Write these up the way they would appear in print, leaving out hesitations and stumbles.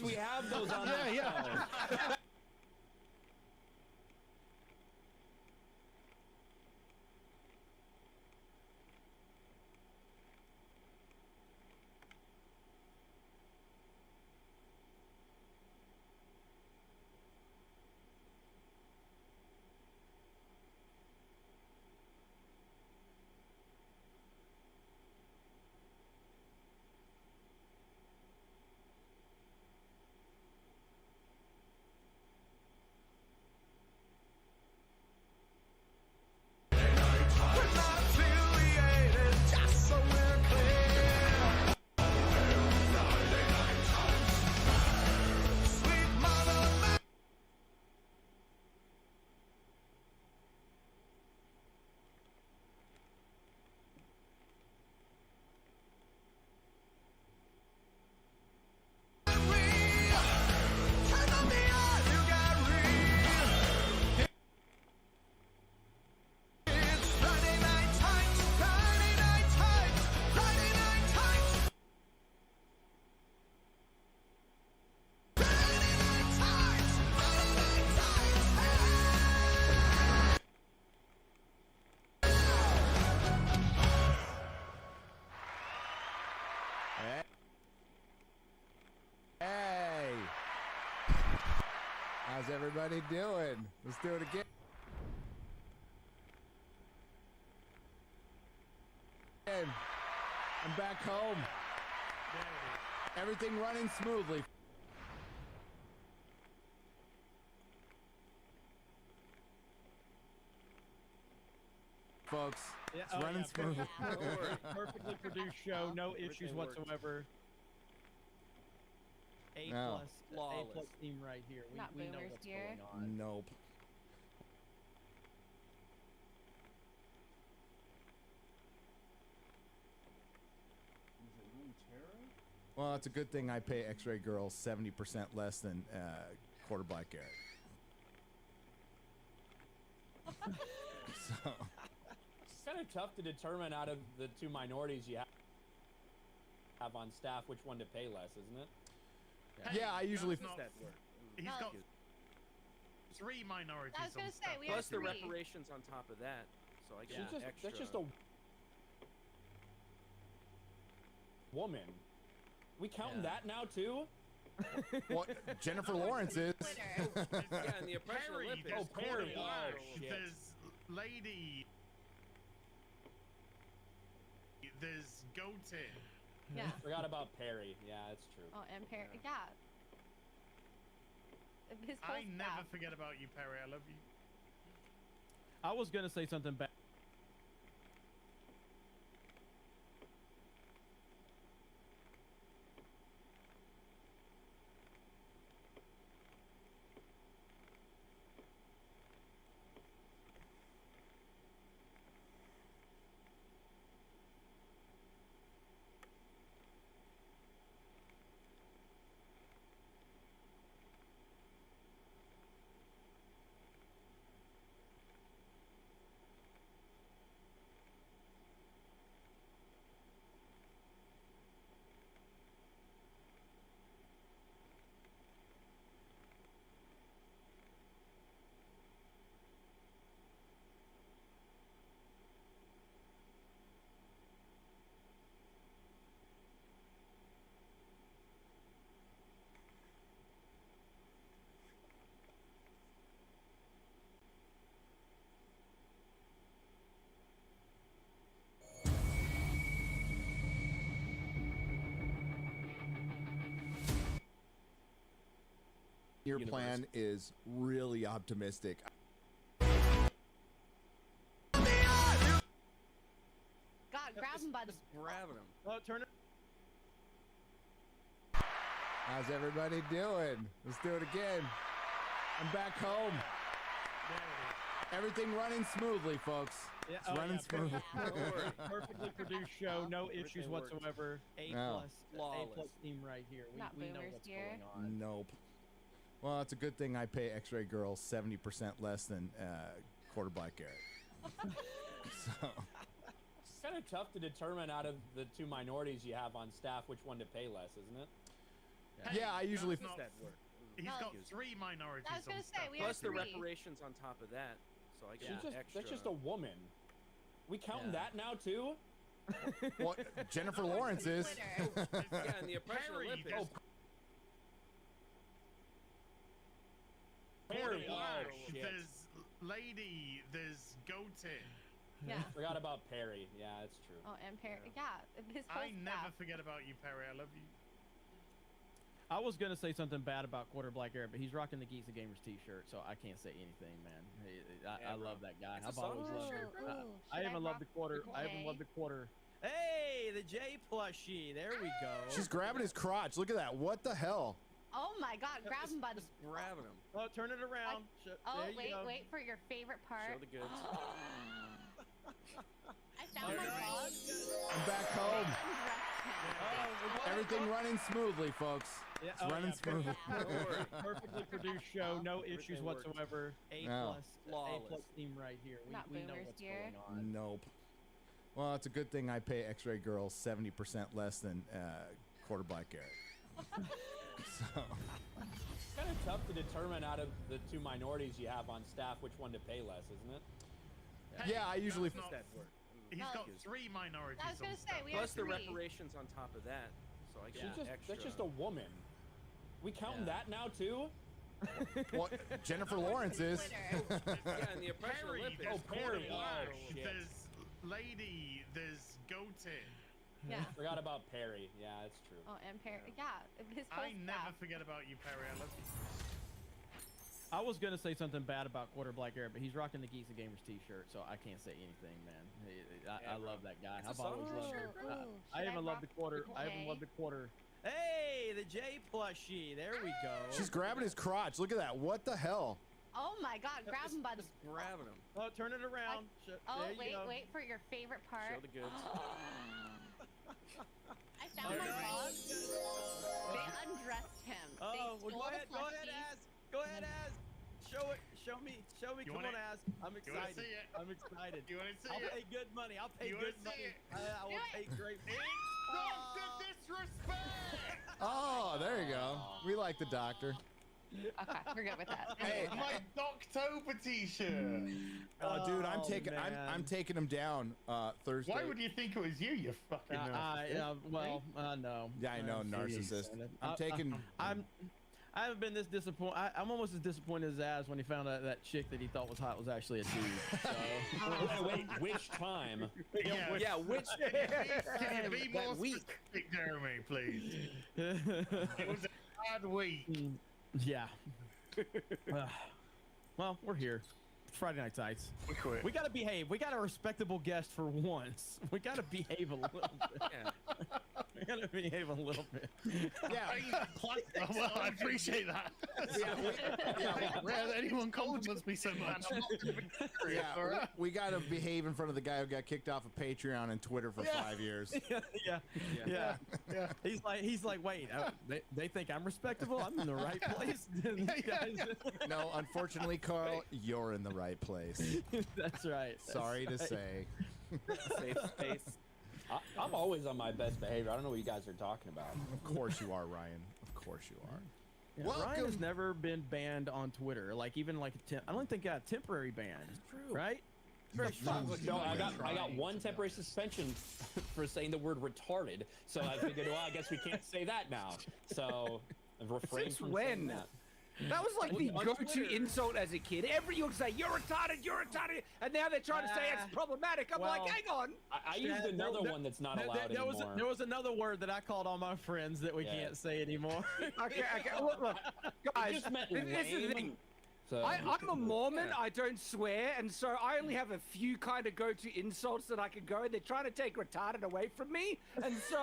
We have those on yeah, yeah. Hey, how's everybody doing? Let's do it again. I'm back home. Everything running smoothly. Folks, Yeah, it's running smoothly. Perfectly produced show, no issues whatsoever. A plus team right here. We know what's going on. Nope. Well, it's a good thing I pay X-Ray Girls 70% less than Quarter Black Eric. So. It's kind of tough to determine out of the two minorities you have on staff which one to pay less, isn't it? Yeah, I usually. He's got 3 minorities. I was gonna say we plus have the 3. reparations on top of that, so I get extra. That's just a woman. We counting that now too? What Jennifer Lawrence is? Yeah, in the oppression Olympics. Oh, Perry. Oh, shit. There's Lady. There's Goated. Yeah. Forgot about Perry. Yeah, that's true. Oh, and Perry. Yeah. His whole I never staff. forget about you, Perry. I love you. I was gonna say something bad. Your plan is really optimistic. God, grab him by the. Grabbing him. Oh, turn it. How's everybody doing? Let's do it again. I'm back home. Everything running smoothly, folks. Yeah, it's running smoothly. Perfectly produced show, no issues whatsoever. A plus team right here. We know what's going on. Nope. Well, it's a good thing I pay X-Ray Girls 70% less than Quarter Black Eric. So. It's kind of tough to determine out of the two minorities you have on staff which one to pay less, isn't it? Yeah, I usually. That's not- That work. He's No. got 3 minorities I was gonna on say, staff. we Plus have the 3. reparations on top of that, so I She's get just extra. that's just a woman. We counting Yeah. that now too? Well, Jennifer Lawrence is. Twitter. Yeah, in the oppression Harry, Olympics. there's- Perry. Wow, Oh shit. there's lady, there's goated. Yeah. Forgot about Perry. Yeah, that's true. Oh, and Perry. Yeah. His whole I never staff. forget about you, Perry. I love you. I was gonna say something bad about Quarter Black Eric, but he's rocking the Geeks and Gamers T-shirt, so I can't say anything, man. I love that guy. It's a I've always solid loved shirt, him. bro. I even love the quarter. I even J? love the quarter. Hey, the J plushie. There we go. She's grabbing his crotch. Look at that. What the hell? Oh my God! Grab him by the. Just grabbing him. Oh, turn it around. Oh, There you wait, go. wait for your favorite part. Show the goods. I found my dog. I'm back home. Oh, Everything running smoothly, folks. Yeah, It's oh, running yeah, smoothly. Perfectly produced show. No Everything issues works. whatsoever. A No. plus Flawless. team right here. Not We know boomers what's here. going on. Nope. Well, it's a good thing I pay X-ray girls 70% less than Quarter Black Eric. So. It's kind of tough to determine out of the 2 minorities you have on staff which one to pay less, isn't it? Yeah, I usually. That's not- That work. He's No. got 3 minorities I was on gonna staff. say we Plus have the 3. reparations on top of that, so I get extra. That's just a woman. We counting Yeah. that now too? Well, Jennifer Lawrence is. Twitter. Yeah, in the oppression Perry, Olympics. there's Perry. Quarter Black, Oh, shit. there's lady, there's goated. Yeah. Forgot about Perry. Yeah, that's true. Oh, and Perry. Yeah. His whole I never staff. forget about you, Perry. I love you. I was gonna say something bad about Quarter Black Eric, but he's rocking the Geeks and Gamers T-shirt, so I can't say anything, man. I bro. love that guy. It's a I've always solid loved shirt, him. bro. I Should even love the rock quarter. the I even J? love the quarter. Hey, the J plushie. There we go. She's grabbing his crotch. Look at that. What the hell? Oh my God! Grab him by the. Just grabbing him. Oh, turn it around. Oh, There you wait, go. wait for your favorite part. Show the goods. I found my dog. They undressed him. Oh, They well, stole go ahead, the go ahead, plushie. Az. Go ahead, Az. Show it. Show me. You Come on, wanna- Az. I'm You wanna excited. see it? I'm excited. You want to see I'll it? pay good money. I'll pay You wanna good see money. it? I will Do it. pay great money. Stop the disrespect! Oh, there you go. We like the doctor. Okay, we're good with that. Hey. My Doctober t-shirt. Oh, dude, I'm Oh, taking. I'm man. taking him down Thursday. Why would you think it was you, you fucking Well, no. Yeah, I know, narcissist. I'm taking. I haven't been this disappointed. I'm almost as disappointed as Az when he found out that chick that he thought was hot was actually a dude. So. Wait, which time? Yeah, Yeah, which Can you be that more week? specific, Jeremy, please? It was a hard week. Yeah. Well, we're here. It's Friday Night Sights. We quit. We gotta behave. We got a respectable guest for once. We gotta behave a little bit. Yeah. We gotta behave a little bit. Yeah. Well, I appreciate that. Anyone compliments me so much. Yeah, we gotta behave in front of the guy who got kicked off of Patreon and Twitter for 5 years. Yeah. He's like, wait, they think I'm respectable. I'm in the right place. No, unfortunately, Carl, you're in the right place. That's right. Sorry to say. Safe space. I'm always on my best behavior. I don't know what you guys are talking about. Of course you are, Ryan. Of course you are. Yeah, Welcome. Ryan has never been banned on Twitter. Like even like I don't think he got a temporary ban. True. Right? No, I got one temporary suspension for saying the word retarded. So I figured, well, I guess we can't say that now. So I've refrained Since from when? saying that. That was like the On go-to Twitter. insult as a kid. Everyone would say, you're retarded, and now they're trying to say it's problematic. I'm like, well, hang on. I used another one that's not allowed anymore. There was another word that I called all my friends that we can't say anymore. Okay, look, guys, just meant this is the lame. thing. So, I'm a Mormon, I don't swear, and so I only have a few kind of go-to insults that I can go. They're trying to take retarded away from me, and so...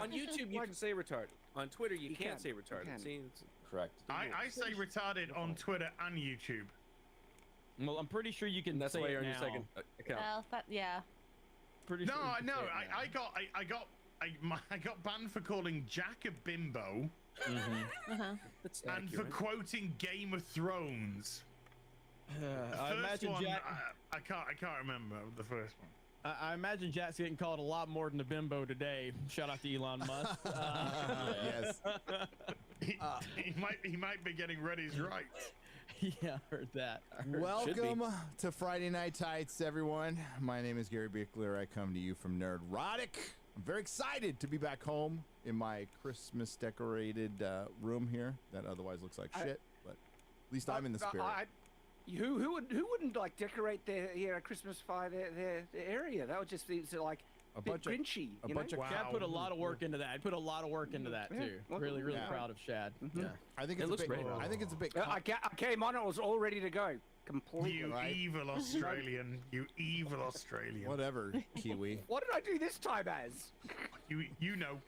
On YouTube, you can say retarded. On Twitter, you can't can. say retarded. You can. See, it's, correct. I say retarded on Twitter and YouTube. Well, I'm pretty sure you can and that's say why it you're on your now. second account. Well, but yeah. Pretty No, sure you can no, say it now. I got banned for calling Jack a bimbo That's and for accurate. quoting Game of Thrones. I First imagine one, Jack. I can't remember the first one. I imagine Jack's getting called a lot more than the bimbo today. Shout out to Elon Musk. Yes. He might be getting Reddy's right. Yeah, I heard that. Welcome to Friday Night Tights, everyone. My name is Gary Bickler. I come to you from Nerdrotic. I'm very excited to be back home in my Christmas decorated room here that otherwise looks like shit, but at least I'm in the spirit. Who wouldn't like decorate their Christmas fire their area? That would just be like a bit grinchy. A bunch of Shad put a lot of work into that. I put a lot of work into that too. Really proud of Shad. Yeah, I think it's a bit. I think it's a bit. I came on. It was all ready to go. Completely. You evil Australian. You evil Australian. Whatever, Kiwi. What did I do this time as? You know.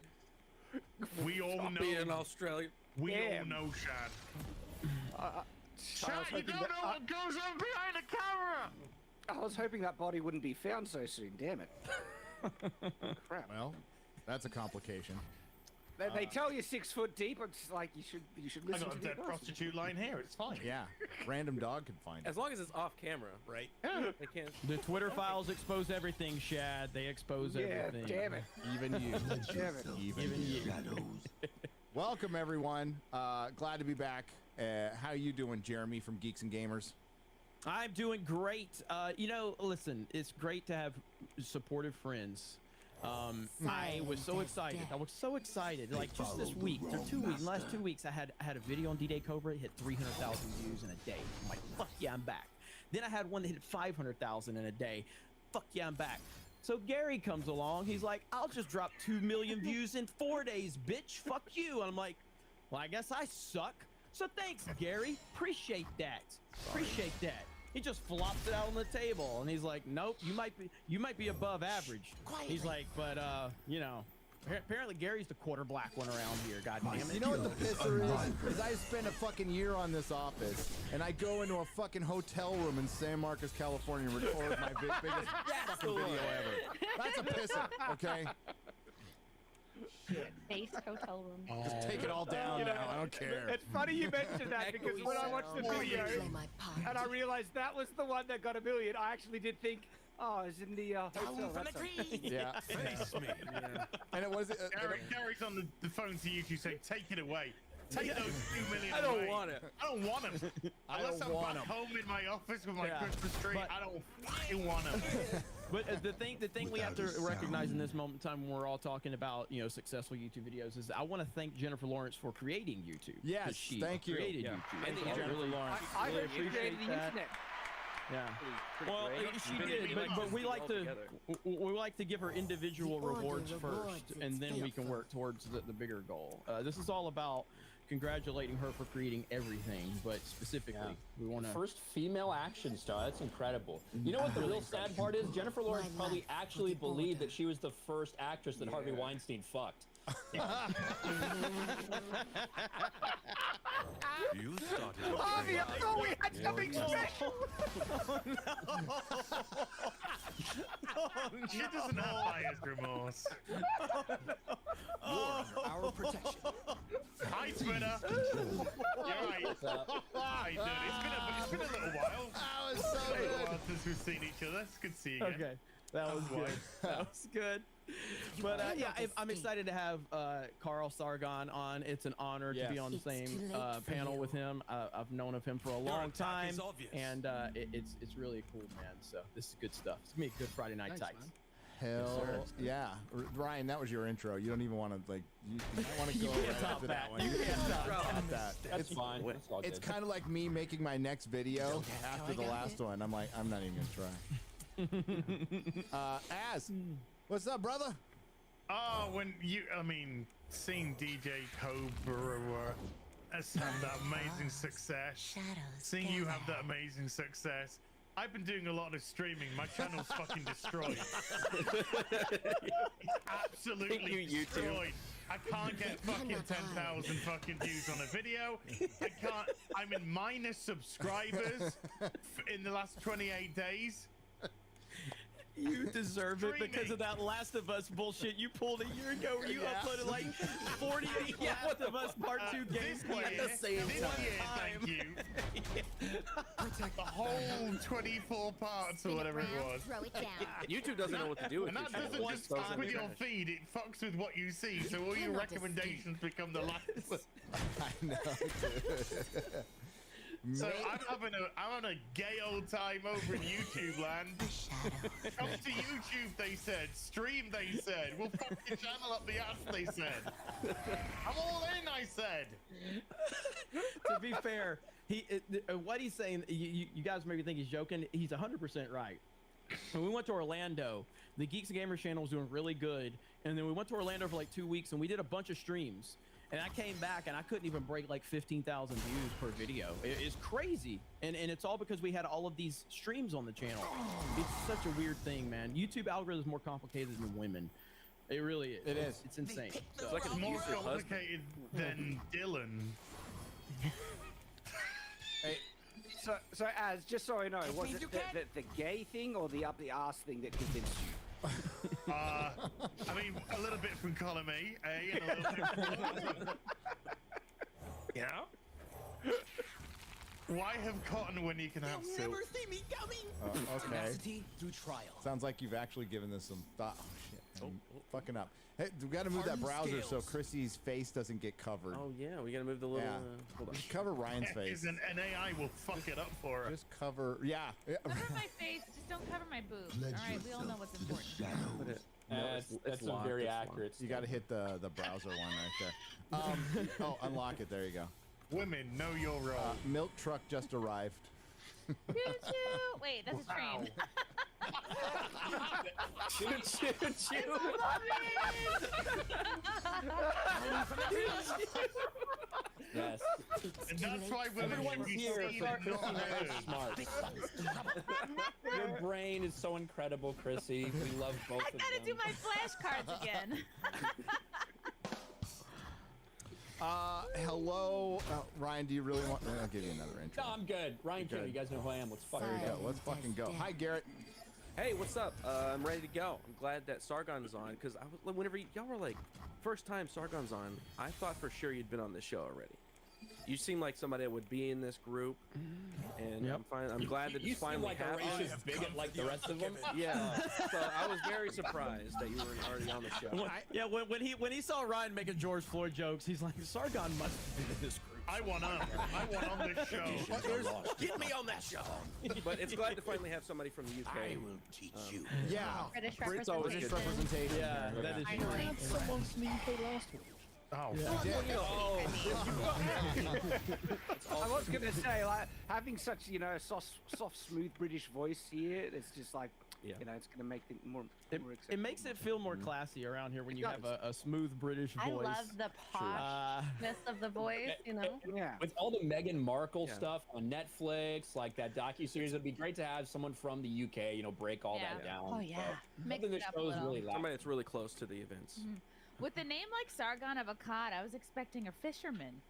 We all know. Being an Australian. We all know, Shad. Shad, you don't know what goes on behind the camera. I was hoping that body wouldn't be found so soon. Damn it. Crap. Well, that's a complication. They tell you 6 foot deep. It's like you should I listen got to a dead prostitute lying here. It's fine. Yeah, random dog could find it. As long as it's off camera, right? They can't. The Twitter files expose everything, Shad. They expose everything. Damn it. Even you. Damn it. Even you. Welcome, everyone. Glad to be back. How you doing, Jeremy from Geeks and Gamers? I'm doing great. You know, listen, it's great to have supportive friends. I was so excited. Like just this week, or 2 weeks, last 2 weeks, I had a video on D-Day Cobra. It hit 300,000 views in a day. I'm like, fuck yeah, I'm back. Then I had one that hit 500,000 in a day. Fuck yeah, I'm back. So Gary comes along. He's like, I'll just drop 2 million views in 4 days, bitch. Fuck you. And I'm like, well, I guess I suck. So thanks, Gary. Appreciate that. Appreciate that. He just flops it out on the table, and he's like, "Nope, you might be above average." He's like, "But you know, apparently Gary's the quarter black one around here. God damn it!" You know what the pisser is? Is I spent a fucking year on this office, and I go into a fucking hotel room in San Marcos, California, and record my biggest fucking video ever. That's a pisser, okay? Based hotel room. Just take it all down now. I don't care. It's funny you mentioned that because when I watched the video and I realized that was the one that got 1 million, I actually did think, oh, it's in the hotel. Yeah. Face me. And it was. Gary's on the phone to you to say, take it away. Take those 2 million I don't away. want it. I don't want them. Unless I'm back home in my office with my Christmas tree, I don't fucking want them. But the thing we have to recognize in this moment in time when we're all talking about, you know, successful YouTube videos is I want to thank Jennifer Lawrence for creating YouTube. Yes, she thank you. created YouTube. And the Jennifer internet. Lawrence. I really heard you appreciate created the that. internet. Yeah. Pretty Well, great. she Really did, like but to we see like it to all together. we like to give her individual rewards first, and then we can work towards the bigger goal. This is all about congratulating her for creating everything, but specifically, we want to. First female action star. That's incredible. You know what the real sad part is? Jennifer Lawrence probably actually believed that she was the first actress that Harvey Weinstein fucked. You started. Harvey, I thought we had something special. She doesn't have buyer's remorse. Our protection. Hi, Twitter. You're right. Hi, dude. It's been a little while. That was so It's been a good. while since we've seen each other. It's good to see you again. Okay, that was good. That was good. But yeah, I'm excited to have Carl Sargon on. It's an honor to be on the same panel with him. I've known of him for a long time, and it's really cool, man. So this is good stuff. It's gonna be a good Friday night tights. Hell yeah. Ryan, that was your intro. You don't even want to, like, you might want to go right after that one. You can't top that. That's fine. That's all It's good. kind of like me making my next video after the last one. I'm like, I'm not even going to try. Az, what's up, brother? Oh, seeing DJ Cobra has had that amazing success. Seeing you have that amazing success. I've been doing a lot of streaming. My channel's fucking destroyed. Absolutely Thank you, YouTube. destroyed. I can't get fucking 10,000 fucking views on a video. I can't. I'm in minus subscribers in the last 28 days. You deserve it because of that Last of Us bullshit you pulled a year ago where you uploaded like 48 Last of Us Part 2 gameplay at the same This time. year, thank you. The whole 24 parts or whatever it was. Throw it down. YouTube doesn't know what to do with And that this. doesn't just fuck with your feed, it fucks with what you see, so all your recommendations become the last. I know. So I'm having a gay old time over in YouTube land. Come to YouTube, they said. Stream, they said. We'll fuck your channel up the ass, they said. I'm all in, I said. To be fair, what he's saying, you guys maybe think he's joking. He's 100% right. When we went to Orlando, the Geeks and Gamers channel was doing really good, and then we went to Orlando for like 2 weeks, and we did a bunch of streams. And I came back, and I couldn't even break like 15,000 views per video. It's crazy, and it's all because we had all of these streams on the channel. It's such a weird thing, man. YouTube algorithm is more complicated than women. It really is. It is. It's insane. It's like It's an more abusive husband. complicated than Dylan. Hey, So as just so I know, was it the gay thing or the up the ass thing that convinced you? I mean, a little bit from column A, and a little bit from Yeah. Why have cotton when you can have silk? see me coming. okay. Through trial. Sounds like you've actually given this some thought. Oh, shit. I'm fucking up. Hey, we got to move that browser so Chrissy's face doesn't get covered. Oh yeah, we gotta move the little. Yeah. Hold on. Just cover Ryan's face. An AI will fuck it up for her. Just cover. Yeah. Cover my face, just don't cover my boobs. All right, we all know what's important. Put it. That's locked, very it's locked. accurate. You got to hit the browser one right there. Oh, unlock it. There you go. Women, know your role. Milk truck just arrived. Choo choo. Wait, that's a train. Choo choo choo. Yes. And that's why women should Everyone's be here, seen so and Chrissy not knows heard. smart. Your brain is so incredible, Chrissy. We love both I of them. gotta do my flashcards again. Hello, Ryan. Do you really want? I'll give you another intro. No, I'm good. Ryan Kerr, Good. you guys know who I am. Let's fucking There you go. go. Let's fucking go. Hi, Garrett. Hey, what's up? I'm ready to go. I'm glad that Sargon's on because I was whenever y'all were like, first time Sargon's on, I thought for sure you'd been on this show already. You seem like somebody that would be in this group, and Yep. I'm glad that You it's seem finally like a happening. racist bigot like the rest of them. Yeah, so I was very surprised that you were already on the show. Yeah, when he saw Ryan making George Floyd jokes, he's like, Sargon must be in this group. I want on this show. Get me on that show. But it's glad to finally have somebody from the UK. I will teach you. Yeah. British It's always British good. representation. Yeah, that is true. Finally. Oh, I was gonna say, like, having such, soft, smooth British voice here, it's just like, Yeah. it's gonna make it more It acceptable. makes it feel more classy around here when It you have does. a smooth British voice. I love the poshness of the voice, Yeah. With all the Meghan Markle Yeah. stuff on Netflix, like that docuseries, it'd be great to have someone from the UK, break all that Yeah. down. Oh, yeah. Mix Nothing it that up a shows little. really loud. Somebody that's really close to the events. With a name like Sargon of Akkad, I was expecting a fisherman.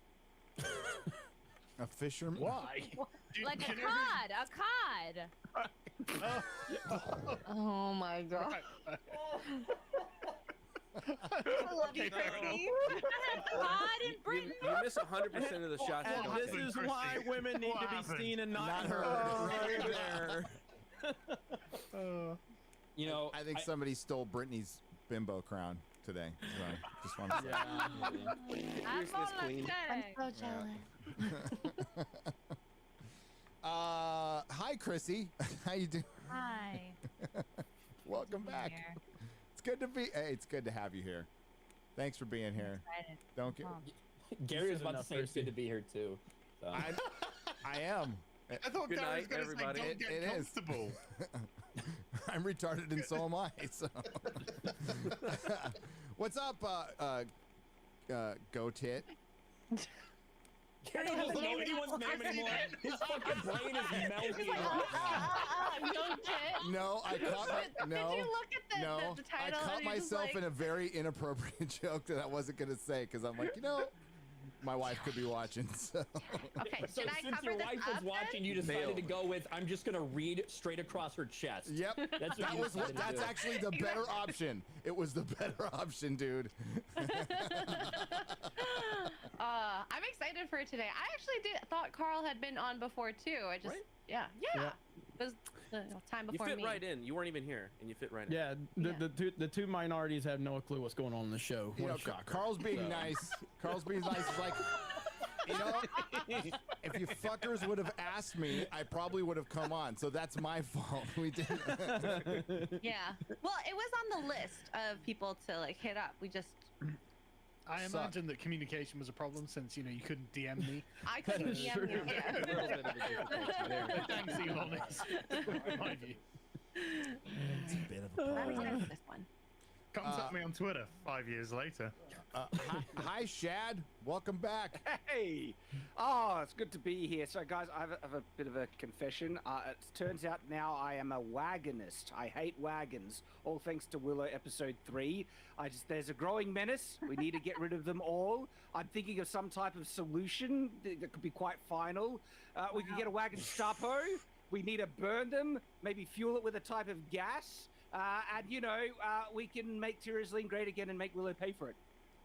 A fisherman. why? Like a cod, Oh my god. I love you, Chrissy. cod in Britain. You miss 100% of the shots. you And don't this take. is why women need to be happened? seen and not Not heard. heard. Right there. I think somebody stole Brittany's bimbo crown today. So just want to say. I'm Here's this queen. I'm apologetic. so jealous. Hi, Chrissy. How you doing? Hi. Welcome back. Here. It's good to be. Hey, it's good to have you here. Thanks for being here. Excited. Don't get. Gary was said about to enough, say it's good Chrissy. to be here too. So. I am. I thought Good Gary was night, going to everybody. say, don't get It is. comfortable. I'm retarded and so am I. So. What's up, Go Tit? Gary doesn't know anyone's name anymore. His fucking brain is melting. No shit. No, I caught my, no. Did you look at No, the I title? caught and you're just myself like, in a very inappropriate joke that I wasn't gonna say because I'm like, my wife could be watching. So. Okay, So should I since cover your this wife up was watching, then? you decided Nailed. to go with, I'm just gonna read straight across her chest. Yep. That's what That you was decided to that's do. actually the better option. It was the better option, dude. I'm excited for today. I actually thought Carl had been on before too. I just, Right? yeah. It was the time You before fit me. right in. You weren't even here, and you fit right in. Yeah, the two minorities have no clue what's going on in the show. You What know, a shocker. Carl's being nice. Carl's being nice. Is like, you know, if you fuckers would have asked me, I probably would have come on. So that's my fault. We didn't. Yeah. Well, it was on the list of people to like hit up. We just, I Suck. imagine that communication was a problem since, you know, you couldn't DM me. I couldn't is DM true. you. Yeah. A little bit of a difficulty there. Thanks, Elon. Is my view. It's a bit of a I'm problem. excited for this one. Contact me on Twitter 5 years later. Hi, Shad. Welcome back. Hey! Oh, it's good to be here. So, guys, I have a bit of a confession. It turns out now I am a wagonist. I hate wagons, all thanks to Willow episode 3. There's a growing menace. We need to get rid of them all. I'm thinking of some type of solution that could be quite final. We can get a wagon Stapo. We need to burn them, maybe fuel it with a type of gas. And, you know, we can make Tyrazine great again and make Willow pay for it.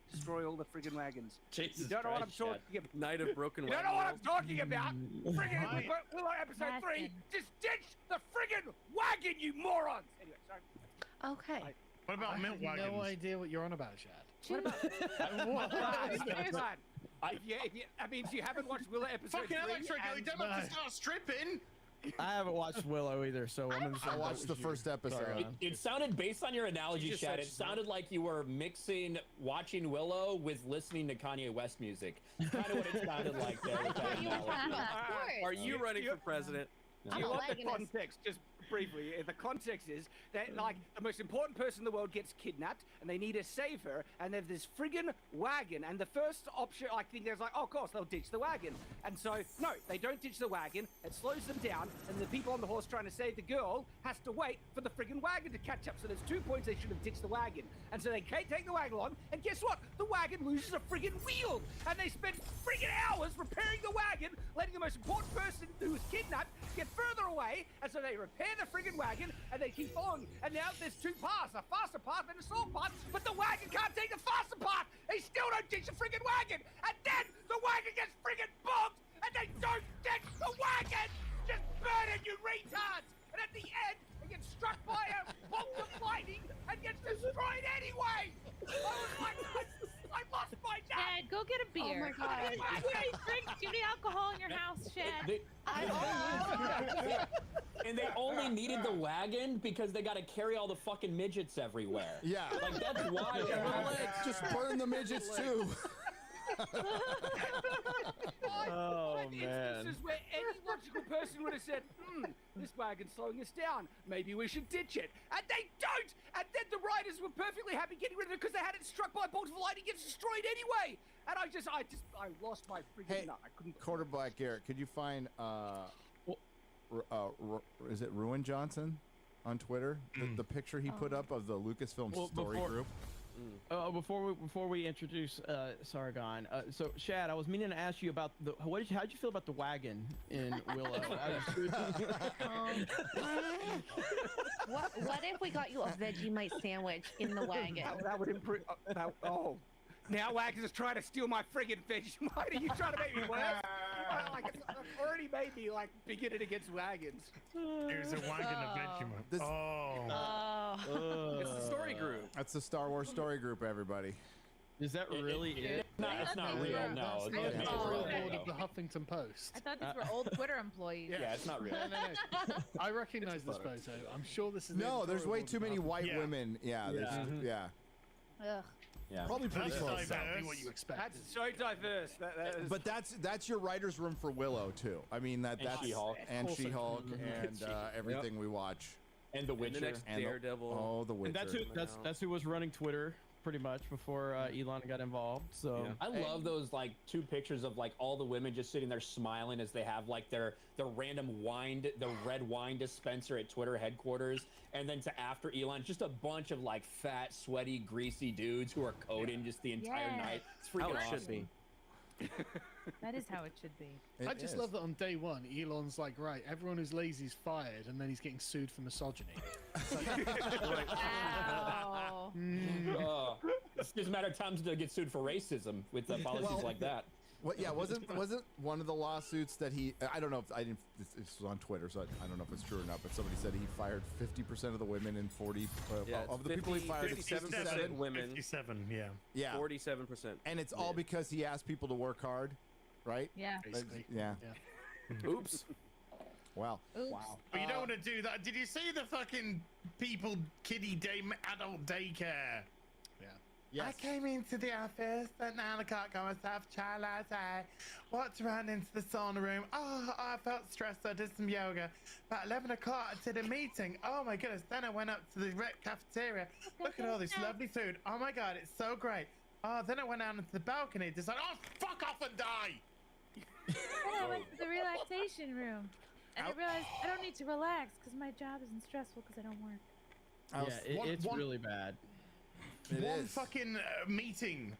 Destroy all the friggin' wagons. Jesus You don't know what I'm Christ, Chad. talking about. Night of broken You don't wagon know what wheels. I'm talking about. Friggin' Right. Willow episode 3. Wagon. Just ditch the friggin' wagon, you morons. Anyway, sorry. Okay. What about I milk have wagons? no idea what you're on about, Shad. What about What? that means you haven't watched Willow episode 3. Fucking electric, you and- don't have to start stripping! I haven't watched Willow either, so I'm gonna. I watched the first episode. Sorry, It sounded, based on your analogy, just Chad, said it sounded like you were mixing watching Willow with listening to Kanye West music. Kind of what it sounded like there. With that thought you were analogy. talking about sports. Are you running for president? Do I'm you a want the wagonist. context? Just briefly, the context is that like the most important person in the world gets kidnapped, and they need to save her, and there's this friggin' wagon, and the first option, I think there's like, oh, of course they'll ditch the wagon, and so no, they don't ditch the wagon. It slows them down, and the people on the horse trying to save the girl has to wait for the friggin' wagon to catch up. So there's 2 points they should have ditched the wagon, and so they can't take the wagon along, and guess what? The wagon loses a friggin' wheel, and they spend friggin' hours repairing the wagon, letting the most important person who was kidnapped get further away, and so they repair the friggin' wagon, and they keep on, and now there's 2 paths, a faster path and a slow path, but the wagon can't take the faster path. They still don't ditch the friggin' wagon, and then the wagon gets friggin' bombed, and they don't ditch the wagon. Just burn it, you retards! And at the end, it gets struck by a bolt of lightning and gets destroyed anyway. I was like, I lost my dad. Shad, go get a beer. Oh my God. Too many drinks, too many alcohol in your house, Shad. They- and they only needed the wagon because they got to carry all the fucking midgets everywhere. Yeah. Like, that's why. they have it. Just burn the midgets too. Oh But man. instances where any logical person would have said, this wagon's slowing us down. Maybe we should ditch it. And they don't! And then the riders were perfectly happy getting rid of it because they had it struck by bolts of lightning, gets destroyed anyway. And I lost my freaking Hey, nut. I couldn't. Quarterback Garrett, could you find is it Ruin Johnson on Twitter? The picture he put up of the Lucasfilm Well, story before- group. Before we introduce Sargon, so Shad, I was meaning to ask you about how'd you feel about the wagon in Willow? What if we got you a Vegemite sandwich in the wagon? That would improve. Now Wagons is trying to steal my friggin' Vegemite. Are you trying to make me worse? It's already made me like beginning against wagons. It was a wagon of Vegemite. This- Oh. It's the story group. That's the Star Wars story group, everybody. Is that really it? No, it's not real. No, That's it's the not editorial real. board No. of the Huffington Post. I thought these were old Twitter employees. Yeah, it's not real. No. I recognize this photo. I'm sure this is. the No, there's editorial way board too of the many Huffington- white Yeah. women. Yeah, there's yeah. Ugh. Yeah. Probably pretty That's close. diverse. Exactly what you expected. That's so diverse. That is, But that's your writer's room for Willow too. I mean that's She-Hulk. and She-Hulk and She-Hulk. everything we watch. And The And the Witcher. next And Daredevil. the Witcher. And that's who was running Twitter pretty much before Elon got involved. So Yeah. I love those like 2 pictures of like all the women just sitting there smiling as they have like their random the red wine dispenser at Twitter headquarters, and then to after Elon, just a bunch of like fat, sweaty, greasy dudes who are coding just the entire Yeah. night. It's How freaking it awesome. should be. That is how it should be. It I just is. love that on day one, Elon's like, right, everyone who's lazy is fired, and then he's getting sued for misogyny. Wow. It's just a matter of time to get sued for racism with policies like that. What? Yeah, wasn't one of the lawsuits that he? I don't know if I didn't. This was on Twitter, so I don't know if it's true or not. But somebody said he fired 50% of the women and 40 of the people he fired. 57% women. 57, yeah. Yeah, 47%. and it's all because he asked people to work hard, right? Yeah. Basically. Yeah. Oops. Wow. Oops. But you don't want to do that. Did you see the fucking adult daycare? Yes. I came into the office at 9 o'clock. I was half child I walked around into the sauna room. Oh, I felt stressed. I did some yoga. About 11 o'clock, I did a meeting. Oh my goodness. Then I went up to the cafeteria. Look at all this lovely food. Oh my God, it's so great. Oh, then I went out into the balcony. Just like, oh, fuck off and die. Then I went to the relaxation room. And I realized I don't need to relax because my job isn't stressful because I don't work. It's really bad. It One fucking meeting,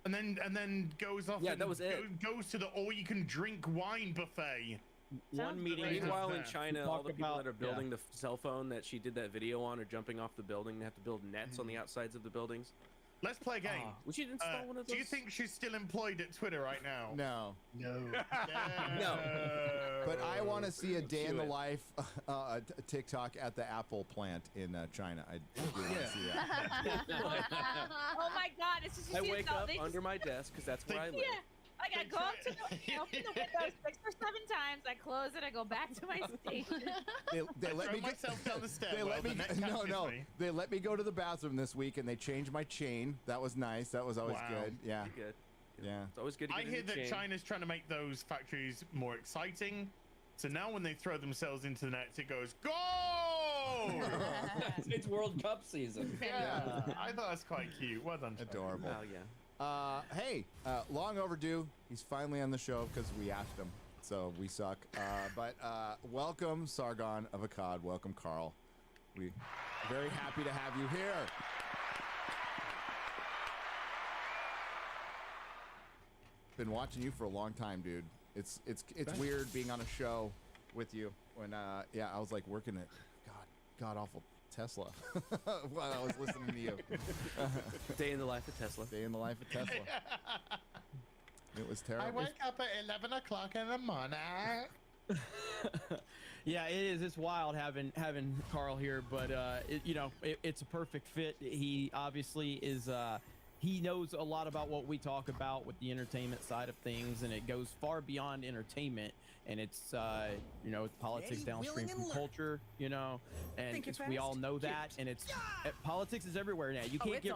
and then goes off. Yeah, and that was it. Goes to the all-you-can-drink wine buffet. One meeting. Meanwhile, in that. China, Talk all the people about- that are building the cell phone that she did that video on are jumping off the building. They have to build nets on the outsides of the buildings. Let's play a game. We should install one of those. Do you think she's still employed at Twitter right now? No. No. No. But I want to see a day in Do the it. life TikTok at the Apple plant in China. I do want to see that. Oh my God! It's just I wake up under my desk because that's where I live. Yeah. Like I go up to I open the window 6 or 7 times. I close it. I go back to my station. They let me Throw myself down the They stairwell. let me the net no catches no. me. They let me go to the bathroom this week and they changed my chain. That was nice. That was always Wow. good. Yeah. Good. Yeah. It's always good to I get a hear new that chain. China's trying to make those factories more exciting. So now when they throw themselves into the nets, it goes, go! It's World Cup season. Yeah, I thought that's quite cute. Well done, China. Adorable. Oh yeah. Hey, long overdue. He's finally on the show because we asked him. So we suck. But welcome, Sargon of Akkad. Welcome, Carl. We very happy to have you here. Been watching you for a long time, dude. It's weird being on a show with you. When I was like working at god awful Tesla while I was listening to you. Day in the life of Tesla. Day in the life of Tesla. It was terrible. I wake up at 11 o'clock in the morning. Yeah, it is. It's wild having Carl here, but it's a perfect fit. He obviously is. He knows a lot about what we talk about with the entertainment side of things, and it goes far beyond entertainment. And it's it's politics downstream from culture, and we all know that. And it's politics is everywhere now. You can't get.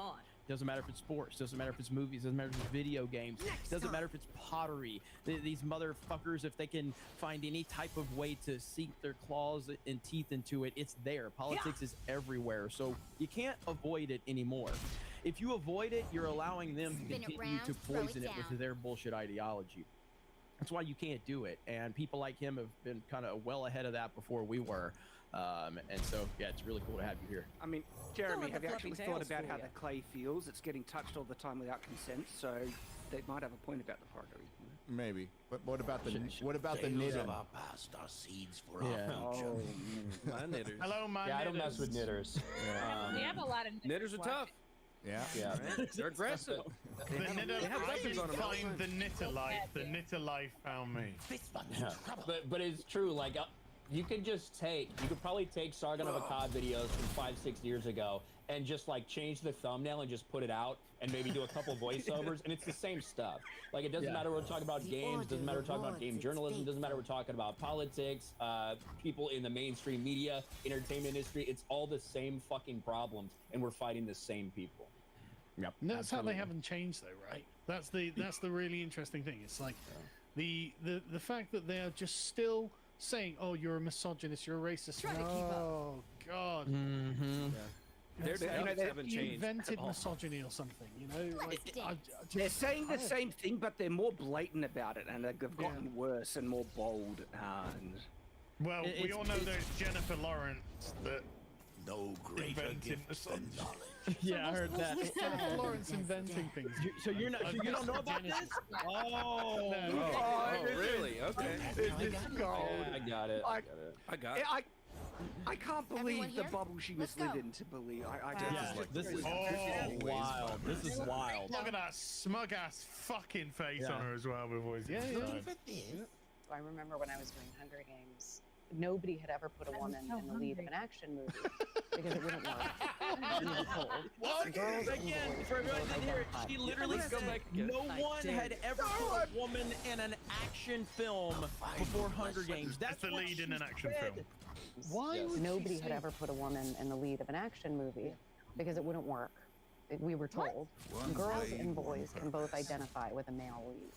Doesn't matter if it's sports, doesn't matter if it's movies, doesn't matter if it's video games, doesn't matter if it's pottery. These motherfuckers, if they can find any type of way to sink their claws and teeth into it, it's there. Politics is everywhere, so you can't avoid it anymore. If you avoid it, you're allowing them to continue to poison it with their bullshit ideology. That's why you can't do it. And people like him have been kind of well ahead of that before we were. And so, yeah, it's really cool to have you here. I mean, Jeremy, with have the you actually fluffy thought tails about for how ya. the clay feels? It's getting touched all the time without consent, so they might have a point about the pottery. Maybe. But what about the knitting? our past are seeds for Yeah. our future. Oh, my knitters. Hello, my Yeah, I don't knitters. mess with knitters. We have a lot of Knitters are tough. Yeah. Yeah. Right? They're aggressive. The knitter, they have I weapons didn't on them all the find time. the knitter life. The knitter life found me. This one's Yeah. trouble. But it's true. Like you could probably take Sargon of Akkad videos from 5-6 years ago and just like change the thumbnail and just put it out and maybe do a couple voiceovers and it's the same stuff. Like it doesn't matter we're talking about games, doesn't matter we're talking about game journalism, doesn't matter we're talking about politics, people in the mainstream media, entertainment industry. It's all the same fucking problems and we're fighting the same people. Yep. And that's how they haven't changed, though, right? That's the really interesting thing. It's like the fact that they are just still saying, "Oh, you're a misogynist, you're a racist." Try to keep up. Oh God. Mm-hmm. Their It's like values haven't you changed. invented at all. misogyny or something, Like, They're saying the same thing, but they're more blatant about it, and they've gotten worse and more bold. And Well, we all know there's Jennifer Lawrence that no greater Inventing gift than misogyny. knowledge. Yeah, I heard that. Jennifer Lawrence inventing things. So you're not, so you don't know about this? Oh, Oh, really? Okay. This is gold. I got it. I got it. I can't believe Everyone the here? bubble she was Let's go. living to believe. I Wow. just, this is Oh, wild. This is wild. Look at that smug ass fucking face Yeah. on her as well before he's Yeah, Looking yeah. for this? I remember when I was doing Hunger Games, nobody had ever put a I'm woman so in the lead of an action movie because it wouldn't work. We were told. What? Girls and Again, boys for can everyone both that didn't hear it, identify. she literally Let's go said back again. no I one did. had ever put a woman in an action film before Hunger Games. That's the what lead in she an action said. film. Why would Nobody she had say- ever put a woman in the lead of an action movie because it wouldn't work. We were told. One Girls blade, and one boys can both purpose. identify with a male lead,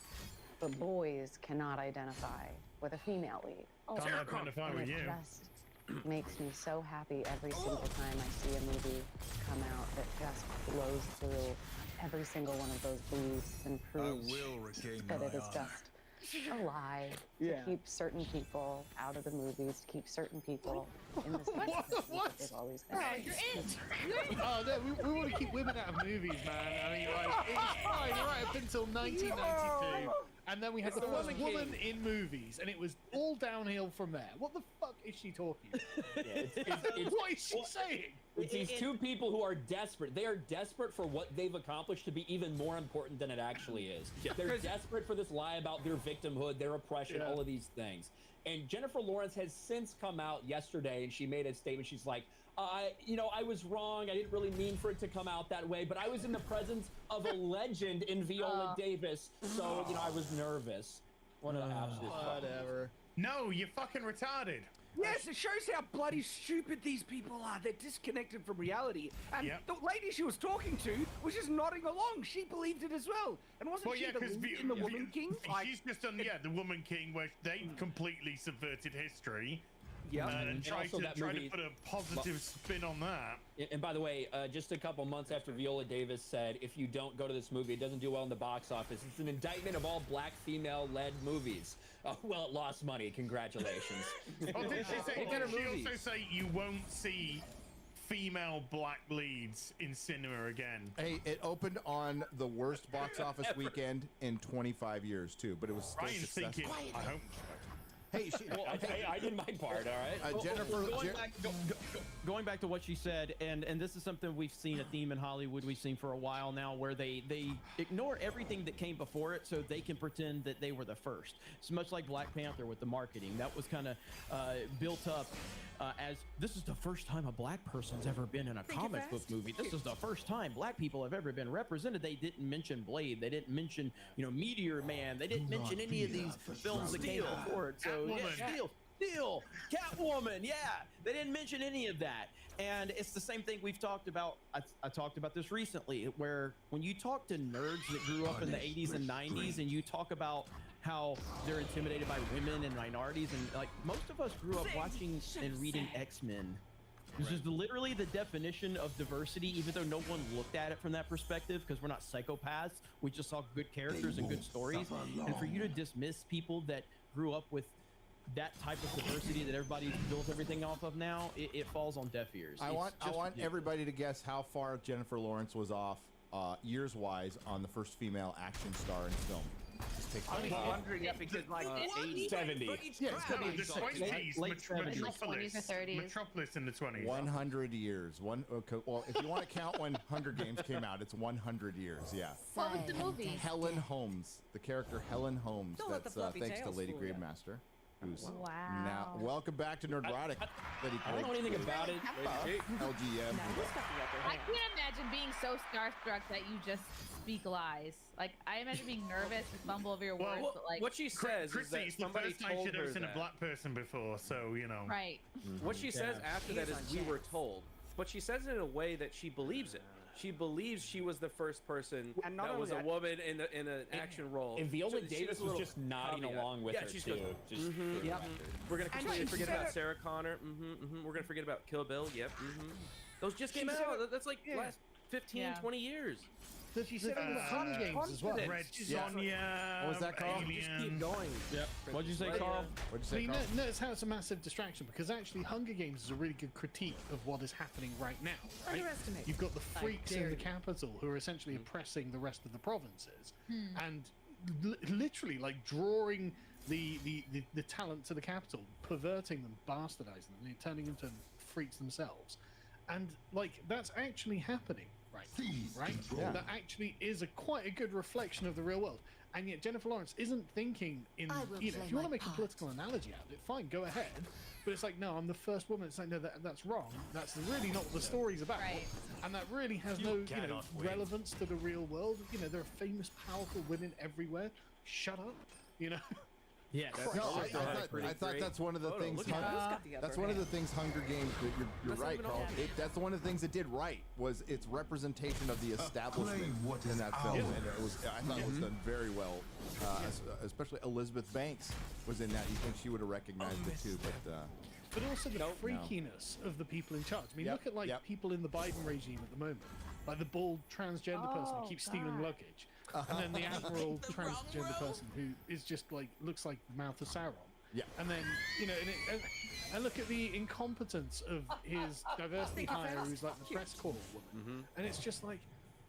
but boys cannot identify with a female lead. Can't identify And with it you. just makes me so happy every single time I see a movie come out that just blows through every single one of those beliefs and I proves will regain that my it is honor. just a lie to keep certain people out of the movies, to keep certain people in the same positions that they've always been. You're in. You're in. Oh, no, we want to keep women out of movies, man. I mean, like, it was fine right up until 1992. And then we had the first woman in movies, and it was all downhill from there. What the fuck is she talking about? What is she saying? It's these two people who are desperate. They are desperate for what they've accomplished to be even more important than it actually is. They're desperate for this lie about their victimhood, their oppression, all of these things. And Jennifer Lawrence has since come out yesterday, and she made a statement. She's like, you know, I was wrong. I didn't really mean for it to come out that way, but I was in the presence of a legend in Viola Davis, so, you know, I was nervous. What an absolute Whatever. No, you're fucking retarded. Yes, it shows how bloody stupid these people are. They're disconnected from reality. And the lady she was talking to was just nodding along. She believed it as well. And wasn't Well, she yeah, the because lead in the Woman King? she's just done, the Woman King, where they completely subverted history. Yeah. And tried also to that try to movie- put a positive spin on that. And by the way, just a couple months after Viola Davis said, if you don't go to this movie, it doesn't do well in the box office. It's an indictment of all black female-led movies. Well, it lost money. Congratulations. Oh, did she say, better did she movies. also say you won't see female black leads in cinema again? Hey, it opened on the worst box office weekend in 25 years, too, but it was still Ryan's successful. thinking, I hope. Hey, she, Well, I did my part, all right? Jennifer, Going back to what she said, and this is something we've seen a theme in Hollywood we've seen for a while now, where they ignore everything that came before it so they can pretend that they were the first. It's much like Black Panther with the marketing. That was kind of built up as this is the first time a black person's ever been in a comic book movie. This is the first time black people have ever been represented. They didn't mention Blade. They didn't mention, you know, Meteor Man. They didn't mention any of these films that came before it. So Steel, Catwoman, yeah, they didn't mention any of that. And it's the same thing we've talked about. I talked about this recently, where when you talk to nerds that grew up in the 80s and 90s, and you talk about how they're intimidated by women and minorities, and like most of us grew up watching and reading X-Men. This is literally the definition of diversity, even though no one looked at it from that perspective, because we're not psychopaths. We just saw good characters and good stories. And for you to dismiss people that grew up with that type of diversity that everybody's built everything off of now, it falls on deaf ears. I want everybody to guess how far Jennifer Lawrence was off years-wise on the first female action star in film. Just take I was wondering if because like 80s. 70. Yeah, it's gonna be the 20s, late 70s. Metropolis. 20s or 30s. Metropolis in the 20s. 100 years. Well, if you want to count when Hunger Games came out, it's 100 years. Yeah. What was the movie? Helen Holmes, the character Helen Holmes. Don't let That's the fluffy thanks to tails Lady fool ya. Gravemaster, who's Wow. now welcome back to Nerdrotic. Lady I don't know anything about it. LGM. I can't imagine being so starstruck that you just speak lies. Like, I imagine being nervous and fumble over your words, but like, what she says is Chrissy, that it's the somebody first time told she'd her ever seen a that. black person before, so, you know. right. What she says after that is we were told, but she says it in a way that she believes it. She believes she was the first person And not that only was that- a woman in an action role. And Viola So she's Davis a was little just nodding caveat. along with Yeah, her, she's too. good. Just for the Yep. record. We're gonna And completely she forget said about it- Sarah Connor. We're gonna forget about Kill Bill. Yep. Those just came She said out. it- That's like yeah. last 15, Yeah. 20 years. She said on the Hunger Games as well. Red Sonja. What was that, Carl? Just keep going. Yep. What'd you say, Right. Carl? What'd you I say, mean, Carl? notice how it's a massive distraction because actually Hunger Games is a really good critique of what is happening right now. Right? Underestimate. You've got the freaks in dare the you. capital who are essentially oppressing the rest of the provinces and literally like drawing the talent to the capital, perverting them, bastardizing them, turning into freaks themselves. And like that's actually happening right now, right? Yeah. That actually is quite a good reflection of the real world. And yet Jennifer Lawrence isn't thinking in, you know, if you want to make a political analogy out of it, fine, go ahead. But it's like, no, I'm the first woman. It's like, no, that's wrong. That's really not what the story's about. Right. And that really has no, you know, relevance to the real world. You know, there are famous, powerful women everywhere. Shut up, you know. Yes. No, I thought that's one of the things. Look at those got together. That's one of the things Hunger Games. You're That's right, even Carl. all. That's one of the things it did right was its representation of the establishment what in is that film, ours. and it was. I thought it was done very well. Especially Elizabeth Banks was in that. You think she would have recognized it too, but also the freakiness of the people in charge. I mean, look at like people in the Biden regime at the moment, like the bald transgender person who keeps stealing luggage, and then the admiral transgender person who is just like looks like the mouth of Sauron. Yeah. And then you know, and look at the incompetence of his diversity hire, who's like the press corps woman, and it's just like,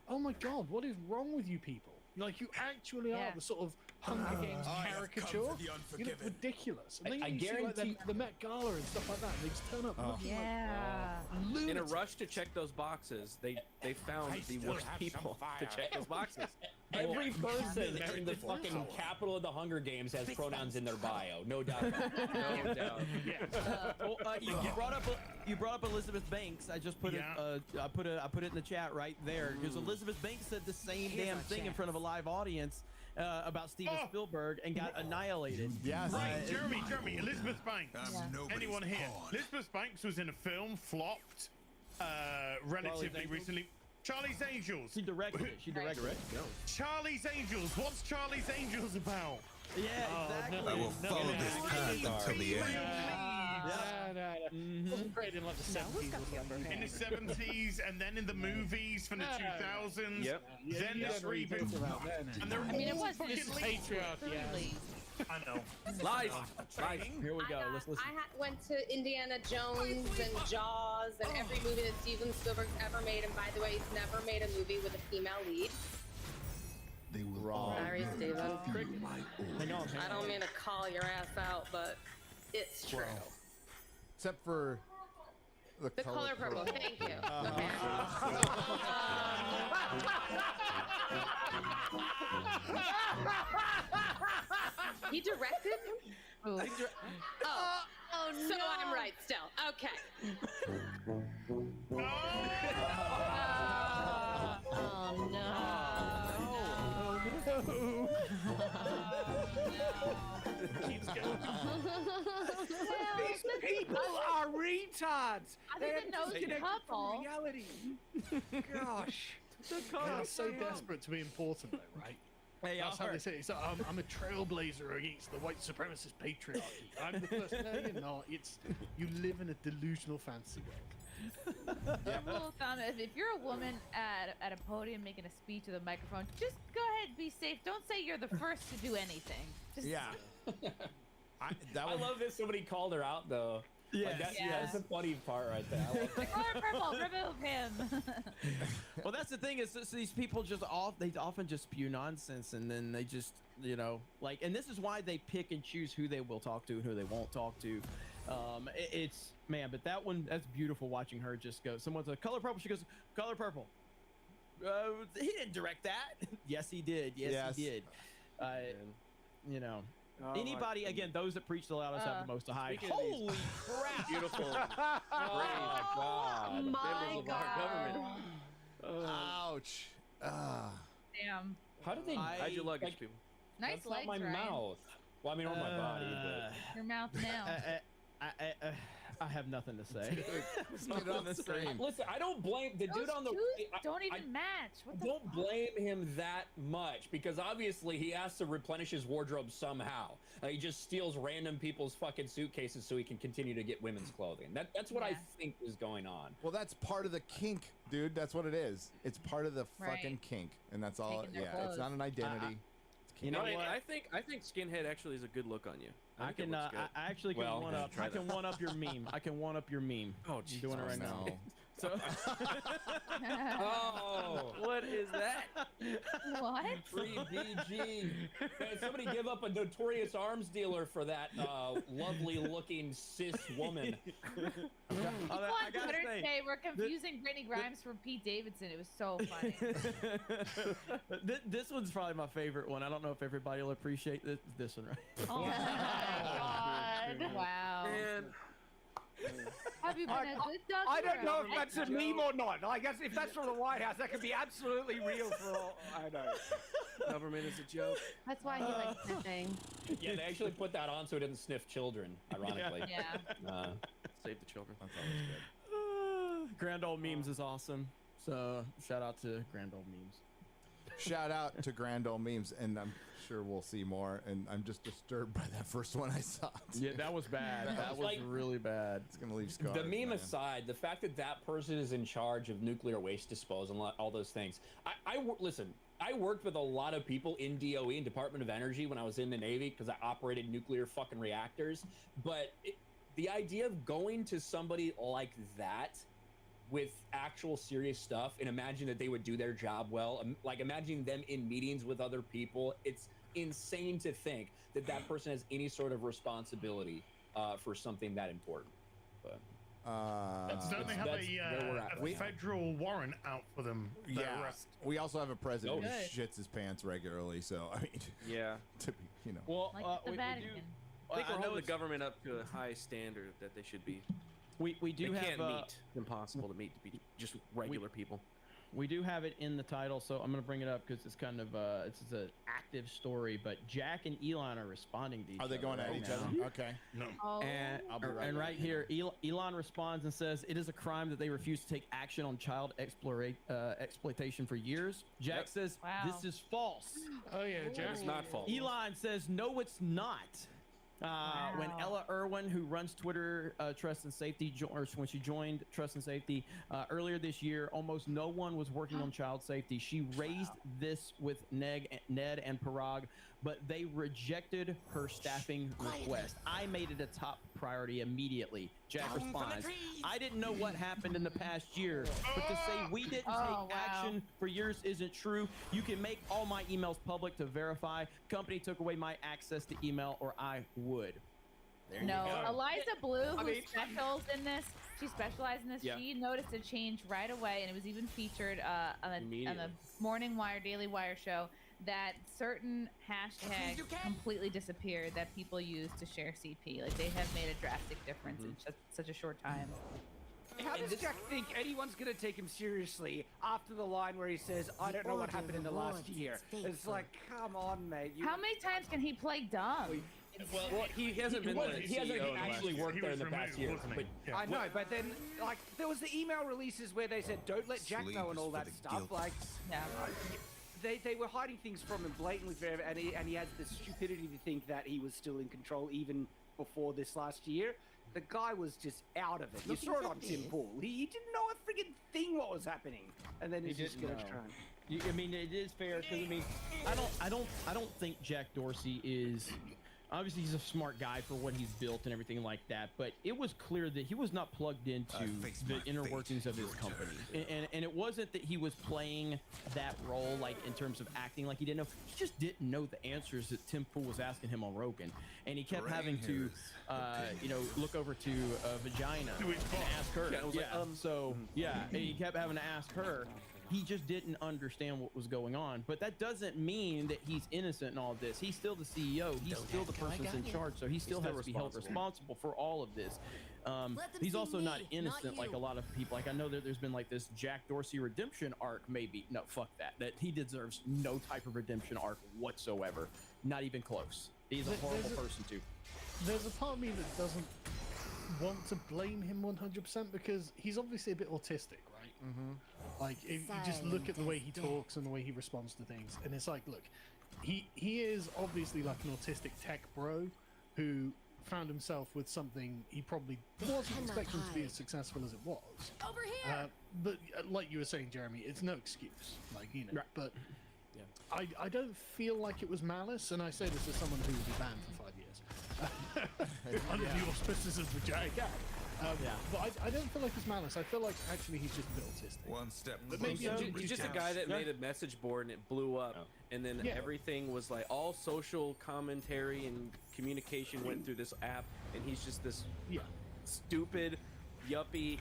oh my God, what is wrong with you people? Like you actually are the sort of Hunger Games caricature. You look ridiculous. And then I you see like guarantee- the Met Gala and stuff like that, and they just turn up looking Yeah. like In a lunatics. rush to check those boxes, they found the worst people to check those boxes. Every person Very in the different. fucking capital of the Hunger Games has pronouns in their bio. No doubt about it. No doubt. You brought up Elizabeth Banks. I just put it. I put it in the chat right there because Elizabeth Banks said the same damn thing in front of a live audience about Steven Spielberg and got annihilated. yes. Right, Jeremy, Elizabeth Banks. nobody's Anyone here? pawn. Elizabeth Banks was in a film, flopped, relatively Angels? recently. Charlie's Angels. She directed it. She directed it. Charlie's Angels. What's Charlie's Angels about? Yeah, exactly. I will follow this path until the end. Wasn't great in like the 70s or something. In the 70s, and then in the movies from the 2000s. Yep. Then this reboot. And they're I mean, it all was fucking just leaked. Patriarchy. I know. Lies. Lies. Here we go. Let's listen. went to Indiana Jones and Jaws and every movie that Steven Spielberg's ever made. And by the way, he's never made a movie with a female lead. They will Wrong. Sorry, Steven. feel my own. I don't mean to call your ass out, but it's true. Except for the Color purple. Thank you. He directed? Ooh. Oh, so I'm right still. Okay. Oh no. Keeps going. These people are retards. I They're think the nose disconnected couple. from reality. Gosh. They're so desperate to be important, though, right? Hey, That's how they say it. It's like, I'm a trailblazer against the white supremacist patriarchy. I'm the first. No, you're not. It's you live in a delusional fantasy world. Rule of thumb: if you're a woman at a podium making a speech with a microphone, just go ahead, be safe. Don't say you're the first to do anything. Just Yeah. I would, love that somebody called her out though. Like, that's a funny part right there. I love that. color purple, remove him. Well, that's the thing is these people they often just spew nonsense and then they just, you know, like, and this is why they pick and choose who they will talk to and who they won't talk to. It's, man, but that's beautiful watching her just go, someone's like, color purple, she goes, color purple. He didn't direct that. Yes, he did. Yes, he did. You know. Oh, Anybody, again, those that preach the loudest have the most to hide. speaking of these- Holy crap! Beautiful. Oh my Members of our god. government. ouch. Damn. How did they? Hide your luggage, like, people. Nice That's not legs, my Ryan. mouth. Well, I mean, on my body, but. Your mouth now. I have nothing to say. Get off the screen. Listen, I don't blame the dude on the. Don't even match. What the Don't blame him that much because obviously he has to replenish his wardrobe somehow. He just steals random people's fucking suitcases so he can continue to get women's clothing. That's what I think is going on. Well, that's part of the kink, dude. That's what it is. It's part of the fucking kink, and that's all. Taking their Yeah, it's not an identity. You know I, what? I think skinhead actually is a good look on you. I think it can. looks good. I actually can one up. I can one up your meme. I can one up your meme. Oh, I'm doing it right now. So. Oh, what is that? What? Free BG. Man, somebody give up a notorious arms dealer for that lovely looking cis woman. People on Twitter today were confusing Brittany Grimes from Pete Davidson. It was so funny. This one's probably my favorite one. I don't know if everybody will appreciate this one, right? Oh my god! Wow. And Have you been a good doctor? I don't know if or a that's a bad meme or not. I guess if that's from the White House, that could be absolutely real for all I know. government is a joke. That's why he likes sniffing. Yeah, they actually put that on so it didn't sniff children. Ironically. Yeah. Save the children. That's always good. Grand Old Memes is awesome. So shout out to Grand Old Memes. Shout out to Grand Old Memes, and I'm sure we'll see more. And I'm just disturbed by that first one I saw. Yeah, that was bad. That was like- really bad. It's gonna leave scars. The meme man. aside, the fact that that person is in charge of nuclear waste disposal and all those things. Listen, I worked with a lot of people in DOE and Department of Energy when I was in the Navy because I operated nuclear fucking reactors. But the idea of going to somebody like that with actual serious stuff and imagine that they would do their job well, like imagining them in meetings with other people, it's insane to think that that person has any sort of responsibility for something that important. But Don't they have that's where we're at a right now. federal warrant out for them? Yeah, Arrest? we also have a president Oh, who good. shits his pants regularly. So I mean, Yeah. to be, you know. Well, Like the we Vatican. I think we're I know holding the it's- government up to a high standard that they should be. we do They have can't meet. Impossible to meet to be just regular people. We do have it in the title, so I'm going to bring it up because it's kind of it's an active story. But Jack and Elon are responding to each Are other. they going at right each now. other? Okay. No. Oh. And, I'll be right and back. right here, Elon responds and says, "It is a crime that they refuse to take action on child exploitation for years." Jack Yep. says, Wow. "This is false." Oh yeah, Jack. It's not false. Elon says, "No, it's not." When Wow. Ella Irwin, who runs Twitter Trust and Safety, or when she joined Trust and Safety earlier this year, almost no one was working on child safety. She raised this with Ned and Parag, but they rejected her staffing request. I made it a top priority immediately. Jack responds, "I didn't know what happened in the past year, but to say we didn't Oh, take wow. action for years isn't true. You can make all my emails public to verify. Company took away my access to email, or I would." There No, you go. Eliza Blue, who mean- specials in this, she specialized in this. Yeah. She noticed a change right away, and it was even featured on the Immediately. Morning Wire, Daily Wire show, that certain hashtags completely disappeared that people use to share CP. Like they have made a drastic difference in just such a short time. How does Jack think anyone's going to take him seriously after the line where he says, "I don't know what happened in the last year"? It's like, come on, mate. How many times can he play dumb? Well, he hasn't been the he hasn't CEO in the last actually year. worked He there was in the past removed, year. wasn't But he? Yeah. I know, but then, like, there was the email releases where they said, "Don't let Jack Sleep know" and is all for that the stuff. guilty. Like, Yeah. they were hiding things from him blatantly forever, and he had the stupidity to think that he was still in control even before this last year. The guy was just out of it. You saw it on Tim Pool. He didn't know a friggin' thing what was happening, and then he's just didn't gonna know. try. I mean, it is fair because I mean, I don't think Jack Dorsey is. Obviously, he's a smart guy for what he's built and everything like that, but it was clear that he was not plugged into face the my inner fate. workings of his Your company. turn. And it wasn't that he was playing that role, like in terms of acting like he didn't know. He just didn't know the answers that Tim Pool was asking him on Rogan. And he kept Brain having to, hairs. look over to Vagina To his and boss. ask her. Yeah, it was like, So, yeah, and he kept having to ask her. He just didn't understand what was going on. But that doesn't mean that he's innocent in all of this. He's still the CEO. He's still the person that's in charge. So he still still has to be held responsible for all of this. He's also not innocent like a lot of people. Like I know that there's been like this Jack Dorsey redemption arc. Maybe no, fuck that. That he deserves no type of redemption arc whatsoever. Not even close. He's a horrible person too. There's a part of me that doesn't want to blame him 100% because he's obviously a bit autistic, right? Like, if you just look at the way he talks and the way he responds to things, and it's like, look, he is obviously like an autistic tech bro who found himself with something he probably wasn't expecting to be as successful as it was. Over here. But like you were saying, Jeremy, it's no excuse. Like, you know, Right. but I don't feel like it was malice, and I say this as someone who will be banned for 5 years under the auspices of the giant cat. But I don't feel like it's malice. I feel like actually he's just a bit autistic. One step But closer. maybe He's just a guy that made a message board and it blew up, and then Yeah. everything was like all social commentary and communication went through this app, and he's just this stupid yuppie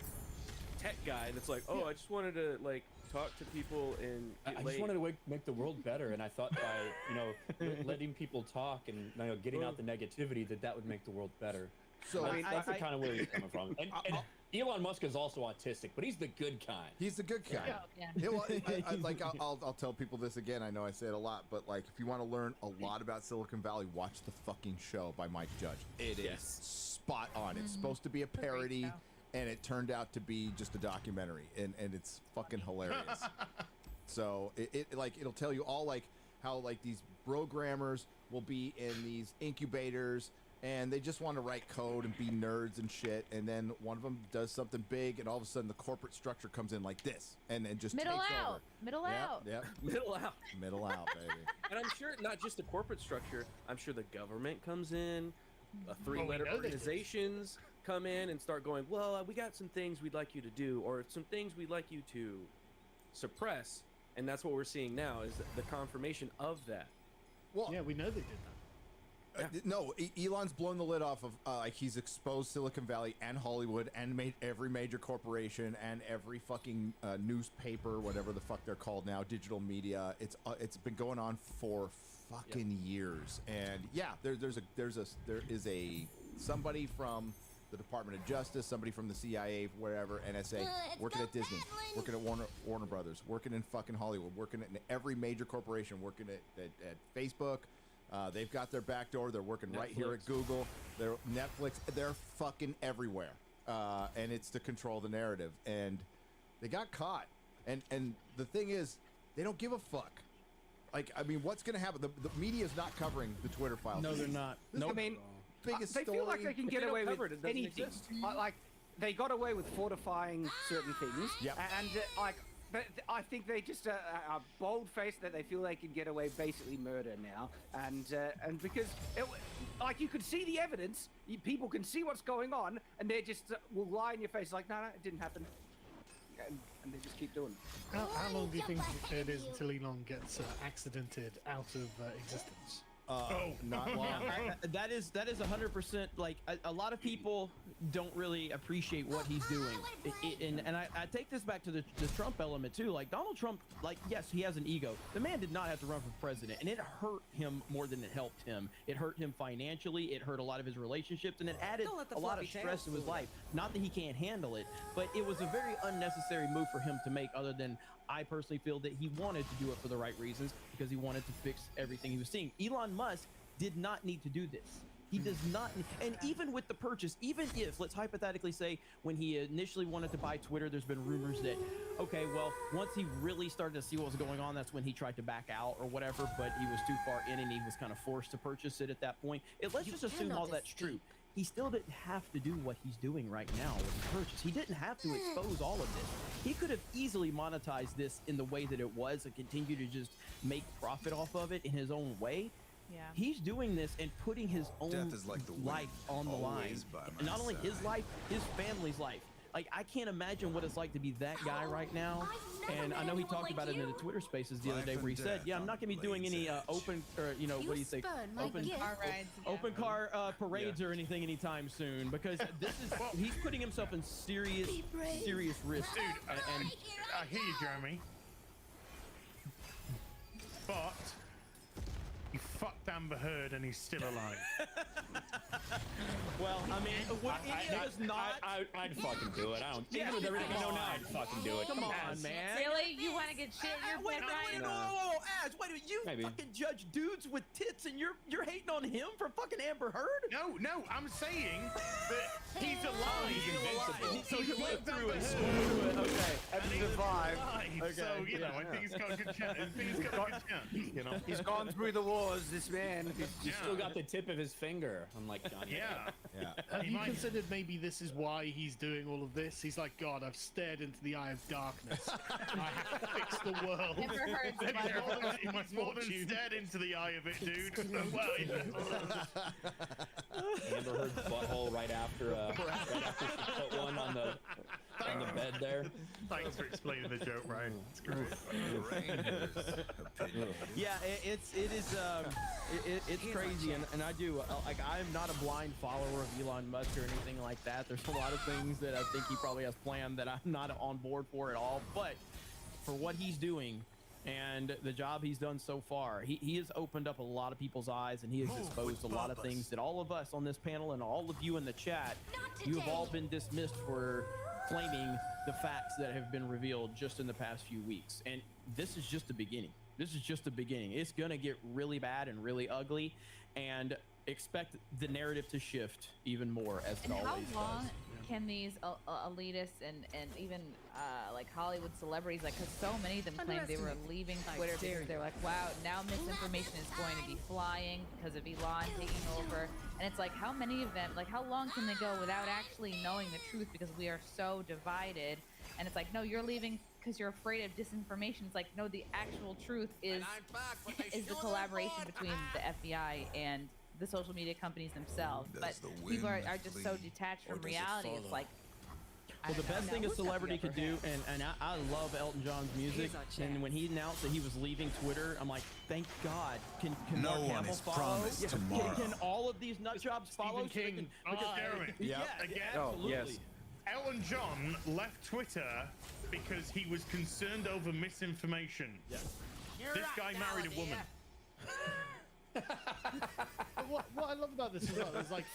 tech guy that's like, oh, I just wanted to like talk to people and get I laid. just wanted to make the world better, and I thought by letting people talk and getting out the negativity that would make the world better. So That's the kind of where he's coming from. And Elon Musk is also autistic, but he's the good kind. He's the good kind. Yeah. Yeah, well, I'll tell people this again. I know I say it a lot, but like, if you want to learn a lot about Silicon Valley, watch the fucking show by Mike Judge. It is spot on. It's supposed to be a parody, and it turned out to be just a documentary, and it's fucking hilarious. So it'll tell you all like how like these programmers will be in these incubators, and they just want to write code and be nerds and shit, and then one of them does something big, and all of a sudden the corporate structure comes in like this, and just Middle takes out. over. Middle out. Yep. middle out. Middle out, baby. And I'm sure not just the corporate structure. I'm sure the government comes in, three-letter know they do. organizations come in and start going, well, we got some things we'd like you to do, or some things we'd like you to suppress. And that's what we're seeing now is the confirmation of that. Well, Yeah, we know they did that. no, Elon's blown the lid off of like he's exposed Silicon Valley and Hollywood and made every major corporation and every fucking newspaper, whatever the fuck they're called now, digital media. It's been going on for fucking years. And yeah, there is a somebody from the Department of Justice, somebody from the CIA, whatever, NSA, working at Disney, working at Warner Brothers, working in fucking Hollywood, working in every major corporation, working at Facebook. They've got their back door. They're working right here at Google. They're Netflix. They're fucking everywhere. And it's to control the narrative. And they got caught. And the thing is, they don't give a fuck. Like, I mean, what's going to happen? The media's not covering the Twitter files. No, they're not. This is I mean, biggest they story. feel like they can If get they don't away cover with it, it doesn't anything. exist. Like they got away with fortifying certain things, Yep. and but I think they just are bold-faced that they feel they can get away basically murder now, and because like you could see the evidence, people can see what's going on, and they just will lie in your face like, no, it didn't happen, and they just keep doing it. How long do you think it is until Elon gets accidented out of existence? Not long. That is 100% like a lot of people don't really appreciate what he's doing. And I take this back to the Trump element too. Like Donald Trump, like, yes, he has an ego. The man did not have to run for president, and it hurt him more than it helped him. It hurt him financially. It hurt a lot of his relationships, and it added a lot of stress to his life. Not that he can't handle it, but it was a very unnecessary move for him to make, other than I personally feel that he wanted to do it for the right reasons because he wanted to fix everything he was seeing. Elon Musk did not need to do this. He does not, and even with the purchase, even if, let's hypothetically say, when he initially wanted to buy Twitter, there's been rumors that, okay, well, once he really started to see what was going on, that's when he tried to back out or whatever, but he was too far in and he was kind of forced to purchase it at that point. Let's just assume all that's true. He still didn't have to do what he's doing right now with the purchase. He didn't have to expose all of this. He could have easily monetized this in the way that it was and continue to just make profit off of it in his own way. Yeah. He's doing this and putting his own Death is like the wind, life on the line. always by And not only my his side. life, his family's life. Like, I can't imagine what it's like to be that guy right now. And I know he talked about it in the Twitter Spaces the other day where he said, yeah, I'm not going to be doing any open, or, you know, what do you say? Open Car rides. open car parades or anything anytime soon, because this is he's putting himself in serious risk. Dude, and I hear you, Jeremy. But you fucked Amber Heard and he's still alive. Well, I mean, would any of us not? I'd fucking do it. I don't. Yeah, Even with everything I know come now, on. I'd fucking do it. Come on, man. Really? You want to get shit in your Wait, bed, wait, Ryan? whoa, Ash, wait a minute. You Maybe. fucking judge dudes with tits and you're hating on him for fucking Amber Heard? No, I'm saying that he's alive. He's invincible. So he lived through it. Okay, And and he's survived. alive. So, you know, I think he's got a good chance. I think he's got a good chance, you know? He's gone through the wars, this man. He's still got the tip of his finger, unlike Johnny. Yeah. Have He you might- considered maybe this is why he's doing all of this? He's like, God, I've stared into the eye of darkness. I have to fix the world. Amber Heard's Maybe like- there are He must more than stared into the eye of it, dude. Well, Amber Heard's butthole right after she put one on the bed there. thanks for explaining the joke, Ryan. It's great. Yeah, it's crazy, and I do like I'm not a blind follower of Elon Musk or anything like that. There's a lot of things that I think he probably has planned that I'm not on board for at all. But for what he's doing and the job he's done so far, he has opened up a lot of people's eyes, and he has exposed a lot of things that all of us on this panel and all of you in the chat, you have all been dismissed for claiming the facts that have been revealed just in the past few weeks. And this is just the beginning. This is just the beginning. It's gonna get really bad and really ugly, and expect the narrative to shift even more as it And how always long does. can these elitists and even like Hollywood celebrities, like, because so many of them claimed they were leaving Twitter because they're like, wow, now misinformation is going to be flying because of Elon taking over. And it's like, how many of them, like, how long can they go without actually knowing the truth because we are so divided? And it's like, no, you're leaving because you're afraid of disinformation. It's like, no, the actual truth is the collaboration between the FBI and the social media companies themselves. But people are just so detached from reality. It's like, Well, the best thing a celebrity could do, and I love Elton John's music, and when he announced that he was leaving Twitter, I'm like, thank God. Can No Mark one Hamill is follow? promised tomorrow. Can all of these nut jobs follow? King. Jeremy. Yeah, Again? absolutely. yes. Elton John left Twitter because he was concerned over misinformation. Yes. This guy married a woman. What I love about this as well is like,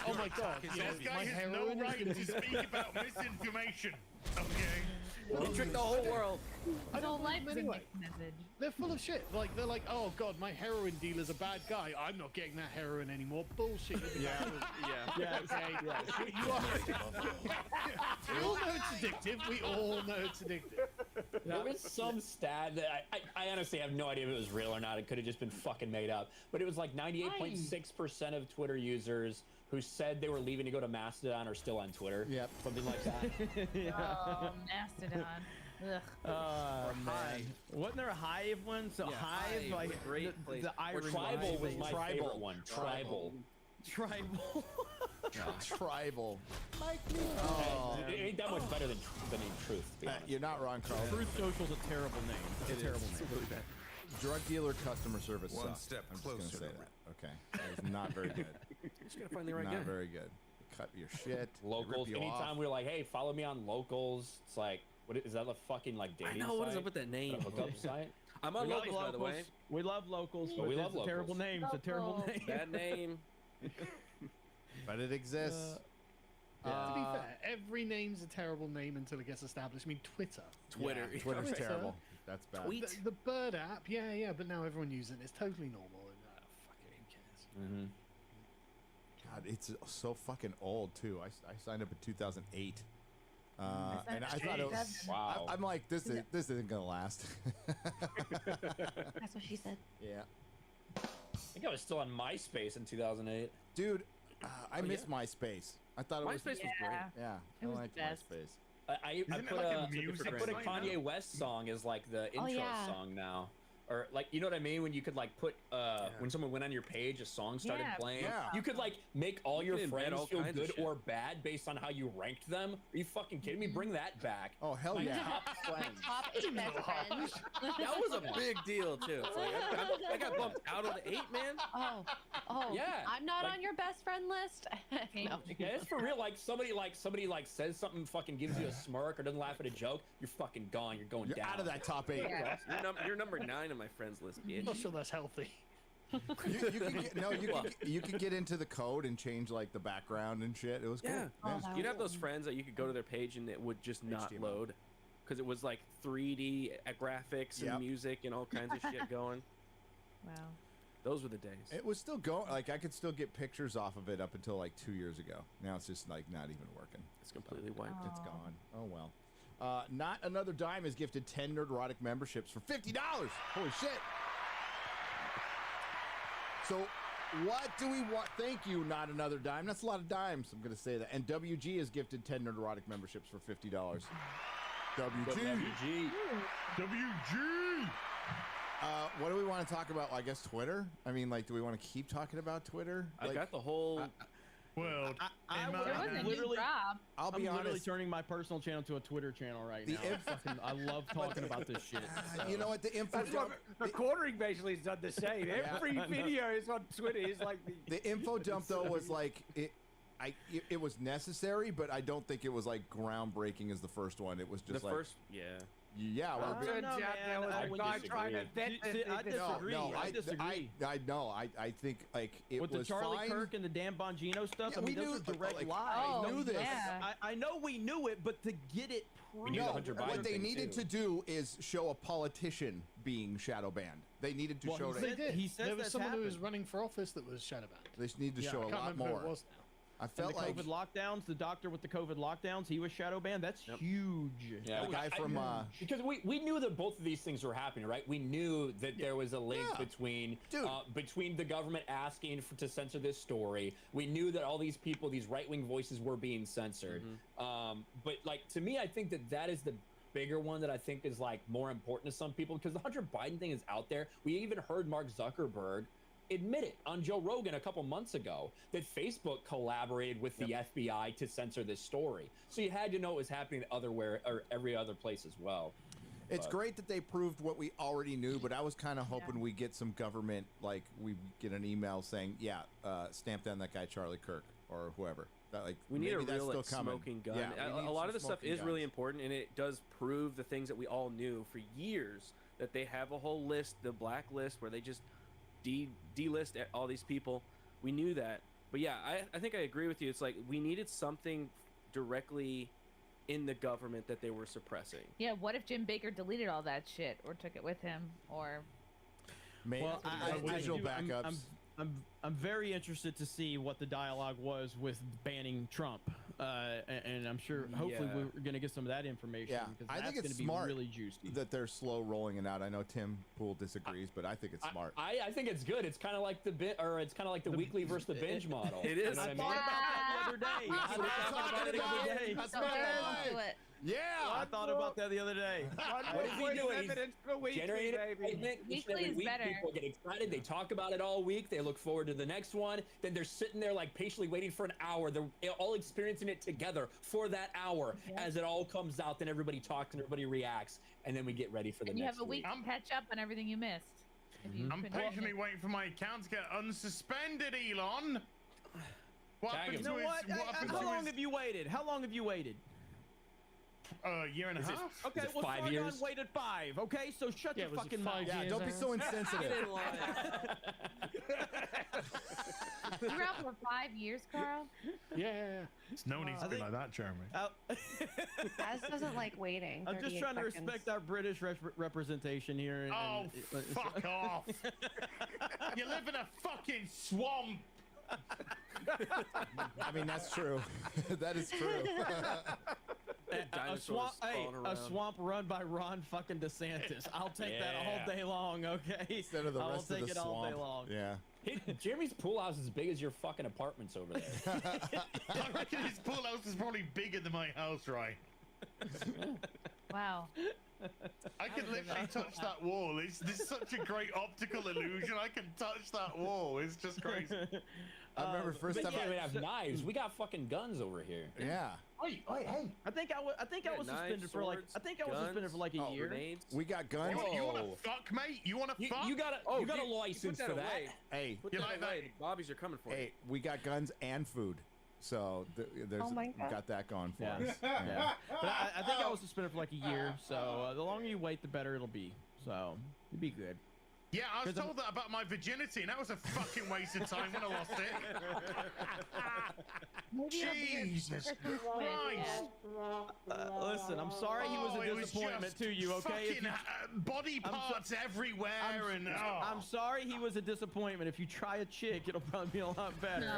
oh my God, you know, This guy my has no heroin right is to gonna be... speak about misinformation. Okay? He tricked the whole world. I don't life like is a anyway. mixed message. They're full of shit. Like, they're like, oh God, my heroin dealer's a bad guy. I'm not getting that heroin anymore. Bullshit. Yeah. Okay. You we all know it's addictive. We all know it's addictive. There was some stat that I honestly have no idea if it was real or not. It could have just been fucking made up. But it was like 98.6% of Twitter users who said they were leaving to go to Mastodon are still on Twitter. Yep. Something like that. Oh, Mastodon. Ugh. Oh man, wasn't there a Hive one? So Yeah, Hive, Hive like was a great place. the Or irony. Tribal was my Tribal. favorite one. Tribal. Tribal. Tribal. It ain't that much better than the name Truth, to be honest. You're not wrong, Carl. Truth Social's a terrible name. It's a terrible name. Really bad. Drug dealer customer service One sucks. step I'm just gonna closer say to that. Okay, that is not very good. Just gotta find the right Not guy. very good. Cut your shit. Locals. Rip you Anytime off. we're like, hey, follow me on Locals, it's like, what is that? A fucking like I dating know, what is site? up with that name? A hookup site? I'm on We love locals, by the way. We love locals, Oh, but we it's love a terrible locals. name. It's a terrible name. Bad name. But it exists. To be fair, every name's a terrible name until it gets established. I mean, Twitter. Twitter. Yeah, Twitter's Twitter. terrible. That's bad. Tweet. The Bird app, yeah, but now everyone uses it. It's totally normal. And, fuck it, who cares? Mm-hmm. God, it's so fucking old too. I signed up in 2008. And I thought it was. Wow. I'm like, this isn't gonna last. That's what she said. Yeah, I think I was still on MySpace in 2008. dude, I miss MySpace. I thought it was. MySpace was great. Yeah, It was I liked the best. MySpace. I Isn't it put like a a music I put a site Kanye now? West song as like the intro yeah. song now. Or like, you know what I mean? When you could like put when someone went on your page, a song started Yeah. playing. Yeah. You could like make all your can embed friends all feel kinds of good shit. or bad based on how you ranked them. Are you fucking kidding me? Bring that back. Oh hell My yeah! top friends. Top 8 best friends. That was a big deal too. It's like I got bumped out of the 8, man. Oh, Yeah, I'm not like- on your best friend list. No. Yeah, it's for real. Like somebody says something, fucking gives you a smirk or doesn't laugh at a joke. You're fucking gone. You're going You're down. out of that top 8. Yeah. You're number 9 on my friends list, bitch. I'm not sure that's healthy. You can get into the code and change like the background and shit. It was cool. Yeah, you'd have those friends that you could go to their page and it would just not HTML. load because it was like 3D graphics and music and all kinds of shit going. Wow. Those were the days. It was still going. Like I could still get pictures off of it up until like 2 years ago. Now it's just like not even working. It's completely wiped. It's gone. Oh well. Not Another Dime has gifted 10 Nerdrotic memberships for $50. Holy shit. So what do we want? Thank you, Not Another Dime. That's a lot of dimes. I'm going to say that. And WG has gifted 10 Nerdrotic memberships for $50. WG. What do we want to talk about? I guess Twitter. I mean, like, do we want to keep talking about Twitter? I got the whole. Well, I'm literally turning my personal channel to a Twitter channel right now. I love talking about this shit. You know what? The info dump. The quartering basically has done the same. Every video is on Twitter. Is like the info dump though was like it was necessary, but I don't think it was like groundbreaking as the first one. It was just The like first, yeah. Yeah, Well, turns out there was a guy trying to vet I disagree. I disagree. I know. I think like it with was the Charlie fine. Kirk and the Dan Bongino stuff. Yeah, I mean, we those knew- are direct like, lies. I knew this. Yeah. I know we knew it, but to get it knew the Hunter Biden what they thing, needed too. to do is show a politician being shadow banned. They needed to show They that. did. He says there was that's someone who was happened. running for office that was shadow banned. They just need to show I a can't lot remember more. who it was now. I And felt the like COVID lockdowns, the doctor with the COVID lockdowns, he was shadow banned. That's huge. Yeah, the guy from because we knew that both of these things were happening, right? We knew that there was a link Yeah. between the government asking to censor this story. We knew that all these people, these right-wing voices, were being censored. But like to me, I think that is the bigger one that I think is like more important to some people because the Hunter Biden thing is out there. We even heard Mark Zuckerberg admit it on Joe Rogan a couple months ago that Facebook collaborated with the FBI to censor this story. So you had to know it was happening every other place as well. It's great that they proved what we already knew, but I was kind of hoping we get some government, like we get an email saying, stamp down that guy Charlie Kirk or whoever. That, like, We need a maybe that's real still like, coming. smoking gun. Yeah, we need a lot some of the stuff smoking is really guns. important, and it does prove the things that we all knew for years. That they have a whole list, the blacklist, where they just delist all these people. We knew that, but yeah, I think I agree with you. It's like we needed something directly in the government that they were suppressing. Yeah, what if Jim Baker deleted all that shit or took it with him or Well, visual backups. I'm very interested to see what the dialogue was with banning Trump, and I'm sure hopefully Yeah. we're gonna get some of that information. Yeah, because I think that's it's gonna smart be really juicy. that they're slow rolling it out. I know Tim Poole disagrees, but I think it's smart. I think it's good. It's kind of like it's kind of like the weekly versus the binge model. It is. You know I what thought mean? about that the other day. I thought about it the other day. That's So my let's guy. do it. Yeah, I thought about that the other day. What is he doing? evidence for weekly, Generating baby. excitement. Each and Weekly every is week, better. people get excited. They talk about it all week. They look forward to the next one. Then they're sitting there like patiently waiting for an hour. They're all experiencing it together for that hour. As it all comes out, then everybody talks and everybody reacts, and then we get ready for the And you next have a week to catch up on everything you missed. If you I'm couldn't- patiently waiting for my account to get unsuspended, Elon. What Tag happened him. to You know his? what? What happened How to long his? have you waited? How long have you waited? Year and a half. Okay, it well, 5 Sargon years? waited 5. Okay, so shut your was it fucking 5 mouth. yeah. years Don't be so insensitive. You were out for 5 years, Carl? Yeah. No one needs to be like that, Jeremy. As doesn't like waiting. I'm just 38 trying to seconds. respect our British representation here. And, Oh, fuck off! You live in a fucking swamp. I mean, that's true. That is true. A Dinosaurs swamp, crawling a around. swamp run by Ron fucking DeSantis. I'll take that all day long, okay? Instead of the I will rest of take the it all day swamp. long. Yeah. Jeremy's pool house is as big as your fucking apartments over there. I reckon his pool house is probably bigger than my house, right? Wow. I can literally touch that wall. This is such a great optical illusion. I can touch that wall. It's just crazy. I remember first We time. can't even have knives. We got fucking guns over here. Yeah. Hey, hey, hey. I think I was Yeah, suspended knives, for like swords, I think I was suspended for like a guns, year. grenades. We got guns. You want to fuck, mate? You want to fuck? You got Oh, you got a you put license that for that. away. Hey, Put You that like away. that? The Bobbies are coming for you. hey, we got guns and food. So there's Oh my God. got that going for Yeah. us. Yeah. But I think I was suspended for like a year. So the longer you wait, the better it'll be. So it'd be good. Yeah, I was told that about my virginity, and that was a fucking waste of time when I lost it. Jesus Christ! Listen, I'm sorry he was a disappointment to you. Okay, Fucking body parts everywhere, I'm sorry he was a disappointment. If you try a chick, it'll probably be a lot better.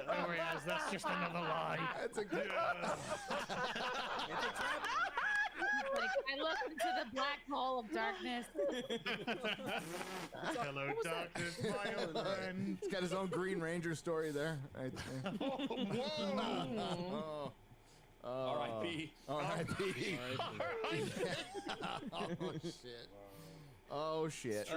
Oh, yes, that's just another lie. That's a good. Like, I look into the black hole of darkness. Hello, darkness, my old friend. He's got his own Green Ranger story there. Right there. Whoa! R.I.P. R.I.P. Oh shit. Oh shit.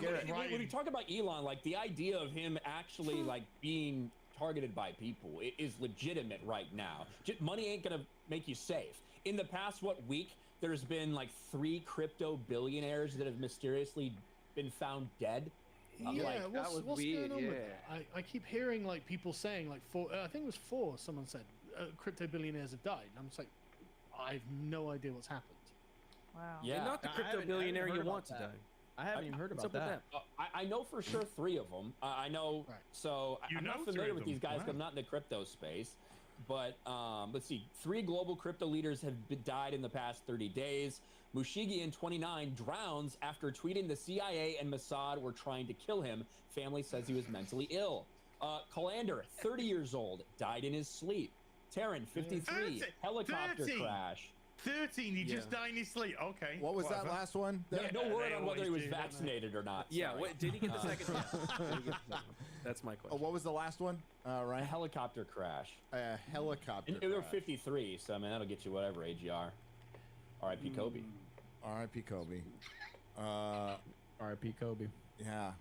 Garrett, when we talk about Elon, like the idea of him actually like being targeted by people is legitimate right now. Money ain't gonna make you safe. In the past, week, there's been like 3 crypto billionaires that have mysteriously been found dead. Yeah, what's going on with that? I keep hearing like people saying like 4, I think it was 4, someone said crypto billionaires have died. And I'm just like, I have no idea what's happened. Wow. Yeah, not the crypto billionaire you want to die. I haven't even heard about that. I know for sure 3 of them. I know, so I'm not familiar with these guys because I'm not in the crypto space. But let's see, 3 global crypto leaders have died in the past 30 days. Mushigian, 29, drowns after tweeting the CIA and Mossad were trying to kill him. Family says he was mentally ill. Kalander, 30 years old, died in his sleep. Terran, 53, helicopter 13. crash. 13, he just died in his sleep. Okay. What was that last one? No word on whether he was vaccinated or not. Yeah, sorry. did he get the second one? That's my question. What was the last one? Ryan? A helicopter crash. A helicopter They were crash. 53, so I mean that'll get you whatever age you are. R.I.P. Kobe. R.I.P. Kobe. R.I.P. Kobe. Yeah.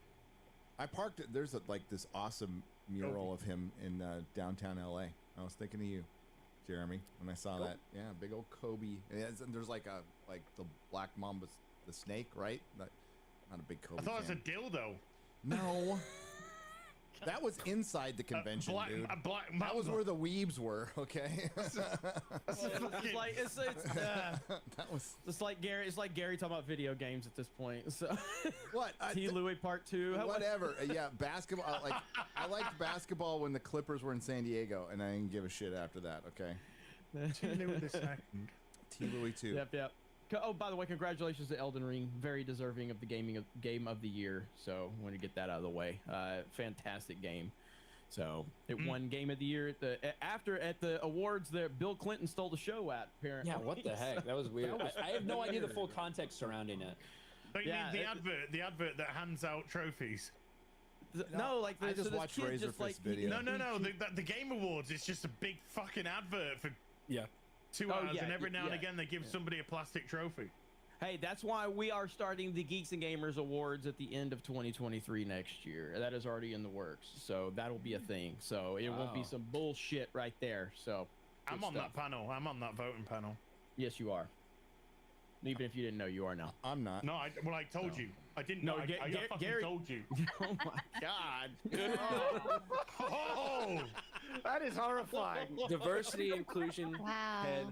I parked it. There's like this awesome mural of him in downtown L.A. I was thinking of you, Jeremy, when I saw that. Yeah, big old Kobe. And there's like the black mamba, the snake, right? Not a big Kobe. I thought fan. it was a dildo. No. That was inside the convention, dude. That was where the weebs were, okay? It's like Gary. It's like Gary talking about video games at this point. So what? T. Louis Part 2. Whatever. Yeah, basketball. I liked basketball when the Clippers were in San Diego, and I didn't give a shit after that. Okay. T. Louis the second. T. Louis 2. Yep. Oh, by the way, congratulations to Elden Ring. Very deserving of the game of the year. So, I want to get that out of the way. Fantastic game. So, it won game of the year at the awards that Bill Clinton stole the show at. Apparently. Yeah, what the heck? That was weird. I have no idea the full context surrounding it. But you mean the advert that hands out trophies? No, like I just watched Razorfist video. No. The Game Awards is just a big fucking advert for 2 hours, and every now and again they give somebody a plastic trophy. Hey, that's why we are starting the Geeks and Gamers Awards at the end of 2023 next year. That is already in the works, so that'll be a thing. So it won't be some bullshit right there. So I'm on that panel. I'm on that voting panel. Yes, you are. Even if you didn't know, you are now. I'm not. No, I told you. I didn't know. I fucking Gary told you. Oh my God. Oh, that is horrifying. Diversity, inclusion, head.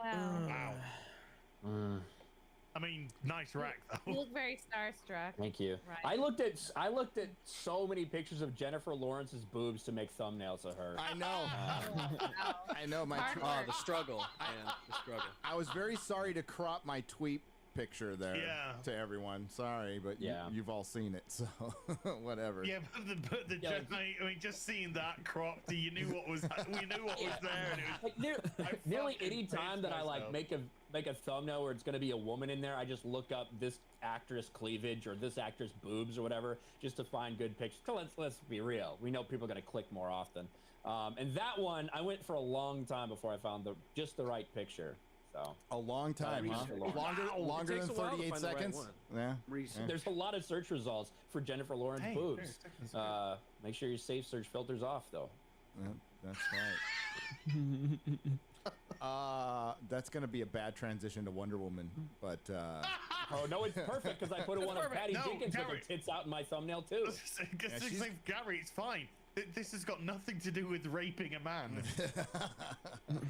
Wow. I mean, nice rack though. You look very starstruck. Thank you. Right. I looked at so many pictures of Jennifer Lawrence's boobs to make thumbnails of her. I know. I know. The struggle. The struggle. I was very sorry to crop my tweet picture there to everyone. Sorry, but you've all seen it, so whatever. Yeah, but I mean, just seeing that cropped, you knew what was there, and it was like nearly any time that I like make a thumbnail where it's going to be a woman in there, I just look up this actress cleavage or this actress boobs or whatever just to find good pictures. So let's be real. We know people are going to click more often. And that one, I went for a long time before I found just the right picture. So a long time, huh? Longer than 38 seconds. Yeah. There's a lot of search results for Jennifer Lawrence boobs. Make sure your safe search filters off, though. That's right. That's gonna be a bad transition to Wonder Woman, but oh no, it's perfect because I put one of Patty Jenkins with her tits out in my thumbnail too. Gary, it's fine. This has got nothing to do with raping a man.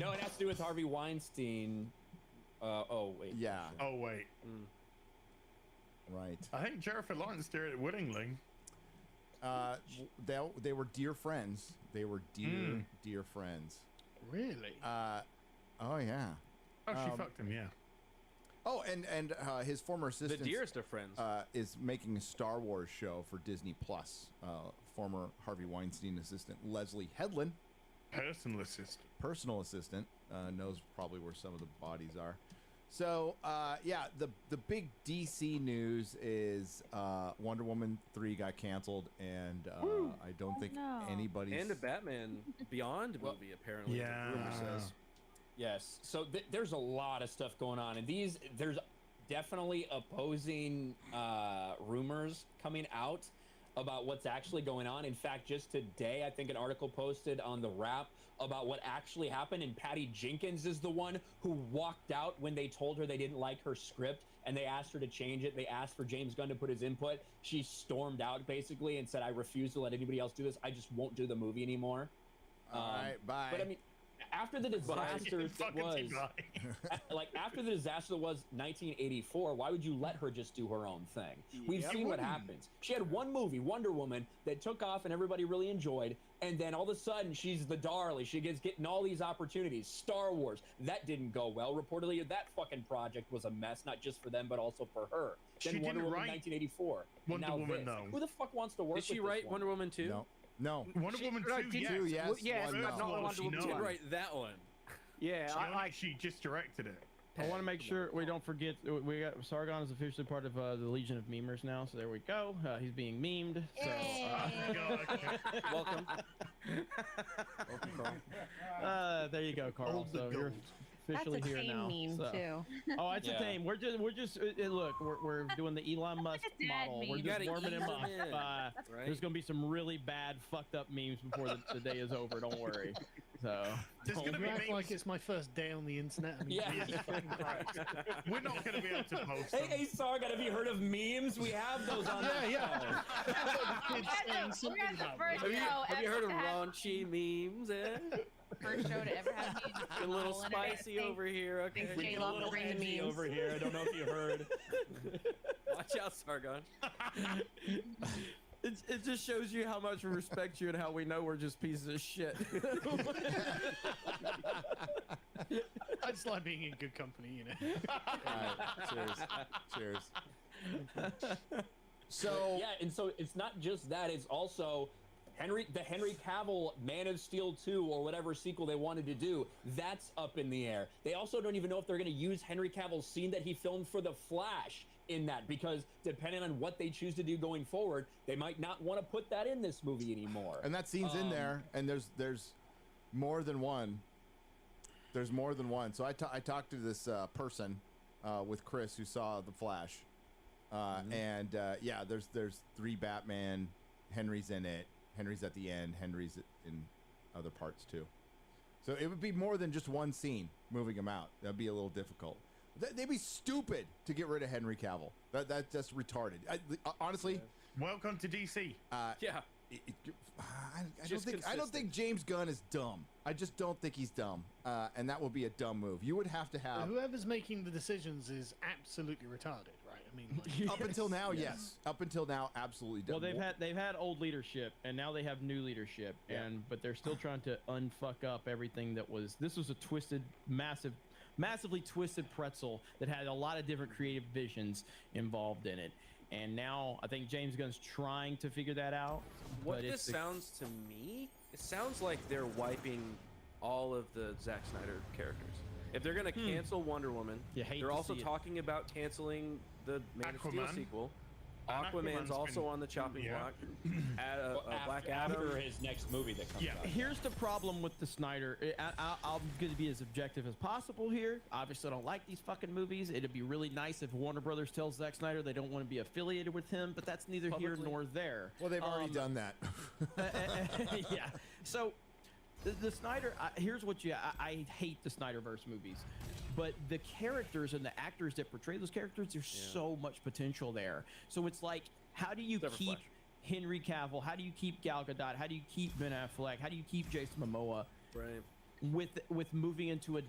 No, it has to do with Harvey Weinstein Oh wait. Yeah. Oh wait. Right. I think Jennifer Lawrence did it willingly. They were dear friends. They were dear friends. Really? Oh yeah. Oh, she fucked him. Yeah. Oh, and his former assistant, The dearest of friends. is making a Star Wars show for Disney Plus. Former Harvey Weinstein assistant Leslie Headland, personal assistant, knows probably where some of the bodies are. So yeah, the big DC news is Wonder Woman 3 got canceled, and I don't think anybody's And a Batman Beyond movie, apparently. Yeah. The rumor says. Yes. So there's a lot of stuff going on, and there's definitely opposing rumors coming out about what's actually going on. In fact, just today, I think an article posted on the Wrap about what actually happened, and Patty Jenkins is the one who walked out when they told her they didn't like her script, and they asked her to change it. They asked for James Gunn to put his input. She stormed out basically and said, "I refuse to let anybody else do this. I just won't do the movie anymore." All right, bye. But I mean, after the disaster that was, like after the disaster that was 1984, why would you let her just do her own thing? We've seen what happens. She had one movie, Wonder Woman, that took off and everybody really enjoyed, and then all of a sudden she's the darling. She gets getting all these opportunities. Star Wars, that didn't go well. Reportedly, that fucking project was a mess, not just for them but also for her. Then She Wonder didn't Woman write 1984. Wonder now Woman, this. though. Who the fuck wants to work Did she with this write Wonder Woman 2? No. Wonder Woman 2, yes. Two, yes. Yes, one, but no. not the Wonder She Woman knows. Did 1. write that one. Yeah, She just directed it. I want to make sure we don't forget we got Sargon is officially part of the Legion of Memers now, so there we go. He's being memed. So Welcome. Welcome, Carl. there you go, Carl. Hold the So you're gold. officially That's a here tame now. meme so. too. Oh, it's Yeah. a tame. We're just look. We're doing the Elon Musk a dad model. meme. We're You just gotta warming him ease up. him in, right? There's gonna be some really bad, fucked up memes before the day is over. Don't worry. So There's going to You be act memes. like it's my first day on the internet. I mean, Yeah. Jesus fucking Christ. We're not going to be able to post them. Hey, Sargon, have you heard of memes? We have those on the Yeah. We got the first Have you, show have you ever heard of to have- raunchy memes? Eh? First show to ever have memes. A little all internet. spicy over here. Okay. Thanks, Jay a Long, little for bringing edgy the memes. over here. I don't know if you heard. Watch out, Sargon. it just shows you how much we respect you and how we know we're just pieces of shit. I just like being in good company, you know. All right, cheers. So Yeah, and so it's not just that; it's also the Henry Cavill Man of Steel 2 or whatever sequel they wanted to do. That's up in the air. They also don't even know if they're going to use Henry Cavill's scene that he filmed for The Flash in that, because depending on what they choose to do going forward, they might not want to put that in this movie anymore. and that scene's in there, and there's more than one. There's more than one. So I talked to this person with Chris who saw The Flash, and yeah, there's 3 Batman. Henry's in it. Henry's at the end. Henry's in other parts too. So it would be more than just one scene moving him out. That'd be a little difficult. They'd be stupid to get rid of Henry Cavill. That's just retarded. Honestly, Welcome to DC. Yeah. I don't think James Gunn is dumb. I just don't think he's dumb, and that would be a dumb move. You would have to have Whoever's making the decisions is absolutely retarded, right? I mean, like, up until now, yes. Up until now, absolutely dumb. Well, they've had old leadership, and now they have new leadership, but they're still trying to unfuck up everything that was. This was a twisted, massively twisted pretzel that had a lot of different creative visions involved in it. And now I think James Gunn's trying to figure that out. What but this it's sounds to me, it sounds like they're wiping all of the Zack Snyder characters. If they're going to cancel Wonder Woman, You hate they're to also see it. talking about canceling the Man of Steel Aquaman. sequel. And Aquaman's Aquaman's also been- on the chopping yeah. block. Black after Adam. his next movie that comes Yeah. out. Here's the problem with the Snyder. I'm going to be as objective as possible here. Obviously, I don't like these fucking movies. It'd be really nice if Warner Brothers tells Zack Snyder they don't want to be affiliated with him, but that's neither here Publicly. nor there. well, they've already done that. Yeah. So the Snyder. Here's what I hate the Snyderverse movies, but the characters and the actors that portray those characters, there's so much potential there. So it's like, how do you Except for keep Flash. Henry Cavill? How do you keep Gal Gadot? How do you keep Ben Affleck? How do you keep Jason Momoa? Right. with moving into a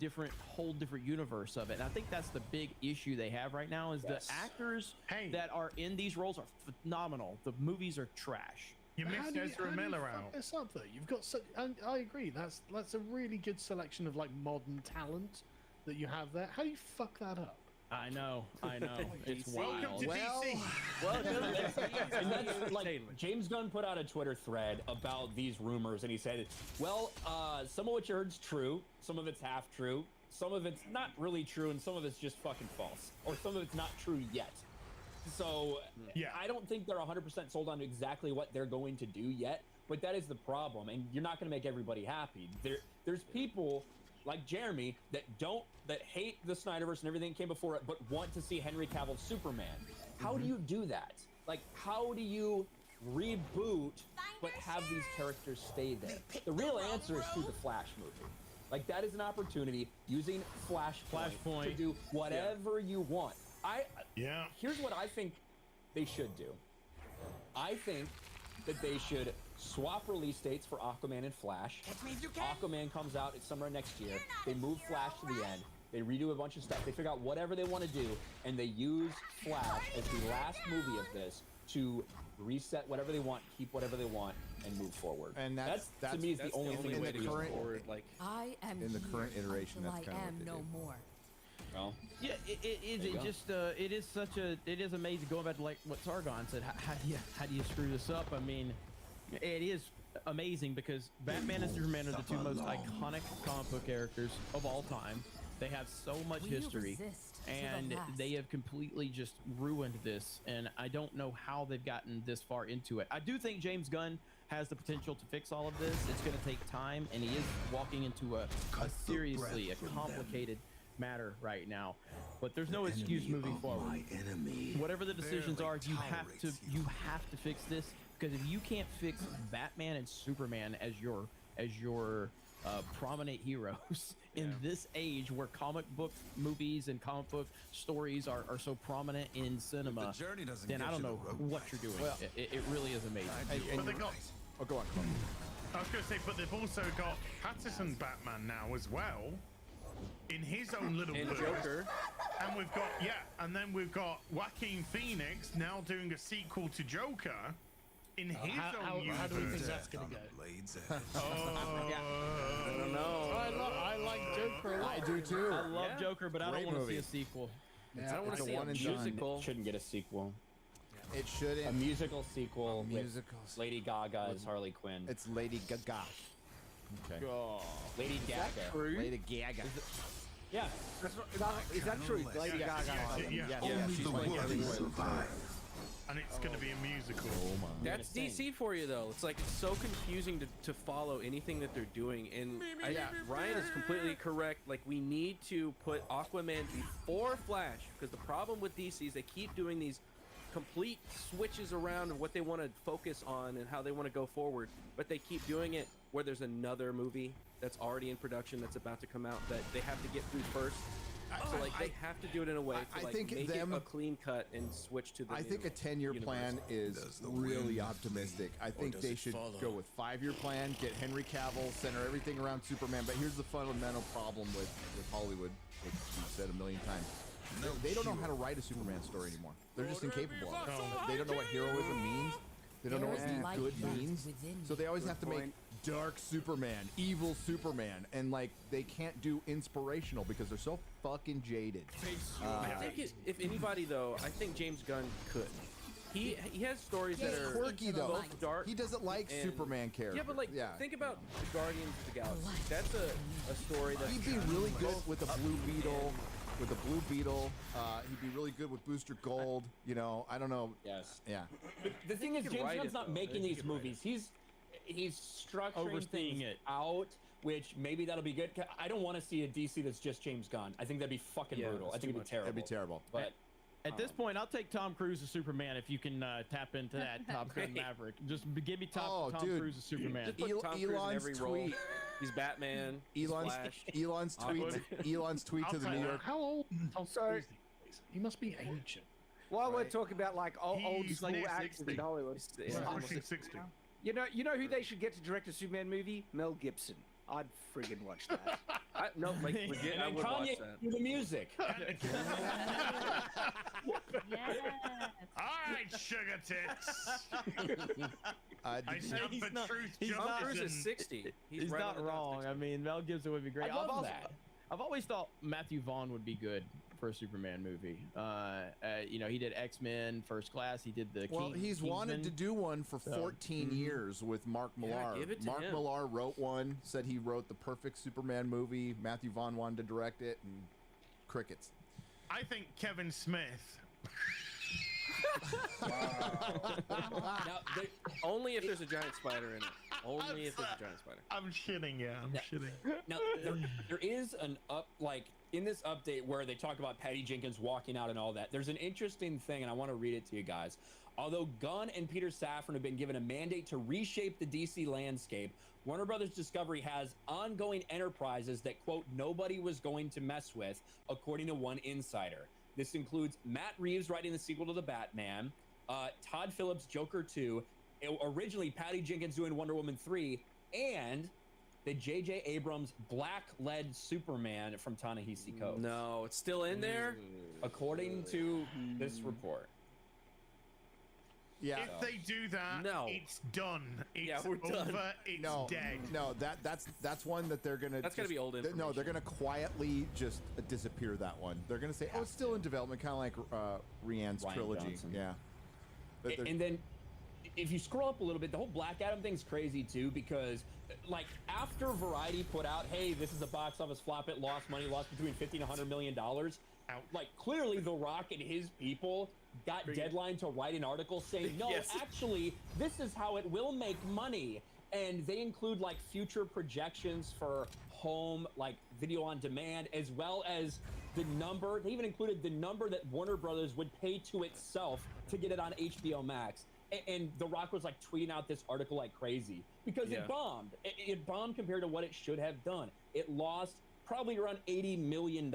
whole different universe of it. And I think that's the big issue they have right now is the actors that are in these roles are phenomenal. The movies are trash. You missed Ezra Miller out. This up though. You've got such. I agree. That's a really good selection of like modern talent that you have there. How do you fuck that up? I know. It's Welcome wild. to DC. And that's like James Gunn put out a Twitter thread about these rumors, and he said, "Well, some of what you heard's true, some of it's half true, some of it's not really true, and some of it's just fucking false, or some of it's not true yet." So I don't think they're 100% sold on exactly what they're going to do yet, but that is the problem, and you're not going to make everybody happy. There's people like Jeremy that hate the Snyderverse and everything that came before it, but want to see Henry Cavill's Superman. How do you do that? Like, how do you reboot but have these characters stay there? The real answer is through the Flash movie. Like, that is an opportunity using Flashpoint to do whatever you want. Here's what I think they should do. I think that they should swap release dates for Aquaman and Flash. Aquaman comes out at summer next year. They move Flash to the end. They redo a bunch of stuff. They figure out whatever they want to do, and they use Flash as the last movie of this to reset whatever they want, keep whatever they want, and move forward. And that's to me is the only thing way to to move current forward. like I am in the current iteration. That's kind of what they no do. more. Well, yeah, it is amazing. Going back to like what Sargon said, how do you screw this up? I mean, it is amazing because Batman and Superman are the two most iconic comic book characters of all time. They have so much history, and they have completely just ruined this. And I don't know how they've gotten this far into it. I do think James Gunn has the potential to fix all of this. It's going to take time, and he is walking into a seriously complicated matter right now. But there's no excuse moving forward. Whatever the decisions are, you have to fix this, because if you can't fix Batman and Superman as your prominent heroes in this age where comic book movies and comic book stories are so prominent in cinema, then I don't know what you're doing. Well, it really is amazing. But they got. Oh, go on. I was going to say, but they've also got Patterson Batman now as well, in his own little and verse. Joker. And we've got and then we've got Joaquin Phoenix now doing a sequel to Joker in his own universe. How do we think that's gonna go? I don't know. I like Joker a lot. I do too. I love Joker, but I don't want to see a sequel. I don't want to see a musical. Shouldn't get a sequel. It shouldn't. A musical sequel. Musical. With Lady Gaga as Harley Quinn. It's Lady Gaga. Okay. Lady Gaga. True? Lady Gaga. Yeah. Is that true? Lady Gaga. Yeah, she's my And it's going to be a musical. That's DC for you, though. It's like it's so confusing to follow anything that they're doing. And Ryan is completely correct. Like, we need to put Aquaman before Flash, because the problem with DC is they keep doing these complete switches around of what they want to focus on and how they want to go forward, but they keep doing it where there's another movie that's already in production that's about to come out that they have to get through first. So like they have to do it in a way to like make it a clean cut and switch to the I think a 10-year plan is really optimistic. I think they should go with 5-year plan, get Henry Cavill, center everything around Superman. But here's the fundamental problem with Hollywood, which we've said a million times. They don't know how to write a Superman story anymore. They're just incapable of it. They don't know what heroism means. They don't know what being good means. So they always have to make dark Superman, evil Superman, and like they can't do inspirational because they're so fucking jaded. I think if anybody though, I think James Gunn could. He has stories that are quirky though. Both dark. He doesn't like and, Superman characters. Yeah, but like think about the Guardians of the Galaxy. That's a story that's he'd be really good with a Blue Beetle. With the Blue Beetle, he'd be really good with Booster Gold. You know, I don't know. Yes. Yeah. The thing is, James Gunn's not making these movies. He's structuring things out, which maybe that'll be good. I don't want to see a DC that's just James Gunn. I think that'd be fucking brutal. I think it'd be terrible. It'd be terrible. But at this point, I'll take Tom Cruise as Superman if you can tap into that Top Gun Maverick. Just give me Tom Cruise as Superman. Just put Tom Cruise in every role. He's Batman. Elon's tweet to the New York. How old? I'm sorry. He must be ancient. While we're talking about like old school actors in Hollywood, He's pushing 60. You know who they should get to direct a Superman movie? Mel Gibson. I'd friggin' watch that. No, like legit, I And would watch Kanye that. do the music. Yes. All right, sugar tits. I stand He's for not- truth, he's Tom not- Cruise justice, is and 60. He's right not on the dot, wrong. 60. I mean, Mel Gibson would be great. I love that. I've always thought Matthew Vaughn would be good for a Superman movie. You know, he did X-Men, First Class. He did the Well, he's wanted to Kingsman. do one for 14 years with Mark Millar. give it to Mark him. Millar wrote one, said he wrote the perfect Superman movie. Matthew Vaughn wanted to direct it, and crickets. I think Kevin Smith. Now, there, Only if there's a giant spider in it. Only if there's a giant spider. I'm shitting, yeah, I'm shitting. now there is an in this update where they talk about Patty Jenkins walking out and all that. There's an interesting thing, and I want to read it to you guys. Although Gunn and Peter Safran have been given a mandate to reshape the DC landscape, Warner Brothers Discovery has ongoing enterprises that, quote, nobody was going to mess with, according to one insider. This includes Matt Reeves writing the sequel to The Batman, Todd Phillips' Joker 2, originally Patty Jenkins doing Wonder Woman 3, and the J.J. Abrams black-led Superman from Ta-Nehisi Coates. No, it's still in there? According to this report. Yeah. If they do that, No. it's done. It's Yeah, we're over. done. It's No, dead. no, that's one that they're gonna. That's gotta be old No, information. they're gonna quietly just disappear that one. They're gonna say, "Oh, it's still in development," kind of like Rianne's Ryan trilogy. Johnson. Yeah. And then if you scroll up a little bit, the whole Black Adam thing's crazy too, because like after Variety put out, hey, this is a box office flop, it lost money, lost between 50 and 100 million dollars. Like clearly The Rock and his people got deadline to write an article saying, no, Yes. actually, this is how it will make money. And they include like future projections for home, like video on demand, as well as the number. They even included the number that Warner Brothers would pay to itself to get it on HBO Max. And The Rock was like tweeting out this article like crazy because Yeah. it bombed. It bombed compared to what it should have done. It lost probably around $80 million.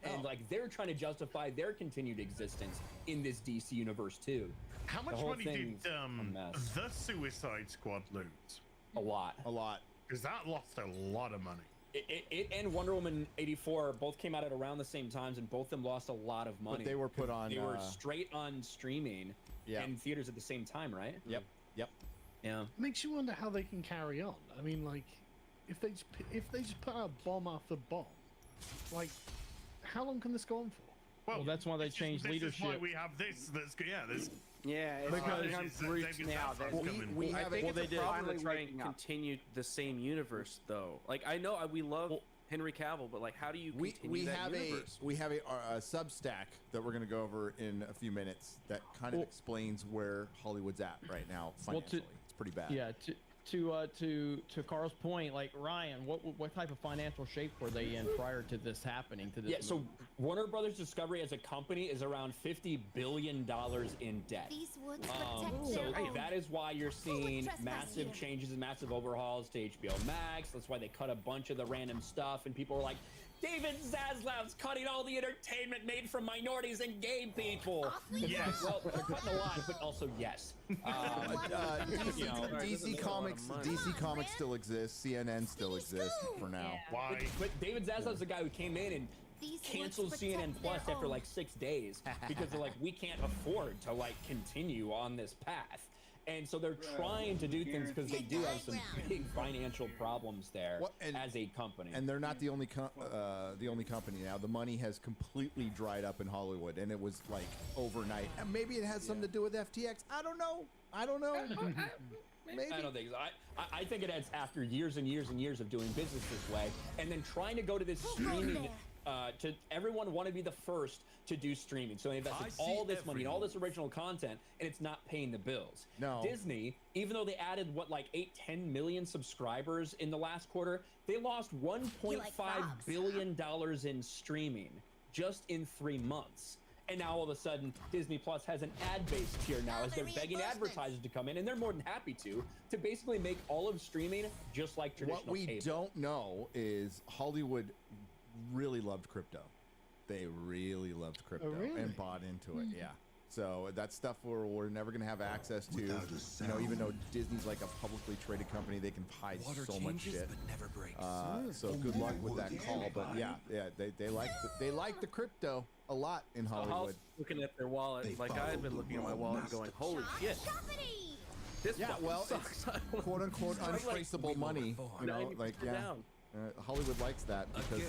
And like they're trying to justify their continued existence in this DC universe too. How The much whole money did thing's a mess. the Suicide Squad lose? A lot. A lot. Because that lost a lot of money. It and Wonder Woman 84 both came out at around the same times, and both of them lost a lot of money. But they were put on. They were straight on streaming and theaters at the same time, right? Yep. Yep. Yeah. Makes you wonder how they can carry on. I mean, like, if they just put out bomb after bomb, like, how long can this go on for? Well, that's why they changed This is leadership. why we have this. This. Yeah, it's Because- become Bruce now. That we I have think it. it's they a did. problem to Finally try and waking up. continue the same universe, though. Like, I know we love Henry Cavill, but like, how do you continue We that have universe? a Substack that we're going to go over in a few minutes that kind of explains where Hollywood's at right now Well, to- financially. It's pretty bad. Yeah, to Carl's point, like Ryan, what type of financial shape were they in prior to this happening? To this Yeah, so movie? Warner Brothers Discovery as a company is around $50 billion in debt. These woods protect So their own. that is why you're seeing trespass massive here? changes and massive overhauls to HBO Max. That's why they cut a bunch of the random stuff, and people are like, David Zaslav's cutting all the entertainment made from minorities and gay people. It's Yes. like, well, they're cutting a lot, but also yes. DC Comics still exists. CNN still exists for now. Yeah. Why? But David Zaslav's the guy who came in and These canceled woods CNN protect Plus their after own. like 6 days because they're like, we can't afford to like continue on this path. And so they're trying to do things because they do have some big financial problems there as a company. And they're not the only company now. The money has completely dried up in Hollywood, and it was like overnight. And maybe it has something to do with FTX. I don't know. Maybe. I don't think so. I think it adds after years and years and years of doing business this way, and then trying to go to this streaming. To everyone want to be the first to do streaming, so they invested all this money and all this original content, and it's not paying the bills. No. Disney, even though they added what, like 8-10 million subscribers in the last quarter, they lost $1.5 billion in streaming just in 3 months. And now all of a sudden, Disney Plus has an ad-based tier now, as they're begging advertisers to come in, and they're more than happy to basically make all of streaming just like traditional What we cable. don't know is Hollywood really loved crypto. They really loved crypto really? and bought into it. Yeah. So that's stuff we're never going to have access to. You know, even though Disney's like a publicly traded company, they can hide so much shit. but never breaks. So good luck with that call. But yeah, they like the crypto a lot in Hollywood. Looking at their wallet, like I've been looking at my wallet and going, holy shit. This It's quote unquote untraceable money. You know, like Hollywood likes that because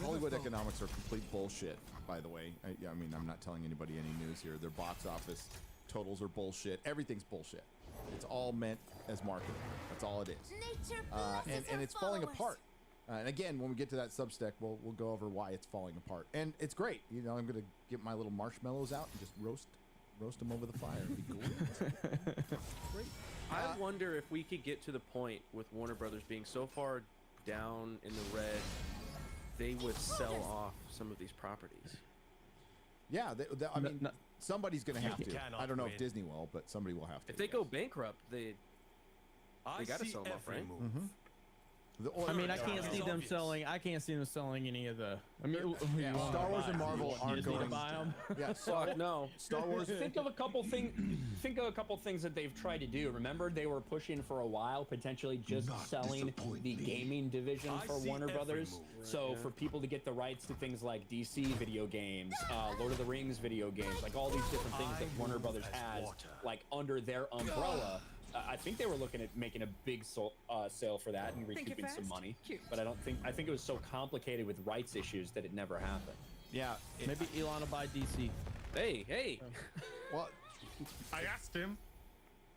Hollywood economics are complete bullshit. By the way, I mean I'm not telling anybody any news here. Their box office totals are bullshit. Everything's bullshit. It's all meant as marketing. That's all it is. And it's falling apart. And again, when we get to that Substack, we'll go over why it's falling apart. And it's great. You know, I'm gonna get my little marshmallows out and just roast them over the fire. It'd be cool. Great. I wonder if we could get to the point with Warner Brothers being so far down in the red, they would sell off some of these properties. Yeah, I mean, somebody's going to have to. I don't know if Disney will, but somebody will have to. If they go bankrupt, they got to sell them off, right? I mean, I can't see them selling. I can't see them selling any of the. I mean, Star Wars and Marvel aren't going to buy them. Yeah, no. Star Wars. Think of a couple things that they've tried to do. Remember, they were pushing for a while, potentially just selling the gaming division for Warner Brothers. So for people to get the rights to things like DC video games, Lord of the Rings video games, like all these different things that Warner Brothers has, like under their umbrella. I think they were looking at making a big sale for that and recouping some money, but I think it was so complicated with rights issues that it never happened. Yeah, maybe Elon will buy DC. Hey. Well, I asked him.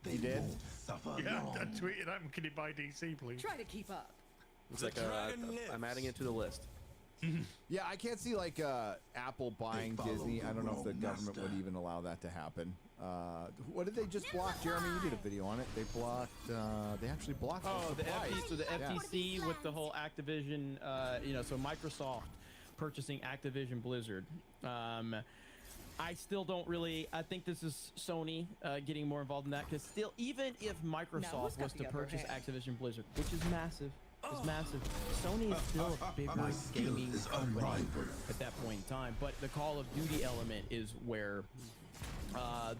He did. Yeah, I tweeted him. Can you buy DC, please? Try to keep up. It's like I'm adding it to the list. Yeah, I can't see like Apple buying Disney. I don't know if the government would even allow that to happen. What did they just block, Jeremy? You did a video on it. They blocked. They actually blocked. The FTC with the whole Activision. So Microsoft purchasing Activision Blizzard. I still don't really. I think this is Sony getting more involved in that because still, even if Microsoft was to purchase Activision Blizzard, which is massive. Is massive. Sony is still a bigger gaming company at that point in time, but the Call of Duty element is where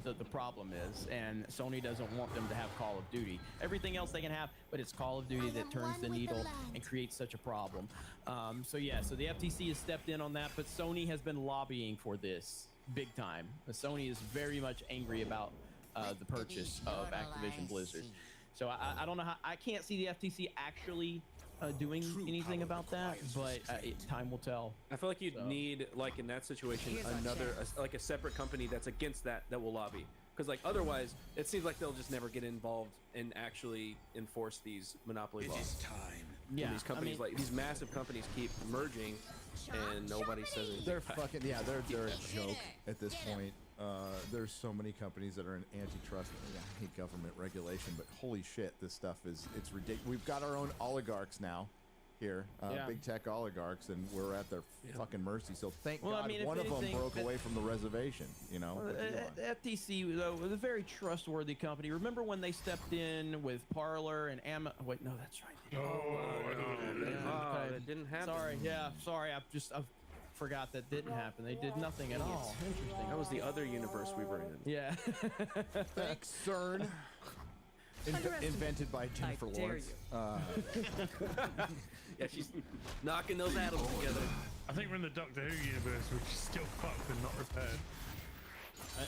the problem is, and Sony doesn't want them to have Call of Duty. Everything else they can have, but it's Call of Duty that turns the needle and creates such a problem. So the FTC has stepped in on that, but Sony has been lobbying for this big time. Sony is very much angry about the purchase of Activision Blizzard. So I don't know how. I can't see the FTC actually doing anything about that, but time will tell. I feel like you'd need, like in that situation, like a separate company that's against that will lobby. Because like otherwise, it seems like they'll just never get involved and actually enforce these monopoly laws. It is time. Yeah, and these companies, like these massive companies, keep merging, and nobody says anything. They're fucking they're a joke at this point. There's so many companies that are in antitrust. I hate government regulation, but holy shit, this stuff it's ridiculous. We've got our own oligarchs now here, big tech oligarchs, and we're at their fucking mercy. So thank God one of them broke away from the reservation. You know, FTC though was a very trustworthy company. Remember when they stepped in with Parler and Wait, no, that's right. That didn't happen. Sorry. I forgot that didn't happen. They did nothing at all. Interesting. That was the other universe we were in. Yeah. Thanks, CERN. Invented by Jennifer Lawrence. Yeah, she's knocking those atoms together. I think we're in the Doctor Who universe, which is still fucked and not repaired.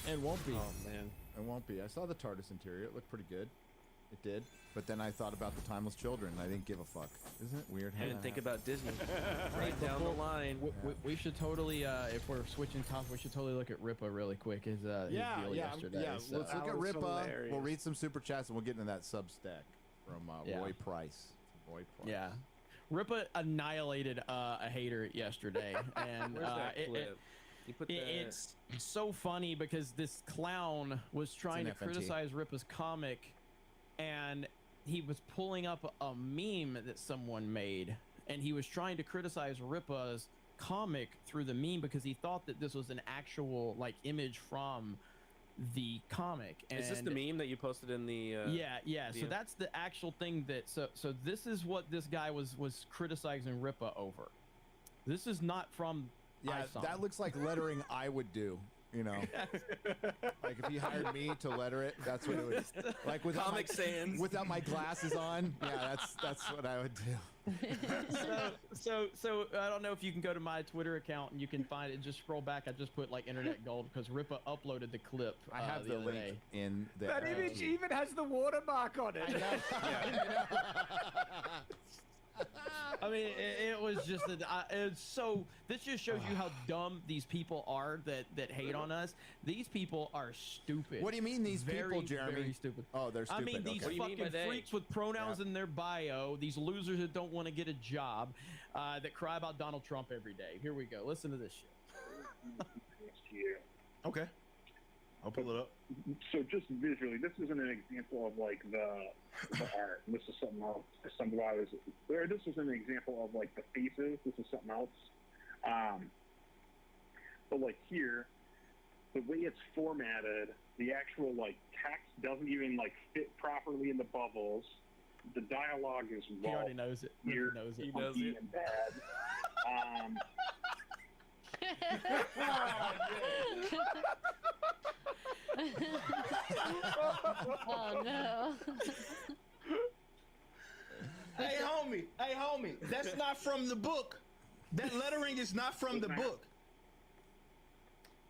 It won't be. Oh man, it won't be. I saw the TARDIS interior. It looked pretty good. It did. But then I thought about the Timeless Children, and I didn't give a fuck. Isn't it weird? I didn't think about Disney. Right down the line. We should totally, if we're switching topics, we should totally look at Ripa really quick. His deal yesterday. Yeah, so. let's look at Ripa. We'll read some super chats, and we'll get into that Substack from Roy Price. Yeah. Ripa annihilated a hater yesterday, and it's so funny because this clown was trying to criticize Ripa's comic, and he was pulling up a meme that someone made, and he was trying to criticize Ripa's comic through the meme because he thought that this was an actual like image from the comic. And is this the meme that you posted in the yeah so that's the actual thing that so this is what this guy was criticizing Ripa over. This is not from that looks like lettering I would do You know, like if you hired me to letter it, that's what it would. Like without Comic Sans. without my glasses on, yeah, that's what I would do. So I don't know if you can go to my Twitter account and you can find it. Just scroll back. I just put like internet gold because Ripa uploaded the clip. I have the other link day. in the. That image even has the watermark on it. I mean, it was just it's so. This just shows you how dumb these people are that hate on us. These people are stupid. What do you mean these people, Jeremy? Very stupid. Oh, they're stupid. I mean, these okay. fucking freaks with pronouns in their bio. These losers that don't want to get a job, that cry about Donald Trump every day. Here we go. Listen to this shit. Okay. I'll pull it up. So just visually, this isn't an example of like the art. This is something else. This is an example of like the faces. This is something else. But like here, the way it's formatted, the actual like text doesn't even like fit properly in the bubbles. The dialogue is He already knows it. He knows it. He knows it. And bad. Oh no. Hey homie, that's not from the book. That lettering is not from the book.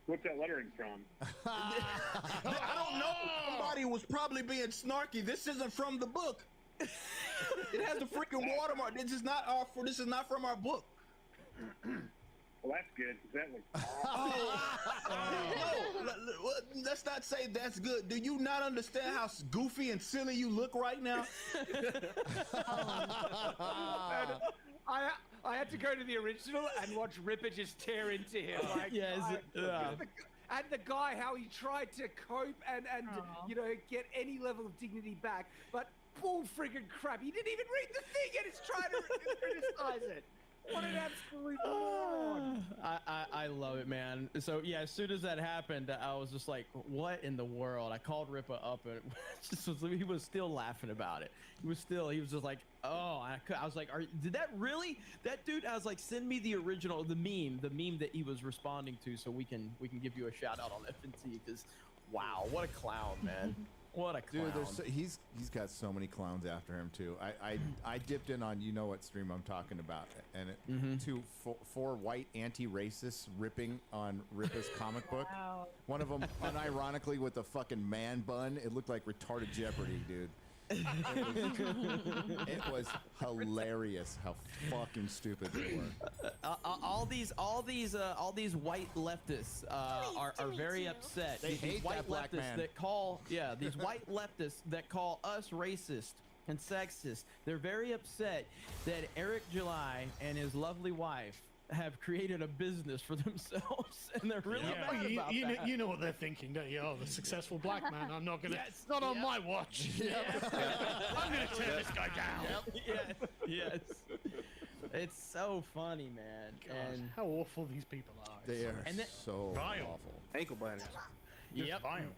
What's that lettering from? I don't know. Somebody was probably being snarky. This isn't from the book. It has the freaking watermark. This is not from our book. Well, that's good. That looks No, let's not say that's good. Do you not understand how goofy and silly you look right now? I had to go to the original and watch Ripper just tear into him. Like, and the guy, how he tried to cope and you know, get any level of dignity back, but bull friggin' crap. He didn't even read the thing and he's trying to criticize it. What an absolute moron. I love it, man. So yeah, as soon as that happened, I was just like, "What in the world?" I called Ripa up, and he was still laughing about it. He was just like, "Oh," I was like, "Did that really?" That dude, I was like, "Send me the original, the meme that he was responding to, so we can give you a shout out on FNT." Because, wow, what a clown, man. What a clown. Dude, he's got so many clowns after him too. I dipped in on, you know what stream I'm talking about, and four white anti-racists ripping on Ripa's comic book. Wow. One of them unironically with a fucking man bun. It looked like retarded Jeopardy, dude. It was hilarious how fucking stupid they were. All these white leftists are very upset. They hate white that black leftists man. that call these white leftists that call us racist and sexist. They're very upset that Eric July and his lovely wife have created a business for themselves, and they're really mad about that. You know what they're thinking, don't you? Oh, the successful black man. I'm not gonna. It's not on my watch. I'm gonna tear this guy down. Yes. It's so funny, man. God, and how awful these people are. They are so vile. awful. Ankle biters. Yep. Vile.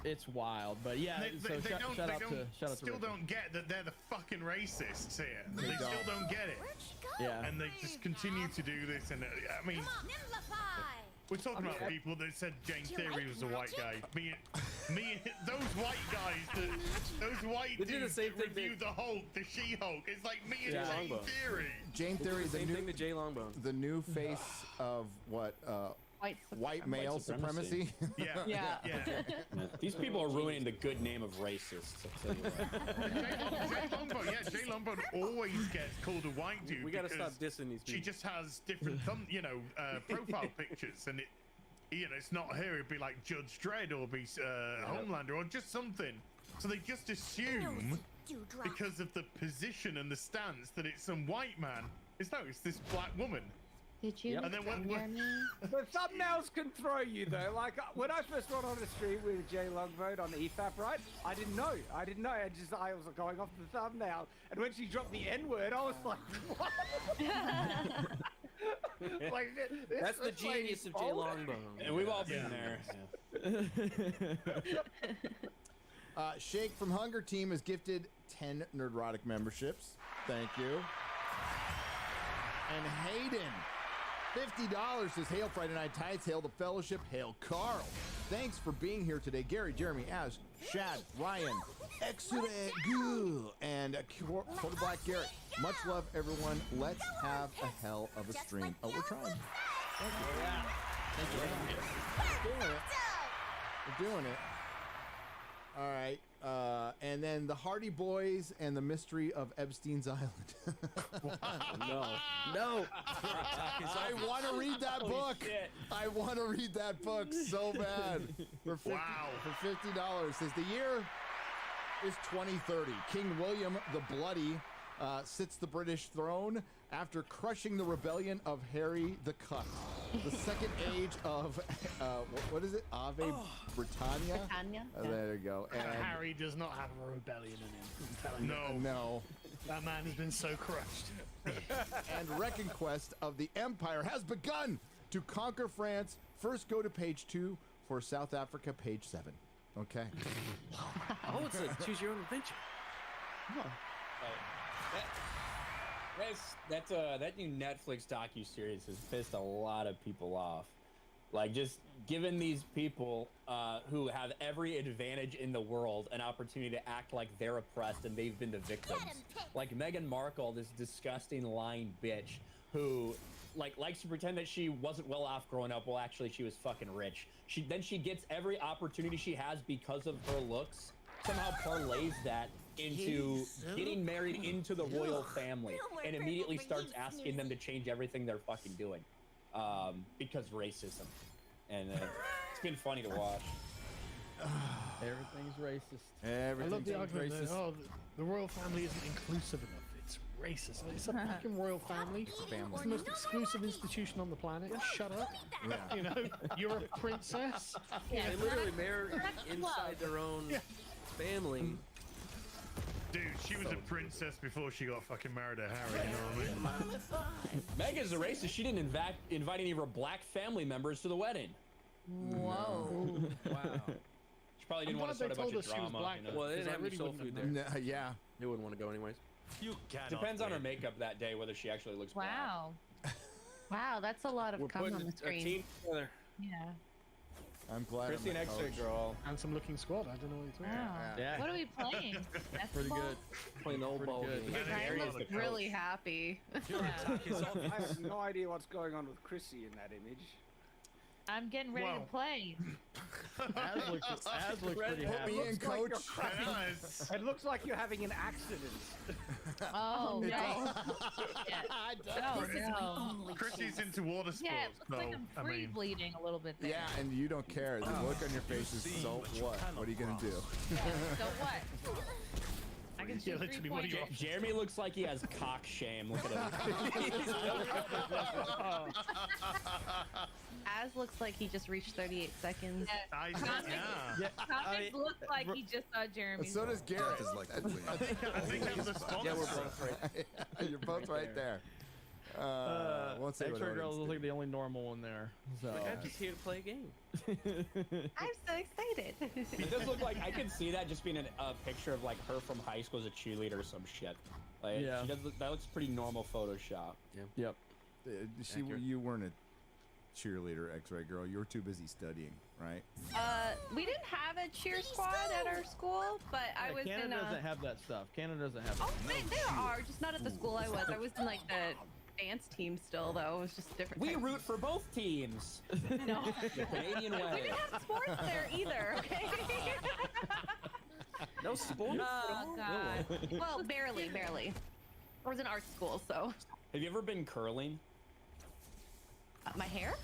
It's wild, but yeah. They Shout out to still don't get that they're the fucking racists here. They still don't get it. Yeah. And they just continue to do this. And I mean, we're talking about people that said Jane Theory was a white guy. Me, those white guys, those white They did the dudes same that thing reviewed the Hulk, the She-Hulk. It's like me and Yeah. Jane Longbow. Theory. Jane Theory, Same thing to Jay Longbones. the new face of what? White male supremacy. Yeah. These people are ruining the good name of racists. I'll tell you what. Jay Longbow always gets called a white dude. We gotta because stop dissing these people. She just has different profile pictures, and it's not her. It'd be like Judge Dredd or be Homelander or just something. So they just assume because of the position and the stance that it's some white man. It's this black woman. Did you? And then when The thumbnails can throw you though. Like when I first went on a stream with Jay Longboat on EFAP, right? I didn't know. I was going off the thumbnail, and when she dropped the N-word, I was like, what? Like, That's the genius of Jay Longbones. And we've all been there. Shake from Hunger Team has gifted 10 Nerdrotic memberships. Thank you. And Hayden $50 says, hail Friday Night Tights, hail the fellowship, hail Carl. Thanks for being here today. Gary, Jeremy, Az, Shad, Ryan, Excellent Goo, and Quarter Black Garrett. Much love, everyone. Let's have a hell of a stream. Oh, we're trying. Thank you. Yeah. Thank you. We're doing it. We're doing it. All right. And then the Hardy Boys and the Mystery of Epstein's Island. No. I want to read that book. I want to read that book so bad. For 50, For $50. Says the year is 2030. King William the Bloody sits the British throne after crushing the rebellion of Harry the Cut. The second age of, what is it? Ave Britannia? Britannia. There you go. And Harry does not have a rebellion in him. I'm telling you. no. That man has been so crushed. And Reconquest of the Empire has begun to conquer France. First, go to page 2 for South Africa, page 7. Okay. Oh, it's a choose your own adventure. That new Netflix docuseries has pissed a lot of people off. Like, just giving these people who have every advantage in the world an opportunity to act like they're oppressed and they've been the victims. Like Meghan Markle, this disgusting lying bitch who likes to pretend that she wasn't well off growing up. Well, actually, she was fucking rich. Then she gets every opportunity she has because of her looks. Somehow parlays that into getting married into the royal family and immediately starts asking them to change everything they're fucking doing because racism. And it's been funny to watch. Everything's racist. I love the Everything's argument that, racist. the royal family isn't inclusive enough. It's racist. It's a fucking royal family. It's the most exclusive institution on the planet. Shut up. Yeah. You know, you're a princess. They literally marry inside their own family. Dude, she was a princess before she got fucking married to Harry, you know what I mean? Megan's a racist. She didn't invite any of her black family members to the wedding. Whoa. Wow. She probably didn't want to start a bunch of drama. You know? Well, they didn't have any soul food there. Yeah. They wouldn't want to go anyways. Depends on her makeup that day, whether she actually looks black. Wow. Wow, that's a lot of We're cum putting on the a screen. team together. Yeah. I'm glad Christy I'm a and X-Ray coach. girl. Handsome looking squad. I don't know what you're talking Wow. about. Yeah. What are we playing? Pretty good. Playing the old Pretty ball good. game. Ryan Gary's looks the really coach. happy. I have no idea what's going on with Chrissy in that image. I'm getting ready to play. Az looks pretty Put happy. me in, coach. It looks like you're having an accident. Oh, It no. Oh, no. Chrissy's into water sports. Yeah, it looks like so, I'm I free mean, bleeding a little bit there. Yeah, and you don't care. The look on your face is so what? What are you going to do? Yeah, so what? I can shoot literally, 3 what do you pointers. Jeremy looks like he has cock shame. Look at him. Az looks like he just reached 38 seconds. Comments look like he just saw Jeremy. So does Garrett. Is like Edwin. I think that was a sponsor. Yeah, we're both right. You're both right there. Won't say what X-ray girl audience looks did. like the only normal one there. So. Like, I'm just here to play a game. I'm so excited. It does look like I could see that just being a picture of like her from high school as a cheerleader or some shit. Like, Yeah. she does look, that looks pretty normal Photoshop. Yep. You weren't a cheerleader, X-ray girl. You were too busy studying, right? We didn't have a cheer squad at our school, but I was Canada in doesn't have that stuff. Canada doesn't have that. Oh, there are, just not at the school I was. I was in like the dance team still, though. It was just different. We types. root for both teams. No. The Canadian We way. didn't have sports there either. Okay. No sports. Oh, God. Well, barely. I was in art school, so Have you ever been curling? my hair.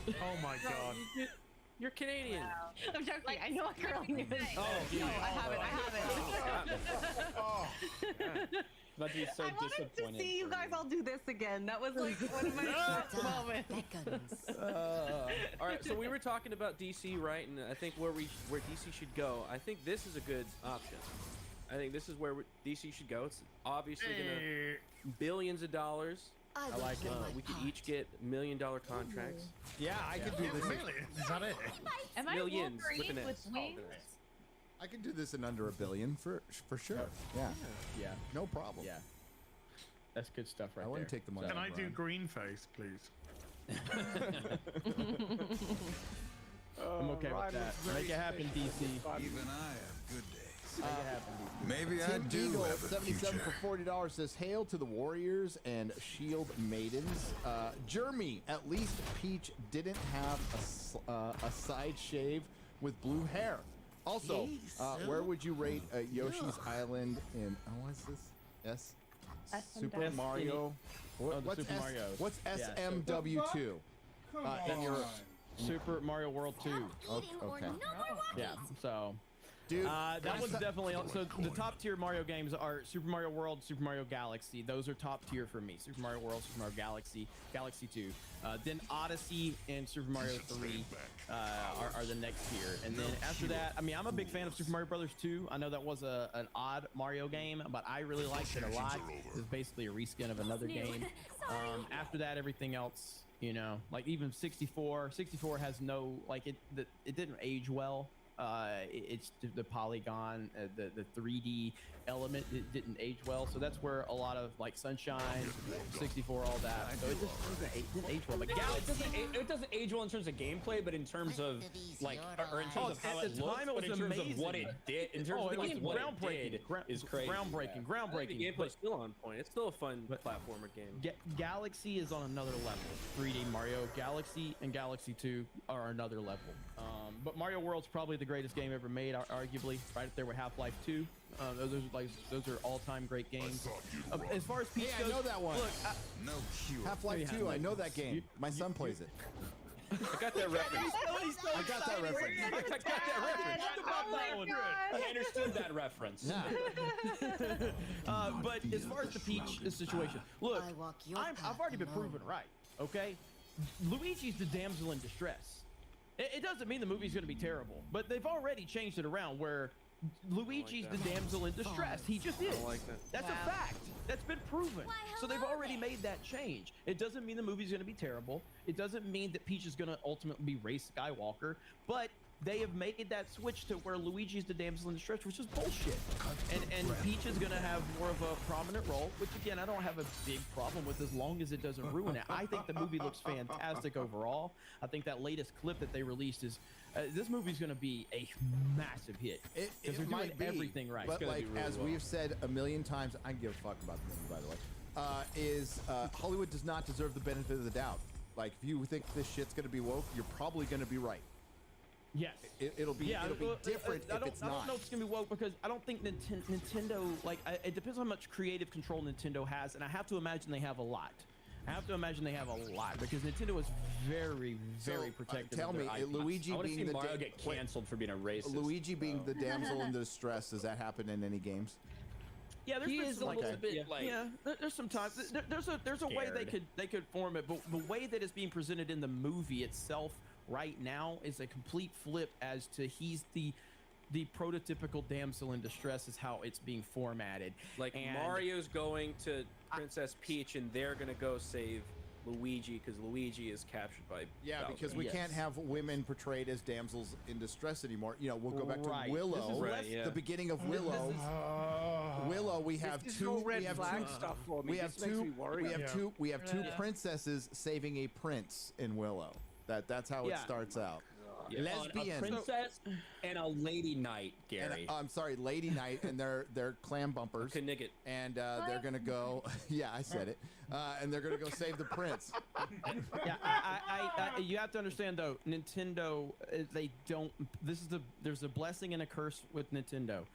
Oh my god. You're Canadian. I'm joking. I know what curling is. Oh, No, I haven't. That'd be so I wanted to disappointing. see you guys all do this again. That was like one of my favorite moments. All right, so we were talking about DC, right? And I think where DC should go. I think this is a good option. I think this is where DC should go. It's obviously gonna billions of dollars. I like it. We could each get $1 million contracts. Yeah, I could do this. Is that it? Am I Millions with Wolverine an with S. wings? I could do this in under $1 billion for sure. Yeah, Yeah. no problem. Yeah. That's good stuff right I wouldn't there. take the money. Can I and do run. green face, please? I'm okay with that. Make it happen, DC. Even I have good days. Make it happen, DC. Maybe I Tim do Eagle, have a 77 future. for $40 says, "Hail to the Warriors and Shield Maidens." Jeremy, at least Peach didn't have a side shave with blue hair. Also, where would you rate Yoshi's Island in? What is this? Super S- Mario. the What's Super Mario. What's Yeah. SMW2? In your Super Mario World 2. okay. Yeah, so Dude, that one's definitely on. So the top tier Mario games are Super Mario World, Super Mario Galaxy. Those are top tier for me. Super Mario World, Super Mario Galaxy, Galaxy 2. Then Odyssey and Super Mario 3 are the next tier. And then after that, I mean, I'm a big fan of Super Mario Brothers 2. I know that was an odd Mario game, but I really liked it a lot. It's basically a reskin of another game. After that, everything else, you know, like even 64 has no, like it didn't age well. It's the polygon, the 3D element, it didn't age well, so that's where a lot of like Sunshine, 64, all that. So it just didn't age well. But It doesn't age well in terms of gameplay, but in terms of like, or in terms of how at it the looks, time it but was in terms amazing. of what it did, in terms of like what it did, is crazy. Groundbreaking. The gameplay's still on point. It's still a fun platformer game. Galaxy is on another level. 3D Mario Galaxy and Galaxy 2 are another level. But Mario World's probably the greatest game ever made, arguably, right up there with Half-Life 2. Those are all-time great games. As far as Peach goes, I know that one. Look, No cure. Half-Life 2, I know that game. My son plays it. I got that reference. I got that reference. I got that reference. I understood that reference. but as far as the Peach situation, look, I've already been proven right, okay? Luigi's the damsel in distress. It doesn't mean the movie's going to be terrible, but they've already changed it around where Luigi's the damsel in distress. He just is. That's a fact. That's been proven. So they've already made that change. It doesn't mean the movie's going to be terrible. It doesn't mean that Peach is going to ultimately be Rey Skywalker, but they have made that switch to where Luigi's the damsel in distress, which is bullshit. And Peach is going to have more of a prominent role, which again, I don't have a big problem with as long as it doesn't ruin it. I think the movie looks fantastic overall. I think that latest clip that they released is, this movie's going to be a massive hit. Because they're doing everything right. But like, as we've said a million times, I can give a fuck about the movie, by the way, Hollywood does not deserve the benefit of the doubt. Like, if you think this shit's going to be woke, you're probably going to be right. Yes, it'll be different if it's not. I don't know if it's gonna be woke because I don't think Nintendo, like, it depends on how much creative control Nintendo has, and I have to imagine they have a lot. Because Nintendo is very, very protective. Tell of their me, IP. Luigi I want to being see the Mario get canceled for being a racist. Luigi being the damsel in distress, does that happen in any games? Yeah, there's He been is some, a little bit like, there's some times there's a way they could form it, but the way that it's being presented in the movie itself right now is a complete flip as to he's the prototypical damsel in distress is how it's being formatted. Like, and Mario's going to Princess Peach and they're gonna go save Luigi because Luigi is captured by Bowser. Because we can't have women portrayed as damsels in distress anymore. You know, we'll go back to Willow, the beginning of Willow. Willow, we have two. We have two princesses saving a prince in Willow. That's how it starts out. Yeah. Lesbian, a princess and a lady knight, Gary. I'm sorry, lady knight, and they're clam bumpers. Knigget. And they're gonna go. Yeah, I said it. And they're gonna go save the prince. Yeah, I you have to understand though, Nintendo, they don't. There's a blessing and a curse with Nintendo.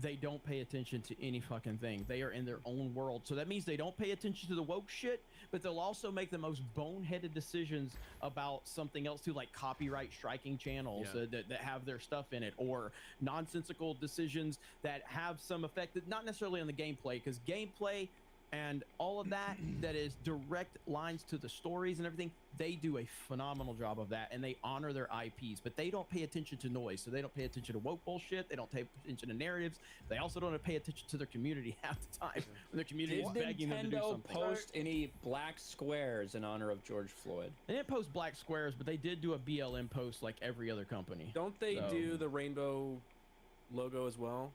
They don't pay attention to any fucking thing. They are in their own world. So that means they don't pay attention to the woke shit, but they'll also make the most boneheaded decisions about something else too, like copyright striking channels that have their stuff in it, or nonsensical decisions that have some effect, not necessarily on the gameplay, because gameplay and all of that is direct lines to the stories and everything, they do a phenomenal job of that, and they honor their IPs, but they don't pay attention to noise. So they don't pay attention to woke bullshit. They don't pay attention to narratives. They also don't pay attention to their community half the time when their community is begging them to do something. Did Nintendo post any black squares in honor of George Floyd? They didn't post black squares, but they did do a BLM post like every other company. Don't they do the rainbow logo as well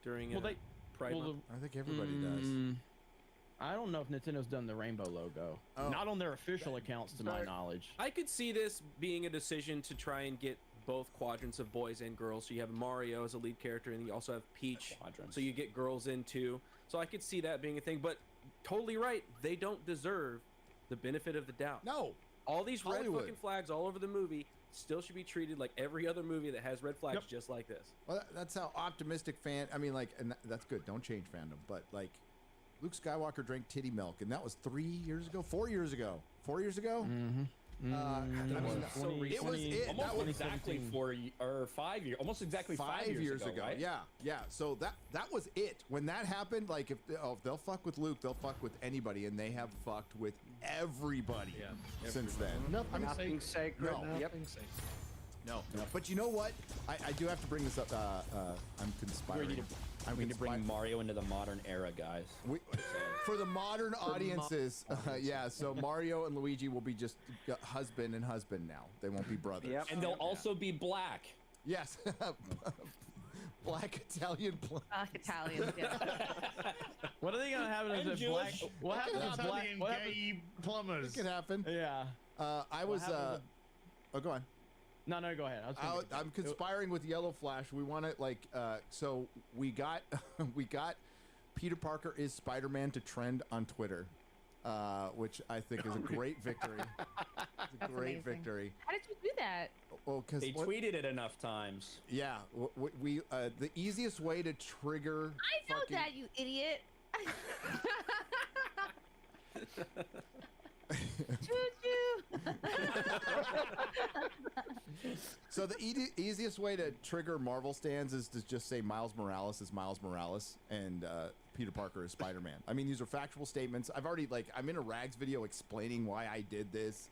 during Pride Month? I think everybody does. I don't know if Nintendo's done the rainbow logo. Oh. Not on their official accounts, to my knowledge. I could see this being a decision to try and get both quadrants of boys and girls. So you have Mario as a lead character, and you also have Peach. So you get girls in too. So I could see that being a thing. But totally right, they don't deserve the benefit of the doubt. No. All these red Hollywood. fucking flags all over the movie still should be treated like every other movie that has red flags, just like this. Well, that's how optimistic I mean, like, and that's good. Don't change fandom. But like, Luke Skywalker drank titty milk, and that was 4 years ago. 4 years ago. Mm-hmm. I mean, it was it. Almost That was exactly 5 years. Almost exactly 5 years ago. Right? Yeah. So that was it. When that happened, like if they'll fuck with Luke, they'll fuck with anybody, and they have fucked with everybody since then. Nothing sacred. No. Nothing sacred. No. But you know what? I do have to bring this up. I'm conspiring. We need to bring Mario into the modern era, guys. For the modern audiences, yeah. So Mario and Luigi will be just husband and husband now. They won't be brothers. And they'll also be black. Yes. Black Italian. Black Italians, yeah. What are they gonna have as a black? What happens to black? What happens? Gay plumbers. It can happen. Yeah. I was. Oh, go on. No, go ahead. I'm conspiring with Yellow Flash. We want to like. So we got we got Peter Parker is Spider-Man to trend on Twitter, which I think is a great victory. It's a great victory. How did you do that? Well, because they tweeted it enough times. Yeah, we the easiest way to trigger. I know that, you idiot. So the easiest way to trigger Marvel stands is to just say Miles Morales is Miles Morales and Peter Parker is Spider-Man. I mean, these are factual statements. I've already I'm in a Rags video explaining why I did this,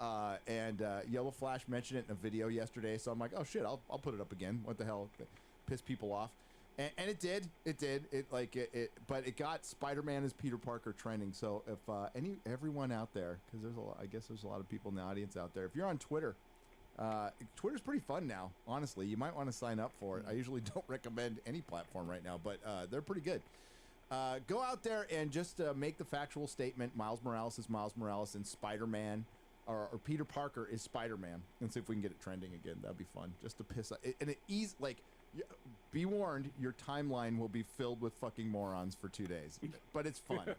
and Yellow Flash mentioned it in a video yesterday. So I'm like, oh shit, I'll put it up again. What the hell? Piss people off. And it did. But it got Spider-Man as Peter Parker trending. So if everyone out there, because I guess there's a lot of people in the audience out there. If you're on Twitter, Twitter's pretty fun now. Honestly, you might want to sign up for it. I usually don't recommend any platform right now, but they're pretty good. Go out there and just make the factual statement: Miles Morales is Miles Morales, and Spider-Man or Peter Parker is Spider-Man, and see if we can get it trending again. That'd be fun, just to piss. Be warned, your timeline will be filled with fucking morons for 2 days. But it's fun.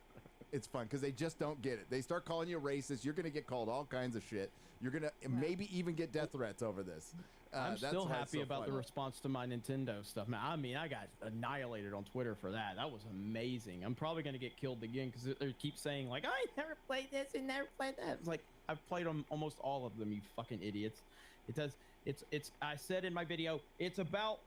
It's fun because they just don't get it. They start calling you racist. You're going to get called all kinds of shit. You're going to maybe even get death threats over this. I'm still happy about fun. the response to my Nintendo stuff, man. I mean, I got annihilated on Twitter for that. That was amazing. I'm probably going to get killed again because they keep saying, like, I never played this and never played that. It's like, I've played almost all of them, you fucking idiots. I said in my video, it's about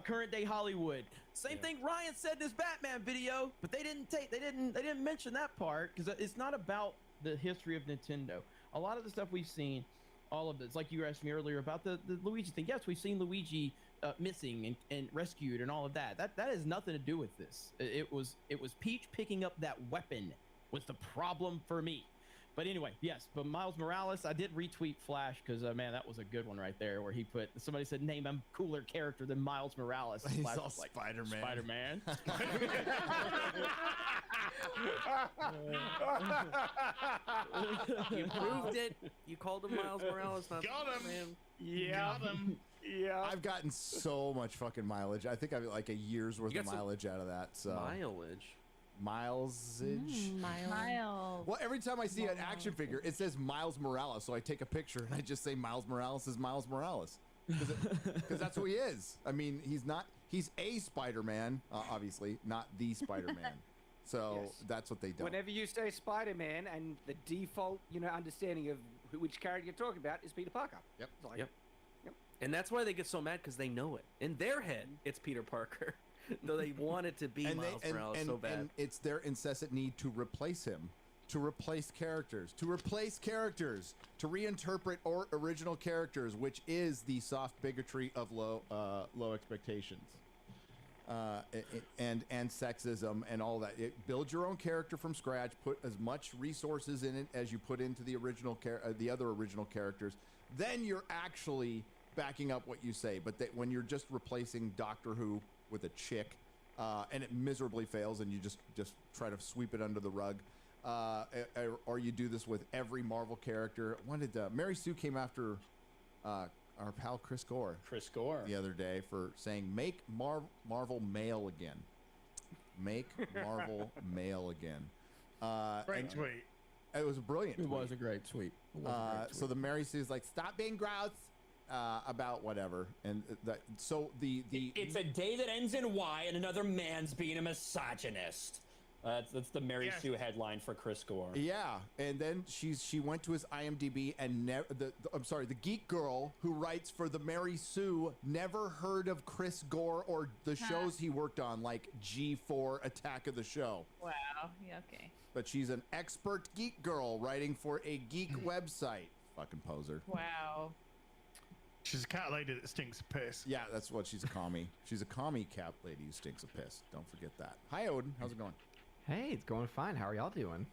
current day Hollywood. Same thing Ryan said in his Batman video, but they didn't mention that part because it's not about the history of Nintendo. A lot of the stuff we've seen, all of this, like you asked me earlier about the Luigi thing. Yes, we've seen Luigi missing and rescued and all of that. That has nothing to do with this. It was Peach picking up that weapon was the problem for me. But anyway, yes. But Miles Morales, I did retweet Flash because man, that was a good one right there. Where somebody said, "Name a cooler character than Miles Morales." He's Flash all was like, Spider-Man. Spider-Man. You proved it. You called him Miles Morales. Not Got him. Man. Yeah. Got him. Yeah. I've gotten so much fucking mileage. I think I've like a year's worth of mileage out of that. So mileage. Milesage. Miles. Well, every time I see an action figure, it says Miles Morales, so I take a picture and I just say Miles Morales is Miles Morales because that's who he is. I mean, he's a Spider-Man, obviously, not the Spider-Man. So that's what they do. Whenever you say Spider-Man, and the default, understanding of which character you're talking about is Peter Parker. Yep. Yep. And that's why they get so mad because they know it in their head. It's Peter Parker. Though they want it to be Miles Morales so bad. And it's their incessant need to replace him, to replace characters, to reinterpret original characters, which is the soft bigotry of low expectations, and sexism and all that. Build your own character from scratch. Put as much resources in it as you put into the the other original characters. Then you're actually backing up what you say. But when you're just replacing Doctor Who with a chick and it miserably fails, and you just try to sweep it under the rug. Or you do this with every Marvel character. When did Mary Sue came after our pal Chris Gore the other day for saying make Marvel male again. Make Marvel male again. Great tweet. It was brilliant. It was a great tweet. So the Mary Sue's like, stop being grouse about whatever, and it's a day that ends in Y, and another man's being a misogynist. That's the Mary Sue headline for Chris Gore. Yeah, and then she went to his IMDb and the geek girl who writes for the Mary Sue never heard of Chris Gore or the shows he worked on, like G4 Attack of the Show. Wow. Yeah. Okay. But she's an expert geek girl writing for a geek website. Fucking poser. Wow. She's a cat lady that stinks of piss. Yeah, that's what she's a commie. She's a commie cat lady who stinks of piss. Don't forget that. Hi, Odin. How's it going? Hey, it's going fine. How are y'all doing?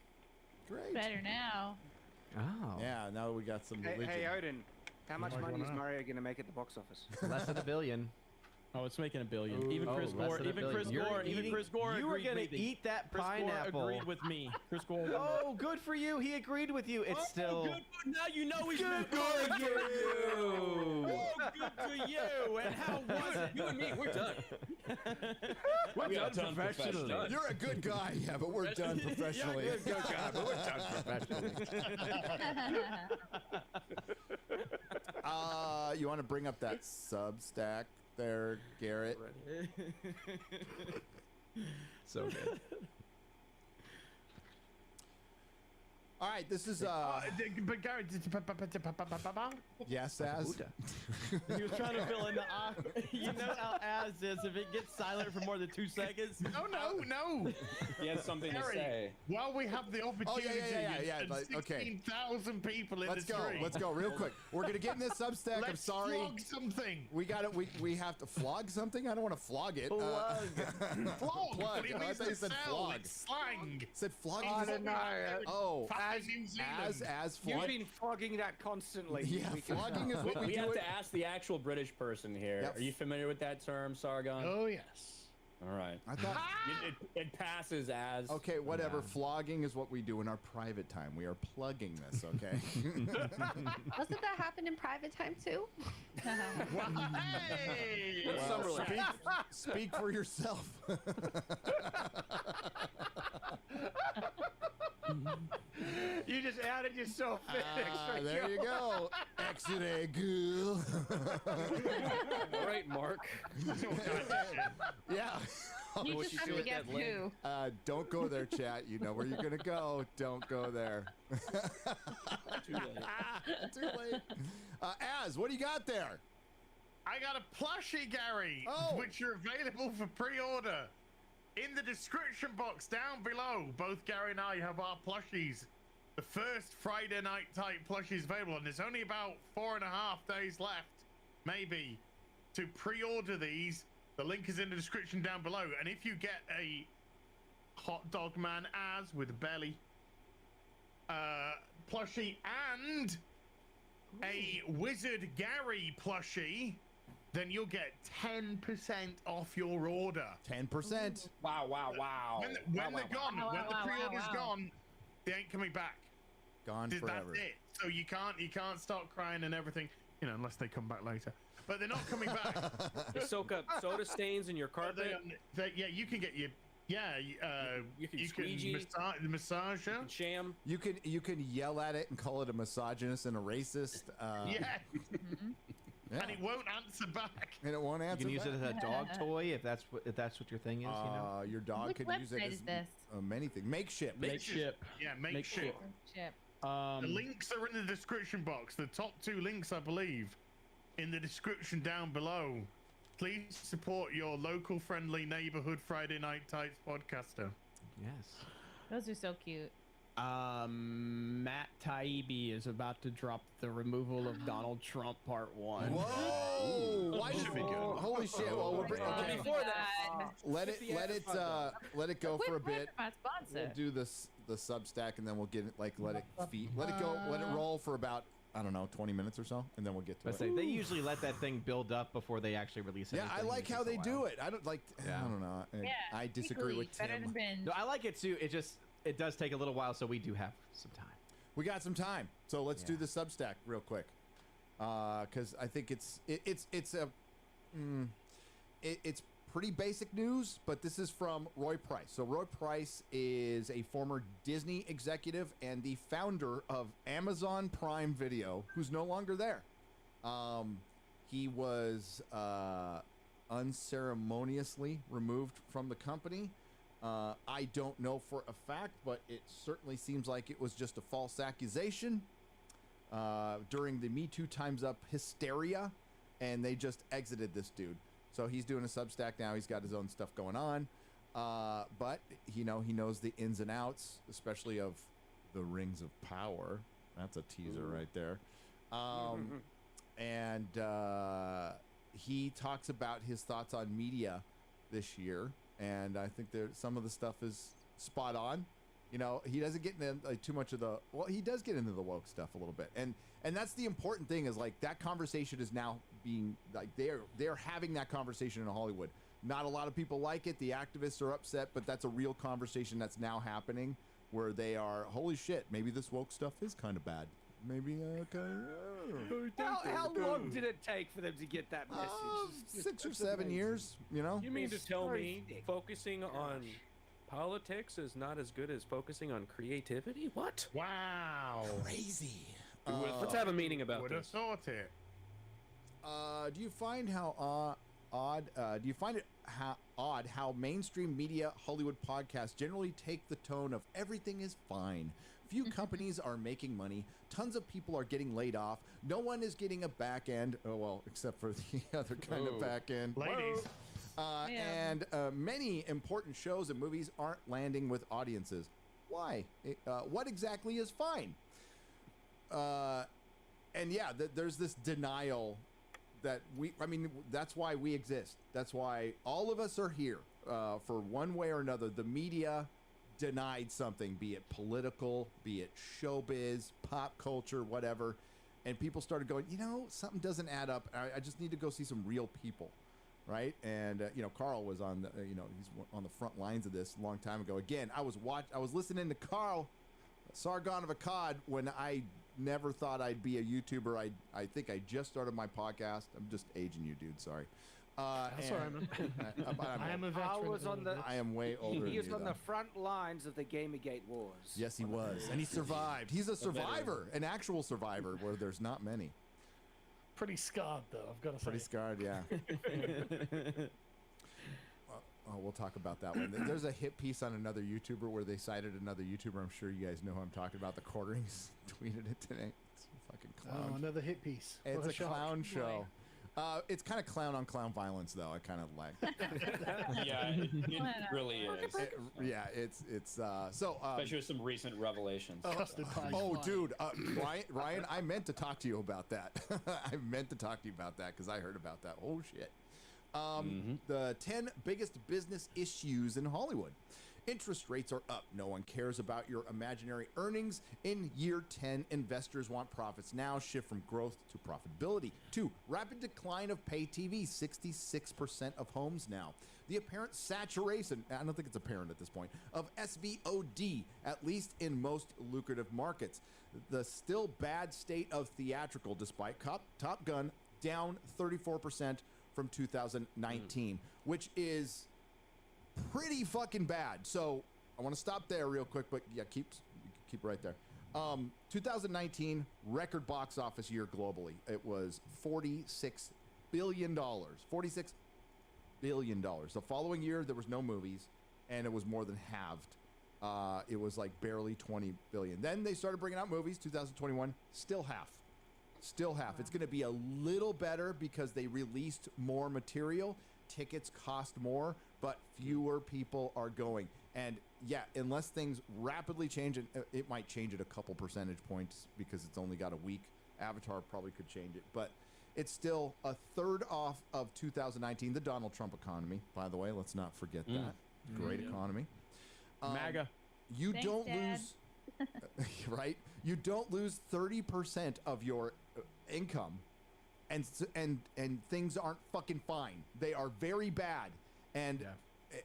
Great. Better now. Oh. Yeah, now we got some religion. Hey, Odin, how much money is Mario going to make at the box office? Less than $1 billion. Oh, it's making $1 billion. Ooh, Even Chris Gore, Chris Gore. You were agreed gonna with me. eat that Chris pineapple. Gore agreed with me. Chris Gore. Oh, good for you. He agreed with you. It's still good. Now you know he's good for you. Oh, good for you. And how was it? You and me, we're done. We're done professionally. You're a good guy, yeah, but we're done professionally. You're a good guy, but we're done professionally. You want to bring up that Substack there, Garrett? So good. All right, this is but Gary, yes, as He was trying to fill in the you know how as is if it gets silent for more than 2 seconds. No. He has something to say. While we have the opportunity, yeah. and Like, okay. 16,000 people in the stream. Let's go real quick. We're gonna get in this Substack. I'm sorry. Flog something. We got it. We have to flog something. I don't want to flog it. Flog. Plug. It I means thought you to said sell. flog. It's slang. Said flog. I don't know. Oh, New Zealand. as You've flog. been flogging that constantly. Yeah, We can flogging tell. is what we We do. have to ask the actual British person here. Yep. Are you familiar with that term, Sargon? Oh yes. All right. I thought. It passes as. Okay, whatever. Flogging is what we do in our private time. We are plugging this, okay? Doesn't that happen in private time too? Hey! Well, speak for yourself. You just outed yourself. There you go. X-ray ghoul. All right, Mark. Yeah. You What just you have do to with guess that link? who. Don't go there, chat. You know where you're gonna go. Don't go there. Too late. Too late. Az, what do you got there? I got a plushie, Gary, Oh. which are available for pre-order in the description box down below. Both Gary and I have our plushies. The first Friday night type plushies available, and there's only about 4.5 days left, maybe, to pre-order these. The link is in the description down below, and if you get a hot dog man Az with a belly plushie and a wizard Gary plushie, then you'll get 10% off your order. 10%. Wow. When they're gone, when the pre-order's gone, they ain't coming back. Gone forever. That's it. So you can't start crying and everything, unless they come back later. But they're not coming back. They soak up soda stains in your carpet. You can get your you can squeegee. massager. Sham. You can yell at it and call it a misogynist and a racist. Yeah. Yeah. And it won't answer back. And it won't answer. You can use it as a dog toy if that's what your thing is. You know. Your dog Which could use it website as is this? many things. Makeshift. Yeah, makeshift. Chip. The links are in the description box. The top 2 links, I believe, in the description down below. Please support your local friendly neighborhood Friday Night Tights podcaster. Yes. Those are so cute. Matt Taibbi is about to drop the removal of Donald Trump Part 1. Whoa! Why did we go? Holy shit! Well, okay. Before that, Let it go for a bit. My sponsor. We'll do the Substack, and then we'll get it. Let it go. Let it roll for about I don't know, 20 minutes or so, and then we'll get to I it. say they usually let that thing build up before they actually release it. Yeah, I like how they do it. I don't like. Yeah. I don't know. I disagree with Tim. No, I like it too. It does take a little while, so we do have some time. We got some time, so let's do the Substack real quick, because I think it's pretty basic news, but this is from Roy Price. So Roy Price is a former Disney executive and the founder of Amazon Prime Video, who's no longer there. He was unceremoniously removed from the company. I don't know for a fact, but it certainly seems like it was just a false accusation during the Me Too Time's Up hysteria, and they just exited this dude. So he's doing a Substack now. He's got his own stuff going on, but he knows the ins and outs, especially of the Rings of Power. That's a teaser right there. And he talks about his thoughts on media this year, and I think some of the stuff is spot on. He doesn't get into too much of the. Well, he does get into the woke stuff a little bit, and that's the important thing. Is like that conversation is now being like they're having that conversation in Hollywood. Not a lot of people like it. The activists are upset, but that's a real conversation that's now happening where they are. Holy shit! Maybe this woke stuff is kind of bad. Maybe How long did it take for them to get that message? 6 or 7 years. You mean to tell me thick. focusing on politics is not as good as focusing on creativity? What? Wow. Crazy. Let's have a meeting about Would have this. thought it. Do you find how odd? Do you find it odd how mainstream media Hollywood podcasts generally take the tone of everything is fine? Few companies are making money. Tons of people are getting laid off. No one is getting a back end. Oh well, except for the other kind of back end. Ladies. And many important shows and movies aren't landing with audiences. Why? What exactly is fine? And yeah, there's this denial that that's why we exist. That's why all of us are here for one way or another. The media denied something, be it political, be it showbiz, pop culture, whatever. And people started going, something doesn't add up. I just need to go see some real people. Right. And, Carl was on he's on the front lines of this a long time ago. Again, I was listening to Carl Sargon of Akkad when I never thought I'd be a YouTuber. I think I just started my podcast. I'm just aging you, dude. Sorry. That's all right, man. I am a veteran. I am way older than He was you, on though. the front lines of the Gamergate wars. Yes, he was. And he survived. He's a survivor, an actual survivor where there's not many. Pretty scarred, though, I've got to say. Pretty scarred, yeah. We'll talk about that one. There's a hit piece on another YouTuber where they cited another YouTuber. I'm sure you guys know who I'm talking about. The Quarterings tweeted it today. It's a fucking clown. Oh, another hit piece. It's What a shock. clown show. It's kind of clown on clown violence, though. I kind of like. Yeah, it really is. It's so. Especially with some recent revelations. Dude, Ryan, I meant to talk to you about that. I meant to talk to you about that because I heard about that. Oh shit. The 10 biggest business issues in Hollywood. Interest rates are up. No one cares about your imaginary earnings. In year 10, investors want profits now. Shift from growth to profitability. 2, rapid decline of pay TV. 66% of homes now. The apparent saturation, I don't think it's apparent at this point, of SVOD, at least in most lucrative markets. The still bad state of theatrical, despite Top Gun down 34% from 2019, which is pretty fucking bad. So I want to stop there real quick, but yeah, keep right there. 2019 record box office year globally. It was $46 billion. $46 billion. The following year there was no movies, and it was more than halved. It was like barely 20 billion. Then they started bringing out movies. 2021, still half. It's going to be a little better because they released more material. Tickets cost more, but fewer people are going. And yeah, unless things rapidly change, and it might change it a couple percentage points because it's only got a week. Avatar probably could change it, but it's still a third off of 2019, the Donald Trump economy, by the way. Let's not forget that. Great economy. MAGA. You Thanks, don't Dad. lose right? You don't lose 30% of your income, and things aren't fucking fine. They are very bad, and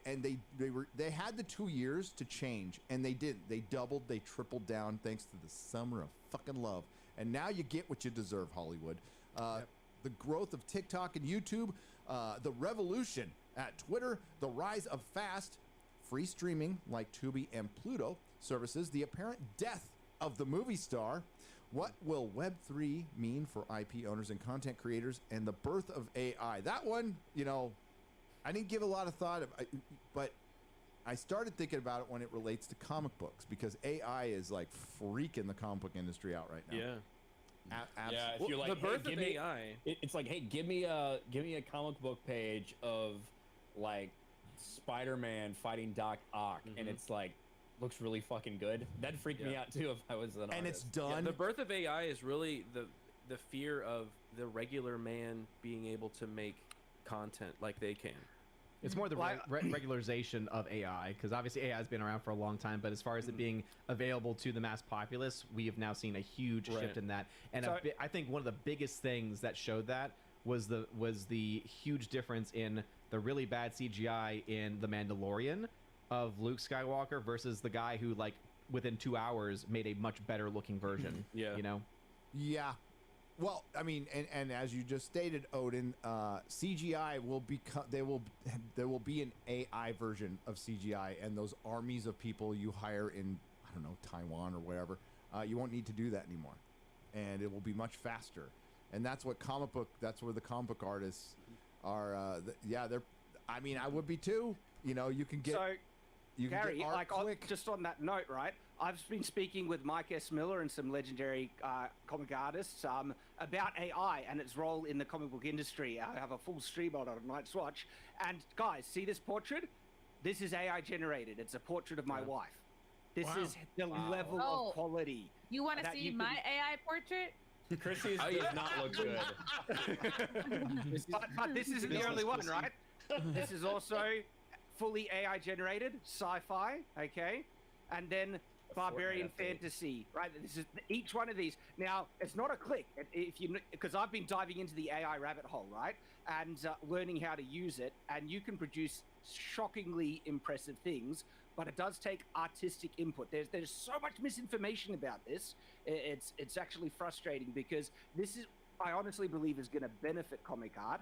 they had the 2 years to change, and they didn't. They doubled, they tripled down thanks to the summer of fucking love, and now you get what you deserve, Hollywood. The growth of TikTok and YouTube, the revolution at Twitter, the rise of fast free streaming like Tubi and Pluto services, the apparent death of the movie star. What will Web3 mean for IP owners and content creators, and the birth of AI? That one, you know, I didn't give a lot of thought, but I started thinking about it when it relates to comic books, because AI is like freaking the comic book industry out right now. Yeah. Yeah, if you're like, the birth hey, of AI. It's like, hey, give me a comic book page of like Spider-Man fighting Doc Ock, and it's like, looks really fucking good. That'd freak me out too if I was an artist. And it's done. Yeah, the birth of AI is really the fear of the regular man being able to make content like they can. It's more the regularization of AI, because obviously AI has been around for a long time, but as far as it being available to the mass populace, we have now seen a huge shift in that. And So- I think one of the biggest things that showed that was the huge difference in the really bad CGI in The Mandalorian of Luke Skywalker versus the guy who, like, within 2 hours made a much better looking version. Yeah. You know? Yeah. Well, I mean, and as you just stated, Odin, CGI will become, there will be an AI version of CGI, and those armies of people you hire in, I don't know, Taiwan or wherever, you won't need to do that anymore, and it will be much faster. And that's what that's where the comic book artists are. They're. I mean, I would be too. You know, you can get. So, you can Gary, get art like quick. just on that note, right? I've been speaking with Mike S. Miller and some legendary comic artists about AI and its role in the comic book industry. I have a full stream on it on Night's Watch. And guys, see this portrait? This is AI generated. It's a portrait of my wife. This is the level of quality. You want to that see you my can- AI portrait? Chrissy's does not look good. But this isn't the only one, right? This is also fully AI generated, sci-fi, okay? And then barbarian fantasy, right? This is each one of these. Now, it's not a click, if you, because I've been diving into the AI rabbit hole, right? And learning how to use it, and you can produce shockingly impressive things, but it does take artistic input. There's so much misinformation about this. It's actually frustrating, because this is, I honestly believe, is going to benefit comic art.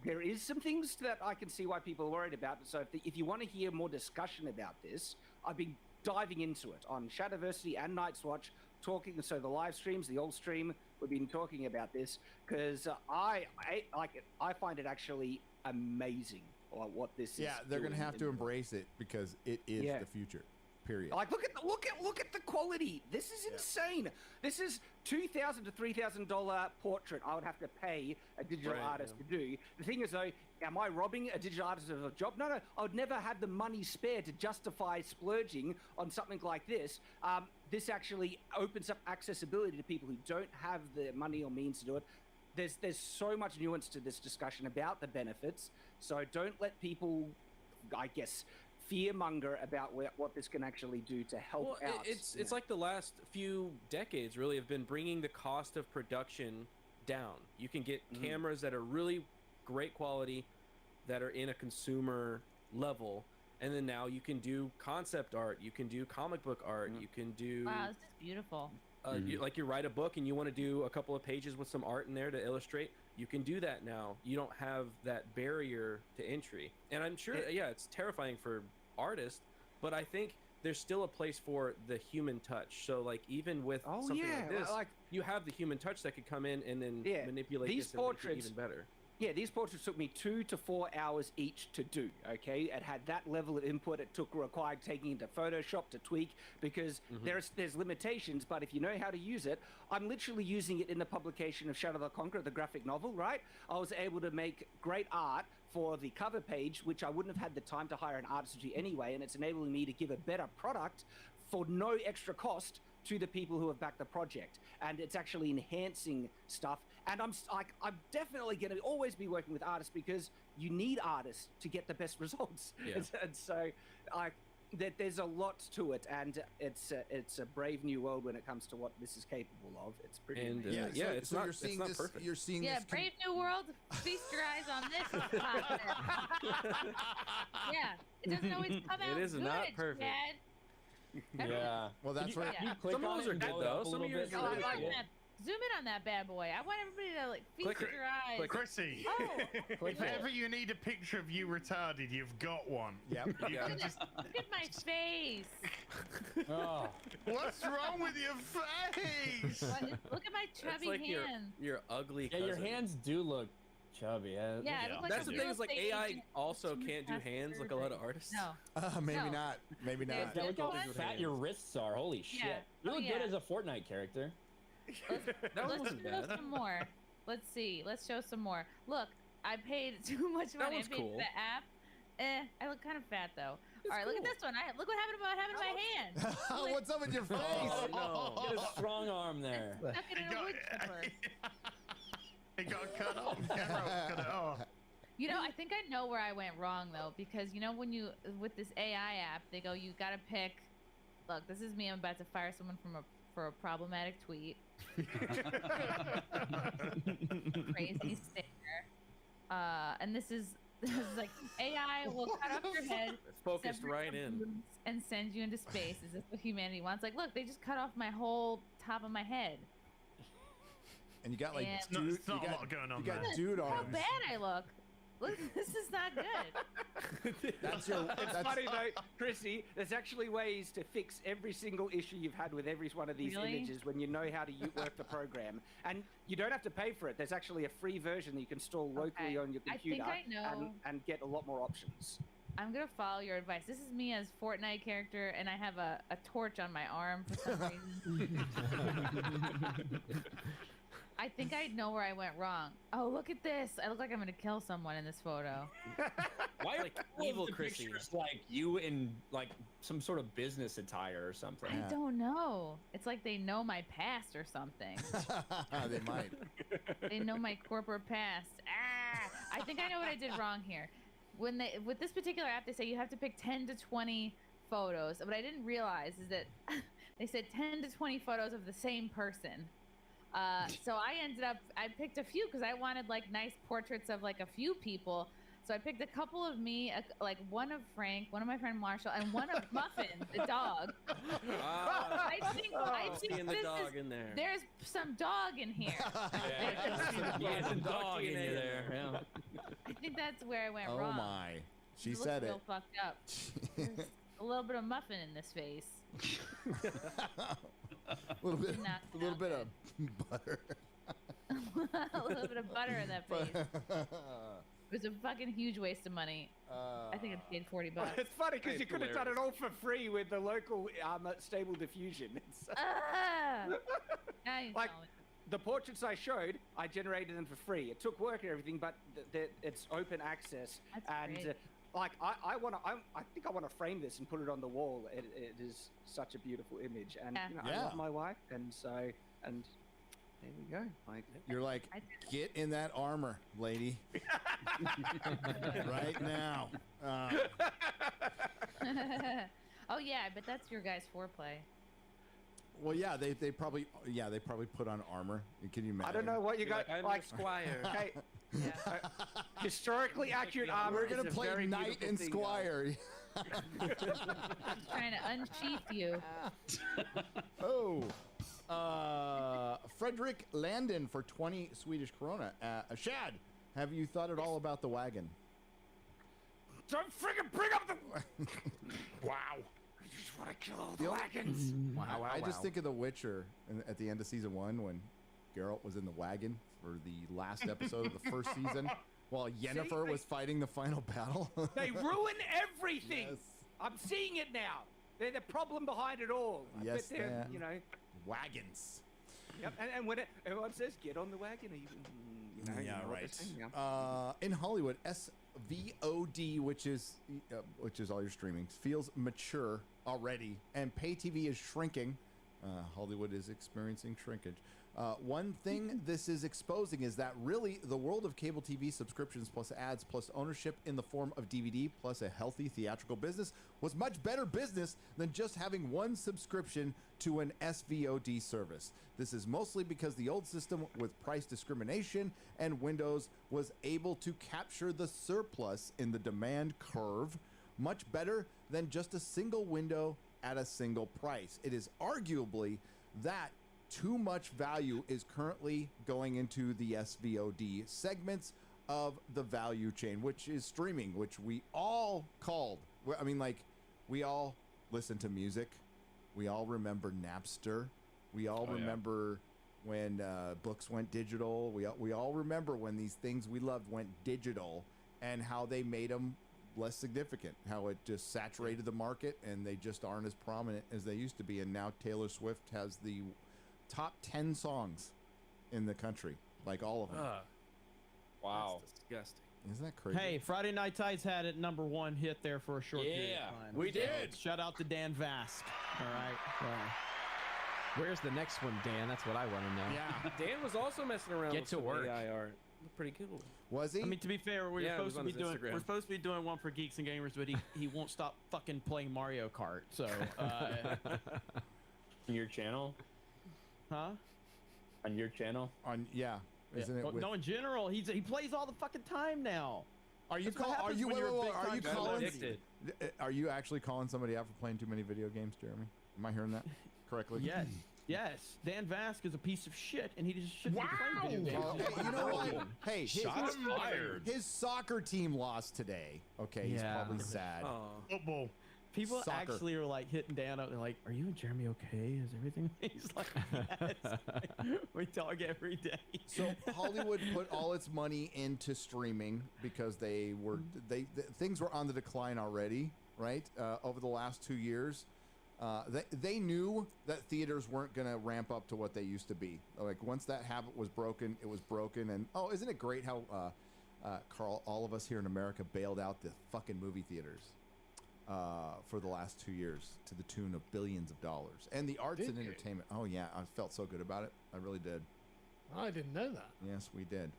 There is some things that I can see why people are worried about. So if you want to hear more discussion about this, I've been diving into it on Shadowversity and Night's Watch, talking. So the live streams, the old stream, we've been talking about this, because I like it. I find it actually amazing what this is. Yeah, they're going to doing have in to the world. embrace it, because it is the future. Period. Like, look at the quality. This is insane. This is $2,000 to $3,000 portrait I would have to pay a digital artist to do. The thing is, though, am I robbing a digital artist of a job? No. I would never have the money spare to justify splurging on something like this. This actually opens up accessibility to people who don't have the money or means to do it. There's so much nuance to this discussion about the benefits. So don't let people, I guess, fearmonger about what this can actually do to help out. It's like the last few decades really have been bringing the cost of production down. You can get cameras that are really great quality, that are in a consumer level, and then now you can do concept art, you can do comic book art, you can do. Wow, this is beautiful. You write a book and you want to do a couple of pages with some art in there to illustrate, you can do that now. You don't have that barrier to entry. And I'm sure, it's terrifying for artists, but I think there's still a place for the human touch. So, like, even with something like this, you have the human touch that could come in and then manipulate these this and make it portraits even better. Yeah, these portraits took me 2 to 4 hours each to do, okay? It had that level of input. It required taking into Photoshop to tweak, because there's limitations, but if you know how to use it, I'm literally using it in the publication of Shadow the Conqueror, the graphic novel, right? I was able to make great art for the cover page, which I wouldn't have had the time to hire an artist to do anyway, and it's enabling me to give a better product for no extra cost to the people who have backed the project. And it's actually enhancing stuff. And I'm definitely going to always be working with artists, because you need artists to get the best results. Yeah. And so that there's a lot to it, and it's a brave new world when it comes to what this is capable of. It's pretty. And amazing. so it's not you're seeing it's not this. perfect. You're seeing Yeah, this. Brave New World. Feast your eyes on this. content. Yeah, it doesn't always come out It is good, not perfect. Chad. Yeah. Well, that's Can you- right. can you click Some of on those it are and good, blow it though. up a Some of little yours bit? are really Zoom good. in on that- Zoom in on that bad boy. I want everybody to like feast Click it. your eyes. Chrissy, Oh, if ever you need a picture of you retarded, you've got one. Yep. You Yeah. can just. look at my face. Oh. What's wrong with your face? Look at my That's chubby like hand. your ugly Yeah, cousin. your hands do look chubby. Yeah, I look like That's a the real thing is like estate AI agent also who can't do has hands like a lot of surgery. artists. No. Maybe No. not. Maybe There's not. no- Yeah, look how There's fat your wrists are. Holy shit. Yeah. You Oh, look yeah. good as a Fortnite character. Let's wasn't show bad. some more. Let's see. Let's show some more. Look, I paid too much money. one's I paid cool. for the app. I look kind of fat though. It's All right, look at cool. this one. Look what happened about having my hand. What's up with your face? Oh, no. Get a strong arm there. Stuck it in a wood chipper. It got cut off. Camera cut it off. You know, I think I know where I went wrong though, because you know when you with this AI app, they go, you gotta pick. Look, this is me. I'm about to fire someone for a problematic tweet. Crazy stare. And this is like AI will cut off your head, Focused separate right your in. boobs, and send you into space. Is this what humanity wants? Like, look, they just cut off my whole top of my head. And you got like And- No, dude. it's not you a got, lot going on you got there. dude How arms. bad I look. Look, this is not good. That's your. It's That's, funny though, Chrissy. There's actually ways to fix every single issue you've had with every one of these Really? images when you know how to work the program, and you don't have to pay for it. There's actually a free version that you can install locally Okay. on your I think computer I know. and get a lot more options. I'm gonna follow your advice. This is me as Fortnite character, and I have a torch on my arm for some reason. I think I know where I went wrong. Oh, look at this! I look like I'm gonna kill someone in this photo. Why are Like all of evil the Chrissy. pictures like you in like some sort of business attire or something? I don't know. It's like they know my past or something. they might. They know my corporate past. I think I know what I did wrong here. With this particular app, they say you have to pick 10 to 20 photos. What I didn't realize is that they said 10 to 20 photos of the same person. So I picked a few because I wanted like nice portraits of like a few people. So I picked a couple of me, like one of Frank, one of my friend Marshall, and one of Muffin, the dog. I think seeing the this dog is, in there. there's some dog in here. Yeah, some dog in you there. Yeah. I think that's where I went Oh wrong. my. She It looks said it. real fucked up. There's a little bit of muffin in this face. A little bit. Not A little bit of butter. A little bit of butter in that face. It was a fucking huge waste of money. I think I paid $40. It's funny because It's you could have done it all for free with the local Stable Diffusion. It's, Ah! Now you like tell me. the portraits I showed, I generated them for free. It took work and everything, but it's open access. That's And great. like I think I want to frame this and put it on the wall. It is such a beautiful image, and Yeah. you know, Yeah. I love my wife, and so and there we go. Like You're like, get in that armor, lady. Right now. Oh yeah, but that's your guys' foreplay. Well, yeah, they probably put on armor. Can you imagine? I don't know what you You're got. like, I'm Like, the squire. okay, Yeah. historically accurate armor. We're gonna is a play very knight beautiful and thing, squire. Trying to unsheath you. Oh. Frederick Landon for 20 Swedish krona. Shad, have you thought at all about the wagon? Don't friggin' bring up the. Wow. I just want to kill all the wagons. I just think of The Witcher at the end of season 1 when Geralt was in the wagon for the last episode of the first season while Yennefer was fighting the final battle. They ruin everything. Yes. I'm seeing it now. They're the problem behind it all. I Yes, bet they're, man. you know. Wagons. Yep. And when everyone says get on the wagon, you know, you know what they're saying, yeah. In Hollywood, SVOD, which is all your streaming, feels mature already, and pay TV is shrinking. Hollywood is experiencing shrinkage. One thing this is exposing is that really the world of cable TV subscriptions plus ads plus ownership in the form of DVD plus a healthy theatrical business was much better business than just having one subscription to an SVOD service. This is mostly because the old system with price discrimination and Windows was able to capture the surplus in the demand curve much better than just a single window at a single price. It is arguably that too much value is currently going into the SVOD segments of the value chain, which is streaming, which we all called. I mean, like, we all listen to music. We all remember Napster. We all remember when books went digital. We all remember when these things we loved went digital and how they made them less significant, how it just saturated the market and they just aren't as prominent as they used to be. And now Taylor Swift has the top 10 songs in the country, like all of them. Wow. That's disgusting. Isn't that crazy? Hey, Friday Night Tights had it #1 hit there for a short period of time. we did. Shout out to Dan Vask. All right. Where's the next one, Dan? That's what I want to know. Yeah. Dan was also messing around Get with to some work. AI art. Pretty cool. Was he? I mean, to be fair, we're Yeah, it was supposed to be on his doing Instagram. one for Geeks and Gamers, but he won't stop fucking playing Mario Kart. So, On your channel? huh? On your channel? Isn't it? Well, With, no, in general, he plays all the fucking time now. are you That's what call? Are happens you? when Wait, you're a wait, big are you time calling? addicted. Are you actually calling somebody out for playing too many video games, Jeremy? Am I hearing that correctly? Yes. Yes, Dan Vask is a piece of shit, and he just shouldn't be playing video games. Hey, you know what? Hey, Shots fired. his soccer team lost today. Okay, he's Yeah. probably sad. Football. People Soccer. actually are like hitting Dan up. They're like, "Are you and Jeremy okay? Is everything?" He's like, "Yes." We talk every day. So Hollywood put all its money into streaming because things were on the decline already, right? Over the last 2 years, they knew that theaters weren't going to ramp up to what they used to be. Like once that habit was broken, it was broken. And isn't it great how Carl, all of us here in America bailed out the fucking movie theaters for the last 2 years to the tune of billions of dollars, and the arts and entertainment. Oh yeah, I felt so good about it. I really did. I didn't know that. Yes, we did.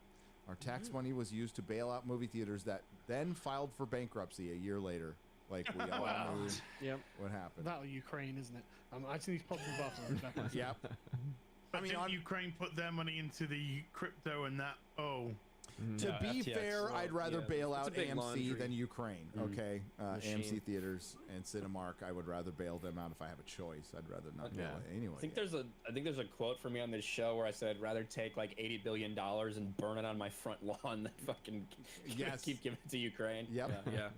Our tax money was used to bail out movie theaters that then filed for bankruptcy a year later. Like we all knew what happened. That'll Ukraine, isn't it? I just need to pop some buttons. Yep. I mean, Ukraine put their money into the crypto and that. To be FTX. fair, I'd rather bail It's a out big AMC laundry. than Ukraine. Okay, Machine. AMC theaters and Cinemark. I would rather bail them out if I have a choice. I'd rather not bail it anyway. I think there's a quote for me on this show where I said I'd rather take like $80 billion and burn it on my front lawn than fucking keep giving it to Ukraine. Yep. Yeah.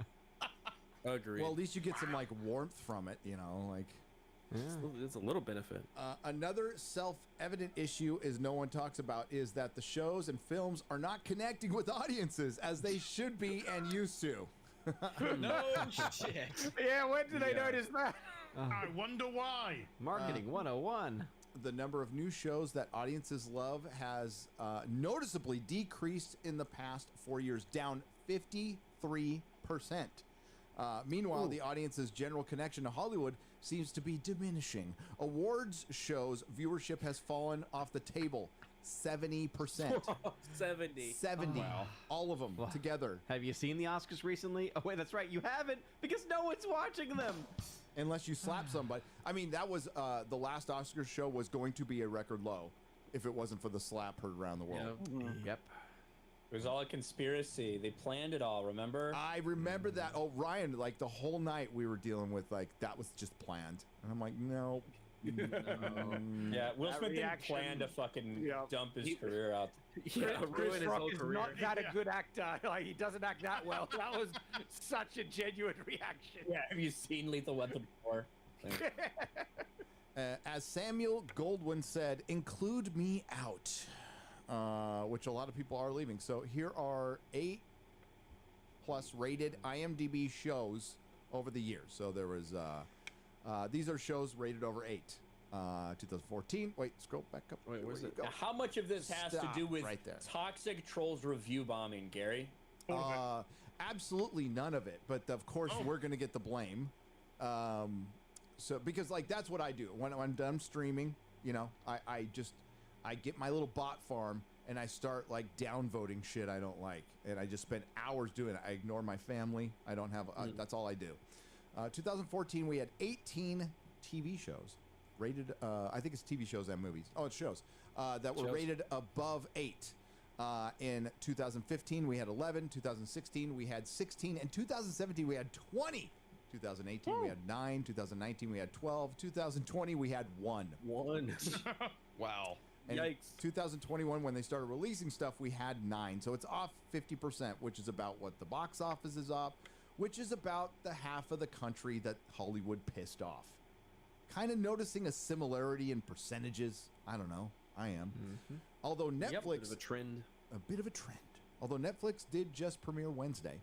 Agreed. Well, at least you get some like warmth from it. You know, like. It's a little benefit. Another self-evident issue no one talks about is that the shows and films are not connecting with audiences as they should be and used to. No shit. Yeah, when did they notice that? I wonder why. Marketing 101. The number of new shows that audiences love has noticeably decreased in the past 4 years, down 53%. Meanwhile, the audience's general connection to Hollywood seems to be diminishing. Awards shows viewership has fallen off the table 70%. 70. 70. Wow. All of them together. Have you seen the Oscars recently? Oh wait, that's right, you haven't because no one's watching them. Unless you slap somebody. I mean, that was the last Oscars show was going to be a record low if it wasn't for the slap heard around the world. Yep. It was all a conspiracy. They planned it all, remember? I remember that. Oh, Ryan, like the whole night we were dealing with like that was just planned. And I'm like, no. Yeah, Will That Smith didn't reaction- plan to fucking Yeah. dump his career out. Yeah, ruin Chris his Rock whole is career. not that a good actor. Like he doesn't act that well. That was such a genuine reaction. Yeah, have you seen Lethal Weapon before? As Samuel Goldwyn said, include me out, which a lot of people are leaving. So here are 8+ rated IMDb shows over the years. So there was, these are shows rated over 8. 2014. Wait, scroll back up. Wait, where's There it? you Now, how much of this has Stop to do with right there. toxic trolls review bombing, Gary? go. Absolutely none of it. But of course, we're going to get the blame. So because like that's what I do when I'm done streaming. You know, I just I get my little bot farm and I start like downvoting shit I don't like, and I just spend hours doing it. I ignore my family. I don't have. That's all I do. 2014, we had 18 TV shows rated. I think it's TV shows and movies. Oh, it's shows that were rated above 8. In 2015, we had 11. 2016, we had 16. In 2017, we had 20. 2018, we had 9. 2019, we had 12. 2020, we had 1. Wow. And Yikes. 2021, when they started releasing stuff, we had 9. So it's off 50%, which is about what the box office is off, which is about the half of the country that Hollywood pissed off. Kind of noticing a similarity in percentages. I don't know. I am. Although Netflix... bit of a trend. A bit of a trend. Although Netflix did just premiere Wednesday,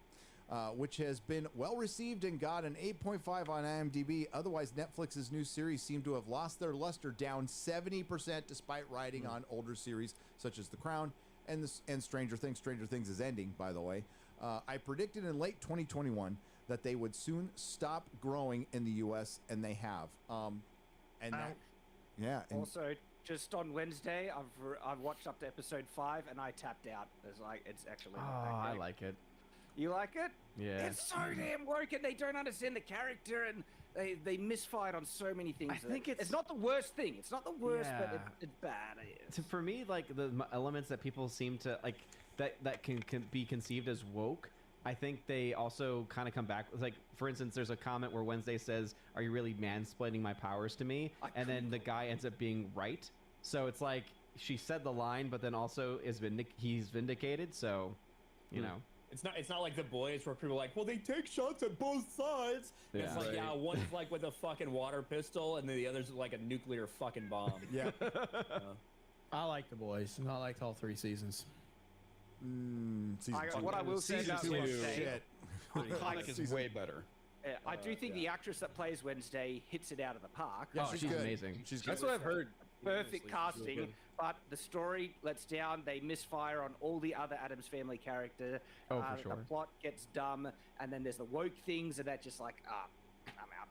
which has been well received and got an 8.5 on IMDb. Otherwise, Netflix's new series seem to have lost their luster, down 70% despite riding on older series such as The Crown and Stranger Things. Stranger Things is ending, by the way. I predicted in late 2021 that they would soon stop growing in the U.S., and they have. And Also, just on Wednesday, I've watched up to episode 5 and I tapped out. It's actually. I like it. You like it? Yeah. It's so damn woke, and they don't understand the character, and they misfired on so many things. I think it's not the worst thing. It's not the worst, Yeah. but it's bad. For me, like the elements that people seem to like that can be conceived as woke, I think they also kind of come back. Like, for instance, there's a comment where Wednesday says, "Are you really mansplaining my powers to me?" And then the guy ends up being right. So it's like she said the line, but then also he's vindicated. So, you know. It's not like The Boys where people are like, well, they take shots at both sides. Yeah. It's like, yeah, one's like with a fucking water pistol, and then the other's like a nuclear fucking bomb. Yeah. I like The Boys, and I liked all 3 seasons. What I will say about Wednesday, Comic is way better. I do think the actress that plays Wednesday hits it out of the park. Yeah, she's amazing. That's what I've heard. Perfect Honestly, she's casting, really good. but the story lets down. They misfire on all the other Addams Family character. Oh, for sure. The plot gets dumb, and then there's the woke things, and that's just like, I'm out.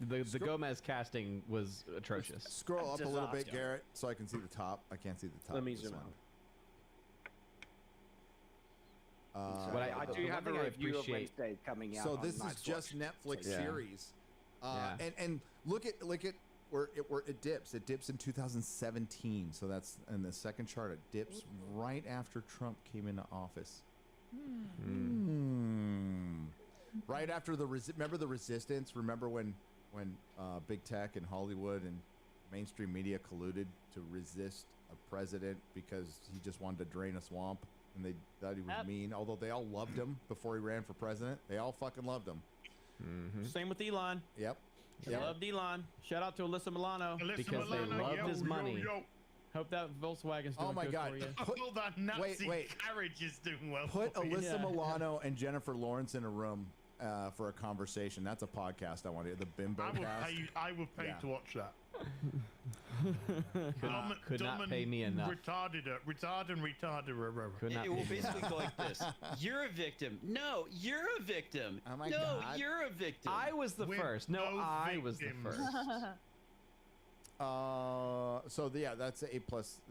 The Gomez casting was atrocious. Scroll up a little bit, Disaster. Garrett, so I can see the top. I can't see the top. Let me of this zoom one. out. But I do the have one a thing I review of appreciate- Wednesday coming out. So on this is Night's just Watch. Netflix Yeah. series, Yeah. and look at where it dips. It dips in 2017. So that's in the second chart. It dips right after Trump came into office. Right after remember the resistance. Remember when big tech and Hollywood and mainstream media colluded to resist a president because he just wanted to drain a swamp, and they thought he was mean. Although they all loved him before he ran for president, they all fucking loved him. Same with Elon. Yep. They loved Elon. Shout out to Alyssa Milano. Because they loved his money. Hope that Volkswagen's doing Oh my good God. for you. Oh, that Nazi wait. carriage is doing well. Put for you. Alyssa Milano and Jennifer Lawrence in a room for a conversation. That's a podcast I want to hear. The Bimbo cast. I would pay Yeah. to watch that. Could not pay me enough. Retarded. Could not It will pay me basically enough. go like this. You're a victim. No, you're a victim. Oh my no, God. you're a victim. I was the With first. No, no I was the victims. first. So yeah, that's A+.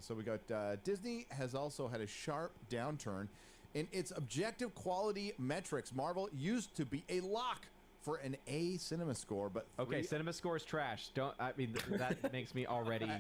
So we got Disney has also had a sharp downturn in its objective quality metrics. Marvel used to be a lock for an A cinema score, but Okay, cinema score is trash. That makes me already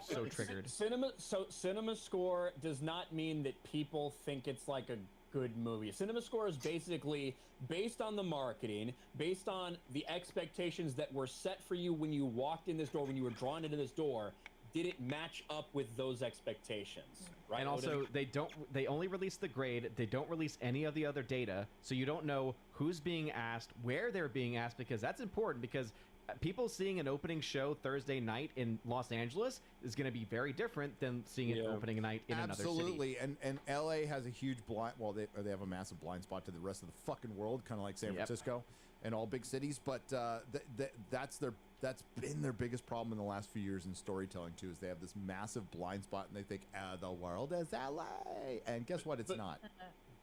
so triggered. Cinema score does not mean that people think it's like a good movie. Cinema score is basically based on the marketing, based on the expectations that were set for you when you walked in this door, when you were drawn into this door. Did it match up with those expectations? Right. And also, they only release the grade. They don't release any of the other data, so you don't know who's being asked, where they're being asked, because that's important. Because people seeing an opening show Thursday night in Los Angeles is going to be very different than seeing an opening night in another city. Absolutely, and LA has a huge blind. Well, they have a massive blind spot to the rest of the fucking world, kind of like San Francisco and all big cities. But that's been their biggest problem in the last few years in storytelling too. Is they have this massive blind spot and they think the world is LA, and guess what? It's not.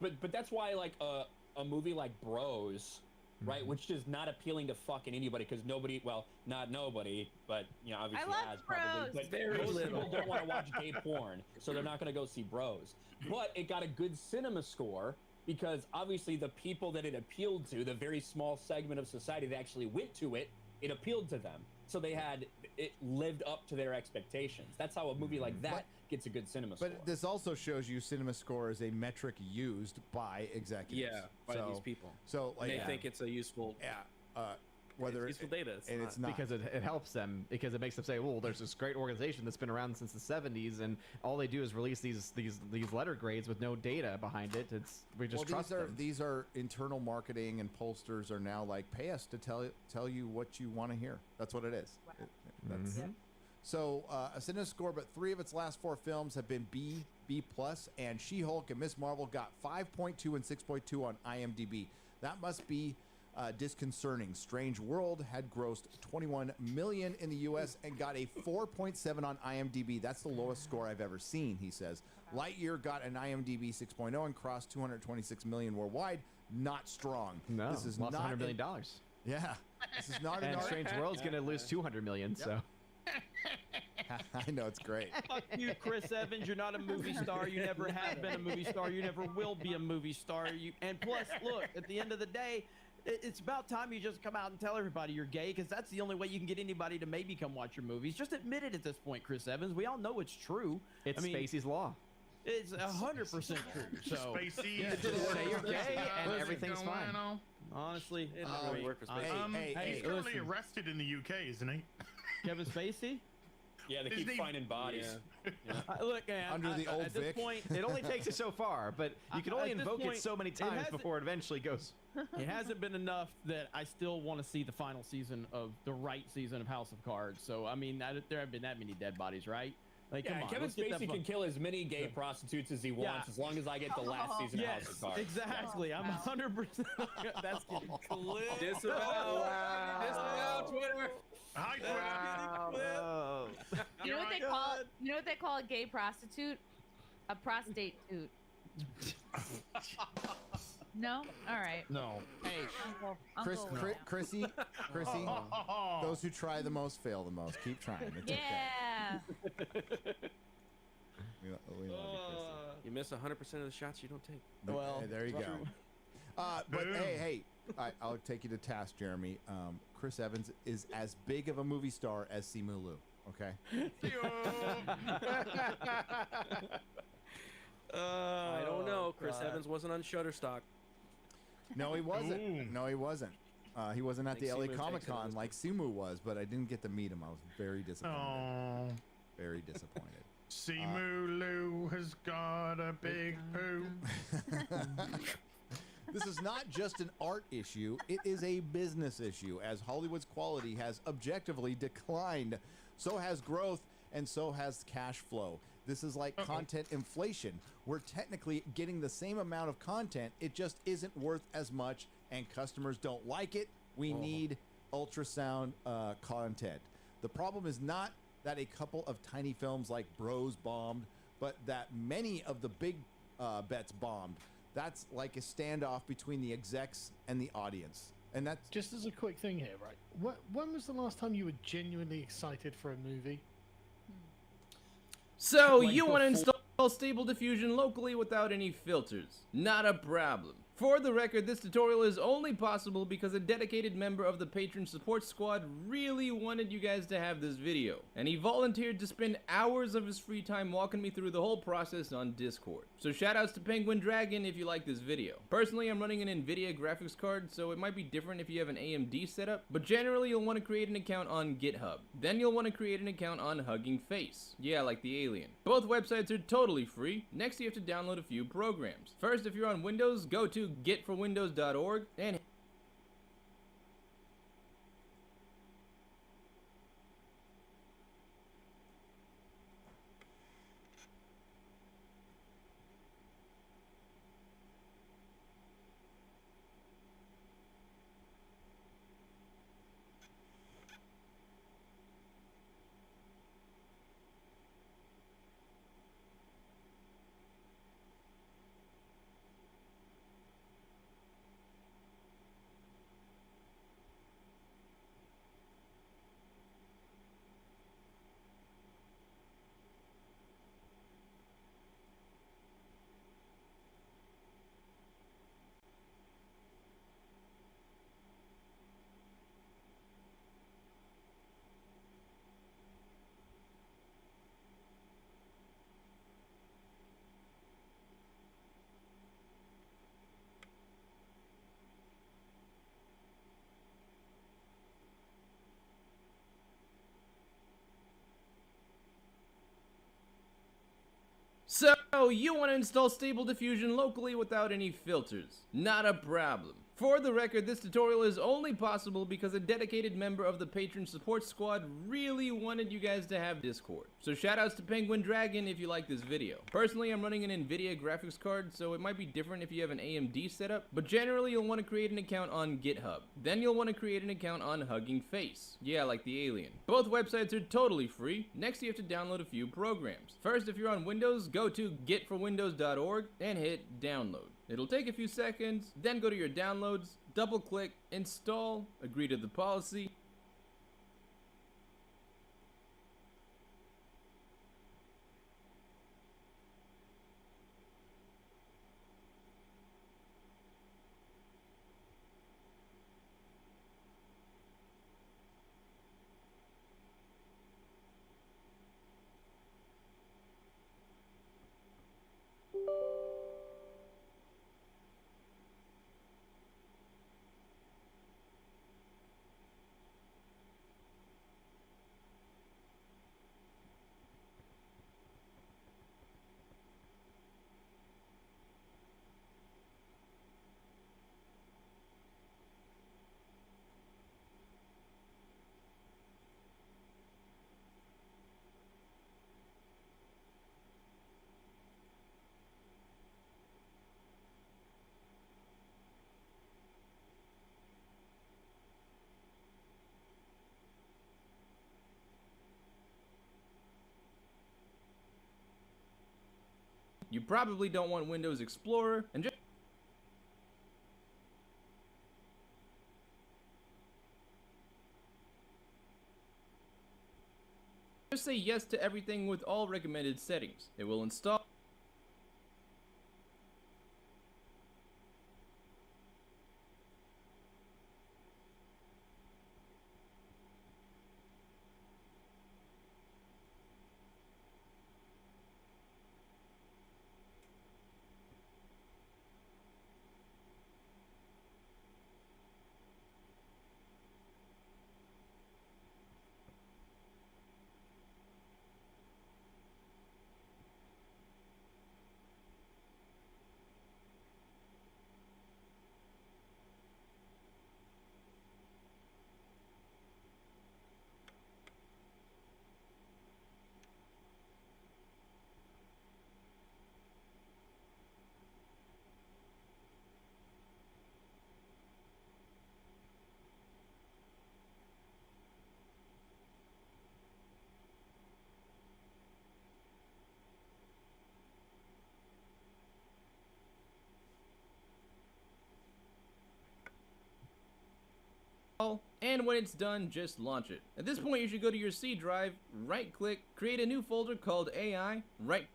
But that's why like a movie like Bros right? Which is not appealing to fucking anybody because nobody, well, not nobody, but obviously love ads probably, bros. but most people don't want to watch gay porn, so they're not going to go see Bros. But it got a good cinema score because obviously the people that it appealed to, the very small segment of society that actually went to it, it appealed to them. So it lived up to their expectations. That's how a movie like that gets a good cinema score. But this also shows you cinema score is a metric used by executives. Yeah, by these people. So like they think it's a useful. Whether it's useful data, it's not because it helps them, because it makes them say, well, there's this great organization that's been around since the 70s, and all they do is release these letter grades with no data behind it. We just trust them. These are internal marketing, and pollsters are now like, pay us to tell you what you want to hear. That's what it is. That's so a cinema score, but 3 of its last 4 films have been B+, and She-Hulk and Ms. Marvel got 5.2 and 6.2 on IMDb. That must be disconcerting. Strange World had grossed $21 million in the U.S. and got a 4.7 on IMDb. That's the lowest score I've ever seen, he says. Lightyear got an IMDb 6.0 and crossed $226 million worldwide. Not strong. No, this is lost not $100 million. Yeah, this is not. And Strange World's going to lose $200 million. So. I know, it's great. Fuck you, Chris Evans. You're not a movie star. You never have been a movie star. You never will be a movie star. And plus, look, at the end of the day, it's about time you just come out and tell everybody you're gay, because that's the only way you can get anybody to maybe come watch your movies. Just admit it at this point, Chris Evans. We all know it's true. It's Spacey's Law. It's 100% true. So Spacey, say you're gay and everything's fine. Honestly, it doesn't really work for Spacey. He's currently arrested in the UK, isn't he? Kevin Spacey? Yeah, they keep finding bodies. Look, man, under the old at this Vic. point, it only takes it so far, but you can only invoke it so many times before it eventually goes. It hasn't been enough that I still want to see the final season of the right season of House of Cards. So I mean, there have been that many dead bodies, right? Like, Yeah, come on, Kevin let's get that Spacey can kill as many gay prostitutes as he wants, as long as I get the last season of House of Cards. Exactly. I'm 100%. That's getting clipped. Disavow. Disavow Twitter. Hi, Twitter. You know what they call? You know what they call a gay prostitute? A prostate toot. No? All right. No. Hey, Uncle Chrissy, those who try the most fail the most. Keep trying. It's yeah. okay. We love you, Chrissy. You miss 100% of the shots you don't take. Well, hey, there you go. But hey, I'll take you to task, Jeremy. Chris Evans is as big of a movie star as Simu Liu. Okay. I don't know. Chris Evans wasn't on Shutterstock. No, he wasn't. Ooh. No, he wasn't. He wasn't at the think LA Simu Comic takes it Con as like Simu was, but I didn't get to meet him. I was very disappointed. Oh, Very disappointed. Simu Liu has got a big poo. This is not just an art issue, it is a business issue, as Hollywood's quality has objectively declined. So has growth, and so has cash flow. This is like content inflation. We're technically getting the same amount of content, it just isn't worth as much, and customers don't like it. We need ultrasound content. The problem is not that a couple of tiny films like Bros bombed, but that many of the big bets bombed. That's like a standoff between the execs and the audience. And that's just as a quick thing here, right? When was the last time you were genuinely excited for a movie? So you want to install Stable Diffusion locally without any filters? Not a problem. For the record, this tutorial is only possible because a dedicated member of the Patron Support Squad really wanted you guys to have this video, and he volunteered to spend hours of his free time walking me through the whole process on Discord. So shoutouts to Penguin Dragon if you like this video. Personally, I'm running an NVIDIA graphics card, so it might be different if you have an AMD setup, but generally you'll want to create an account on GitHub. Then you'll want to create an account on Hugging Face. Yeah, like the alien. Both websites are totally free. Next, you have to download a few programs. First, if you're on Windows, go to getforwindows.org and So, you want to install Stable Diffusion locally without any filters. Not a problem. For the record, this tutorial is only possible because a dedicated member of the Patron Support Squad really wanted you guys to have Discord. So shoutouts to Penguin Dragon if you like this video. Personally, I'm running an NVIDIA graphics card, so it might be different if you have an AMD setup, but generally you'll want to create an account on GitHub. Then you'll want to create an account on Hugging Face. Yeah, like the alien. Both websites are totally free. Next, you have to download a few programs. First, if you're on Windows, go to getforwindows.org and hit download. It'll take a few seconds, then go to your downloads, double click, install, agree to the policy. You probably don't want Windows Explorer, and just say yes to everything with all recommended settings. It will install. And when it's done, just launch it. At this point, you should go to your C drive, right click, create a new folder called AI, right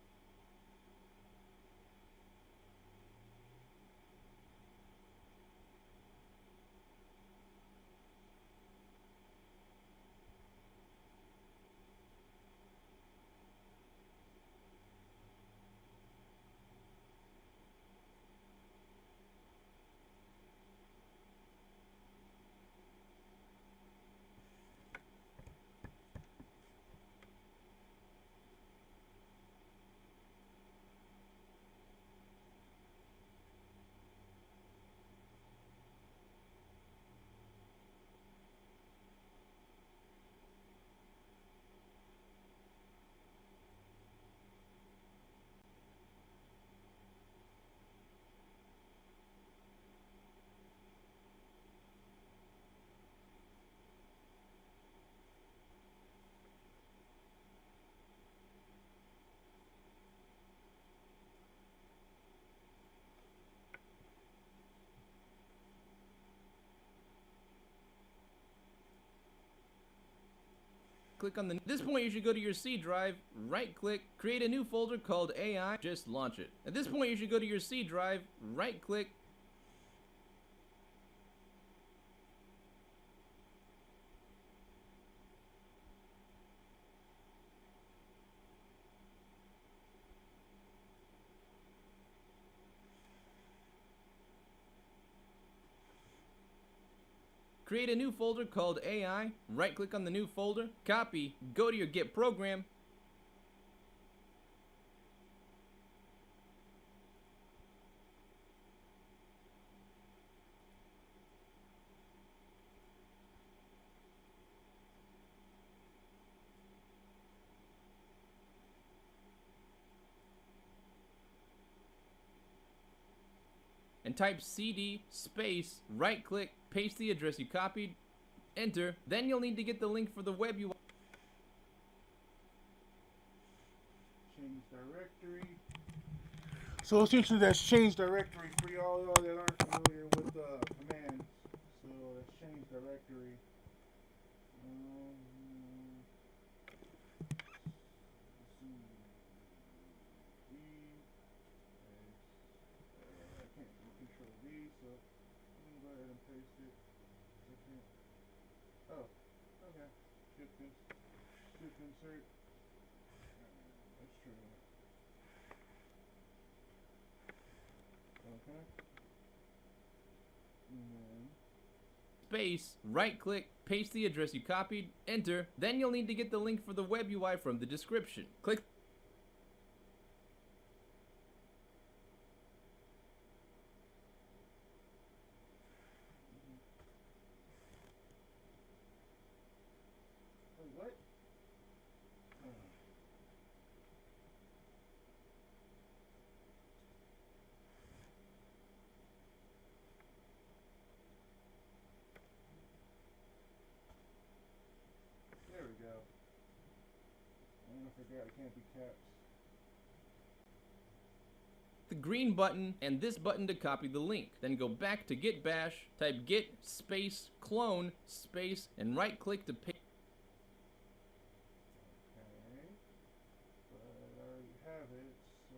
click on the. At this point, you should go to your C drive, right click, create a new folder called AI, just launch it. At this point, you should go to your C drive, right click, create a new folder called AI, right click on the new folder, copy, go to your Git program, and type CD space, right click, paste the address you copied, enter. Then you'll need to get the link for the web UI. Change directory. So essentially that's change directory for y'all that aren't familiar with the commands. So that's change directory. I can't do Control V, so I'm gonna go ahead and paste it. Oh, okay. Skip this. Skip insert. Let's try that. Okay. And then Space, right click, paste the address you copied, enter. Then you'll need to get the link for the web UI from the description. Click. Wait, what? There we go. I forgot it can't be caps. The green button and this button to copy the link. Then go back to git bash, type git space clone space, and right click to paste. Okay. But I already have it, so.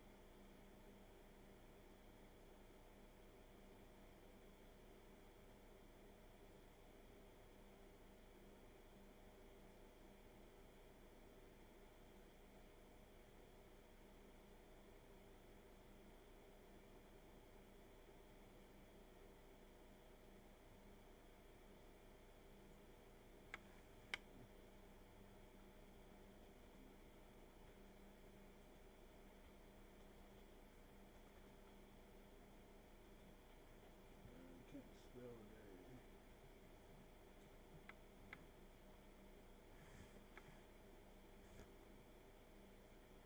Can't spell it.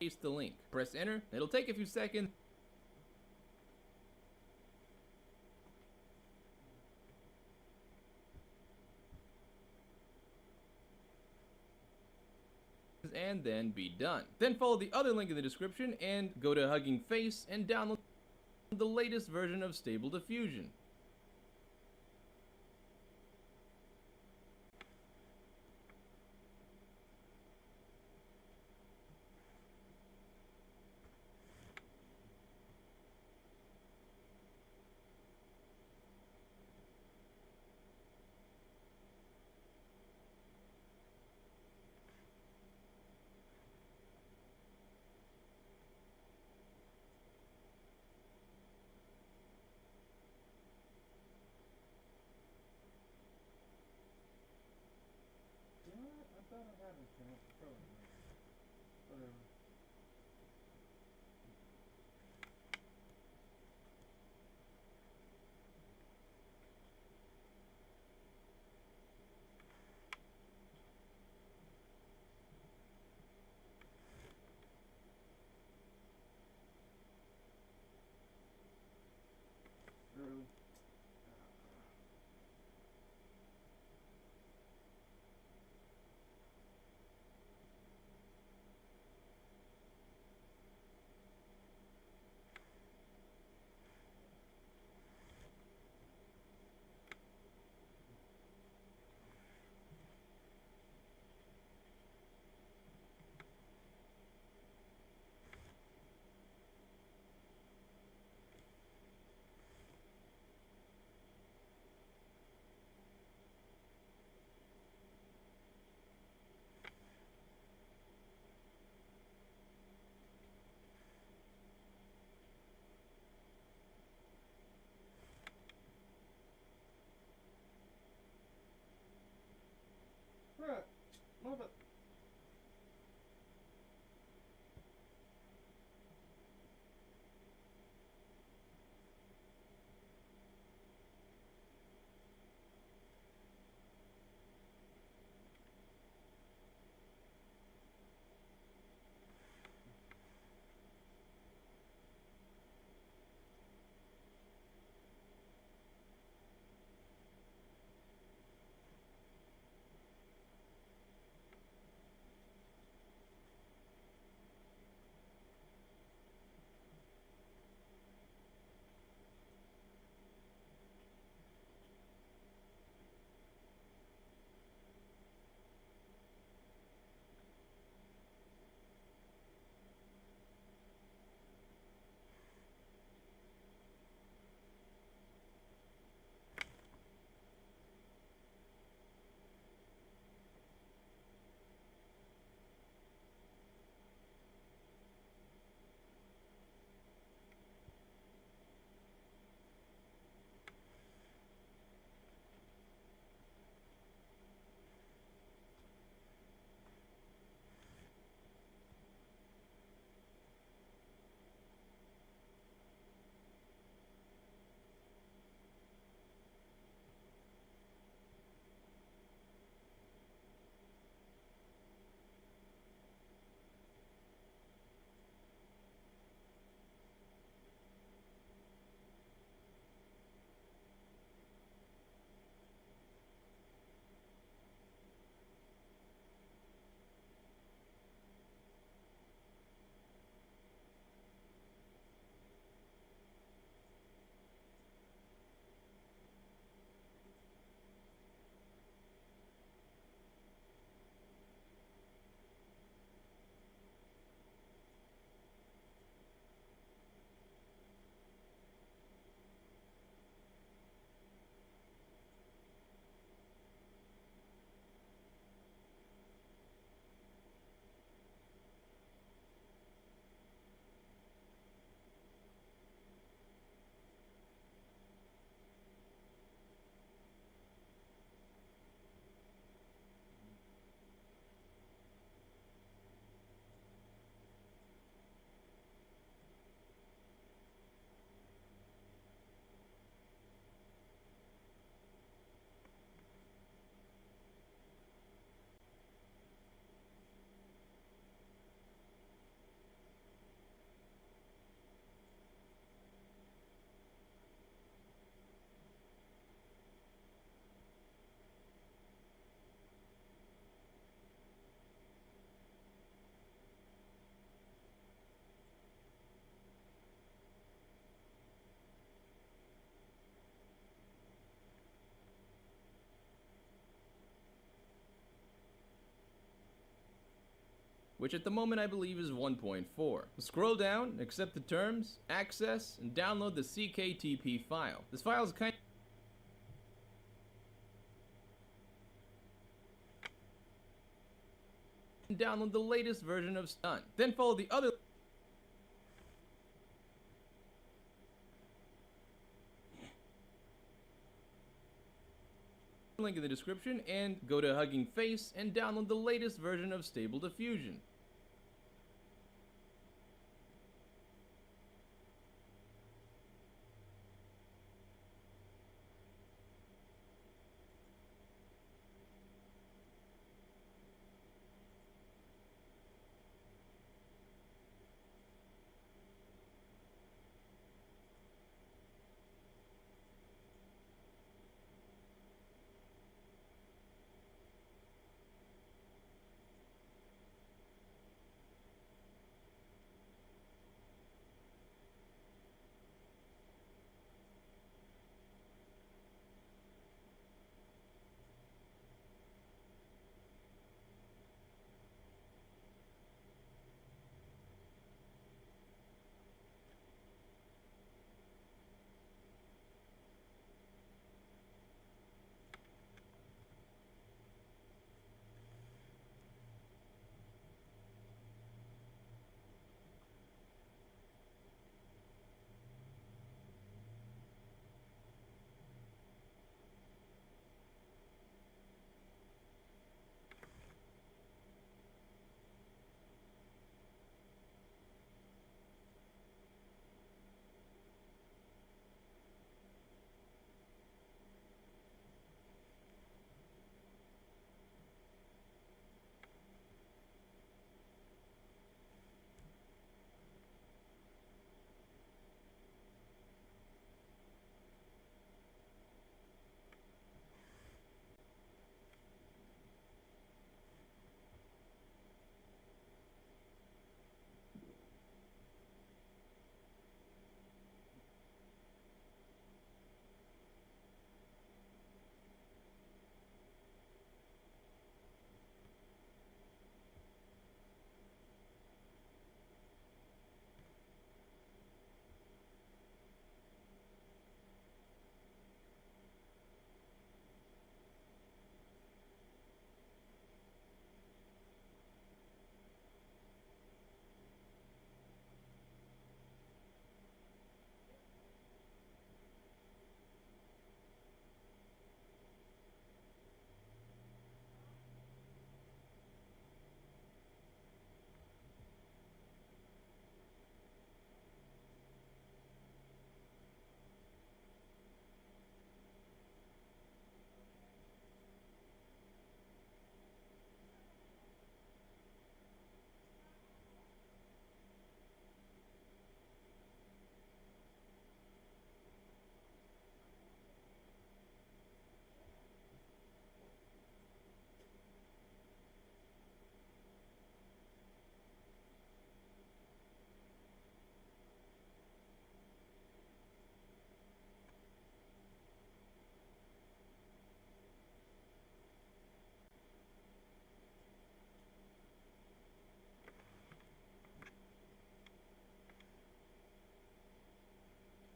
Paste the link. Press enter. It'll take a few seconds. And then be done. Then follow the other link in the description and go to Hugging Face and download the latest version of Stable Diffusion. I thought I had it. Whatever. Really? which at the moment I believe is 1.4. Scroll down, accept the terms, access, and download the CKTP file. This file is kind and download the latest version of Stun. Then follow the other link in the description and go to Hugging Face and download the latest version of Stable Diffusion.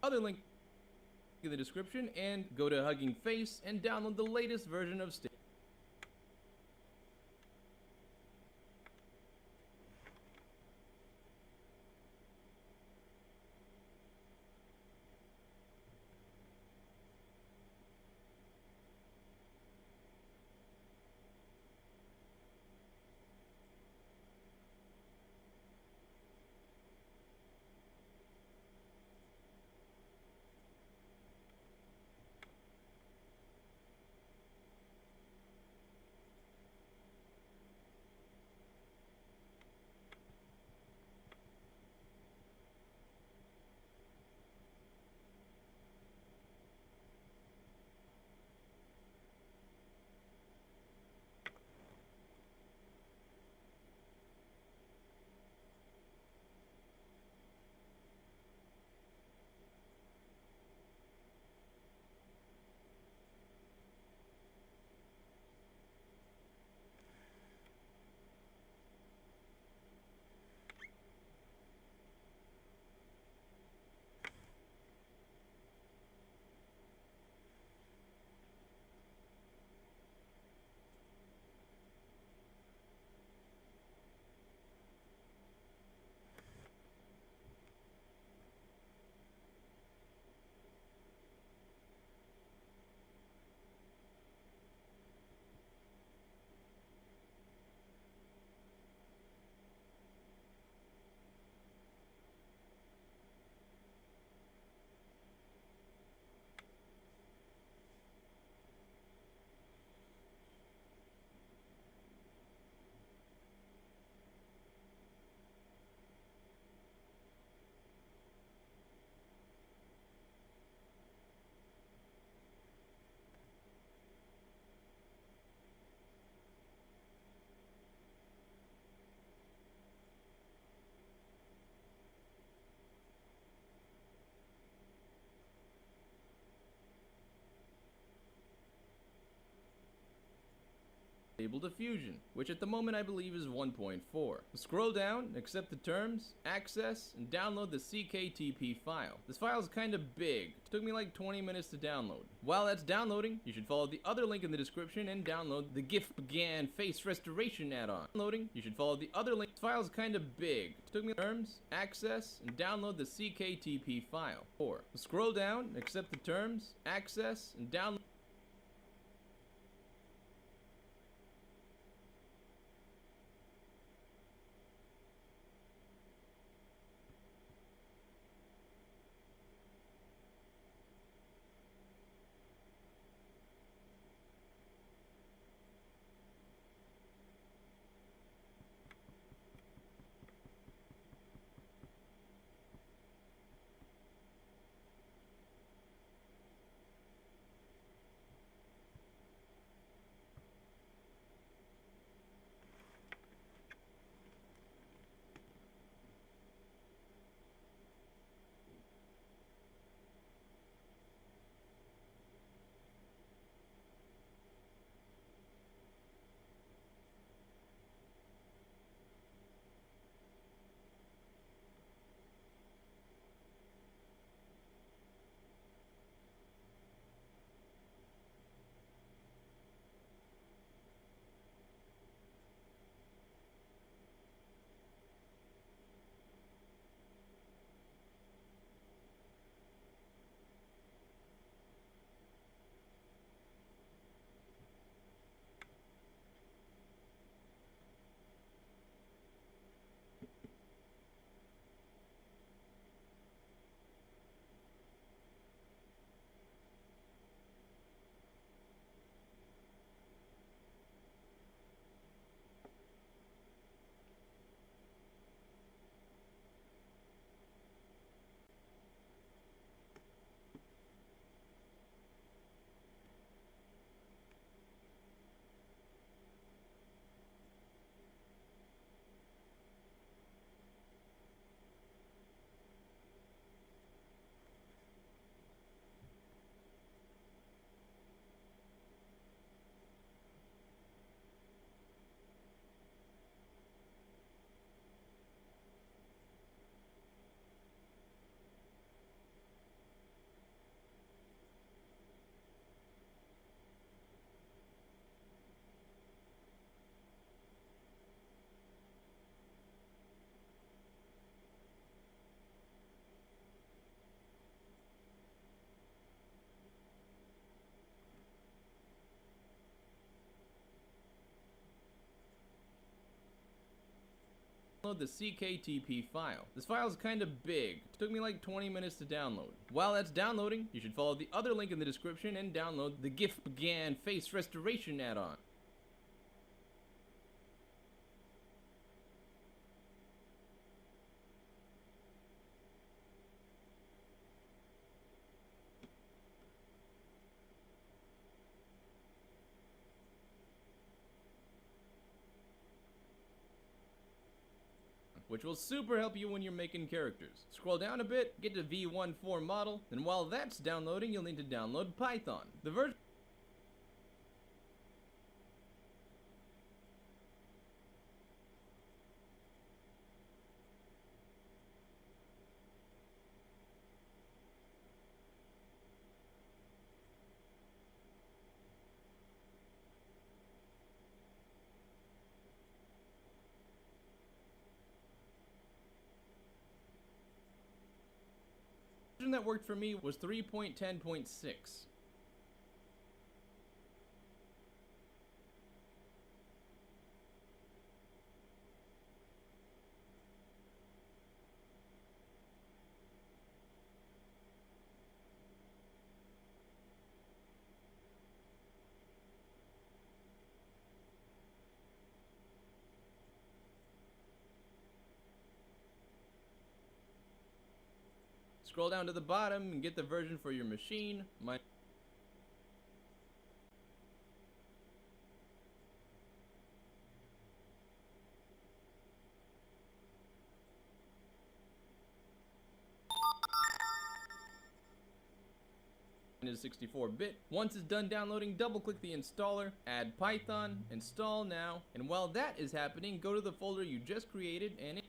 Other link in the description and go to Hugging Face and download the latest version of Stable. Stable Diffusion, which at the moment I believe is 1.4. Scroll down, accept the terms, access, and download the CKTP file. This file is kinda big. It took me like 20 minutes to download. While that's downloading, you should follow the other link in the description and download the GIF Began Face Restoration add-on. Downloading, you should follow the other link. This file is kinda big. It took me terms, access, and download the CKTP file. 4. Scroll down, accept the terms, access, and download. Download the CKTP file. This file is kinda big. It took me like 20 minutes to download. While that's downloading, you should follow the other link in the description and download the GIF Began Face Restoration add-on. Which will super help you when you're making characters. Scroll down a bit, get to V14 model, and while that's downloading, you'll need to download Python. The version that worked for me was 3.10.6. Scroll down to the bottom and get the version for your machine. is 64-bit. Once it's done downloading, double-click the installer, add Python, install now, and while that is happening, go to the folder you just created and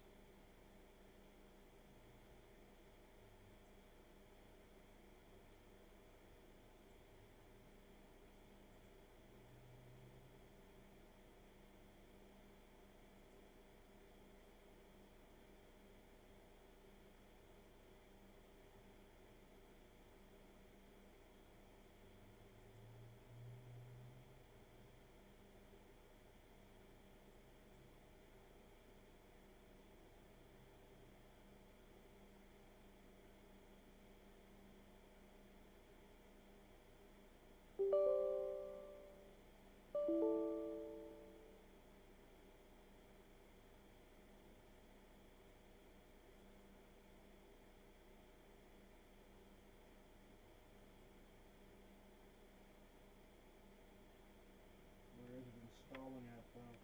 Where is it installing at though?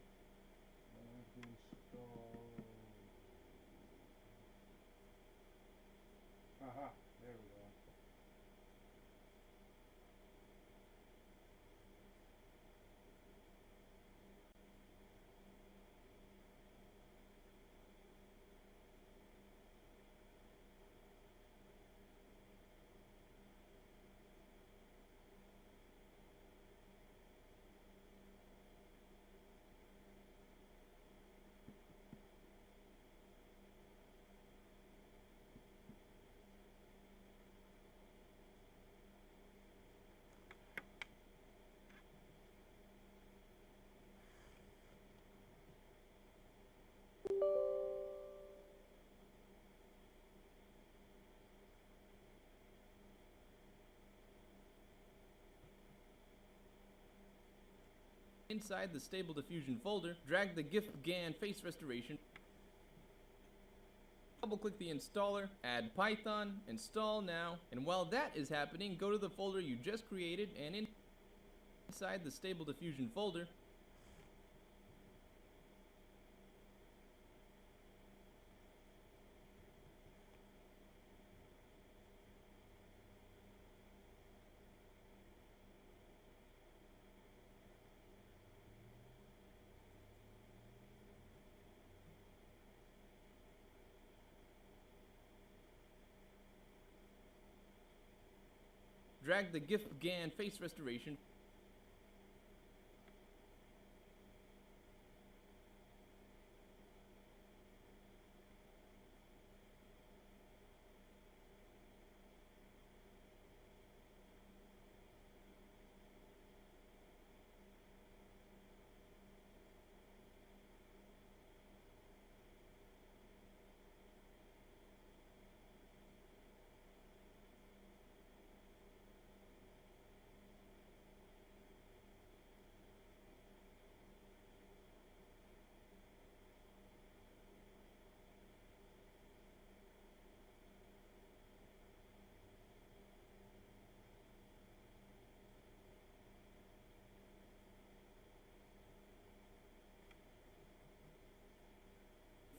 I have to install. Aha, there we go. inside the Stable Diffusion folder, drag the GIF-GAN face restoration, double-click the installer, add Python, install now, and while that is happening, go to the folder you just created and inside the Stable Diffusion folder, drag the GIF-GAN face restoration,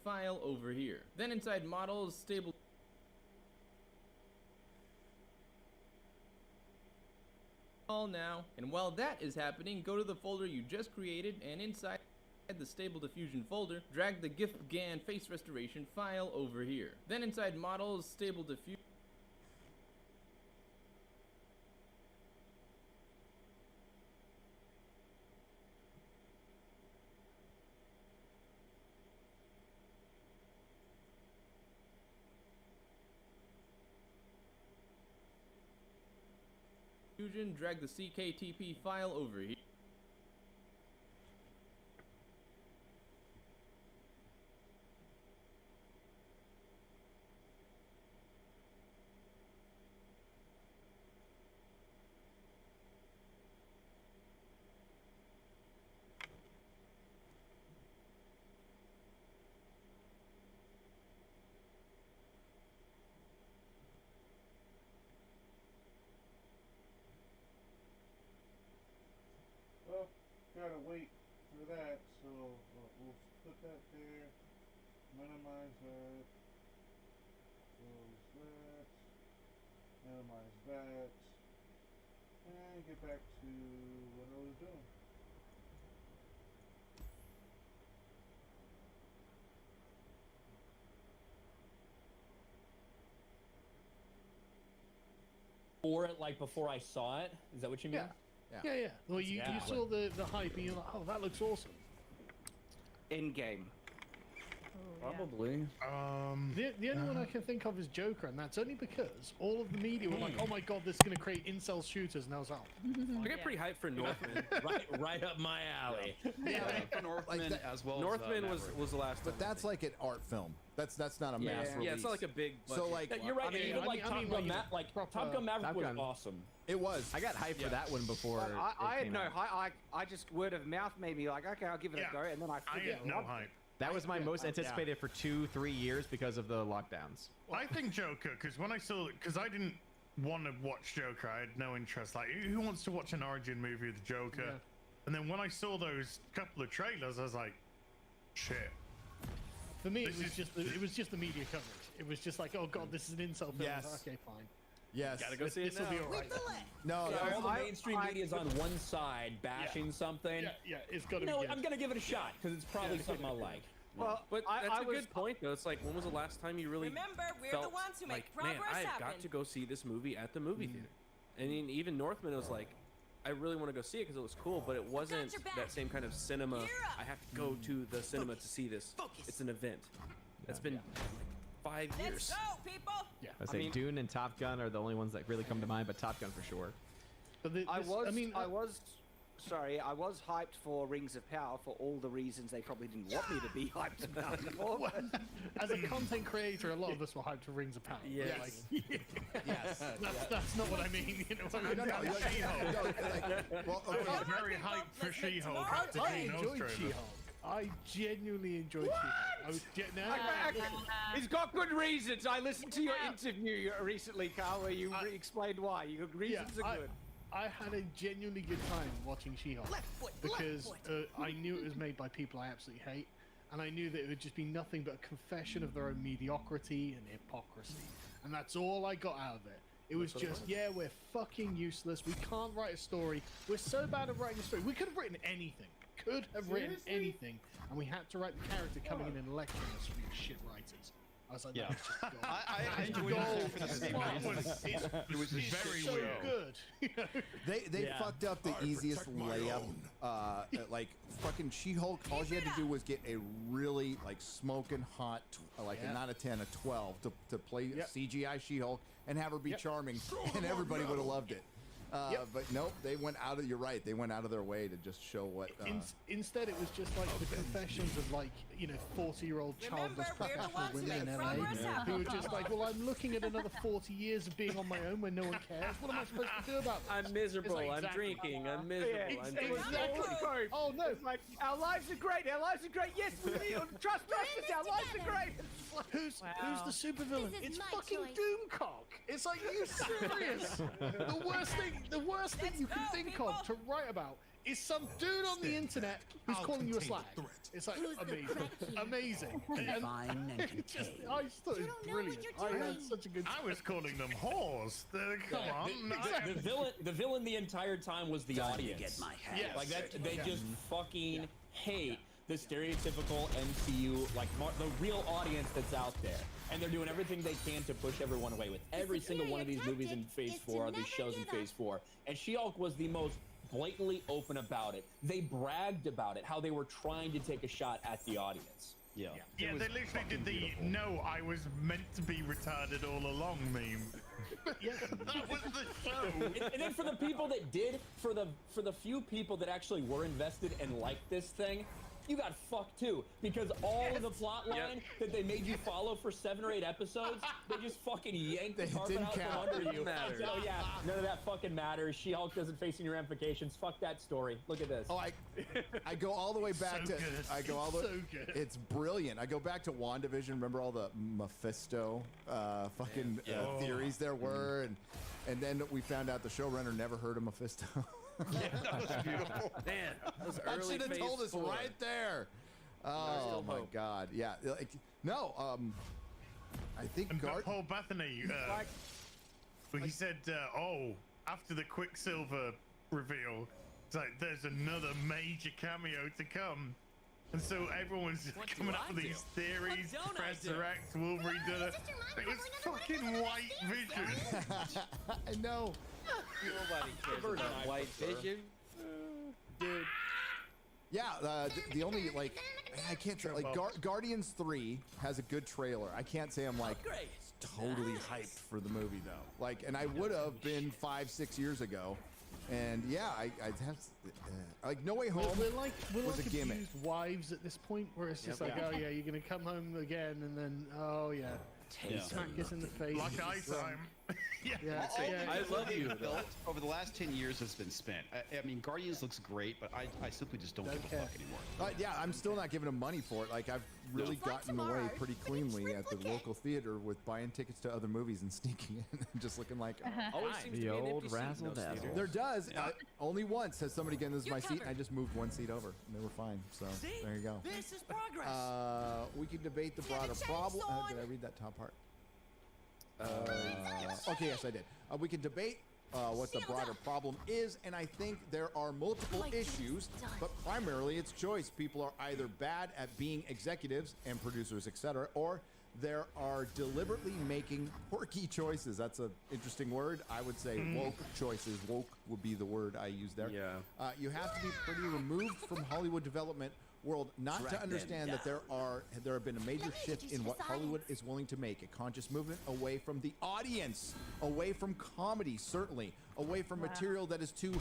file over here. Then inside Models, Stable all now, and while that is happening, go to the folder you just created and inside the Stable Diffusion folder, drag the GIF-GAN face restoration file over here. Then inside Models, Stable Diffusion drag the CKTP file over here. Well, gotta wait for that, so we'll put that there, minimize that, close that, minimize that, And get back to what I was doing. Or like before I saw it. Is that what you mean? Yeah. Well, you saw the hype and you're like, oh, that looks awesome. In game. Probably. The only one I can think of is Joker, and that's only because all of the media were like, "Oh my god, this is going to create incel shooters," and I was like, I get pretty hyped for Northman. right up my alley. For Northman as well. Northman as, was the last. But that's like an art film. That's not a mass release. Yeah, it's not like a big. So like, You're right. I mean, even like Top Gun Maverick was awesome. It was. I got hyped for that one before. I had no hype. I just word of mouth made me like, okay, I'll give it a go, and then I had no hype. That was my most anticipated for 2-3 years because of the lockdowns. I think Joker, because when I saw, because I didn't want to watch Joker, I had no interest. Like, who wants to watch an origin movie with Joker? Yeah. And then when I saw those couple of trailers, I was like, shit. for me, it was just the media coverage. It was just like, oh god, this is an insult film. Yes. Okay, fine. Yes. Gotta go see it This will be now. all right. No, all the mainstream media's on one side bashing something. Yeah, it's got to You be know, good. I'm gonna give it a shot because it's probably something I like. Well, But that's a good point, though. It's like, when was the last time you really Remember, we're felt the ones who make like, man, progress I've happen. got to go see this movie at the movie theater. And then even Northman was like, I really want to go see it because it was cool, but it wasn't that same kind of cinema. I have to go to the cinema to see this. It's an event. That's been like 5 years. Let's go, people. Yeah. I say Dune and Top Gun are the only ones that really come to mind, but Top Gun for sure. But I was hyped for Rings of Power for all the reasons they probably didn't want me to be hyped about it for. As a content creator, a lot of us were hyped for Rings of Power. Yes. Like, yes. That's not what I mean. You know what I mean? I was very hyped for She-Hulk. I enjoyed She-Hulk. I genuinely enjoyed She-Hulk. I was He's got good reasons. I listened to your interview recently, Carl, where you explained why. Your reasons are good. I had a genuinely good time watching She-Hulk because I knew it was made by people I absolutely hate, and I knew that it would just be nothing but a confession of their own mediocrity and hypocrisy, and that's all I got out of it. It was just, yeah, we're fucking useless. We can't write a story. We're so bad at writing a story. We could have written anything. Written anything, and we had to write the character coming in and lecturing us for being shit writers. I was like, that's just gold. I enjoyed it for the same reason. It was very so weird. good. They fucked up the easiest layup. Like fucking She-Hulk, all you had to do was get a really like smoking hot, not a 10, a 12 to play CGI She-Hulk and have her be charming, and everybody would have loved it. But nope, they went out of. You're right. They went out of their way to just show what. Instead, it was just like the confessions of 40-year-old childless professional women in LA who were just like, well, I'm looking at another 40 years of being on my own when no one cares. What am I supposed to do about this? I'm miserable. Like, I'm exactly. drinking. I'm miserable. I'm drinking. Exactly. Oh no! It's like, our lives are great. Our lives are great. Yes, trust us. Our lives are great. Who's the supervillain? It's fucking Doomcock. It's like, are you serious? The worst thing you can think of to write about is some dude on the internet who's calling you a slag. It's like amazing. Divine and I just thought it was brilliant. I had such a good time. I was calling them whores. Come on. The villain the entire time was the audience. Get my hat. Yes. Like that, they just fucking hate the stereotypical MCU, like the real audience that's out there, and they're doing everything they can to push everyone away with every single one of these movies in Phase 4, or these shows in Phase 4. And She-Hulk was the most blatantly open about it. They bragged about it, how they were trying to take a shot at the audience. Yeah, they literally did the "no, I was meant to be retarded all along" meme. That was the show. And then for the people that did, for the few people that actually were invested and liked this thing, you got fucked too, because all of the plot line that they made you follow for 7 or 8 episodes, they just fucking yanked the carpet out from under you. So yeah, none of that fucking matters. She-Hulk doesn't face any ramifications. Fuck that story. Look at this. Oh, I go all the way back to. I go all the. So good. It's brilliant. I go back to WandaVision. Remember all the Mephisto theories there were, and then we found out the showrunner never heard of Mephisto. Yeah, that was beautiful. Man, those That early should have Phase told us 4. right there. Oh my God! Yeah, I think And Paul Bethany, he said, after the Quicksilver reveal, it's like there's another major cameo to come. And so everyone's just coming up with these theories. Professor X, Wolverine did it. It was fucking White Vision. I know. Nobody cares about White Vision. Dude. Yeah, the only, like, I can't try, like, Guardians 3 has a good trailer. I can't say I'm, like, totally hyped for the movie, though. Like, and I would have been 5-6 years ago. And yeah, I have, like, No Way Home was a gimmick. Abused wives at this point, where it's just like, oh yeah, you're gonna come home again, and then, oh yeah, smack us in the face. Like ice time. Yeah. I love you. Over the last 10 years has been spent. I mean, Guardians looks great, but I simply just don't give a fuck anymore. Yeah, I'm still not giving them money for it. Like, I've really gotten away pretty cleanly at the local theater with buying tickets to other movies and sneaking in and just looking like, Always seems to be an empty seat in those theaters. there does. Only once has somebody gotten this is my seat, and I just moved one seat over, and they were fine. So there you go. This is progress. We can debate the broader problem. Did I read that top part? Okay, yes, I did. We can debate what the broader problem is, and I think there are multiple issues, but primarily it's choice. People are either bad at being executives and producers, etc., or there are deliberately making quirky choices. That's an interesting word. I would say woke choices. Woke would be the word I use there. Yeah. You have to be pretty removed from Hollywood development world not to understand that there have been a major shift in what Hollywood is willing to make. A conscious movement away from the audience, away from comedy, certainly, away from material that is too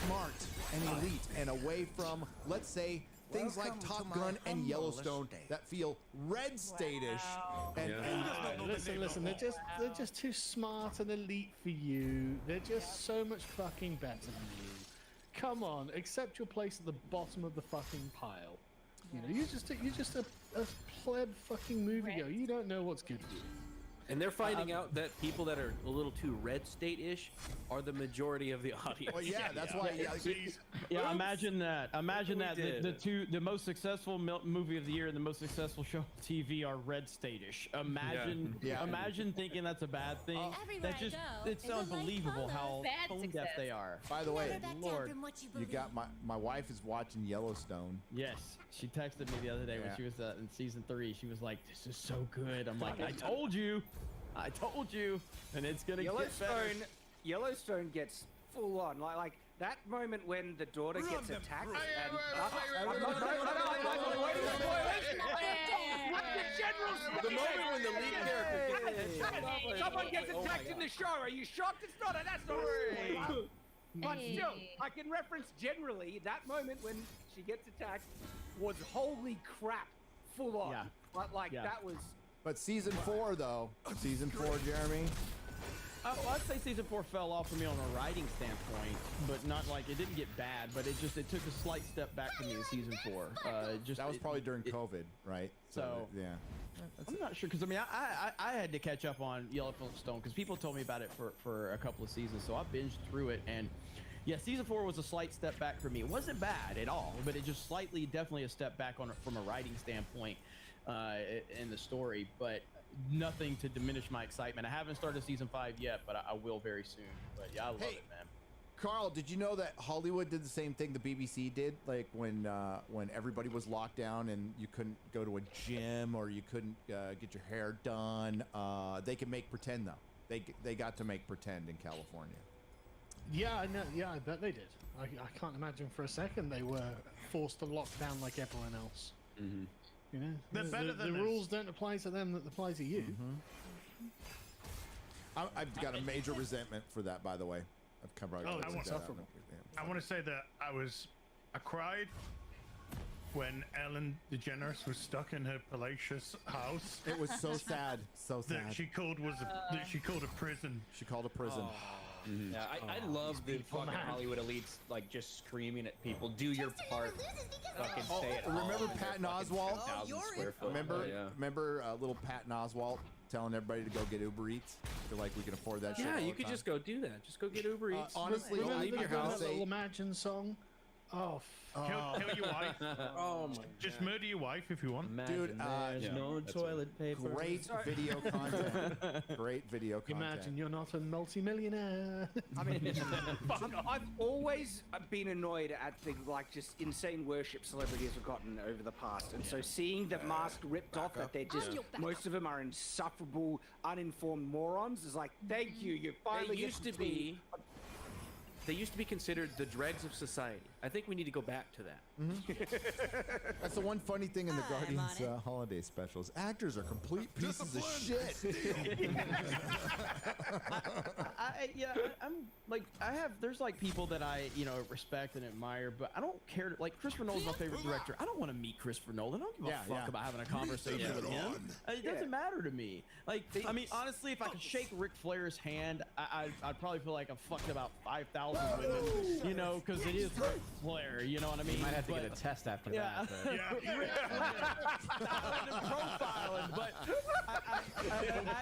smart and elite, and away from, let's say, things like Top Gun and Yellowstone that feel red state-ish. And listen, they're just too smart and elite for you. They're just so much fucking better than you. Come on, accept your place at the bottom of the fucking pile. You know, you're just a pleb fucking moviegoer. You don't know what's good for you. And they're finding out that people that are a little too red state-ish are the majority of the audience. Well, yeah, that's why. Yeah, imagine that. Imagine that. The most successful movie of the year and the most successful show on TV are red state-ish. Imagine thinking that's a bad thing. It's unbelievable how tone deaf they are. By the way, Lord, you got my wife is watching Yellowstone. Yes, she texted me the other day when she was in season 3. She was like, "This is so good." I'm like, "I told you." And it's gonna get better. Yellowstone gets full on, like that moment when the daughter gets attacked. The moment when the lead character someone gets attacked in the show. Are you shocked? It's not. That's not right. But still, I can reference generally that moment when she gets attacked was holy crap, full on. Yeah. That was. But season 4, though, Jeremy. Well, I'd say season 4 fell off for me on a writing standpoint, but not like it didn't get bad, but it took a slight step back for me in season 4. That was probably during COVID, right? So yeah. I'm not sure, because I mean I had to catch up on Yellowstone because people told me about it for a couple of seasons, so I binged through it, and yeah, season 4 was a slight step back for me. It wasn't bad at all, but it just definitely a step back from a writing standpoint in the story, but nothing to diminish my excitement. I haven't started season 5 yet, but I will very soon. But yeah, I love it, man. Carl, did you know that Hollywood did the same thing the BBC did? Like when everybody was locked down and you couldn't go to a gym or you couldn't get your hair done, they could make pretend though. They got to make pretend in California. Yeah, I know. Yeah, I bet they did. I can't imagine for a second they were forced to lock down like everyone else. Mm-hmm. You know, They're better than the rules don't apply to them that apply to you. I've got a major resentment for that, by the way. I've covered. I want to say that I cried when Ellen DeGeneres was stuck in her palatial house. It was so sad, so sad. That she called a prison. She called a prison. Mm-hmm. Yeah, I love the fucking Hollywood elites like just screaming at people, "Do your part, fucking stay at home." Remember Patton Oswalt? Remember little Patton Oswalt telling everybody to go get Uber Eats? They're like, we can afford that shit. Yeah, you could just go do that. Just go get Uber Eats. Honestly, don't leave your house. That little Imagine song. Oh, Kill your wife. Oh my Just God. murder your wife if you want. Dude, There's no toilet paper. great video content. Great video content. imagine you're not a multi-millionaire. I mean, I've always been annoyed at the just insane worship celebrities have gotten over the past, and so seeing the mask ripped off, that they're just most of them are insufferable, uninformed morons is like, thank you, you finally. They used to be. They used to be considered the dregs of society. I think we need to go back to that. That's the one funny thing in the Guardians holiday specials. Actors are complete pieces of shit. I'm like, there's like people that I, respect and admire, but I don't care. Like, Christopher Nolan's my favorite director. I don't want to meet Christopher Nolan. I don't give a fuck about having a conversation with him. It doesn't matter to me. Like, I mean, honestly, if I could shake Ric Flair's hand, I'd probably feel like I fucked about 5,000 women, because it is Ric Flair, you know what I mean? You might have to get a test after that. Profiling, but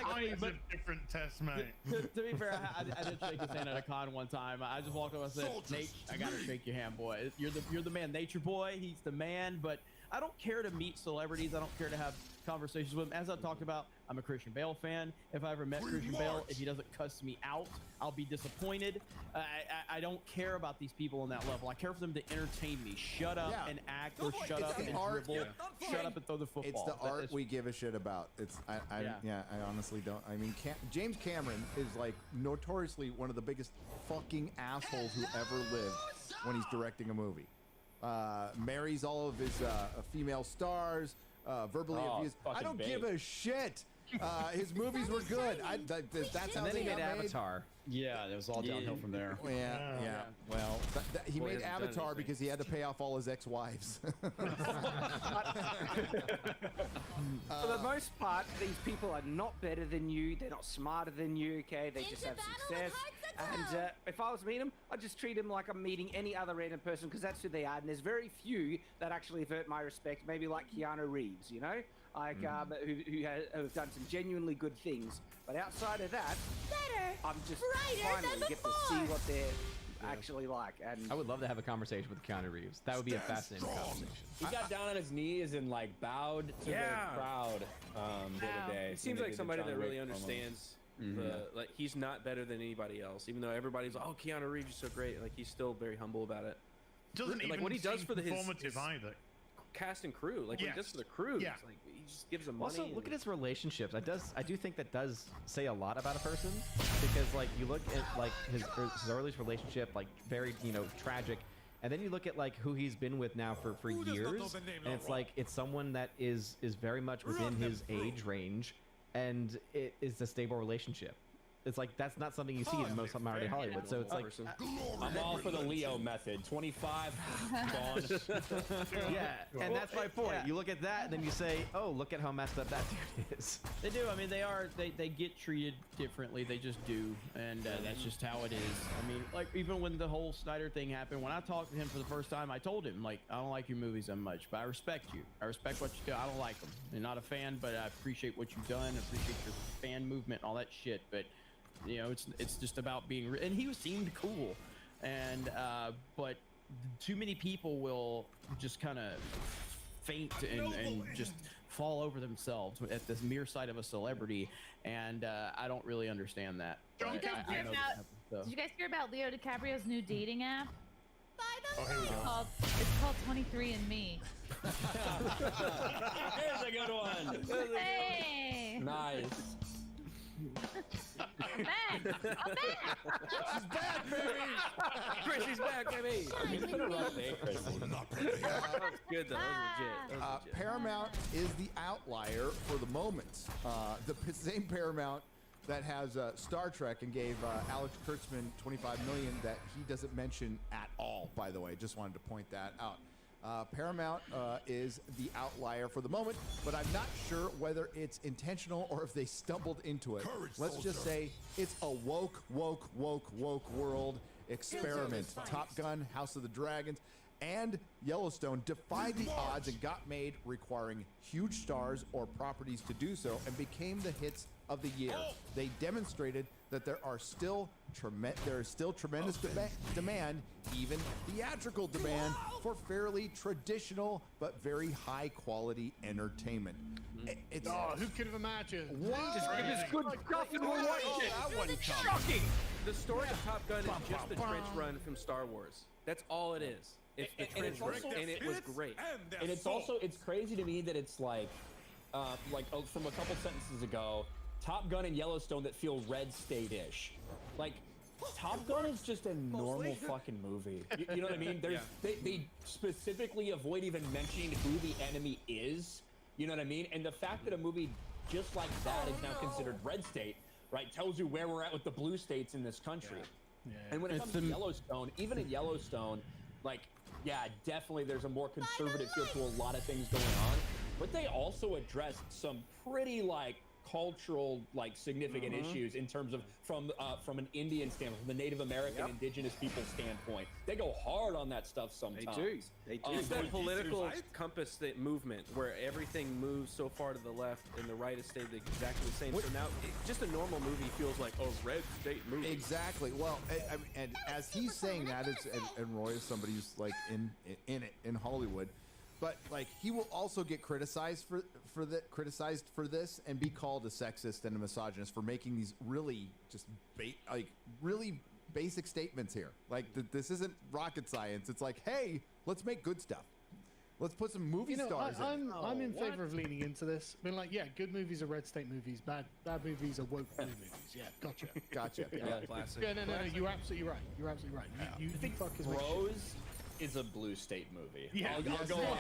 Kinds of different tests, mate. to be fair, I did shake his hand at a con one time. I just walked up and said, "Nate, I gotta shake your hand, boy. You're the man, Nature Boy. He's the man." But I don't care to meet celebrities. I don't care to have conversations with them. As I talked about, I'm a Christian Bale fan. If I ever met Christian Bale, if he doesn't cuss me out, I'll be disappointed. I don't care about these people on that level. I care for them to entertain me. Shut up and act, or shut up and dribble. Shut up and throw the football. It's the art we give a shit about. I honestly don't. I mean, James Cameron is like notoriously one of the biggest fucking assholes who ever lived when he's directing a movie. Marries all of his female stars, verbally abused. I don't give a shit. His movies were good. That's how they made Avatar. Yeah, it was all downhill from there. Yeah. Well, he made Avatar because he had to pay off all his ex-wives. For the most part, these people are not better than you. They're not smarter than you. Okay, they just have success. And if I was to meet them, I'd just treat them like I'm meeting any other random person, because that's who they are. And there's very few that actually have earned my respect. Maybe like Keanu Reeves, like who have done some genuinely good things. But outside of that, I'm just finally get to see what they're actually like. And I would love to have a conversation with Keanu Reeves. That would be a fascinating conversation. He got down on his knees and like bowed to the crowd the other day. He seems like somebody that really understands like he's not better than anybody else, even though everybody's like, oh, Keanu Reeves is so great. Like, he's still very humble about it. Doesn't even what he does for his either. Cast and crew, like what he does for the crew, like he just gives them money. Also, look at his relationships. I do think that does say a lot about a person, because like you look at like his earliest relationship, like very tragic, and then you look at like who he's been with now for years, and it's like it's someone that is very much within his age range, and it is a stable relationship. It's like that's not something you see in most modern Hollywood. So it's like I'm all for the Leo method. 25 gone. Yeah, and that's my point. You look at that, and then you say, "Oh, look at how messed up that dude is." They do. I mean, they get treated differently. They just do, and that's just how it is. I mean, like even when the whole Snyder thing happened, when I talked to him for the first time, I told him like, I don't like your movies that much, but I respect you. I respect what you do. I don't like them. You're not a fan, but I appreciate what you've done. I appreciate your fan movement, and all that shit. But it's just about being. And he seemed cool, and but too many people will just kind of faint and just fall over themselves at the mere sight of a celebrity, and I don't really understand that. Did you guys hear about Leo DiCaprio's new dating app? It's called 23andMe. Here's a good one. Hey. Nice. I'm back. She's back, baby. Chrissy's back, baby. It's been a rough day, Chrissy. That was good though. That was legit. Paramount is the outlier for the moment. The same Paramount that has Star Trek and gave Alex Kurtzman $25 million that he doesn't mention at all, by the way. Just wanted to point that out. Paramount is the outlier for the moment, but I'm not sure whether it's intentional or if they stumbled into it. Let's just say it's a woke world experiment. Top Gun, House of the Dragons, and Yellowstone defied the odds and got made, requiring huge stars or properties to do so, and became the hits of the year. They demonstrated that there is still tremendous demand, even theatrical demand, for fairly traditional but very high quality entertainment. It's who could have imagined? What? Just give us good stuff and we'll watch it. That one shocking. The story of Top Gun is just the trench run from Star Wars. That's all it is. It's the trench run, and it was great. And it's crazy to me that it's like from a couple sentences ago, Top Gun and Yellowstone that feel Red State-ish. Like, Top Gun is just a normal fucking movie. You know what I mean? They specifically avoid even mentioning who the enemy is. You know what I mean? And the fact that a movie just like that is now considered Red State, right, tells you where we're at with the blue states in this country. And when it comes to Yellowstone, even in Yellowstone, like, yeah, definitely there's a more conservative feel to a lot of things going on. But they also addressed some pretty, like, cultural, like, significant issues in terms of from an Indian standpoint, from the Native American indigenous people standpoint. They go hard on that stuff sometimes. They do. It's that political compass, that movement where everything moves so far to the left and the right has stayed exactly the same. So now just a normal movie feels like a red state movie. Exactly. Well, and as he's saying that, and Roy is somebody who's like in Hollywood, but like he will also get criticized for this and be called a sexist and a misogynist for making these really just really basic statements here. Like this isn't rocket science. It's like, hey, let's make good stuff. Let's put some movie stars in. I'm in favor of leaning into this. Being like, yeah, good movies are red state movies. Bad movies are woke blue movies. Yeah, gotcha. Yeah, classic. No, you're absolutely right. You're absolutely right. You fuck is Rose is a blue state movie. Yeah, I'll go on.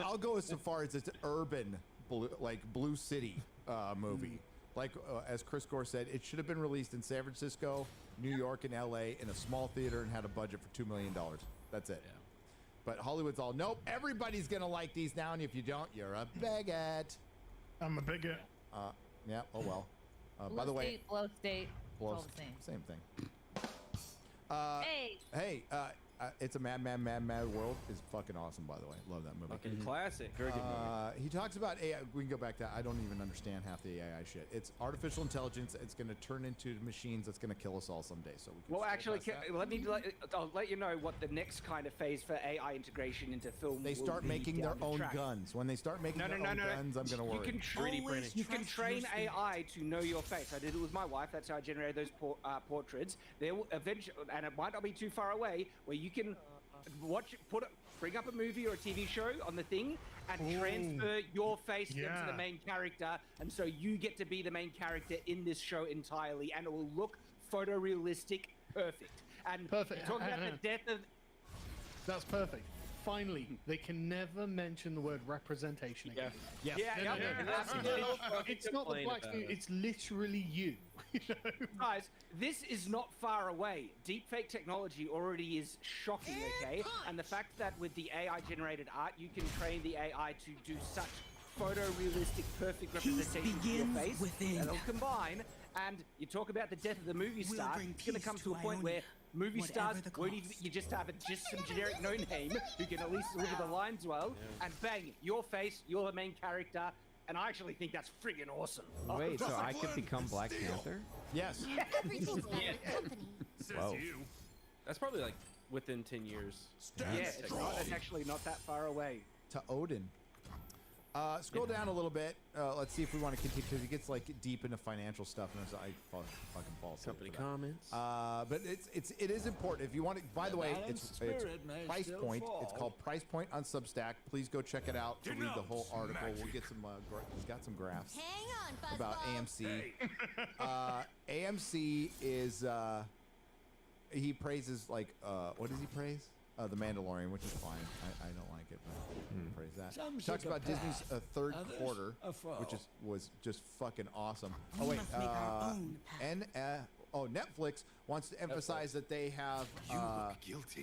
I'll go as far as it's urban, blue city movie. Like as Chris Gore said, it should have been released in San Francisco, New York, and LA in a small theater and had a budget for $2 million. That's it. Yeah. But Hollywood's all, nope, everybody's gonna like these now, and if you don't, you're a bigot. I'm a bigot. Yeah. Oh well. Blue by the way, state, blow state, all the same. Same thing. Hey, it's a mad world is fucking awesome, by the way. Love that movie. Fucking classic. Very good movie. He talks about AI. We can go back to, I don't even understand half the AI shit. It's artificial intelligence. It's going to turn into machines that's going to kill us all someday. So we can well, actually, I'll let you know what the next kind of phase for AI integration into film. They start making their own guns. When they start making their own guns, I'm going to worry. You can train AI to know your face. I did it with my wife. That's how I generated those portraits. There will eventually, and it might not be too far away, where you can bring up a movie or a TV show on the thing and transfer your face into the main character, and so you get to be the main character in this show entirely, and it will look photorealistic, perfect. And perfect. Talking about the death of. That's perfect. Finally, they can never mention the word representation again. Yeah. It's not the black suit. It's literally you. Guys, this is not far away. Deepfake technology already is shocking, okay? And the fact that with the AI-generated art, you can train the AI to do such photorealistic, perfect representation of your face, and it'll combine. And you talk about the death of the movie star. It's going to come to a point where movie stars won't even. You just have some generic no name who can at least deliver the lines well, and bang, your face, you're the main character. And I actually think that's friggin' awesome. Wait, so I could become Black Panther? Yes. Whoa. That's probably like within 10 years. Yeah, it's actually not that far away. To Odin. Scroll down a little bit. Let's see if we want to continue, because he gets like deep into financial stuff, and I fucking fall asleep. Company comments. But it is important. If you want to, by the way, it's Price Point. It's called Price Point on Substack. Please go check it out to read the whole article. We'll get some. He's got some graphs about AMC. AMC is he praises like what does he praise? The Mandalorian, which is fine. I don't like it, but praise that. Talks about Disney's third quarter, which was just fucking awesome. Oh wait, Netflix wants to emphasize that they have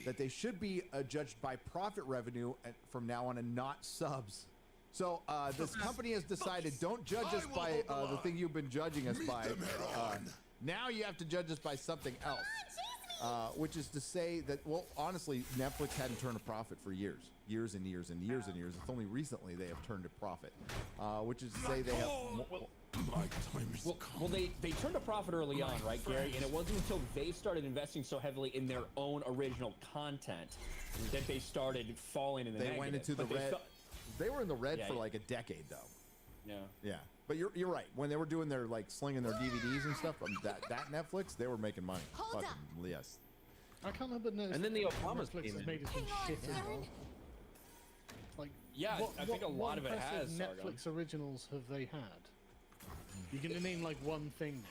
that they should be judged by profit revenue from now on and not subs. So this company has decided, don't judge us by the thing you've been judging us by. Now you have to judge us by something else. which is to say that, well, honestly, Netflix hadn't turned a profit for years and years. It's only recently they have turned a profit, which is to say they have. Well, they turned a profit early on, right, Gary? And it wasn't until they started investing so heavily in their own original content that they started falling in the negative. They went into the red. They were in the red for like a decade, though. Yeah. Yeah. But you're right. When they were doing their like slinging their DVDs and stuff, that Netflix, they were making money. Fucking yes. I can't help but notice. And then the that Obamas Netflix came has in. made us some shit as well. Like, Yeah, I think a lot of it has, Netflix Sargon. originals have they had? You can name like one thing now.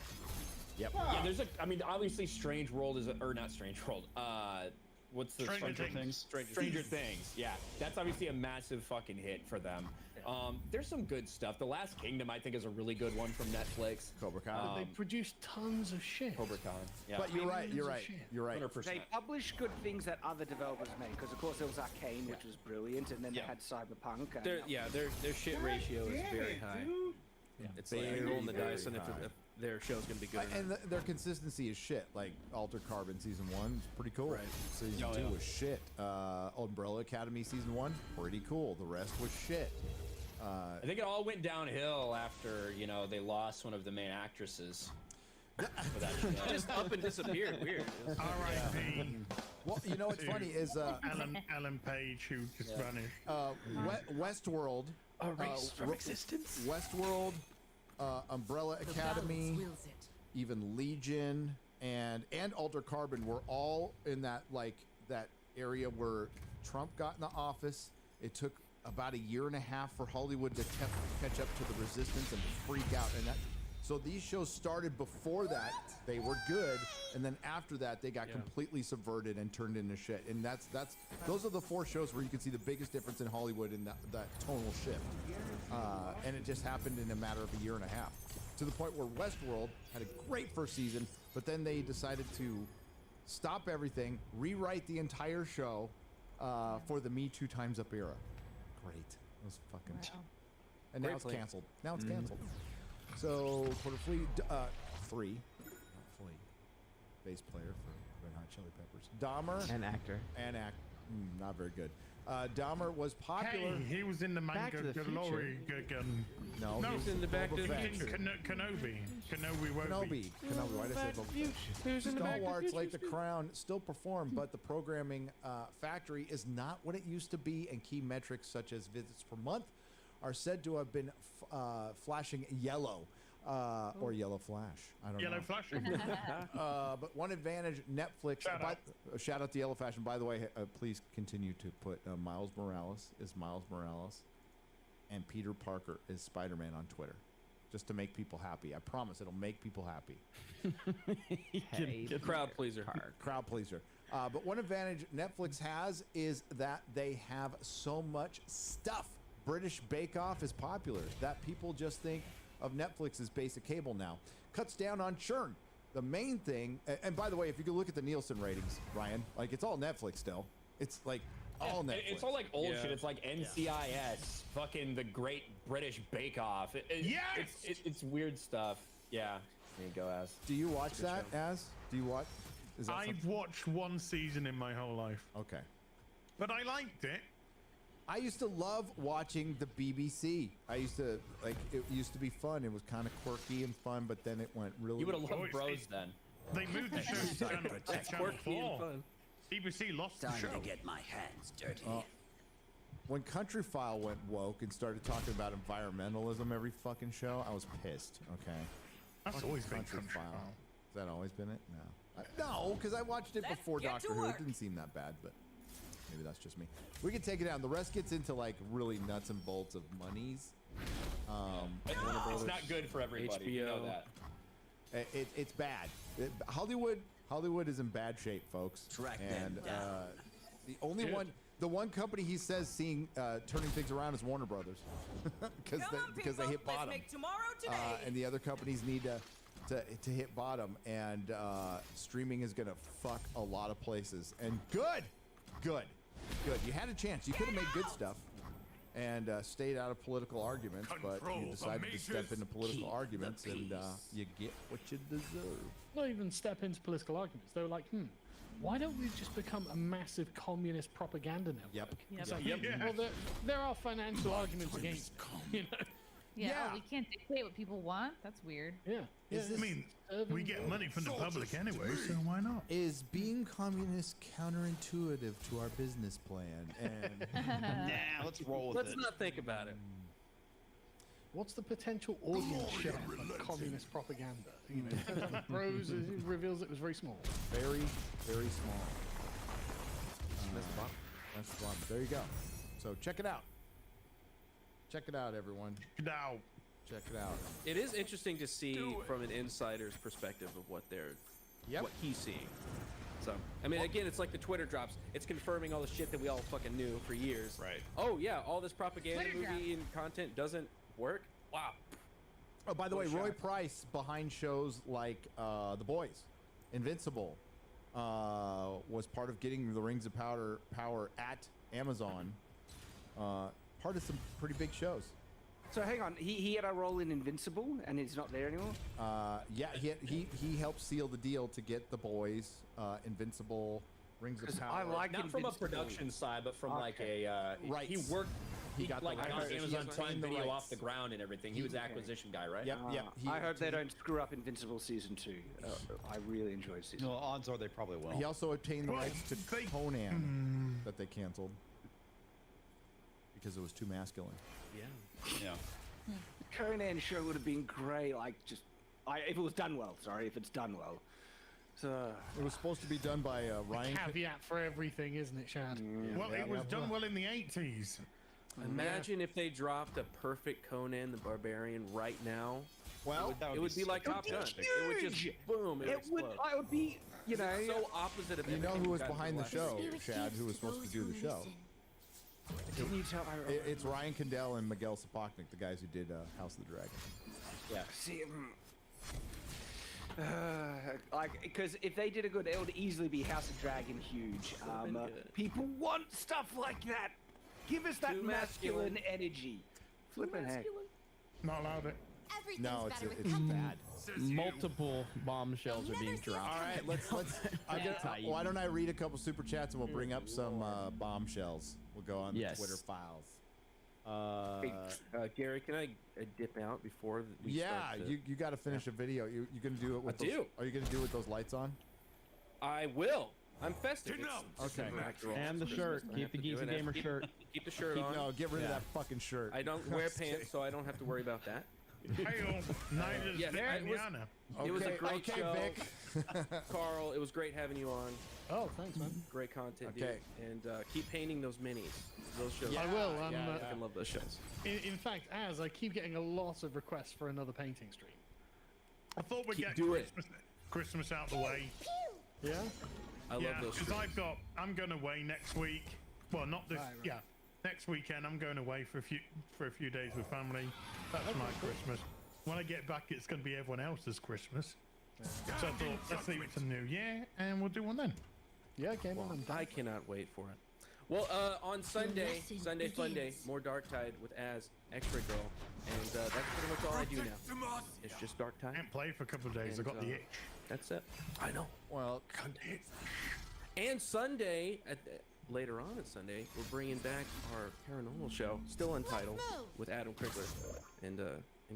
Yep. Yeah, there's I mean, obviously, Strange World is, or not Strange World. What's the Stranger Things. Stranger Things. Yeah, that's obviously a massive fucking hit for them. There's some good stuff. The Last Kingdom, I think, is a really good one from Netflix. Cobra Kai. But they produce tons of shit. Cobra Kai. Yeah. But you're right. 100%. They publish good things that other developers make, because of course there was Arcane, which was brilliant, and then they had Cyberpunk. And Their shit ratio is very high. Yeah. It's like rolling the dice, and if their show's gonna be good. And their consistency is shit. Like Altered Carbon season 1 is pretty cool. Right. Season 2 was shit. Umbrella Academy season 1, pretty cool. The rest was shit. I think it all went downhill after they lost one of the main actresses. For that show. Just up and disappeared. Weird. R.I.P. Well, you know what's funny is Ellen Page, who just vanished. Westworld. A race from existence. Westworld, Umbrella Academy, even Legion, and Altered Carbon were all in that area where Trump got in the office. It took about a year and a half for Hollywood to catch up to the resistance and freak out. So these shows started before that. They were good, and then after that, they got completely subverted and turned into shit. And those are the 4 shows where you can see the biggest difference in Hollywood in that tonal shift. And it just happened in a matter of a year and a half, to the point where Westworld had a great first season, but then they decided to stop everything, rewrite the entire show for the Me Too Times Up era. Great. It was fucking. Wow. And now Great it's plan. canceled. Now it's canceled. So, Porter Flea, 3, not Flea, bass player for Red Hot Chili Peppers. Dahmer. An actor. Not very good. Dahmer was popular. Hey, he was in the Back to the Mandalorian. No, No, he He's in the Back to the Fett. Future. Kenobi. Kenobi. Why did I say Boba Who's in the Back to the Stalwarts Future? like The Crown still perform, but the programming factory is not what it used to be, and key metrics such as visits per month are said to have been flashing yellow. Or Yellow Flash. I don't know. Yellow flashing. But one advantage, Netflix. Shout out to Yellow Flash. And by the way, please continue to put Miles Morales is Miles Morales, and Peter Parker is Spider-Man on Twitter, just to make people happy. I promise it'll make people happy. Hey, crowd pleaser. Crowd pleaser. But one advantage Netflix has is that they have so much stuff. British Bake Off is popular. That people just think of Netflix as basic cable now. Cuts down on churn. The main thing, and by the way, if you could look at the Nielsen ratings, Ryan, like it's all Netflix still. It's like all Netflix. It's all like old shit. It's like NCIS, fucking the Great British Bake Off. It's weird stuff. Yeah. There you go, Az. Do you watch that, Az? Do you watch? Is that I've watched 1 season in my whole life. Okay. But I liked it. I used to love watching the BBC. It used to be fun. It was kind of quirky and fun, but then it went really. You would have loved Bros then. They moved the show to Channel, Quirky and 4. fun. BBC lost the show. Time to get my hands dirty. When Country File went woke and started talking about environmentalism every fucking show, I was pissed. Okay. That's Fucking always been Country File. Has that always been it? No. No, because I watched it before Doctor Who. It didn't seem that bad, but maybe that's just me. We can take it down. The rest gets into like really nuts and bolts of monies. It's not good for everybody. HBO. You know that. It's bad. Hollywood is in bad shape, folks. Track them down. The one company he says seeing turning things around is Warner Brothers, because they hit bottom. And the other companies need to hit bottom, and streaming is gonna fuck a lot of places. And good. You had a chance. You could have made good stuff and stayed out of political arguments, but you decided to step into political arguments, and you get what you deserve. Not even step into political arguments. They were like, why don't we just become a massive communist propaganda network? Yep. It's like, well, there are financial arguments against, you know. Yeah, oh, we can't dictate what people want. That's weird. Yeah. I mean, we get money from the public anyway, so why not? Is being communist counterintuitive to our business plan? And Nah, let's roll with it. Let's not think about it. What's the potential audience share of communist propaganda? You know, the pros reveals it was very small. very, very small. That's the bottom. That's the bottom. There you go. So check it out. Check it out, everyone. Now, check it out. It is interesting to see from an insider's perspective of what what he's seeing. So, I mean, again, it's like the Twitter drops. It's confirming all the shit that we all fucking knew for years. Right. Oh yeah, all this propaganda Twitter movie and content doesn't work. Wow. Oh, by the way, What a Roy shock. Price behind shows like The Boys, Invincible, was part of getting the Rings of Power at Amazon. Part of some pretty big shows. So hang on, he had a role in Invincible, and he's not there anymore. Yeah, he helped seal the deal to get The Boys, Invincible, Rings of 'Cause Power. I like Not from a Invincible. production side, but from like Okay. a Rights. he worked. He got the like rights. got He Amazon obtained Prime the Video rights. off the ground and everything. He was the acquisition guy, right? Yep, yep. I hope they don't screw up Invincible season 2. I really enjoyed season. No, odds are they probably will. He also obtained the Well, rights to they- Conan that they canceled because it was too masculine. Yeah. Conan show would have been great. Like if it was done well. Sorry, if it's done well. So It was supposed to be done by Ryan. Caveat for everything, isn't it, Shad? well, it was done well in the 80s. Imagine if they dropped a perfect Conan the Barbarian right now. Well, It would be like Top Gun. It would just boom. It would explode. I would be, you know. So opposite of You know everything who we've was gotten behind the last show, year. Chad, who was supposed to do the show? Can you tell? It's Ryan Condell and Miguel Sapochnik, the guys who did House of the Dragon. Yeah. See, like, because if they did a good, it would easily be House of Dragon huge. been good. People want stuff like that. Give us that Too masculine masculine. energy. Flippin' heck. Not allowed it. No, it's bad. Multiple bombshells are being dropped. All right, let's. Why don't I read a couple super chats and we'll bring up some bombshells. We'll go on the Yes. Twitter files. Hey, Gary, can I dip out before we Yeah, start? you got to finish a video. You gonna do it with? I do. Are you gonna do it with those lights on? I will. I'm festive. It's Okay. after all, And the it's shirt. Christmas. I Keep have the to do Geeky it. I have Gamer to shirt. Keep the shirt on. No, get rid of Yeah. that fucking shirt. I don't wear pants, so I don't have to worry about that. Hey, neither does Yes, Vic it and was- Yana. It was a great okay, show. Vic. Carl, it was great having you on. Oh, thanks, man. Great content, Okay. dude. And keep painting those minis. Those shows. I will. I love those shows. In fact, I keep getting a lot of requests for another painting stream. I thought we'd get do it. Christmas out the way. Yeah? I love those because streams. I'm going away next week. Well, not this. Right. Yeah, next weekend I'm going away for a few days with family. That's my Christmas. When I get back, it's going to be everyone else's Christmas. So I thought, let's leave it to New Year, and we'll do one then. Yeah, okay, man. I cannot wait for it. Well, on Sunday, Sunday Fun Day, more Dark Tide with Az, X-Ray Girl, and that's pretty much all I do now. It's just Dark I Tide. haven't played for a couple of days. I got the itch. That's it. I know. Well, And Sunday, later on at Sunday, we're bringing back our paranormal show, still untitled, with Adam Krigler and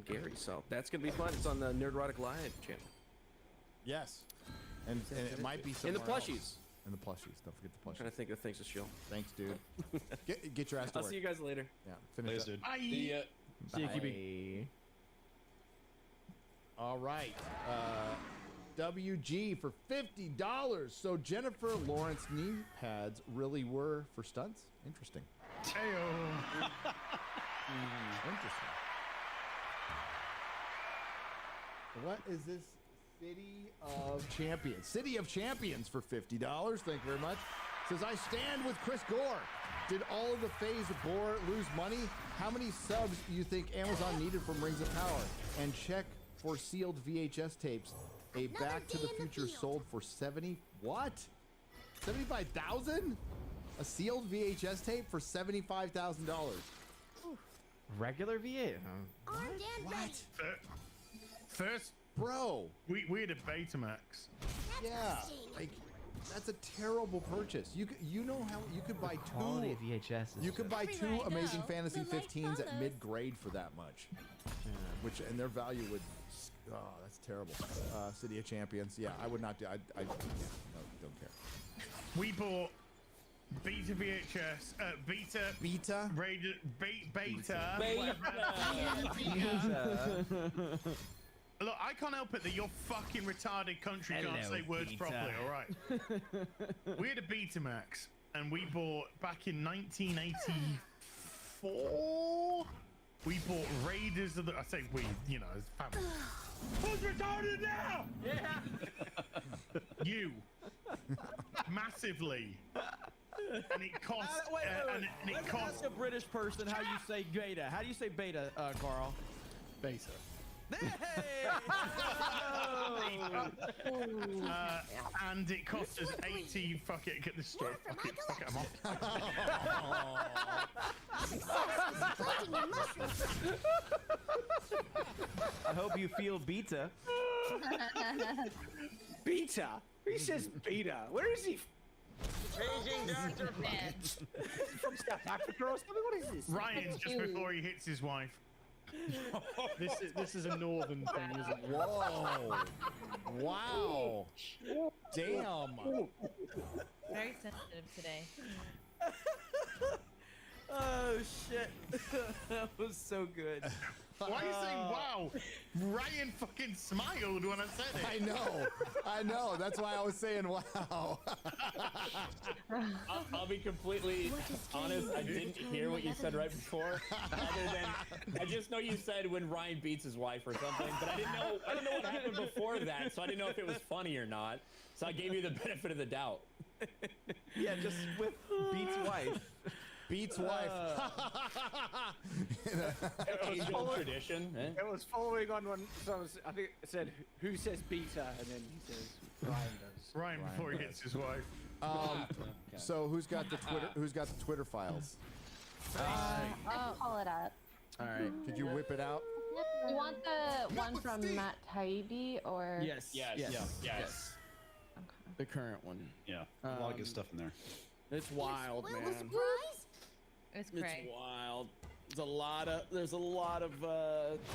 Gary. So that's gonna be fun. It's on the Nerdrotic Live channel. yes, and it might be And the somewhere else. plushies. And the plushies. Don't forget the I'm trying plushies. to think of things to show. Thanks, dude. Get your ass to I'll work. see you guys later. Yeah, finish Later, up. dude. See ya, QB. Bye. All right. WG for $50. So Jennifer Lawrence knee pads really were for stunts? Interesting. Heyo. Interesting. What is this? City of Champions. City of Champions for $50. Thank you very much. Says, I stand with Chris Gore. Did all of the phase of Gore lose money? How many subs do you think Amazon needed from Rings of Power? And check for sealed VHS tapes. A Back to the Future sold for 70. What? 75,000? A sealed VHS tape for $75,000. Regular V8. What? First, Bro. we had a Betamax. Yeah. Like, That's a terrible purchase. You know how you could buy Quality two VHS. You could buy two Everywhere I Amazing go, Fantasy the light 15s at follows. mid-grade for that much, and their value would. Oh, that's terrible. City of Champions. Yeah, I would not do. No, don't care. We bought Beta VHS, Beta, Raider, Beta. Look, I can't help it that your fucking retarded country can't Hello, say words Beta. properly, alright? We had a Betamax, and we bought, back in 1984, we bought Raiders of the, I say we, you know, as family. Who's retarded now? Yeah. You. Massively. And it cost, and it Let's cost, ask a British person how you say beta. How do you say beta, Carl? Beta. And it cost us 80. Fuck it, get this story. Fuck it, I'm off. I hope you feel beta. Beta? Who says beta? Where is he? From South Africa or something? What is this? Ryan's just before he hits his wife. This is a northern thing, isn't it? Whoa! Wow! Damn! Very sensitive today. Oh shit! That was so good. Why are you saying wow? Ryan fucking smiled when I said it. I know. That's why I was saying wow. I'll be completely honest. I didn't hear what you said right before. Other than I just know you said when Ryan beats his wife or something, but I didn't know what happened before that, so I didn't know if it was funny or not. So I gave you the benefit of the doubt. Yeah, just with Beat's wife. Beats wife. Age-old tradition. Eh? It was following on one. So I think it said, "Who says beta?" And then he says, "Ryan does." Ryan before he hits his wife. So who's got the Twitter? Who's got the Twitter files? I'll pull it up. All right. Could you whip it out? You want the one from Matt Taibbi or? Yes. The current one. Yeah, a lot of good stuff in there. It's wild, man. It's It's crazy. wild. There's a lot of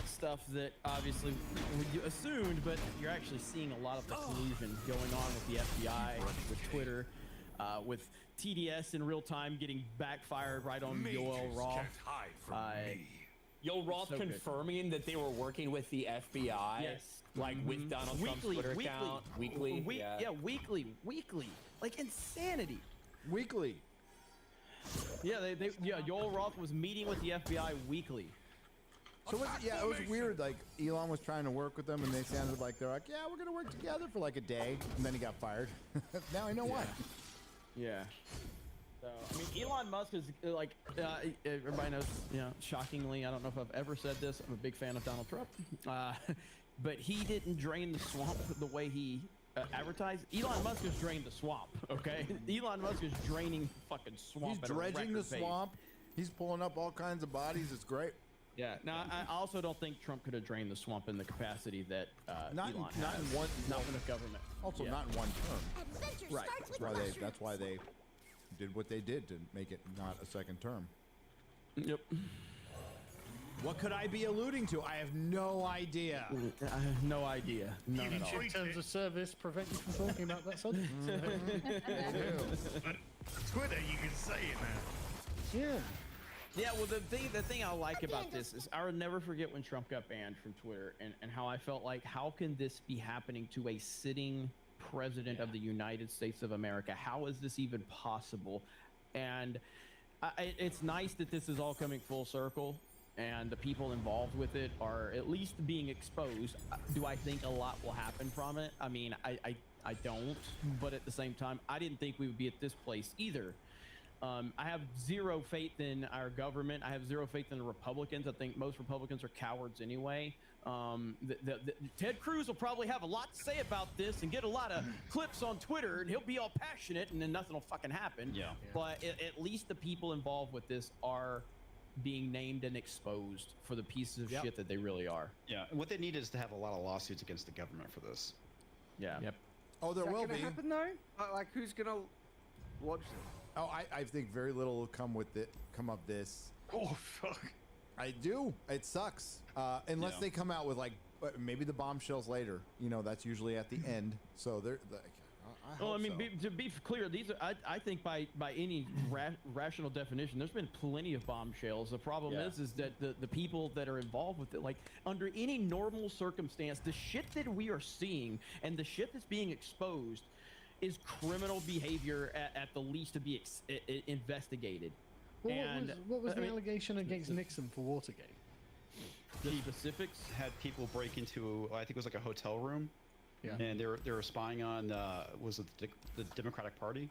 stuff that obviously you assumed, but you're actually seeing a lot of the collusion going on with the FBI, with Twitter, with TDS in real time getting backfired right on Yoel Roth. Yoel Roth So good. confirming that they were working with the FBI. Yes. Like with Donald Trump's Twitter account. Weekly. Weekly. Like insanity. Weekly. Yeah, Yoel Roth was meeting with the FBI weekly. So it was weird. Like Elon was trying to work with them, and they sounded like they're like, "Yeah, we're gonna work together for like a day," and then he got fired. Now I know why. Yeah. So I mean, Elon Musk is like everybody knows. You know, shockingly, I don't know if I've ever said this. I'm a big fan of Donald Trump, but he didn't drain the swamp the way he advertised. Elon Musk has drained the swamp. Okay, Elon Musk is draining the fucking swamp. He's at a dredging the record pace. swamp. He's pulling up all kinds of bodies. It's great. Yeah. Now, I also don't think Trump could have drained the swamp in the capacity that Not in Elon has. one. Not in the government. Also, Yeah. not in one term. Adventure Right. starts with That's why they did what they did to make it not a second term. Yep. What could I be alluding to? I have no idea. I have no idea. None at all. In terms of service, prevent you from talking about that subject. Twitter, you can say it now. Yeah. Yeah, well, the thing I like about this is I will never forget when Trump got banned from Twitter and how I felt like, how can this be happening to a sitting president of the United States of America? How is this even possible? And it's nice that this is all coming full circle and the people involved with it are at least being exposed. Do I think a lot will happen from it? I mean, I don't, but at the same time, I didn't think we would be at this place either. I have zero faith in our government. I have zero faith in the Republicans. I think most Republicans are cowards anyway. Ted Cruz will probably have a lot to say about this and get a lot of clips on Twitter, and he'll be all passionate, and then nothing will fucking happen. Yeah. But at least the people involved with this are being named and exposed for the pieces of shit that they really are. Yeah, and what they need is to have a lot of lawsuits against the government for this. Yeah. Yep. Oh, there Is that will gonna be. happen though? Like, who's gonna watch this? Oh, I think very little will come of this. Oh fuck! I do. It sucks. Unless Yeah. they come out with like maybe the bombshells later. You know, that's usually at the end. So they're. I Well, I hope mean, so. to be clear, these are, I think by any rational definition, there's been plenty of bombshells. The problem is that the people that are involved with it, like under any normal circumstance, the shit that we are seeing and the shit that's being exposed is criminal behavior at the least to be investigated. Well, And what was I the mean, allegation against Nixon for Watergate? the specifics? Had people break into, I think it was like a hotel room. Yeah. And they were spying on, was it the Democratic Party?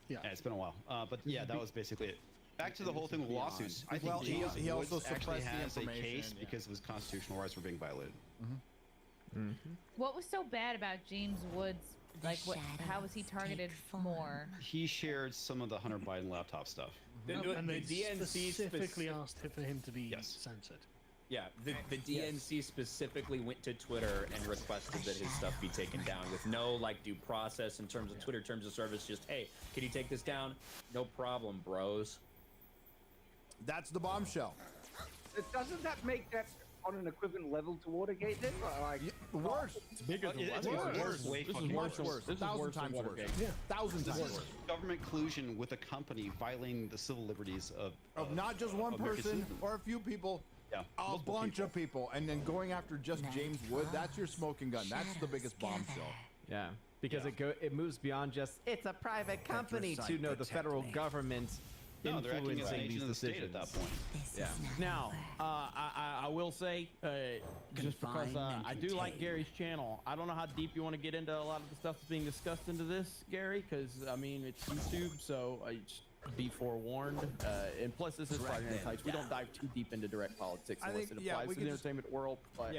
Yeah. It's been a while. But yeah, that was basically it. Back to the whole thing with lawsuits. I think Well, he James also Woods actually suppressed the has a information, case yeah. because his constitutional rights were being violated. What was so bad about James Woods? Like, how was he targeted more? He shared some of the Hunter Biden laptop stuff. And they DNC specifically asked for him to be censored. Yeah, the DNC specifically went to Twitter and requested that his stuff be taken down with no like due process in terms of Twitter terms of service. Just, hey, can you take this down? No problem, bros. That's the bombshell. Doesn't that make that on an equivalent level to Watergate then? Like, Worse. It's bigger than It's worse. way This is fucking worse. worse. This is 1,000 worse than times worse. Watergate. Yeah. 1,000 This times is worse. government collusion with a company violating the civil liberties of Not just one American person citizens. or a few people. Yeah, A multiple bunch of people, and then going after just James Wood. That's your smoking gun. That's the biggest bombshell. Yeah, because it moves beyond just it's a private company to know the federal government No, they're acting as an influencing agent these of the state decisions. at that point. Yeah. Now, I will say, just because I do like Gary's channel, I don't know how deep you want to get into a lot of the stuff that's being discussed into this, Gary, because, I mean, it's YouTube, so just be forewarned. And plus, this is Friday Night Lights. We don't dive too deep into direct politics I unless think, it yeah, applies we to the can just- entertainment world. But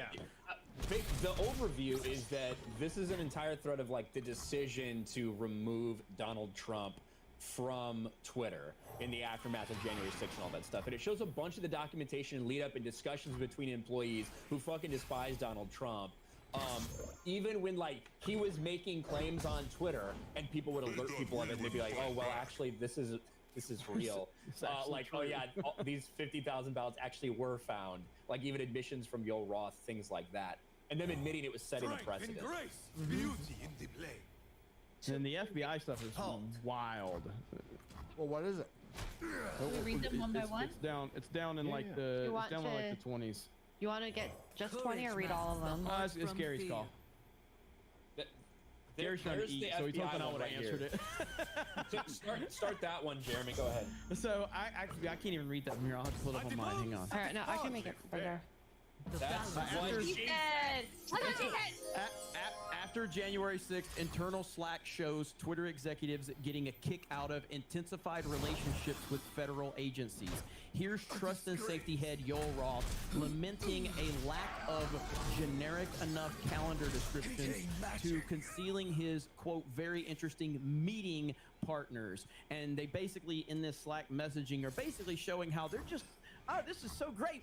The overview is that this is an entire thread of like the decision to remove Donald Trump from Twitter in the aftermath of January 6th and all that stuff. And it shows a bunch of the documentation and lead up and discussions between employees who fucking despise Donald Trump. Even when like he was making claims on Twitter and people would alert people of it and they'd be like, oh, well, actually, this is real. Like, oh yeah, these 50,000 ballots actually were found. Like even admissions from Yo Roth, things like that. And them admitting it was setting a precedent. Beauty in the blade. and the FBI stuff is wild. Well, what is it? Can we read them one by one? It's down in like the You want it's down in like to- the 20s. You want to get just 20 or read all of them? It's Gary's call. Gary's trying to There's eat, the so he's FBI hoping I one would have right answered here. it. Start that one, Jeremy. Go ahead. So I can't even read that from here. I'll have to pull it up on mine. Hang on. All right, no, I can make it further. That's After- He said. Look what he said. After January 6th, internal Slack shows Twitter executives getting a kick out of intensified relationships with federal agencies. Here's Trust and Safety head Yoel Roth lamenting a lack of generic enough calendar descriptions to concealing his, quote, very interesting meeting partners. And they basically, in this Slack messaging, are basically showing how they're just, oh, this is so great.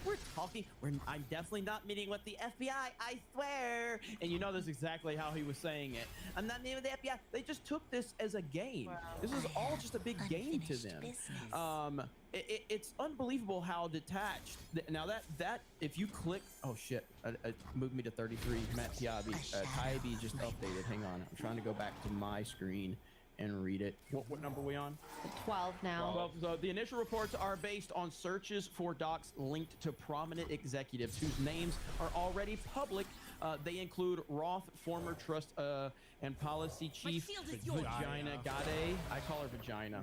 We're talking. I'm definitely not meeting with the FBI. I swear. And you know that's exactly how he was saying it. I'm not meeting with the FBI. They just took this as a game. Wow. This is all just a big game to them. It's unbelievable how detached. Now that if you click, oh shit, moved me to 33. Matt Taibbi just updated. Hang on, I'm trying to go back to my screen and read it. What number are we on? 12 now. Well, so the initial reports are based on searches for docs linked to prominent executives whose names are already public. They include Roth, former trust and policy chief Vagina Gade. I call her Vagina.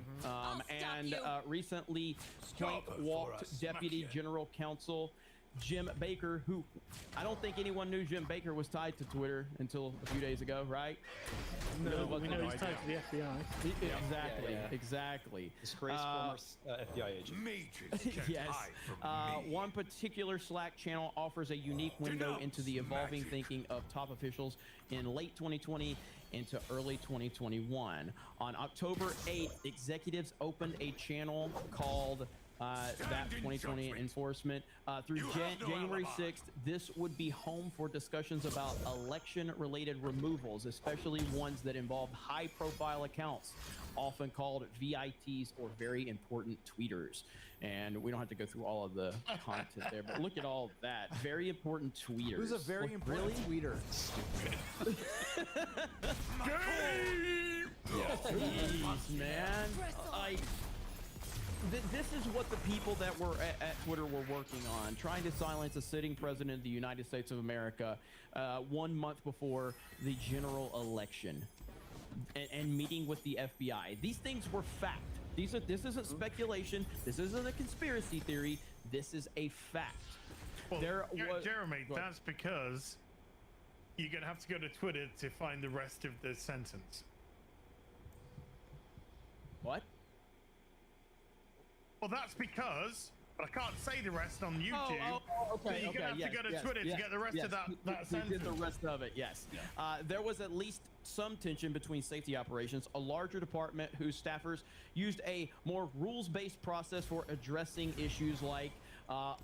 And recently plank walked deputy general counsel Jim Baker, who I don't think anyone knew Jim Baker was tied to Twitter until a few days ago, right? No, we know he's tied to the FBI. Exactly. Disgraced former FBI agent. Matrix Yes. One particular Slack channel offers a unique window into the evolving thinking of top officials in late 2020 into early 2021. On October 8th, executives opened a channel called that 2020 enforcement. Through January 6th, this would be home for discussions about election-related removals, especially ones that involve high-profile accounts, often called VITs or very important tweeters. And we don't have to go through all of the content there, but look at all of that. Very important tweeters. Who's a very important tweeter? Jeez, man. This is what the people that were at Twitter were working on, trying to silence a sitting president of the United States of America 1 month before the general election, and meeting with the FBI. These things were fact. This isn't speculation. This isn't a conspiracy theory. This is a fact. Well, Jeremy, that's because you're going to have to go to Twitter to find the rest of the sentence. What? Well, that's because, but I can't say the rest on YouTube. Okay, you're going to have to go to Twitter to get the rest of that sentence. Did the rest of it, yes. There was at least some tension between safety operations, a larger department whose staffers used a more rules-based process for addressing issues like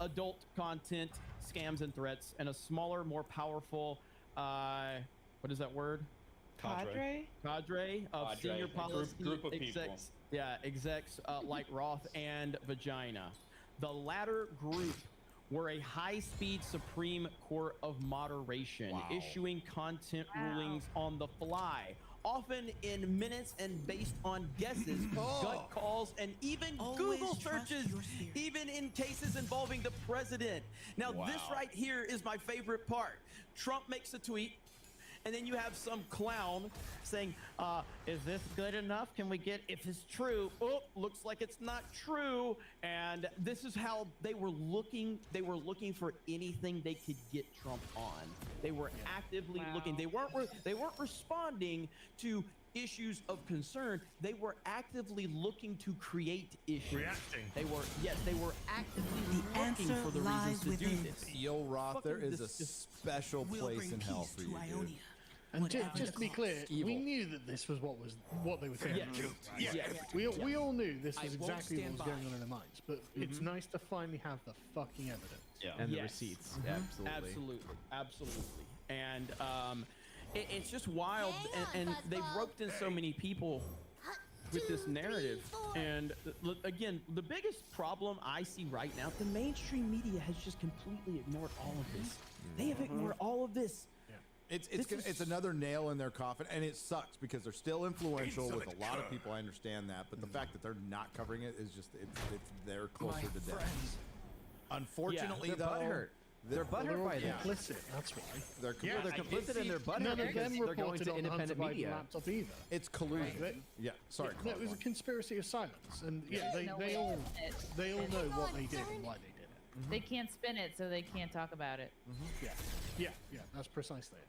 adult content, scams, and threats, and a smaller, more powerful, what is that word? Cadre of senior policy group of execs. people. Yeah, execs like Roth and Vagina. The latter group were a high-speed Supreme Court of moderation, issuing content rulings on the fly, often in minutes and based on guesses, gut calls, and even Google searches, even in cases involving the president. Now, this right here is my favorite part. Trump makes a tweet, and then you have some clown saying, is this good enough? Can we get, if it's true, looks like it's not true. And this is how they were looking. They were looking for anything they could get Trump on. They were actively looking. They weren't responding to issues of concern. They were actively looking to create issues. Reacting. They were actively looking for the reasons to do this. Yo, Roth, there is a special place in hell for you, dude. And just to be clear, we knew that this was what they were saying. We all knew this was exactly what was going on in their minds, but it's nice to finally have the fucking evidence. And the receipts. Absolutely. And it's just wild, and they've roped in so many people with this narrative. And again, the biggest problem I see right now, the mainstream media has just completely ignored all of this. They have ignored all of this. It's another nail in their coffin, and it sucks because they're still influential with a lot of people. I understand that, but the fact that they're not covering it is just they're closer to death. Unfortunately, though, they're butthurt by that. Complicit. That's why They're complicit in their butthurt. None of them they're going reported to on independent Hunter Biden media. laptop either. It's collusion. Sorry. No, it was a conspiracy of silence, and they all know what they did and why they did it. They can't spin it, so they can't talk about it. Yeah, that's precisely it.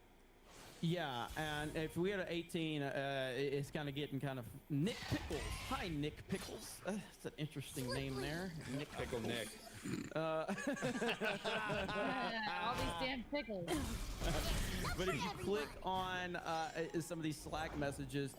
Yeah, and if we had an 18, it's kind of getting kind of Nick Pickles. Hi, Nick Pickles. That's an interesting name there. Nick Pickle Nick. All these damn pickles. But if you click on some of these Slack messages,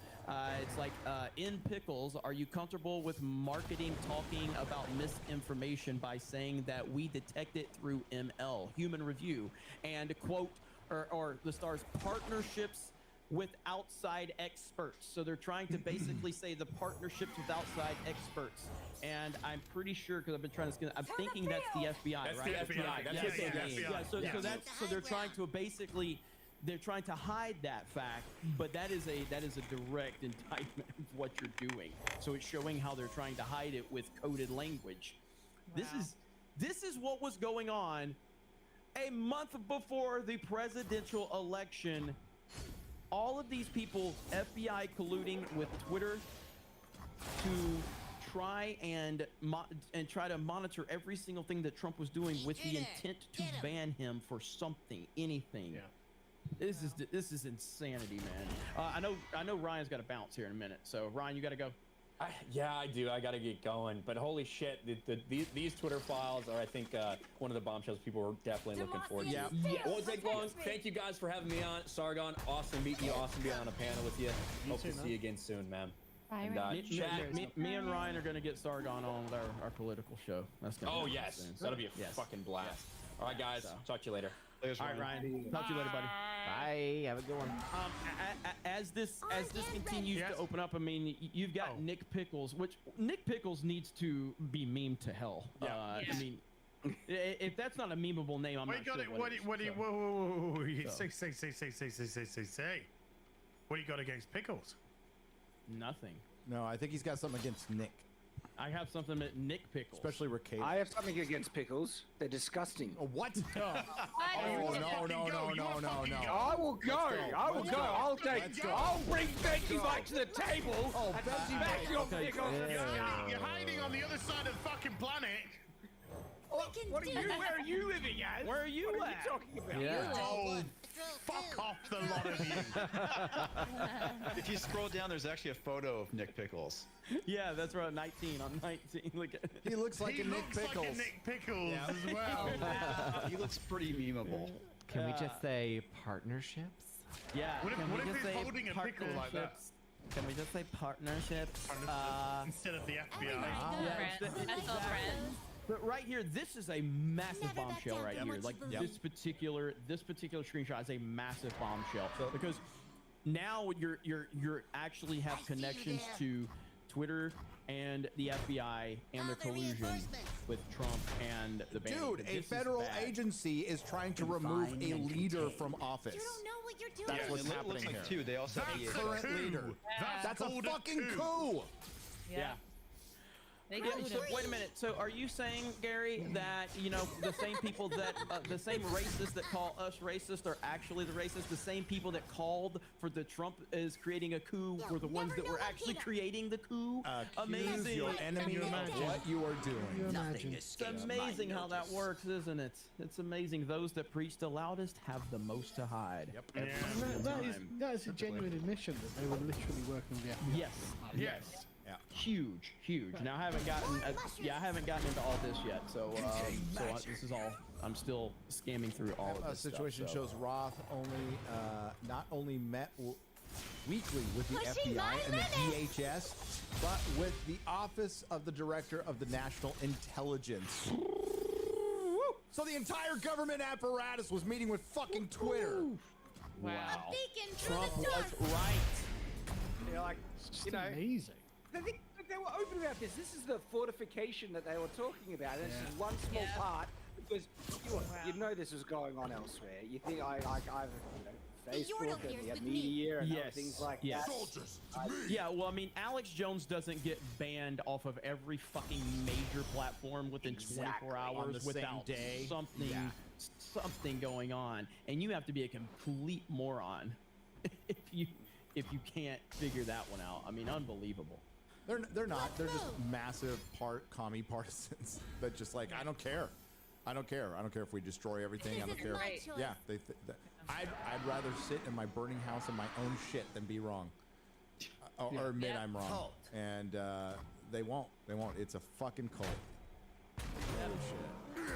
it's like, in Pickles, are you comfortable with marketing talking about misinformation by saying that we detect it through ML, human review, and quote, or the stars, partnerships with outside experts. So they're trying to basically say the partnerships with outside experts. And I'm pretty sure, because I've been trying to, I'm thinking that's the FBI, That's right? the FBI. That's what they mean. Yeah, so they're trying to basically, they're trying to hide that fact, but that is a direct indictment of what you're doing. So it's showing how they're trying to hide it with coded language. Wow. This is what was going on a month before the presidential election. All of these people, FBI colluding with Twitter to try and try to monitor every single thing that Trump was doing with the intent to ban him for something, anything. Yeah. This is insanity, man. I know Ryan's got to bounce here in a minute. So Ryan, you got to go. Yeah, I do. I gotta get going. But holy shit, these Twitter files are, I think, one of the bombshells people were definitely looking forward to. Yeah. Won't take long. Thank you guys for having me on. Sargon, awesome meeting you. Awesome being on a panel with you. Hope to see you again soon, man. And, Me and Ryan are going to get Sargon on with our political show. That's gonna Oh be yes, soon. that'll be a Yes. fucking blast. All right, guys. Talk to you later. All right, Ryan. Talk to you later, buddy. Bye. Have a good one. As this continues to open up, I mean, you've got Nick Pickles, which Nick Pickles needs to be memed to hell. I mean, if that's not a memeable name, I'm not sure what it is. Whoa. So. Say. What do you got against pickles? Nothing. No, I think he's got something against Nick. I have something at Nick Pickles. Especially Rick. I have something against pickles. They're disgusting. Oh, what? Oh, no. I will go. I will go. I'll bring Becky back to the table. Oh, and Becky smash your pickles. You're hiding on the other side of the fucking planet. What are you? Where are you living at? Where are you What are at? you talking about? Yeah. Oh, fuck off the lot of you. If you scroll down, there's actually a photo of Nick Pickles. Yeah, that's right. 19. I'm 19. Look at He looks like a Nick Pickles. Like a Nick Pickles as well. He looks pretty memeable. Can we just say partnerships? Yeah. What if he's say holding a pickle like that? partnerships? Can we just say partnerships? Instead of the FBI. But right here, this is a massive bombshell right here. Like this particular screenshot is a massive bombshell because now you're actually have connections to Twitter and the FBI and their collusion with Trump and the band. Dude, a federal agency is trying to remove a leader from office. You don't know what you're doing. That's what's happening looks like here. two. They also have The a current leader. That's a fucking coup. Yeah. So, wait a minute. So, are you saying, Gary, that the same people that the same racists that call us racist are actually the racists? The same people that called for the Trump is creating a coup were the ones that were actually creating the coup? Amazing. Your enemy of what you are doing. It's amazing how that works, isn't it? It's amazing. Those that preach the loudest have the most to hide. Yep. And that is a genuine admission that they were literally working with the FBI. Yes. Yeah. Huge. Now I haven't gotten into all this yet, so this is all. I'm still scamming through all of this situation stuff, so. shows Roth not only met weekly with the FBI and the DHS, but with the Office of the Director of the National Intelligence. So the entire government apparatus was meeting with fucking Twitter. Wow. A beacon Trump through the dark. was right. They're like, amazing. They were open about this. This is the fortification that they were talking about. And this is one small part because you know this was going on elsewhere. You think I've Facebook and the media and other things like that. Yeah, well, I mean, Alex Jones doesn't get banned off of every fucking major platform within 24 hours without something going on, and you have to be a complete moron if you can't figure that one out. I mean, unbelievable. They're not. They're just massive commie partisans that just like I don't care. I don't care if we destroy everything. I don't care. Yeah, I'd rather sit in my burning house in my own shit than be wrong or admit I'm wrong. And they won't. It's a fucking cult. Holy shit.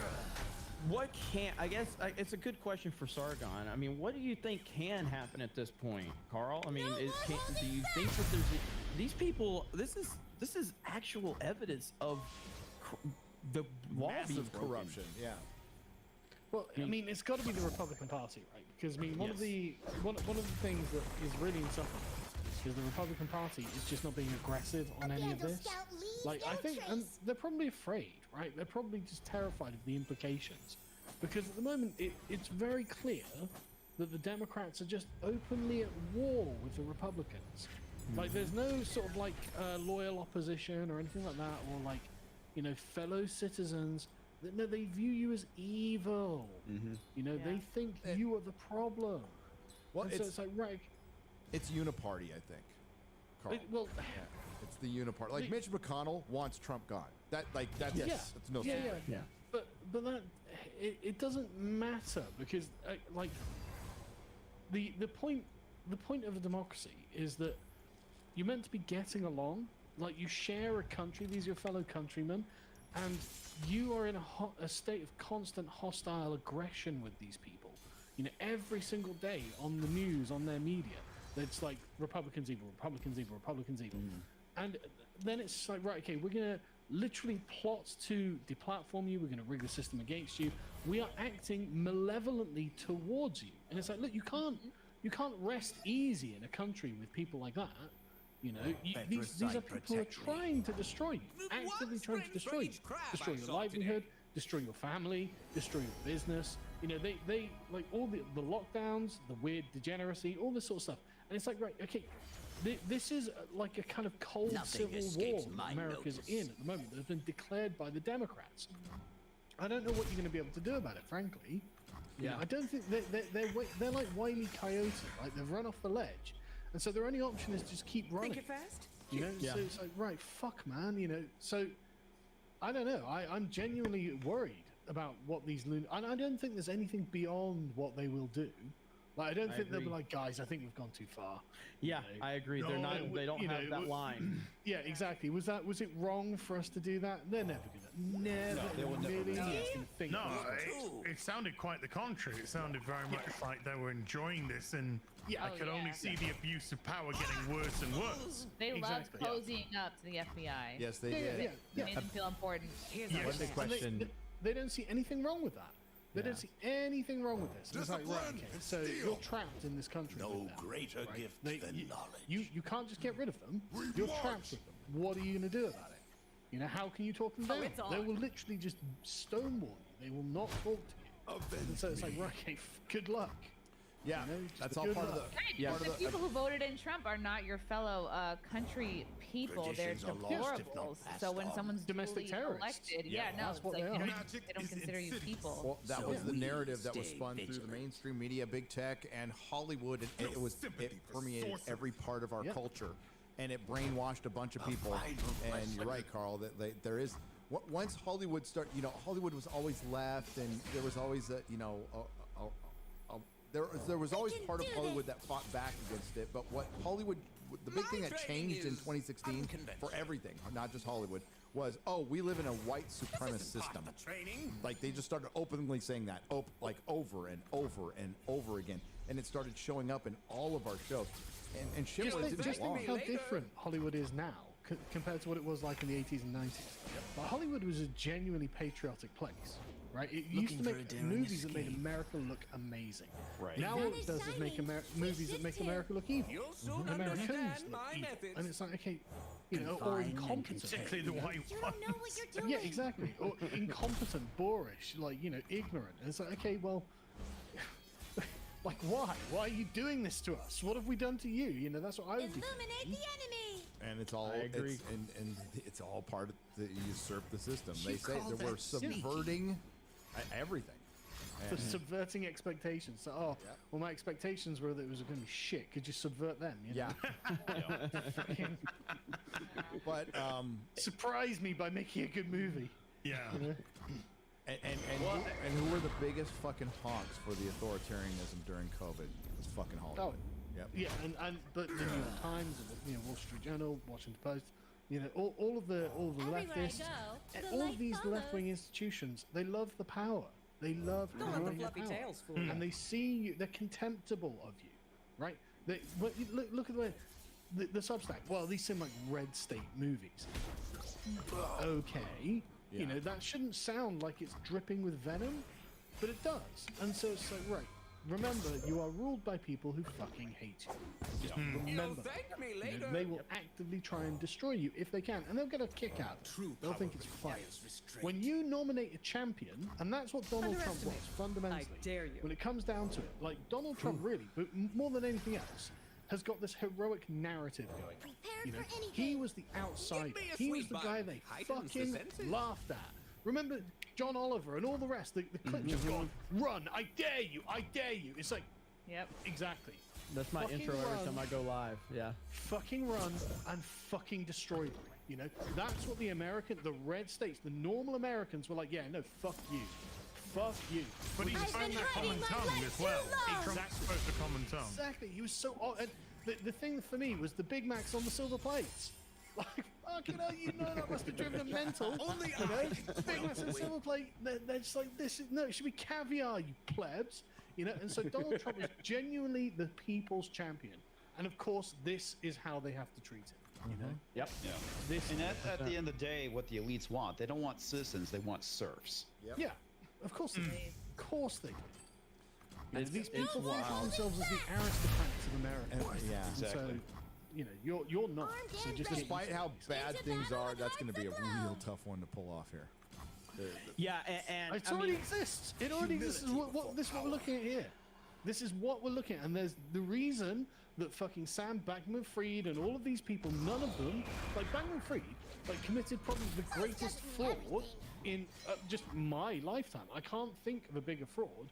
What can I guess it's a good question for Sargon. I mean, what do you think can happen at this point, Carl? I mean, do you think that there's these people? This is actual evidence of the law being massive corruption. Yeah. Well, I mean, it's got to be the Republican Party, right? Because I mean, one of the things that is really insufferable is the Republican Party is just not being aggressive on any of this. Like, I think, and they're probably afraid, right? They're probably just terrified of the implications, because at the moment it's very clear that the Democrats are just openly at war with the Republicans. Like, there's no sort of like loyal opposition or anything like that, or like, fellow citizens. No, they view you as evil. They think you are the problem. Well, so it's like, right. It's uniparty, I think. Carl. It's the uniparty. Like Mitch McConnell wants Trump gone. That's no secret. Yeah. But that it doesn't matter because like the point of a democracy is that you're meant to be getting along. Like, you share a country; these are your fellow countrymen, and you are in a state of constant hostile aggression with these people. Every single day on the news, on their media, it's like Republicans evil, Republicans evil, Republicans evil. And then it's like, right, okay, we're gonna literally plot to deplatform you. We're gonna rig the system against you. We are acting malevolently towards you. And it's like, look, you can't rest easy in a country with people like that. You know, these are people who are trying to destroy you, actively trying to destroy you, destroy your livelihood, destroy your family, destroy your business. You know, they like all the lockdowns, the weird degeneracy, all this sort of stuff. And it's like, right, okay, this is like a kind of cold civil war that America's in at the moment that has been declared by the Democrats. I don't know what you're going to be able to do about it, frankly. You know, I don't think they're like Wile E. Coyote, like they've run off the ledge. And so their only option is just keep running. Think it fast? You know, so it's like, right, fuck, man, you know. So, I don't know. I'm genuinely worried about what these and I don't think there's anything beyond what they will do. Like, I don't think they'll be like, guys, I think we've gone too far. Yeah, you know? I agree. They're not. They don't have that line. Yeah, exactly. Was it wrong for us to do that? They're never gonna. They will never. Think No, it sounded quite the contrary. It sounded very much like they were enjoying this, and I could only see the abuse of power getting worse and worse. They loved cozying up to the FBI. Yes, they did. It made them feel important. One big question. They don't see anything wrong with that. They don't see anything wrong with this. It's like, right, okay, so you're trapped in this country. No greater gift than knowledge. You can't just get rid of them. You're trapped with them. What are you going to do about it? You know, how can you talk them down? They will literally just stonewall you. They will not talk to you. And so it's like, right, okay, good luck. Yeah, you know, that's all part of the. Right, because the people who voted in Trump are not your fellow country people. They're deplorables. So when someone's domestic terrorists, elected, it's like they don't consider you people. Well, that was the narrative that was spun through the mainstream media, big tech, and Hollywood. And it permeated every part of our culture, and it brainwashed a bunch of people. And you're right, Carl. That there is once Hollywood started. You know, Hollywood was always left, and there was always there was always part of Hollywood that fought back against it. But what Hollywood, the big thing that changed in 2016 for everything, not just Hollywood, was, we live in a white supremacist system. Like, they just started openly saying that, like over and over and over again. And it started showing up in all of our shows. And shit was just think how different Hollywood is now compared to what it was like in the 80s and 90s. But Hollywood was a genuinely patriotic place. Right, it used to make movies that made America look amazing. Right. Now what it does is make movies that make America look evil. Americans look evil. And it's like, okay, you know, or incompetent. Particularly the white ones. Yeah, exactly. Or incompetent, boorish, like, you know, ignorant. And it's like, okay, well, like, why? Why are you doing this to us? What have we done to you? You know, that's what I would do. Illuminate the enemy. And it's all, and it's all part of the usurp the system. They say that we're subverting everything. For subverting expectations. So, well, my expectations were that it was going to be shit. Could you subvert them? You know? But surprise me by making a good movie. Yeah. You know? And who were the biggest fucking honks for the authoritarianism during COVID? It was fucking Hollywood. Yeah, but the New York Times, and the Wall Street Journal, Washington Post, you know, all of the leftists, all of these left-wing institutions, they love the power. They love having the power, and they see you. They're contemptible of you, right? Look at the way the Substack. Well, these seem like red state movies. Okay, you know, that shouldn't sound like it's dripping with venom, but it does. And so it's like, right. Remember, you are ruled by people who fucking hate you. Just remember that. They will actively try and destroy you if they can, and they'll get a kick out of it. They'll think it's fun. When you nominate a champion, and that's what Donald Trump was, fundamentally. I dare you. When it comes down to it, like, Donald Trump really, but more than anything else, has got this heroic narrative going. You know, he was the outsider. He was the guy they fucking laughed at. Remember John Oliver and all the rest, the clips have gone, run, I dare you, I dare you. It's like, exactly. That's my intro every time I go live, Fucking run and fucking destroy them, you know? That's what the red states, the normal Americans were like, yeah, no, fuck you. Fuck you. But he found that common tongue as well. Trump spoke the common tongue. Exactly, he was so odd. And the thing for me was the Big Macs on the silver plates. Like, fucking hell, you know that must have driven them mental. Only you know? Big Macs on silver plate, they're just like, it should be caviar, you plebs. You know, and so Donald Trump was genuinely the people's champion. And of course, this is how they have to treat it. You know. Yep. Yeah. This And at the end of the day, what the elites want, they don't want citizens, they want serfs. Yeah, of course they do. Of course they do. And It's- these it's people think of wild. themselves as the aristocrats of America. Yeah. And Exactly. So, you know, you're not. So just get Despite used to how it. bad things are, that's going to be a real tough one to pull off here. Yeah, and It I already mean, exists. It already exists. This is what we're looking at here. This is what we're looking at, and there's the reason that fucking Sam Bankman-Fried and all of these people, none of them, like Bankman-Fried, like committed probably the greatest fraud in just my lifetime. I can't think of a bigger fraud,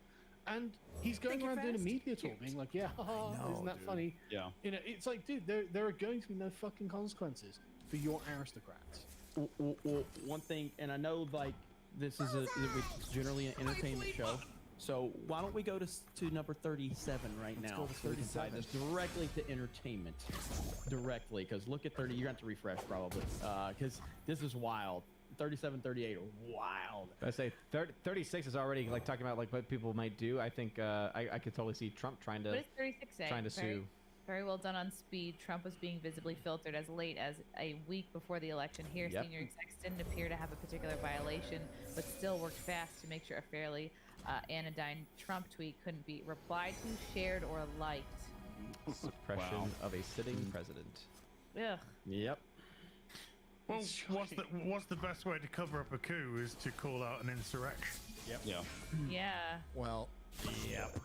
and he's going around doing a media tour, being like, "Yeah, haha, isn't that funny?" Yeah. You know, it's like, dude, there are going to be no fucking consequences for your aristocrats. one thing, and I know like this is it's generally an entertainment show. So why don't we go to number 37 right Let's now? go to So we can tie 37. this directly to entertainment, directly. Because look at 30. You're going to have to refresh probably. Because this is wild. 37, 38 are wild. I say 36 is already like talking about like what people might do. I think I could totally see Trump trying to What does 36 say? trying to Very- sue. Very well done on speed. Trump was being visibly filtered as late as a week before the election. Here, Yep. senior execs didn't appear to have a particular violation, but still worked fast to make sure a fairly anodyne Trump tweet couldn't be replied to, shared, or liked. Suppression of a sitting president. Ugh. Yep. Well, what's the best way to cover up a coup is to call out an insurrection. Yep. Yeah. Yeah. Well, Yep.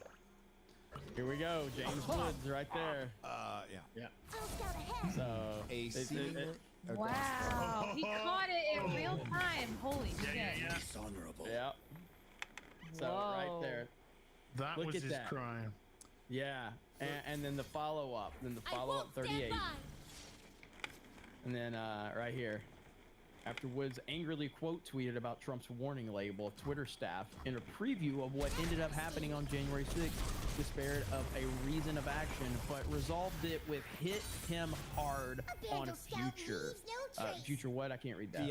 Here we go. James Woods right there. yeah. So A it- seemingly- okay. Wow. He caught it in real time. Holy shit. Dishonorable. Yep. So right Whoa. there. That Look was at his that. crime. Yeah. And then the follow up. Then the follow up 38. And then right here. After Woods angrily quote tweeted about Trump's warning label, Twitter staff, in a preview of what ended up happening on January 6th, despaired of a reason of action, but resolved it with hit him hard on future. Future what? I can't read that.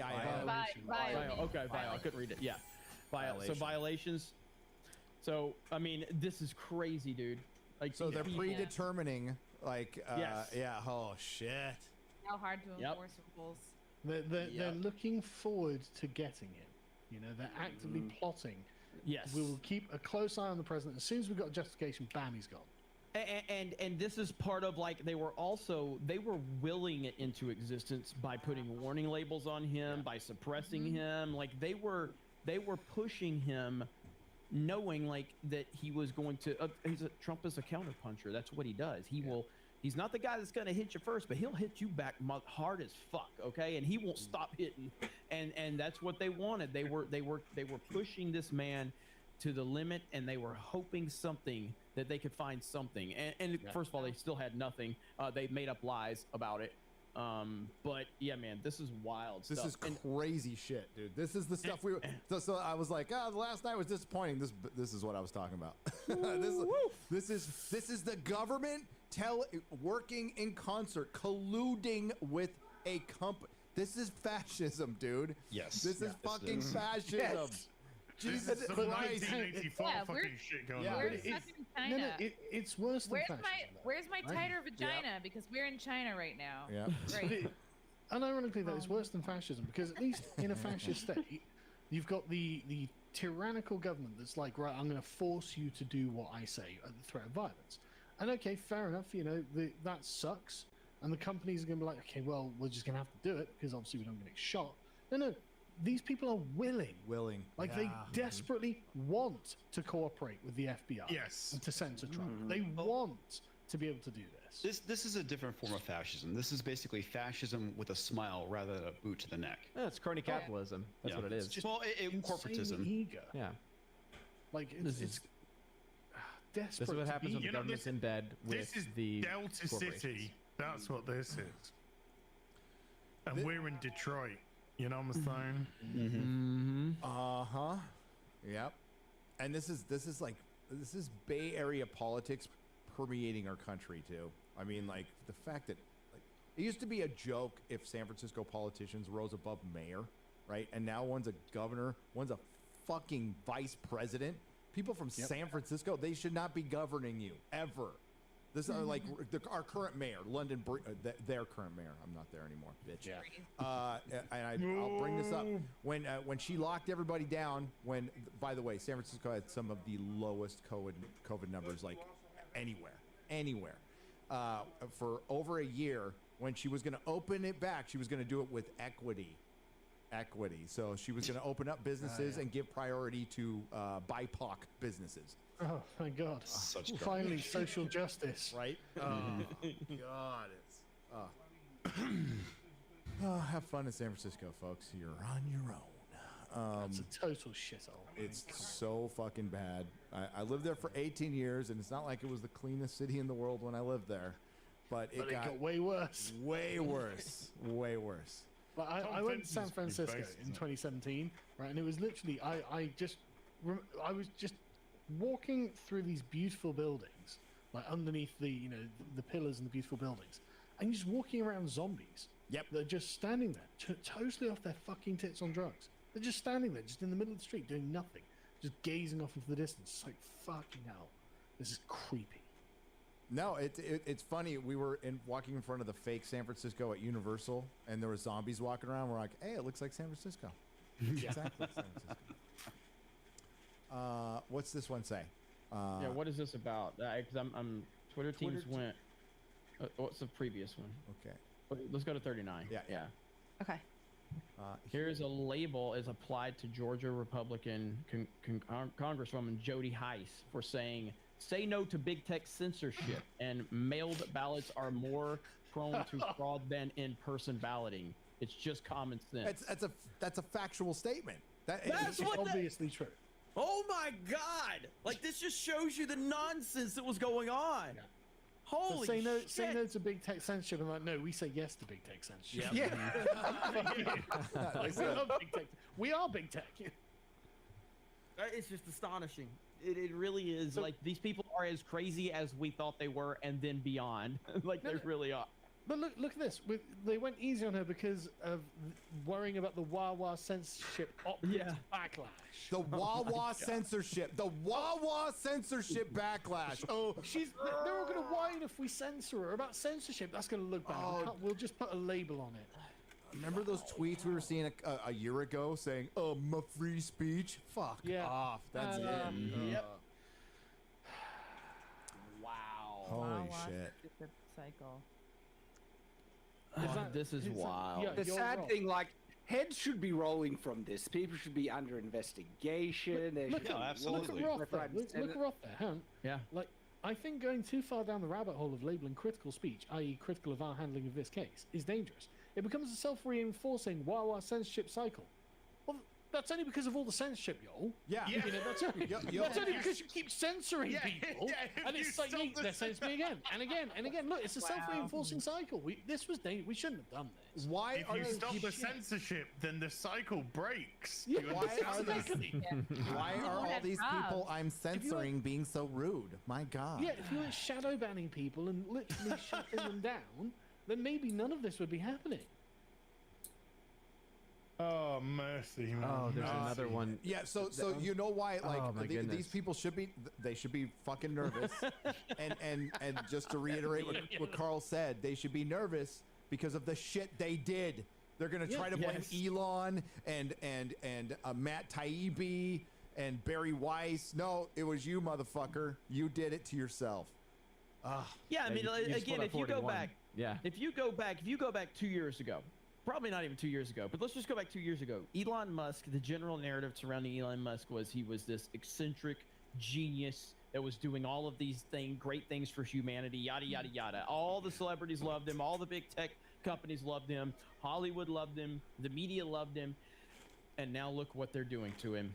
Okay, I couldn't read it. Yeah. So violations. So, I mean, this is crazy, dude. Like, So these they're people- predetermining, like, Yes. yeah. Oh shit. How hard to Yep. enforce rules. They're looking forward to getting him. You know, they're actively plotting. Yes. We will keep a close eye on the president. As soon as we've got justification, bam, he's gone. And this is part of like they were willing it into existence by putting warning labels on him, by suppressing him. Like they were pushing him, knowing like that he was going to. Trump is a counterpuncher. That's what he does. He will. He's not the guy that's going to hit you first, but he'll hit you back hard as fuck, okay? And he won't stop hitting. And that's what they wanted. They were pushing this man to the limit, and they were hoping that they could find something. And first of all, they still had nothing. They made up lies about it. But yeah, man, this is wild This stuff. is crazy shit, dude. This is the stuff we were. So I was like, the last night was disappointing. This is what I was talking about. This is the government working in concert, colluding with a company. This is fascism, dude. Yes. This is fucking fascism. Yes. Jesus This is some Christ. 1984 Yeah, fucking we're- shit going Yeah, on. We're but stuck it's- in China. No, it's worse than Where's fascism. where's my right? tighter vagina? Because we're in China right now. Yeah. Right. And ironically, though, it's worse than fascism because at least in a fascist state, you've got the tyrannical government that's like, right, I'm going to force you to do what I say at the threat of violence. And okay, fair enough, you know, that sucks. And the companies are going to be like, okay, well, we're just going to have to do it because obviously we don't get shot. No, these people are willing. Like they desperately want to cooperate with the FBI. Yes. And to censor Trump. They want to be able to do this. This is a different form of fascism. This is basically fascism with a smile rather than a boot to the neck. Yeah, it's crony capitalism. That's what it is. Just Well, corporatism. Eager. Yeah. Like This it's is- desperate. This is what to happens be- when the You know, government's in bed with This is the Delta corporations. City. That's what this is. And we're in Detroit. You know what I'm saying? Mm-hmm. Uh-huh. Yep. And this is Bay Area politics permeating our country too. I mean, like the fact that like it used to be a joke if San Francisco politicians rose above mayor, right? And now one's a governor, one's a fucking vice president. People from San Francisco, they should not be governing you ever. This are like our current mayor, London, their current mayor. I'm not there anymore, bitch. Yeah. And I'll bring this up when she locked everybody down. When, by the way, San Francisco had some of the lowest COVID numbers like anywhere. For over a year, when she was going to open it back, she was going to do it with equity. So she was going to open up businesses and give priority to BIPOC businesses. Oh, thank God. Finally, social justice. Right? Oh, God. Have fun in San Francisco, folks. You're on your own. It's a total shithole. It's so fucking bad. I lived there for 18 years, and it's not like it was the cleanest city in the world when I lived there. But it got way worse. Way worse. Way worse. But I went to San Francisco in 2017, right? And it was literally, I was just walking through these beautiful buildings, like underneath the pillars and the beautiful buildings, and just walking around zombies. Yep. They're just standing there, totally off their fucking tits on drugs. They're just standing there, just in the middle of the street, doing nothing, just gazing off into the distance. It's like, fucking hell, this is creepy. No, it's funny. We were walking in front of the fake San Francisco at Universal, and there were zombies walking around. We're like, hey, it looks like San Francisco. Exactly San Francisco. What's this one say? Yeah, what is this about? Because I'm Twitter teams went. What's the previous one? Okay. Let's go to 39. Yeah. Okay. Here's a label is applied to Georgia Republican Congresswoman Jody Heiss for saying, "Say no to big tech censorship, and mailed ballots are more prone to fraud than in-person balloting. It's just common sense." That's a factual statement. That's what obviously true. Oh my God! Like, this just shows you the nonsense that was going on. Yeah. Holy so shit! Say no to big tech censorship. I'm like, no, we say yes to big tech censorship. Yeah. We love big tech. We are big tech. It's just astonishing. It really is. Like, these people are as crazy as we thought they were, and then beyond. Like, they really are. But look at this. They went easy on her because of worrying about the Wawa censorship backlash. The Wawa censorship. The Wawa censorship backlash. Oh, they're all going to whine if we censor her about censorship. That's going to look bad. We'll just put a label on it. Remember those tweets we were seeing a year ago saying, my free speech? Fuck off. That's it. Yep. Wow. Holy shit. Cycle. This is wild. The sad thing, like, heads should be rolling from this. People should be under investigation. Look at Roth there. Look at Roth there. Hang on. Yeah. Like, I think going too far down the rabbit hole of labeling critical speech, i.e. critical of our handling of this case, is dangerous. It becomes a self-reinforcing Wawa censorship cycle. Well, that's only because of all the censorship, y'all. Yeah. You know, that's only because you keep censoring people. And it's like, they're censoring me again and again and again. Look, it's a self-reinforcing cycle. This was dangerous. We shouldn't have done this. Why if you stop the censorship, then the cycle breaks. Yeah, why are all these people I'm censoring being so rude? My God. Yeah, if you were shadow banning people and literally shutting them down, then maybe none of this would be happening. Oh, mercy, man. Oh, there's another one. Yeah, so you know why, like, these people should be fucking nervous. and just to reiterate what Carl said, they should be nervous because of the shit they did. They're going to try to blame Elon and Matt Taibbi and Barry Weiss. No, it was you, motherfucker. You did it to yourself. Yeah, I mean, again, if you go back, yeah, if you go back 2 years ago, probably not even 2 years ago, but let's just go back 2 years ago. Elon Musk, the general narrative surrounding Elon Musk was he was this eccentric genius that was doing all of these great things for humanity, yada, yada, yada. All the celebrities loved him. All the big tech companies loved him. Hollywood loved him. The media loved him. And now look what they're doing to him.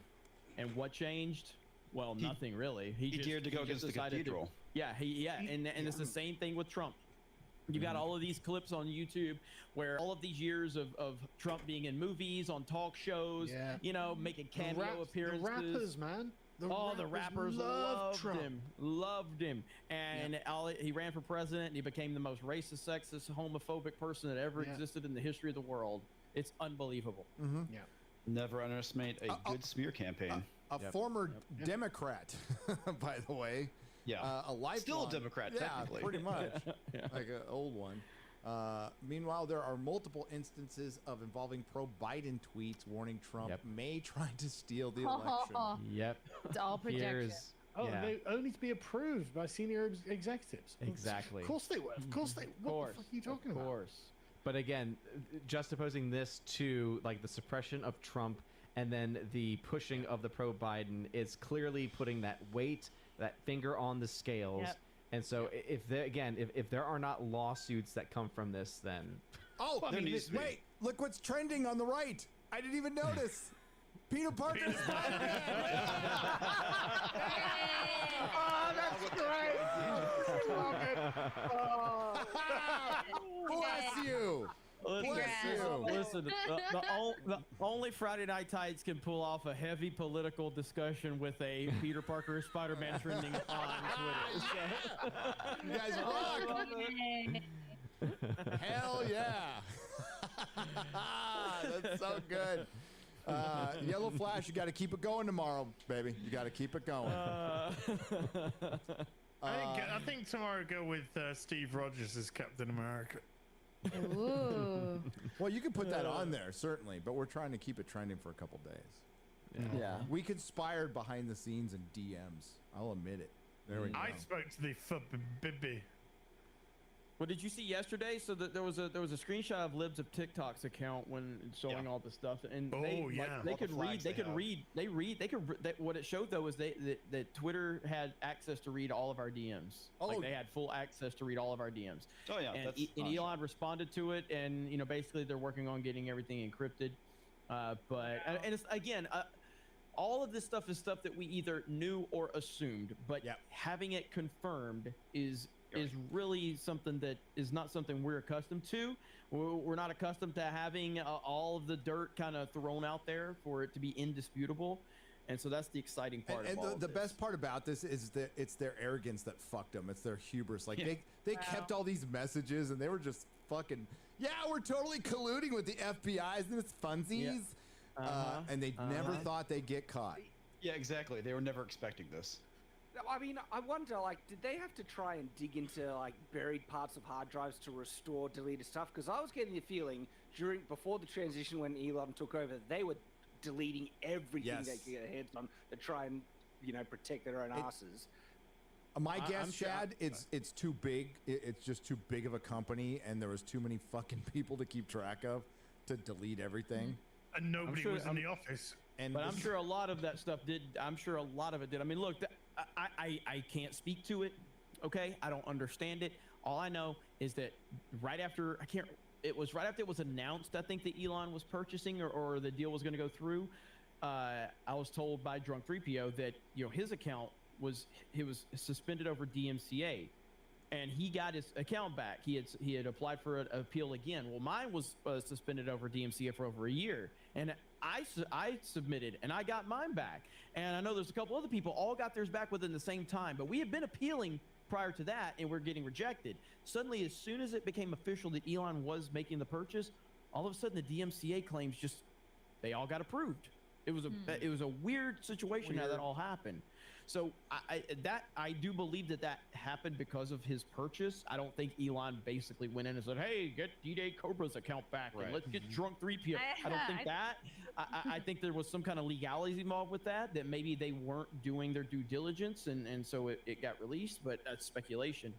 And what changed? Well, nothing really. He dared to go against the cathedral. And it's the same thing with Trump. You've got all of these clips on YouTube where all of these years of Trump being in movies, on talk shows, you know, making cameo appearances. The rappers, man. The rappers loved him. And he ran for president, and he became the most racist, sexist, homophobic person that ever existed in the history of the world. It's unbelievable. Yeah. Never underestimate a good smear campaign. A former Democrat, by the way, Yeah. A lifelong, Still a Democrat, yeah, technically. pretty much, Yeah. like an old one. Meanwhile, there are multiple instances of involving pro-Biden tweets warning Trump may try to steal the election. Yep. It's all projection. Oh, they only to be approved by senior executives. Exactly. Of course they would. Of course they. What the fuck are you talking about? Of course. But again, juxtaposing this to like the suppression of Trump and then the pushing of the pro-Biden is clearly putting that weight, that finger on the scales. Yep. And so if there are not lawsuits that come from this, then Oh, wait! Look what's trending on the right. I didn't even notice. Peter Parker's Spider-Man. Oh, that's great. Love it. Oh. Bless you. Listen, the only Friday Night Tights can pull off a heavy political discussion with a Peter Parker Spider-Man trending on Twitter. So. You guys rock. Hell yeah. That's so good. Yellow Flash, you got to keep it going tomorrow, baby. You got to keep it going. I think tomorrow go with Steve Rogers as Captain America. Ooh. Well, you can put that on there, certainly, but we're trying to keep it trending for a couple days. Yeah. We conspired behind the scenes in DMs. I'll admit it. There we go. I spoke to the Bibby. Well, did you see yesterday? So that there was a screenshot of Libs of TikTok's account when showing all the stuff, and they could read. What it showed though was that Twitter had access to read all of our DMs. Like they had full access to read all of our DMs. Oh yeah, and Elon responded to it, and basically they're working on getting everything encrypted. But it's again. All of this stuff is stuff that we either knew or assumed, but having it confirmed is really something that is not something we're accustomed to. We're not accustomed to having all of the dirt kind of thrown out there for it to be indisputable. And so that's the exciting part. And the best part about this is that it's their arrogance that fucked them. It's their hubris. Like they kept all these messages and they were just fucking, we're totally colluding with the FBI. Isn't this funsies? Yeah. And they never thought they'd get caught. Yeah, exactly. They were never expecting this. I mean, I wonder, like, did they have to try and dig into, like, buried parts of hard drives to restore deleted stuff? Because I was getting the feeling before the transition when Elon took over, they were deleting everything they could get their hands on to try and, protect their own asses. My guess, Chad, it's too big. It's just too big of a company, and there was too many fucking people to keep track of to delete everything. And nobody was in the office. But I'm sure a lot of that stuff did. I'm sure a lot of it did. I mean, look, I can't speak to it. Okay, I don't understand it. All I know is that right after it was announced, I think that Elon was purchasing or the deal was going to go through. I was told by Drunk 3PO that his account was suspended over DMCA, and he got his account back. He had applied for an appeal again. Well, mine was suspended over DMCA for over a year, and I submitted and I got mine back. And I know there's a couple other people all got theirs back within the same time, but we had been appealing prior to that and we're getting rejected. Suddenly, as soon as it became official that Elon was making the purchase, all of a sudden the DMCA claims they all got approved. It was a weird situation how that all happened. So I do believe that happened because of his purchase. I don't think Elon basically went in and said, "Hey, get D-Day Cobra's account back and let's get Drunk 3PO." I don't think that. I think there was some kind of legalities involved with that maybe they weren't doing their due diligence and so it got released. But that's speculation.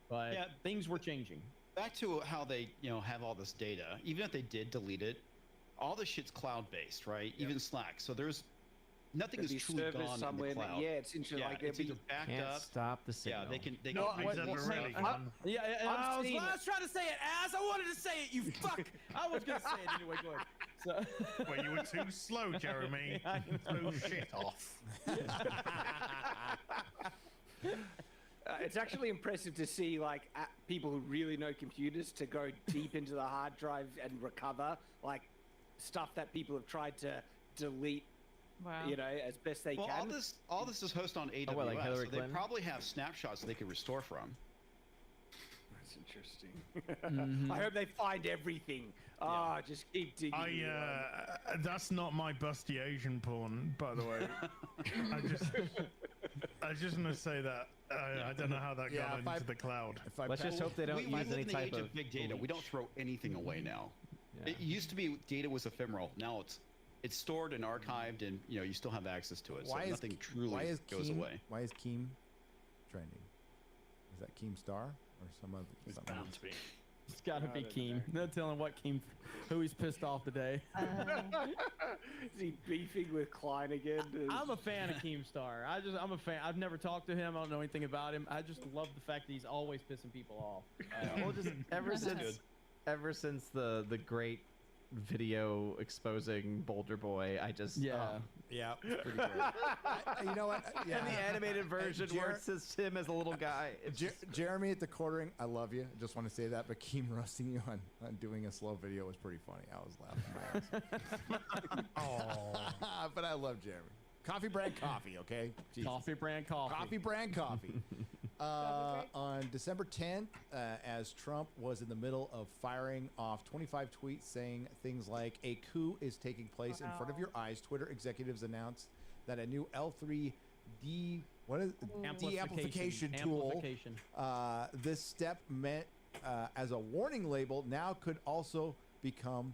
But things were changing. Back to how they have all this data. Even if they did delete it, all this shit's cloud-based, right? Even Slack. So nothing is truly gone in the cloud. It's interesting. It's either backed up. Stop the signal. Yeah, they can. I was trying to say it as I wanted to say it. You fuck. I was gonna say it anyway. Go ahead. So. Well, you were too slow, Jeremy. Blew shit off. It's actually impressive to see people who really know computers to go deep into the hard drive and recover stuff that people have tried to delete. Wow. As best they can. All this is hosted on AWS. So they probably have snapshots they can restore from. That's interesting. I hope they find everything. Just keep digging. That's not my busty Asian porn, by the way. I was just gonna say that I don't know how that got into the cloud. Let's just hope they don't we use live any in the type age of big data. We don't throw anything away now. Yeah. It used to be data was ephemeral. Now it's stored and archived, and you still have access to it. So nothing truly goes away. Why is Keem trending? Is that Keemstar or some other? It's bound to be. It's got to be Keem. No telling what Keem, who he's pissed off today. Is he beefing with Klein again? I'm a fan of Keemstar. I'm a fan. I've never talked to him. I don't know anything about him. I just love the fact that he's always pissing people off. Well, just ever since the great video exposing Boulder Boy, I just yeah, it's pretty great. You know what? Yeah, and the animated version where it's just him as a little guy. Jeremy at the quartering, I love you. I just want to say that, but Keem roasting you on doing a slow video was pretty funny. I was laughing my ass. Oh, but I love Jeremy. Coffee brand coffee, okay? Jesus. Coffee brand coffee. Coffee brand coffee. On December 10th, as Trump was in the middle of firing off 25 tweets saying things like, a coup is taking place in front of your eyes, Twitter executives announced that a new L3 de-amplification tool, this step meant as a warning label, now could also come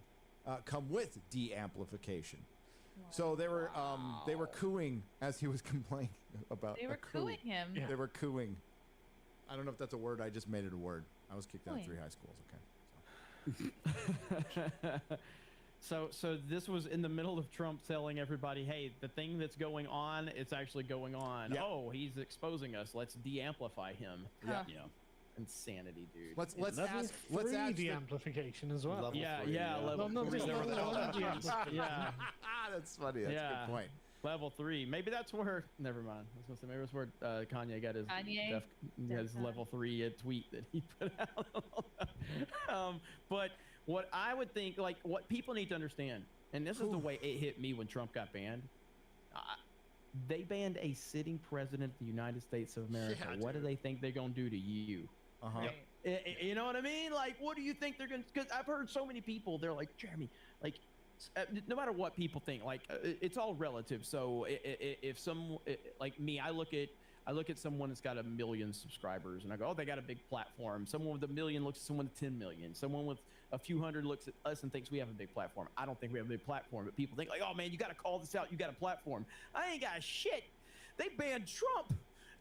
with de-amplification. So they were cooing as he was complaining about. They were cooing him. Yeah. They were cooing. I don't know if that's a word. I just made it a word. I was kicked out of 3 high schools. Okay. So this was in the middle of Trump telling everybody, hey, the thing that's going on, it's actually going on. Yeah. Oh, he's exposing us. Let's de-amplify him. Yeah. Insanity, dude. Let's ask the amplification as well. Level 3. Yeah. That's funny. That's a good point. Level 3. Maybe that's where. Never mind. I was gonna say maybe that's where Kanye got his his level 3 tweet that he put out. But what I would think, like, what people need to understand, and this is the way it hit me when Trump got banned. They banned a sitting president of the United States of America. What do they think they're gonna do to you? You know what I mean? Like, what do you think they're gonna? Because I've heard so many people. They're like, Jeremy, like, no matter what people think, like, it's all relative. So if like me, I look at someone that's got 1 million subscribers, and I go, oh, they got a big platform. Someone with 1 million looks at someone with 10 million. Someone with a few hundred looks at us and thinks we have a big platform. I don't think we have a big platform, but people think like, oh man, you got to call this out. You got a platform. I ain't got shit. They banned Trump.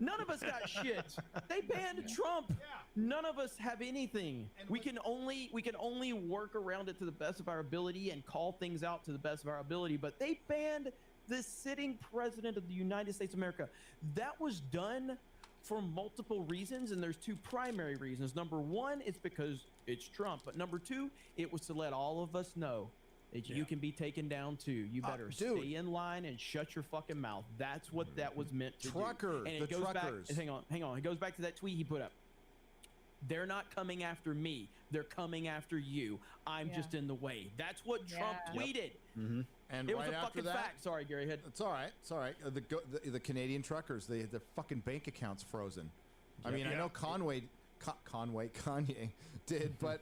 None of us got shit. They banned Trump. None of us have anything. We can only work around it to the best of our ability and call things out to the best of our ability. But they banned the sitting president of the United States of America. That was done for multiple reasons, and there's 2 primary reasons. Number 1, it's because it's Trump. But number 2, it was to let all of us know that you can be taken down too. You better stay in line and shut your fucking mouth. That's what that was meant to do. And it goes truckers. Back, hang on. It goes back to that tweet he put up. They're not coming after me. They're coming after you. I'm just in the way. That's what Trump tweeted. Mm-hmm. And it right was a after fucking that, fact. Sorry, Gary. Head. It's all right. It's all right. The Canadian truckers, they had their fucking bank accounts frozen. I mean, I know Kanye did, but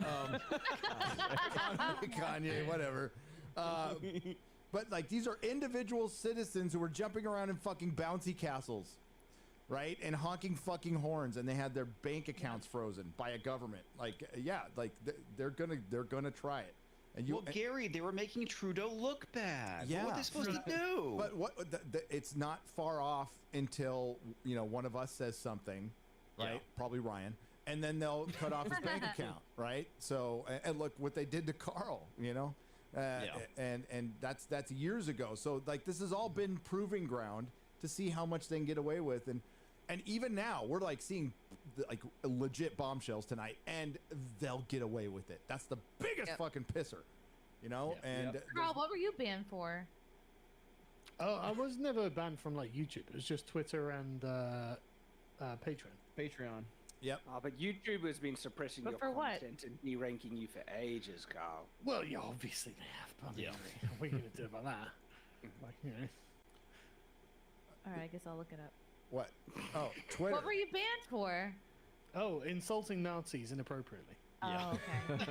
Kanye, whatever. But like, these are individual citizens who were jumping around in fucking bouncy castles, right, and honking fucking horns, and they had their bank accounts frozen by a government. Like, they're gonna try it. And Gary, they were making Trudeau look bad. Yeah. What are they supposed to do? But it's not far off until one of us says something, right? Yeah. Probably Ryan, and then they'll cut off his bank account, right? So, and look what they did to Carl, and that's years ago. So like, this has all been proving ground to see how much they can get away with, and even now we're like seeing like legit bombshells tonight, and they'll get away with it. That's the biggest fucking pisser, And Carl, what were you banned for? Oh, I was never banned from like YouTube. It was just Twitter and Patreon. Yep. But YouTube has been suppressing your content and de-ranking you for ages, Carl. Well, yeah, obviously they have. But what are you gonna do about that? Like, All right, I guess I'll look it up. What? Oh, Twitter. What were you banned for? Oh, insulting Nazis inappropriately. Oh, okay.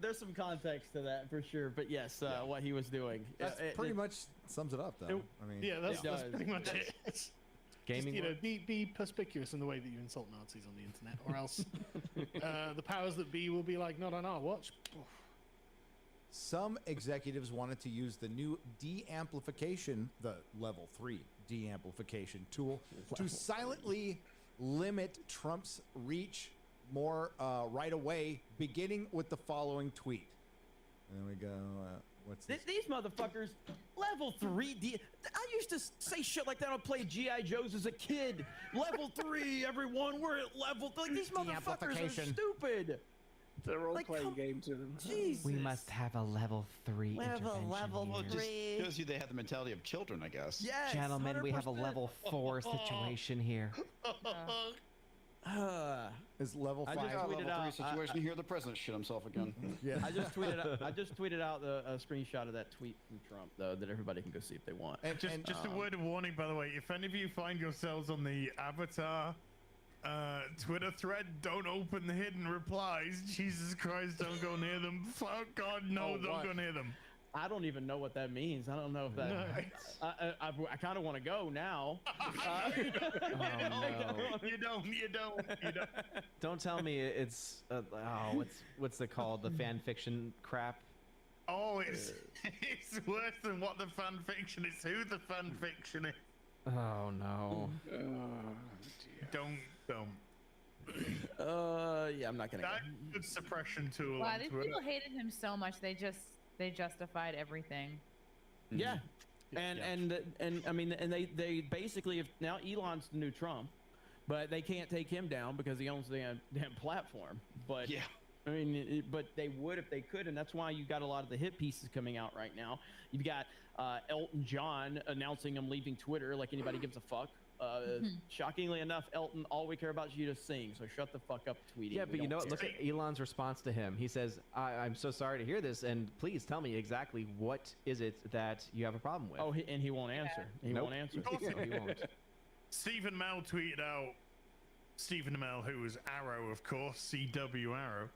there's some context to that for sure. But yes, what he was doing. That's pretty much sums it up, though. I mean, yeah, that's pretty much it. Gaming. Just, be perspicuous in the way that you insult Nazis on the internet, or else the powers that be will be like, not on our watch. Some executives wanted to use the new de-amplification, the level 3 de-amplification tool, to silently limit Trump's reach more right away, beginning with the following tweet. There we go. What's this? These motherfuckers, level 3 I used to say shit like that on play G.I. Joes as a kid. Level 3, everyone, we're at level 3. These motherfuckers are stupid. It's a role-playing game to them. Jesus. We must have a level 3 intervention level here. Well, it just shows you they have the mentality of children, I guess. Yes, Gentlemen, 100%. we have a level 4 situation here. Is level 5 level 3 situation here? The president shit himself again. Yeah. I just tweeted out a screenshot of that tweet from Trump, though, that everybody can go see if they want. And just a word of warning, by the way, if any of you find yourselves on the Avatar Twitter thread, don't open the hidden replies. Jesus Christ, don't go near them. Fuck God, no, don't go near them. I don't even know what that means. I don't know if that. No. I kind of want to go now. You don't. Don't tell me it's what's it called? The fan fiction crap. Oh, it's worse than what the fan fiction is. Who the fan fiction is? Oh no. Don't. Yeah, I'm not gonna. That's a good suppression tool. Wow, on these Twitter. people hated him so much they justified everything. Yeah, and I mean, and they basically, if now Elon's the new Trump, but they can't take him down because he owns the damn platform. But yeah, I mean, but they would if they could, and that's why you got a lot of the hit pieces coming out right now. You've got Elton John announcing him leaving Twitter, like anybody gives a fuck. Shockingly enough, Elton, all we care about is you to sing, so shut the fuck up tweeting. Yeah, but you know what? Look at Elon's response to him. He says, I'm so sorry to hear this, and please tell me exactly what is it that you have a problem with. Oh, and he won't answer. He won't answer. No, he won't. Stephen Amell tweeted out, Stephen Amell, who was Arrow, of course, CW Arrow,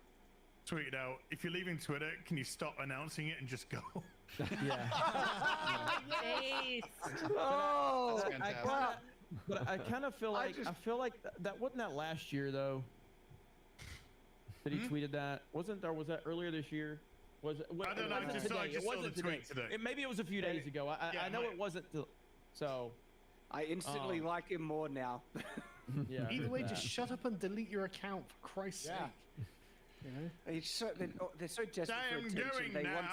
tweeted out, if you're leaving Twitter, can you stop announcing it and just go? Yeah. Oh, that's fantastic. But I kind of feel like that wasn't that last year though. That he tweeted that was that earlier this year? Was it? I don't know. I just saw the tweet today. Maybe it was a few days ago. I know it wasn't. So I instantly like him more now. Yeah. Either way, just shut up and delete your account for Christ's sake. You know? They're so desperate for attention. They want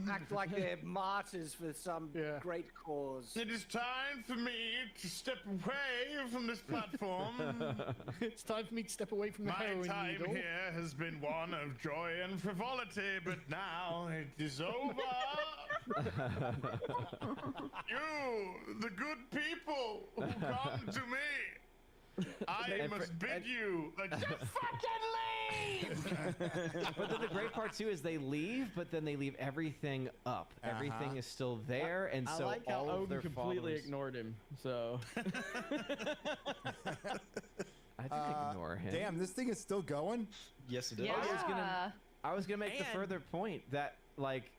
to act like they're martyrs for some great cause. It is time for me to step away from this platform. It's time for me to step away from the heroin needle. My time here has been one of joy and frivolity, but now it is over. You, the good people who come to me, I must bid you to fucking leave! But then the great part too is they leave, but then they leave everything up. Everything is still there, and so I like how all of Odin their completely followers... ignored him. So I didn't ignore him. Damn, this thing is still going? Yes, it is. Yeah. I was gonna make the further point that like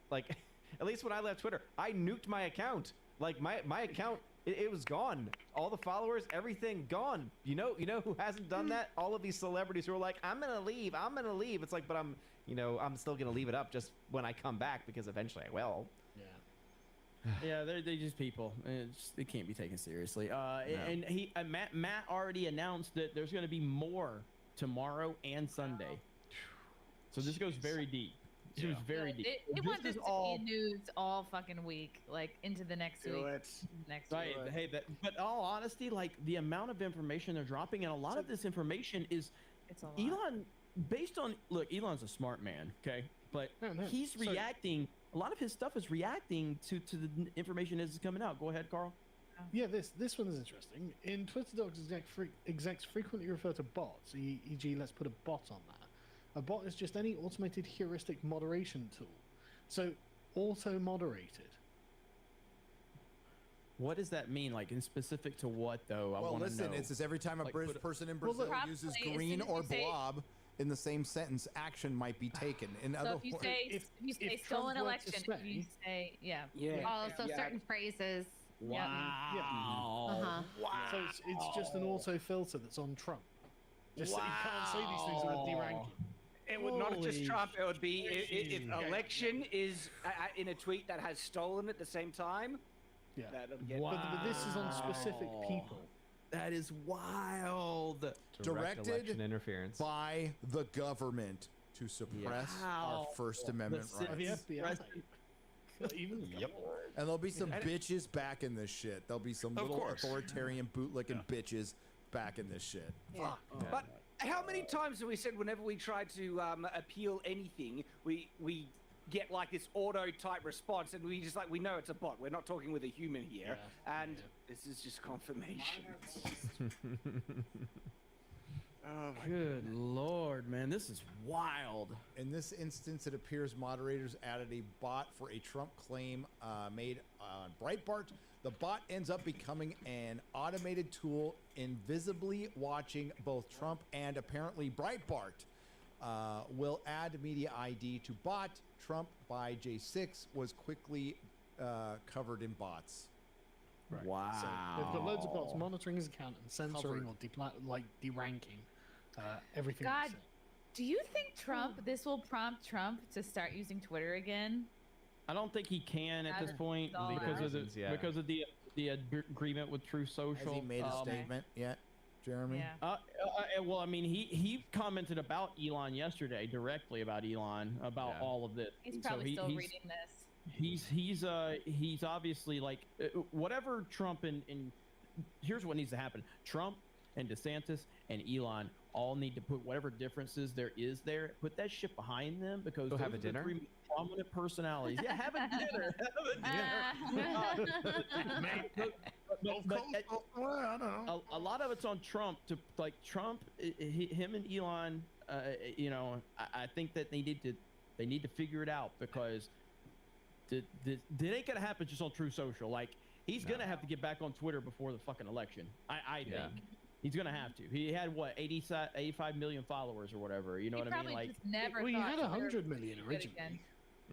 at least when I left Twitter, I nuked my account. Like my account, it was gone. All the followers, everything gone. You know who hasn't done that? All of these celebrities who are like, I'm gonna leave. It's like, but I'm still gonna leave it up just when I come back because eventually I will. yeah, they're just people. It can't be taken seriously. And Matt already announced that there's going to be more tomorrow and Sunday. So this goes very deep. This goes very deep. It wants this to be news all fucking week, like into the next week. Next right. week. Hey, but all honesty, like the amount of information they're dropping, and a lot of this information is it's a lot. Elon. Based on Elon's a smart man, okay, but he's reacting. A lot of his stuff is reacting to the information as it's coming out. Go ahead, Carl. Yeah, this one is interesting. In Twitter docs, execs frequently refer to bots, e.g., let's put a bot on that. A bot is just any automated heuristic moderation tool. So, auto-moderated. What does that mean? Like, in specific to what, though? Well, listen, it's just every time a British person in Brazil uses green or blob, in the same sentence, action might be taken. In So other if you words, say stolen Trump were to election, if you say Also, certain phrases. Wow. So it's just an auto filter that's on Trump. Just so you can't say these things about deranking. It would not just Holy Trump. It would be if shit. election is in a tweet that has stolen at the same time. Yeah. That'll get But this is on specific people. That is wild. Direct election directed interference. by the government to suppress our First Amendment By the rights. FBI. Even Yep. And there'll be some bitches back in this shit. There'll be some Of little course. authoritarian bootlicking bitches back in this shit. Yeah. But how many times have we said whenever we try to appeal anything, we get like this auto type response, and we just like, we know it's a bot. We're not talking with a human here, and this is just confirmation. Oh my Good lord, man, this is wild. In this instance, it appears moderators added a bot for a Trump claim made on Breitbart. The bot ends up becoming an automated tool, invisibly watching both Trump and apparently Breitbart. Will add media ID to bot. Trump by J6 was quickly covered in bots. Right. Wow. So they've got loads of bots monitoring his account and censoring or deranking everything. God, he said. do you think this will prompt Trump to start using Twitter again? I don't think he can at this point because of the agreement with True Social. Has he made a statement yet, Jeremy? Yeah. Well, I mean, he commented about Elon yesterday, directly about Elon, about all of this. He's And probably still he's, reading this. He's obviously like whatever Trump and here's what needs to happen. Trump and DeSantis and Elon all need to put whatever differences there is there, put that shit behind them, because Go have those a are the dinner? three prominent personalities. Yeah, have a dinner. A lot of it's on Trump to like Trump, him and Elon. I think that they need to figure it out, because it ain't gonna happen just on True Social. Like he's gonna have to get back on Twitter before the fucking election. I think he's gonna have to. He had what 85 million followers or whatever. You know what I mean? Like just never. Well, he thought had Twitter 100 would million be good originally. again.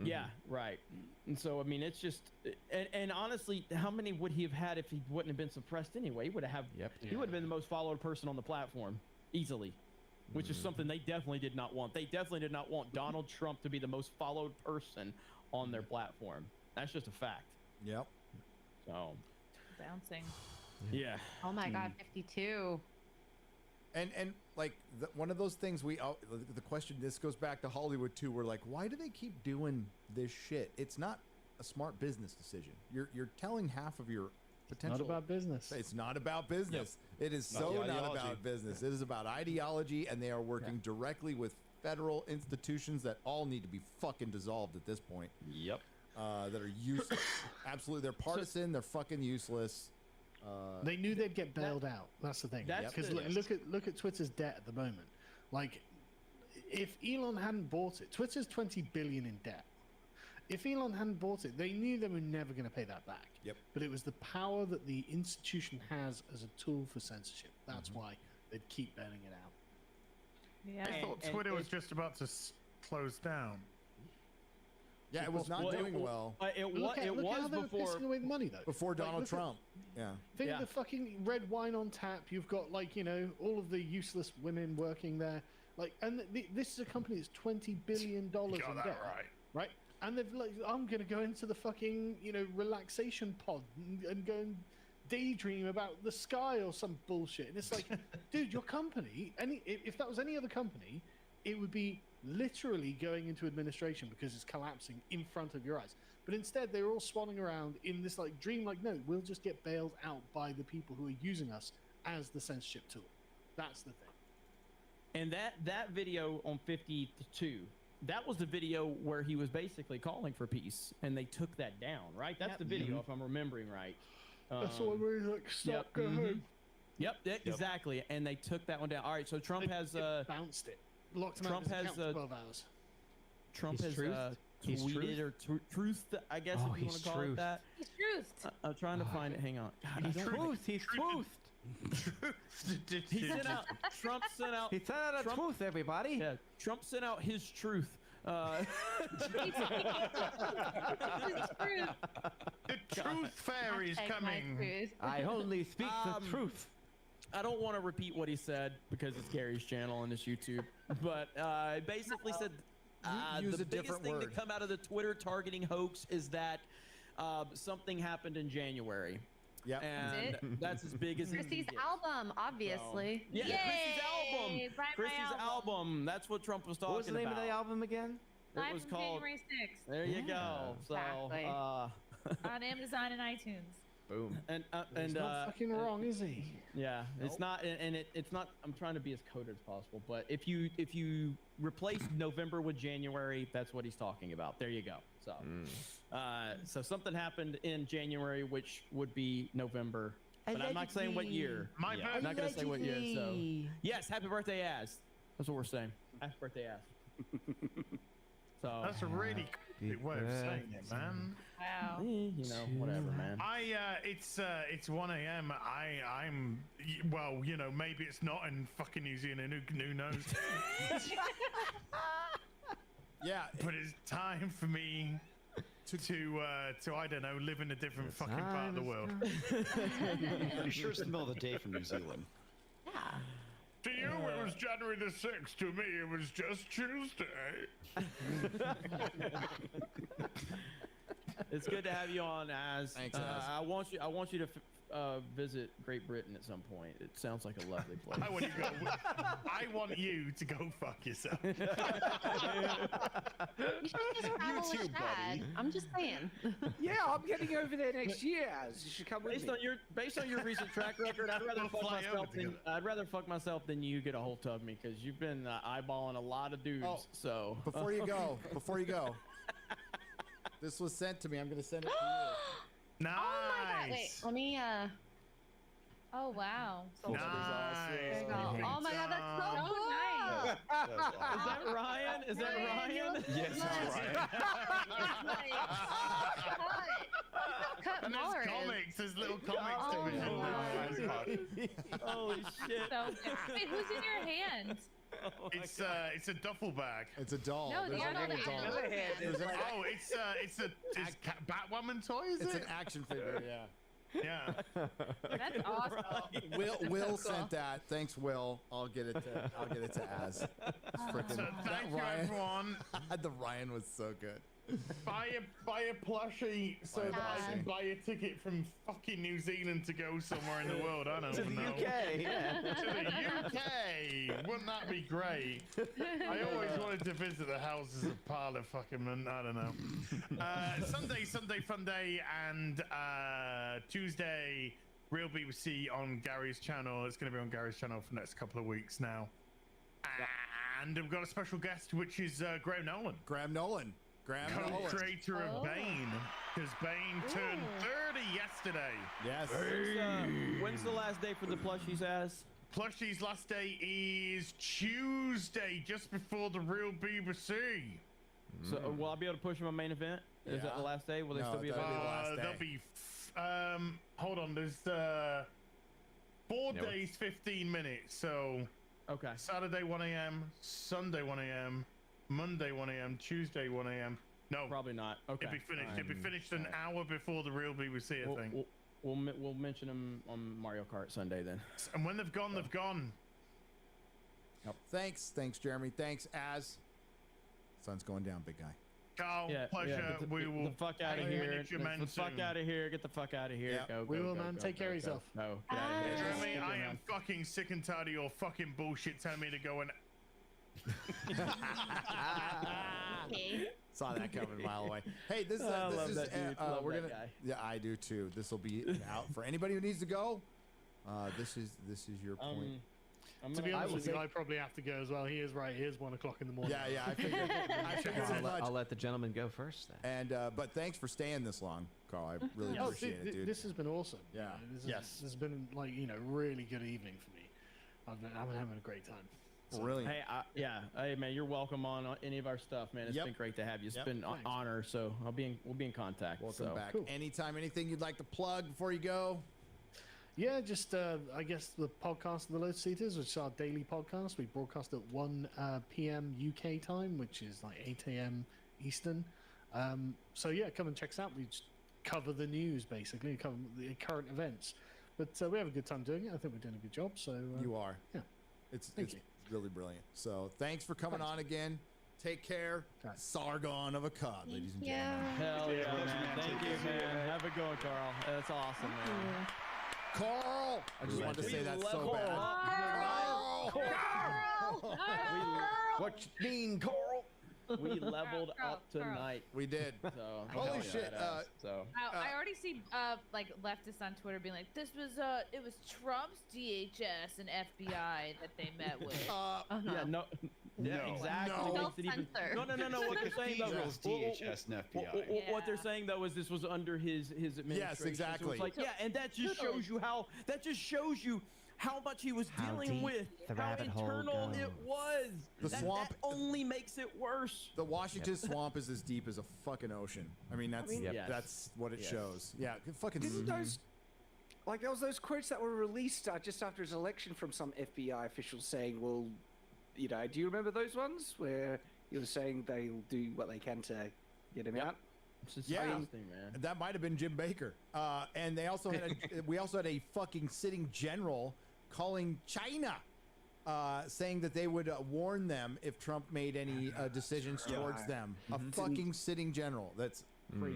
Yeah, right. And so I mean, it's just and honestly, how many would he have had if he wouldn't have been suppressed anyway? He would have. He would have been the most followed person on the platform easily, which is something they definitely did not want. They definitely did not want Donald Trump to be the most followed person on their platform. That's just a fact. Yep. So Bouncing. yeah. Oh my God, 52. And like one of those things the question, this goes back to Hollywood too. We're like, why do they keep doing this shit? It's not a smart business decision. You're telling half of your potential. Not about business. It's not about business. It is Not so the not ideology. about business. It is about ideology, and they are working directly with federal institutions that all need to be fucking dissolved at this point. Yep. That are useless. Absolutely, they're partisan. They're fucking useless. They knew they'd get bailed out. That's the thing. That's Because look at Twitter's debt at the moment. Like, if Elon hadn't bought it, Twitter's 20 billion in debt. If Elon hadn't bought it, they knew they were never going to pay that back. Yep. But it was the power that the institution has as a tool for censorship. That's why they'd keep bailing it out. Yeah. I thought Twitter was just about to close down. Yeah, it was not doing well. Look how they were before pissing away the money though. Before Donald look at- Trump. Yeah. Think of the fucking red wine on tap. You've got all of the useless women working there. Like, and this is a company that's $20 billion in Got debt. that right. And they've like, I'm gonna go into the fucking relaxation pod and go and daydream about the sky or some bullshit. And it's like, dude, your company. If that was any other company, it would be literally going into administration because it's collapsing in front of your eyes. But instead, they're all swanning around in this like dream, like, no, we'll just get bailed out by the people who are using us as the censorship tool. That's the thing. And that video on 52, that was the video where he was basically calling for peace, and they took that down, right? That's the video, if I'm remembering right. That's the one where he's like, stop, go home. Yep, exactly. And they took that one down. All right, so Trump has bounced it. Locked him Trump out of his has account for 12 hours. Trump He's has He's tweeted or truthed, I guess, if you want to call it that. He's truthed. I'm trying to find it. Hang on. God, He's truthed. He's truthed. He sent out. Trump sent out. He sent out a truth, everybody. Yeah, Trump sent out his truth. The truth fairy is coming. I only speak the truth. I don't want to repeat what he said because it's Gary's channel and it's YouTube, but basically said Use the a biggest different thing to word. come out of the Twitter targeting hoax is that something happened in January. Yep. And that's as big as it Chrissy's gets. album, obviously. Yeah, Chrissy's album. Buy my Chrissy's album. That's what Trump was talking What was the name about. of the album again? It was called. January 6th. There you go. So, Exactly. On Amazon and iTunes. Boom. and He's not fucking wrong, is he? Yeah, it's not, and it's not. I'm trying to be as coded as possible, but if you replace November with January, that's what he's talking about. There you go. So, so something happened in January, which would be November, but I'm not saying what year. My I'm not gonna say what year. So, yes, happy birthday, Az. That's what we're saying. Happy birthday, Az. So That's a really good way of saying it, man. Wow. You know, whatever, man. It's 1 a.m. I'm well, you know, maybe it's not in fucking New Zealand. Who knows? Yeah, but it's time for me to I don't know, live in a different fucking part of the world. I'm sure it's the middle of the day from New Zealand. To you, it was January the 6th. To me, it was just Tuesday. It's good to have you on, Az. Thanks, Az. I want you to visit Great Britain at some point. It sounds like a lovely place. I want you to go fuck yourself. You should just travel with Dad. I'm just saying. Yeah, I'm getting over there next year. Az. You should come with me. Based on your recent track record, I'd rather We'll fly over fuck myself than you get a hold of me, because you've been eyeballing a lot of dudes. Oh, so before you go, this was sent to me. I'm gonna send it to you. Nice. Oh my God! Wait, let me. Oh wow. Nice. There you go. Oh my God, that's so cool. Nice. Is that Ryan? Is that Ryan? Yes, it's Ryan. Cut And Muller there's is. comics. There's little comics Oh division. my Holy shit! So good. Wait, who's in your hand? It's a duffel bag. It's a doll. No, There's the a other little hand. doll. Another hand. There's an Oh, it's Batwoman toy, is It's it? an action figure. Yeah. Yeah. That's awesome. Will sent that. Thanks, Will. I'll get it to Az. Frickin' So thank you, everyone. The Ryan was so good. Buy a plushie so Buy a that I plushie. can buy a ticket from fucking New Zealand to go somewhere in the world. I don't To the know. UK, yeah. To the UK. Wouldn't that be great? I always wanted to visit the houses of Parlour fucking man. I don't know. Sunday fun day, and Tuesday real BBC on Gary's channel. It's going to be on Gary's channel for the next couple of weeks now. And we've got a special guest, which is Graham Nolan. Graham Nolan. Co-creator of Bane, because Bane turned 30 yesterday. Yes. When's the last day for the plushies, Az? Plushie's last day is Tuesday, just before the real BBC. So will I be able to push my main event? Is that the last day? Will they No, still be that'll available? be the last day. There'll be, hold on, there's 4 days, 15 minutes. So Okay. Saturday 1 a.m., Sunday 1 a.m., Monday 1 a.m., Tuesday 1 a.m. No, Probably not. Okay. it'll be finished. It'll be finished an hour before the real BBC, I think. We'll mention them on Mario Kart Sunday then. And when they've gone, they've gone. Thanks, Jeremy. Thanks, Az. Sun's going down, big guy. Carl, pleasure. We will Get the fuck out of pay here. miniature men Get the fuck soon. out of here. Get the fuck out of here. Yeah. Go, We go, will, go, man. go, Take go, care of go. yourself. No, get out of here. Jeremy, Good I man. am fucking sick and tired of your fucking bullshit telling me to go and. Saw that coming a mile away. Hey, this I love is that dude. Love we're that gonna. guy. Yeah, I do too. This will be out for anybody who needs to go. This is your point. To be honest with you, I probably have to go as well. He is right. It is 1 o'clock in the morning. Yeah, I figured as much. I'll let the gentleman go first then. And but thanks for staying this long, Carl. I really appreciate it, dude. This has been awesome. Yeah. This has been like really good evening for me. I'm having a great time. So. Brilliant. Hey, hey man, you're welcome on any of our stuff, man. It's been great to have you. It's been an honor. So we'll be in contact. Welcome back. Cool. Anytime, anything you'd like to plug before you go? Yeah, just I guess the podcast of the Lotus Eaters, which is our daily podcast. We broadcast at 1 p.m. UK time, which is like 8 a.m. Eastern. So yeah, come and check us out. We just cover the news, basically, cover the current events. But we have a good time doing it. I think we're doing a good job. So You are. Yeah. It's Thank you. really brilliant. So thanks for coming on again. Take care. Sargon of Akkad, ladies and gentlemen. Hell yeah, man. Thank you, man. Have a go, Carl. That's awesome, man. Carl! I just wanted to say that so bad. Carl! What you mean, Carl? We leveled up tonight. We did. So Holy shit. I already see like leftists on Twitter being like, "This was it was Trump's DHS and FBI that they met with." Yeah, no. Yeah, exactly. No. Makes it even- No. What they're saying though, Cathedrals, DHS, and FBI. what they're saying though is this was under his administration. Yes, exactly. So it's like, yeah, and that just shows you how much he was dealing with, how internal it was. That only makes it worse. The Washington swamp is as deep as a fucking ocean. I mean, that's what it shows. Yeah, fucking. Didn't those, like, there was those quotes that were released just after his election from some FBI officials saying, well, you know, do you remember those ones where he was saying they'll do what they can to get him out? Yeah, that might have been Jim Baker. And they also had we also had a fucking sitting general calling China, saying that they would warn them if Trump made any decisions towards them. A fucking sitting general. That's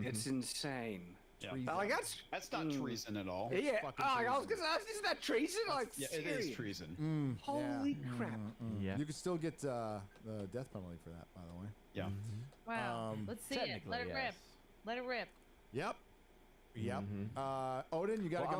It's insane. Yeah. Like that's not treason at all. Yeah. I was gonna ask, isn't that treason? Like, yeah, it is treason. Holy crap. Yeah. You could still get the death penalty for that, by the way. Yeah. Wow. Let's see it. Let it rip. Let it rip. Yep. Odin, you gotta go.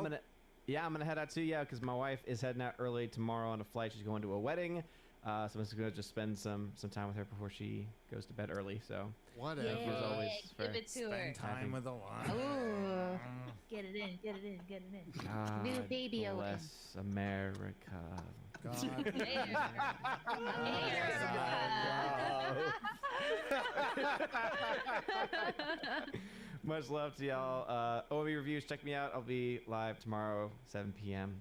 I'm gonna head out too. Yeah, because my wife is heading out early tomorrow on a flight. She's going to a wedding, so I'm just gonna spend some time with her before she goes to bed early. So whatever. Thank you as always for Give it to her. Spend time with a wife. Ooh. Get it in. Get it in. Get it in. God New baby Odin. bless America. God. Much love to y'all. OMB Reviews, check me out. I'll be live tomorrow, 7 p.m.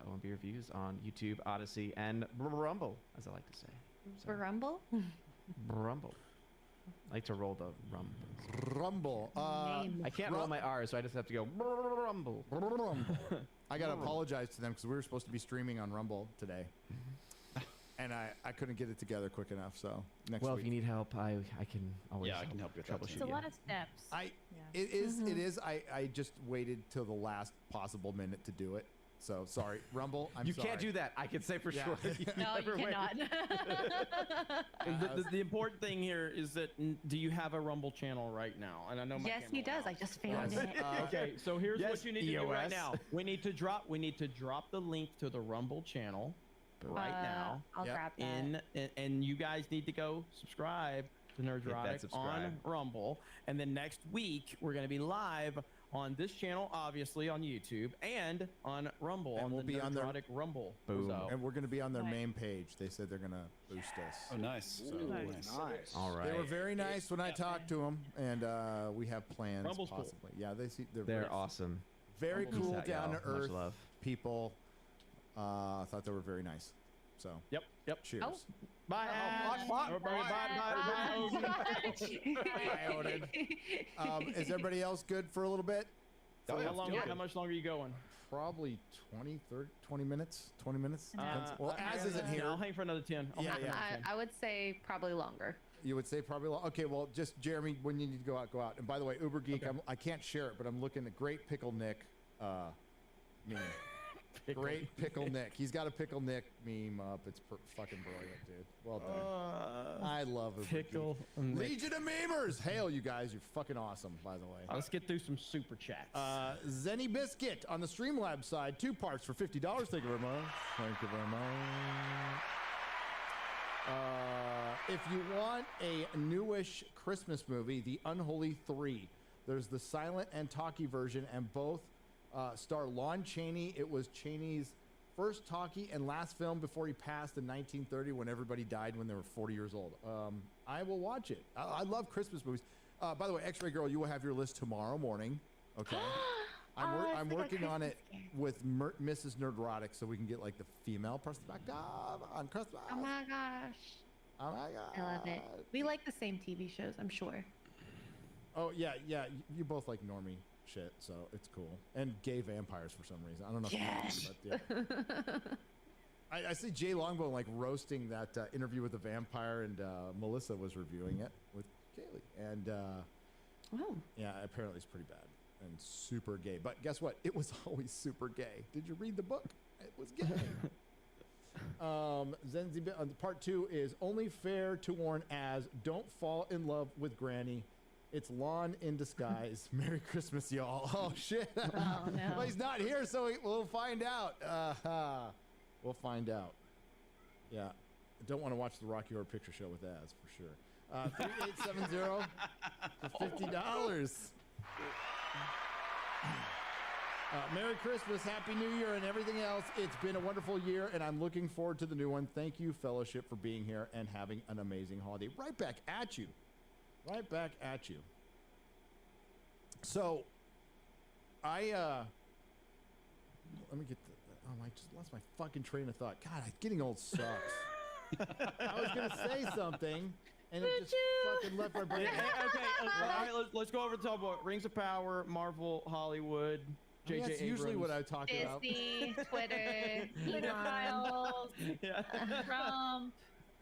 OMB Reviews on YouTube, Odyssey, and Rumble, as I like to say. Rumble? Rumble. I like to roll the rumble. Rumble. I can't roll my R's, so I just have to go rumble. I gotta apologize to them because we were supposed to be streaming on Rumble today, and I couldn't get it together quick enough. So next week. If you need help, I can always I can help you with that. troubleshoot. It's a lot of steps. It is. I just waited till the last possible minute to do it. So sorry, Rumble. I'm You sorry. can't do that. I can say for sure. No, you cannot. The important thing here is that do you have a Rumble channel right now? And I know my Yes, he does. I just found Yes. it. Okay, so here's what you need to do right EOS. now. We need to drop the link to the Rumble channel right now. I'll grab that. And you guys need to go subscribe to Nerds Hit that Erotic on subscribe. Rumble. And then next week we're going to be live on this channel, obviously on YouTube, and on Rumble. And on we'll the be on their- Erotic Rumble. Boom. So, And we're gonna be on their Nice. main page. They said they're gonna boost us. Oh, nice. So, Nice. All right. They were very nice when I talked to them, and we have plans Rumble's cool. possibly. Yeah, they're They're awesome. very Rumble cool, Peace out, down to y'all. Much earth love. people. I thought they were very nice. So Yep. cheers. Oh. Bye. Bye. Bye, Odin. Is everybody else good for a little bit? How much longer are you going? Probably 20 minutes. 20 minutes. Depends. Well, Az isn't here. I'll hang for another 10. I would say probably longer. You would say probably okay. Well, just Jeremy, when you need to go out, go out. And by the way, Uber Geek, I can't share it, but I'm looking at Great Pickle Nick meme. Great Pickle Nick. He's got a Pickle Nick meme up. It's fucking brilliant, dude. Well done. I love Uber Pickle Geek. Nick. Legion of Memers. Hail, you guys. You're fucking awesome, by the way. Let's get through some super chats. Zenny Biscuit on the Streamlabs side, 2 parts for $50. Thank you very much. Thank you very much. If you want a newish Christmas movie, The Unholy 3, there's the silent and talkie version, and both star Lon Chaney. It was Chaney's first talkie and last film before he passed in 1930 when everybody died when they were 40 years old. I will watch it. I love Christmas movies. By the way, X-Ray Girl, you will have your list tomorrow morning. Okay. I'm working on it with Mrs. Nerdrotic so we can get like the female perspective on Christmas. Oh my gosh. Oh my god. I love it. We like the same TV shows, I'm sure. Oh yeah. You both like normie shit, so it's cool. And gay vampires for some reason. I don't know. Yes. But yeah. I see Jay Longbone like roasting that interview with the vampire, and Melissa was reviewing it with Kaylee, and yeah, apparently it's pretty bad and super gay. But guess what? It was always super gay. Did you read the book? It was gay. Zenzi part 2 is only fair to warn as don't fall in love with Granny. It's Lon in disguise. Merry Christmas, y'all. Oh shit. Oh no. Well, he's not here, so we'll find out. We'll find out. Yeah. I don't want to watch the Rocky Horror Picture Show with Az for sure. 3870 for $50. Merry Christmas, Happy New Year, and everything else. It's been a wonderful year, and I'm looking forward to the new one. Thank you, Fellowship, for being here and having an amazing holiday. Right back at you. Right back at you. So, let me get the... Oh, I just lost my fucking train of thought. God, getting old sucks. I was going to say something, and it just fucking left my brain. Okay, all right, let's go over the top of Rings of Power, Marvel, Hollywood, J.J. That's Abrams. usually what I talk about. Disney, Twitter, Files, Trump.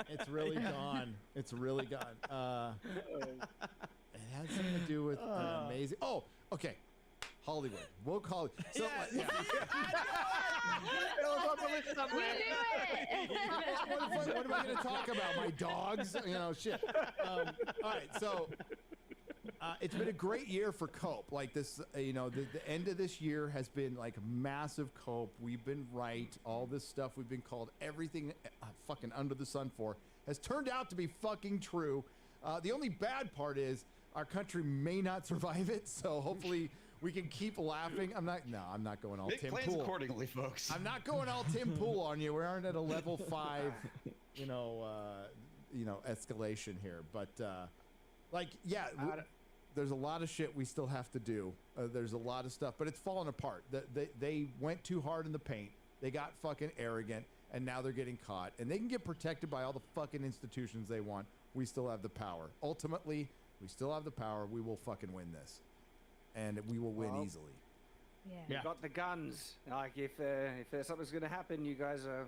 It's really gone. It's really gone. It has something to do with an amazing... Oh, okay. Hollywood. Woke Hollywood. So, yeah. What am I going to talk about? My dogs? You know, shit. All right, so... it's been a great year for Cope. Like this, you know, the end of this year has been like massive Cope. We've been right. All this stuff we've been called everything fucking under the sun for has turned out to be fucking true. The only bad part is our country may not survive it. So hopefully we can keep laughing. I'm not going all Make Tim plans Pool. accordingly, folks. I'm not going all Tim Pool on you. We aren't at a level 5, escalation here. But there's a lot of shit we still have to do. There's a lot of stuff, but it's falling apart. They went too hard in the paint. They got fucking arrogant, and now they're getting caught. And they can get protected by all the fucking institutions they want. We still have the power. Ultimately, we still have the power. We will fucking win this, and we will win easily. Yeah. You've got the guns. Like if something's going to happen, you guys are.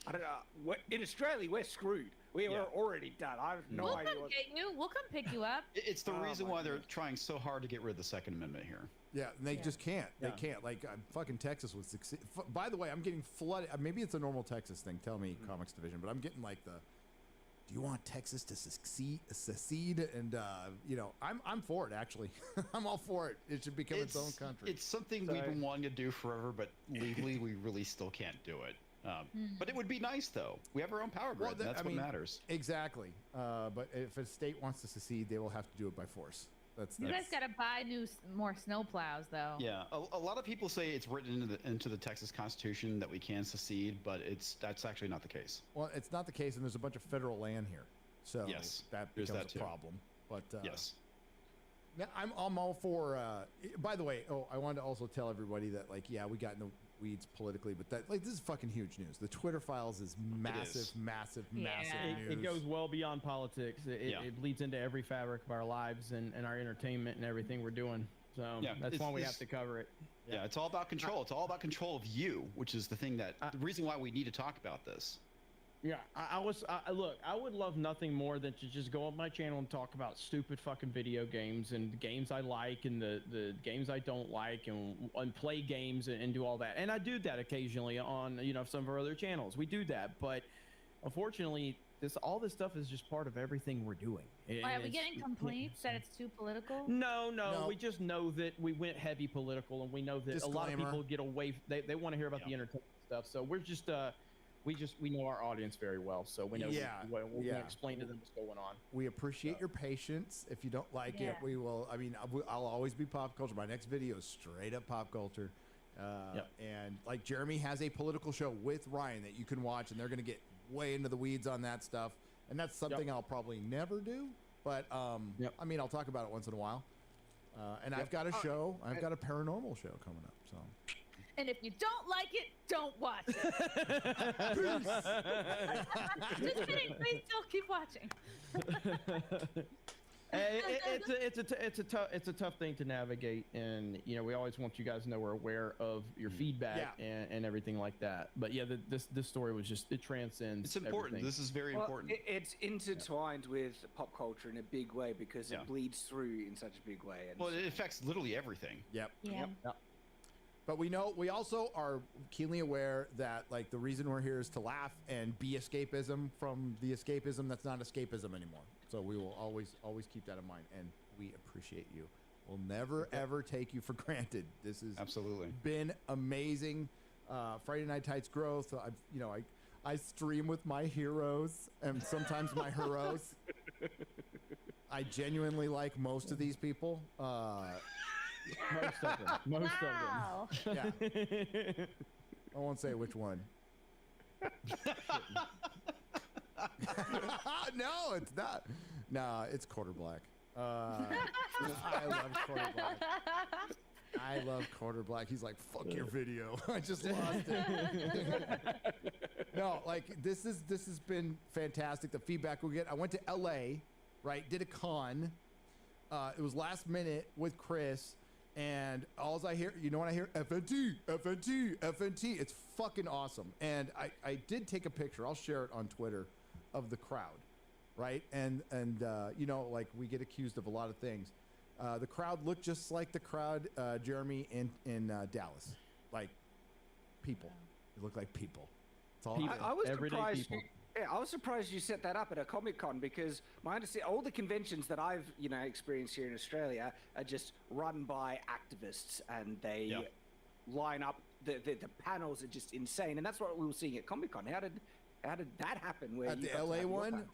I don't know. In Australia, we're screwed. We are already done. I have no we'll idea. Come get you. We'll come pick you up. It's the reason why they're trying so hard to get rid of the Second Amendment here. Yeah, and they just can't. They can't. Like, fucking Texas would succeed. By the way, I'm getting flooded. Maybe it's a normal Texas thing. Tell me, Comics Division. But I'm getting like the, do you want Texas to secede? And, I'm for it, actually. I'm all for it. It should become its own country. It's something we've been wanting to do forever, but legally we really still can't do it. But it would be nice, though. We have our own power grid. That's what matters. Exactly. But if a state wants to secede, they will have to do it by force. You guys gotta buy more snowplows, though. Yeah, a lot of people say it's written into the Texas Constitution that we can secede, but that's actually not the case. Well, it's not the case, and there's a bunch of federal land here, so yes, that there's becomes that a problem. But yes. Now, I'm all for. By the way, I wanted to also tell everybody that, like, yeah, we got in the weeds politically, but that, like, this is fucking huge news. The Twitter files is massive, massive news. It goes well beyond politics. It bleeds into every fabric of our lives and our entertainment and everything we're doing. So that's why we have to cover it. Yeah, it's all about control. It's all about control of you, which is the thing the reason why we need to talk about this. Yeah, look, I would love nothing more than to just go on my channel and talk about stupid fucking video games and the games I like and the games I don't like and play games and do all that. And I do that occasionally on, some of our other channels. We do that, but unfortunately, all this stuff is just part of everything we're doing. Why, are we getting complaints that it's too political? No. We just know that we went heavy political, and we know that a lot of people get away. They want to hear about the entertainment stuff. So we're just we know our audience very well, so we know we'll explain to them what's going on. We appreciate your patience. If you don't like it, we will. I mean, I'll always be pop culture. My next video is straight up pop culture. And like Jeremy has a political show with Ryan that you can watch, and they're going to get way into the weeds on that stuff. And that's something I'll probably never do. But I mean, I'll talk about it once in a while. And I've got a show. I've got a paranormal show coming up. So. And if you don't like it, don't watch it. Just kidding. Please still keep watching. It's a tough thing to navigate, and you know we always want you guys to know we're aware of your feedback and everything like that. But yeah, this story was just, it transcends. It's important. everything. This is very important. It's intertwined with pop culture in a big way because it bleeds through in such a big way. And Well, it affects literally everything. Yep. Yeah. But we also are keenly aware that like the reason we're here is to laugh and be escapism from the escapism that's not escapism anymore. So we will always keep that in mind, and we appreciate you. We'll never ever take you for granted. This has absolutely been amazing. Friday Night Tights growth. I stream with my heroes and sometimes my heroes. I genuinely like most of these people. Most of them. Yeah. I won't say which one. No, it's not. Nah, it's Quarter Black. I love Quarter Black. I love Quarter Black. He's like, fuck your video. I just lost it. No, like this has been fantastic. The feedback we get. I went to LA, right? Did a con. It was last minute with Chris. And all I hear, you know what I hear? FNT, FNT, FNT. It's fucking awesome. And I did take a picture. I'll share it on Twitter of the crowd, right? And you know, like we get accused of a lot of things. The crowd looked just like the crowd, Jeremy, in Dallas. Like people. It looked like people. It's all I was everyday surprised. people. Yeah, I was surprised you set that up at a Comic-Con because my understanding, all the conventions that I've experienced here in Australia are just run by activists, and they line up. The panels are just insane, and that's what we were seeing at Comic-Con. How did that happen? Where at the LA one,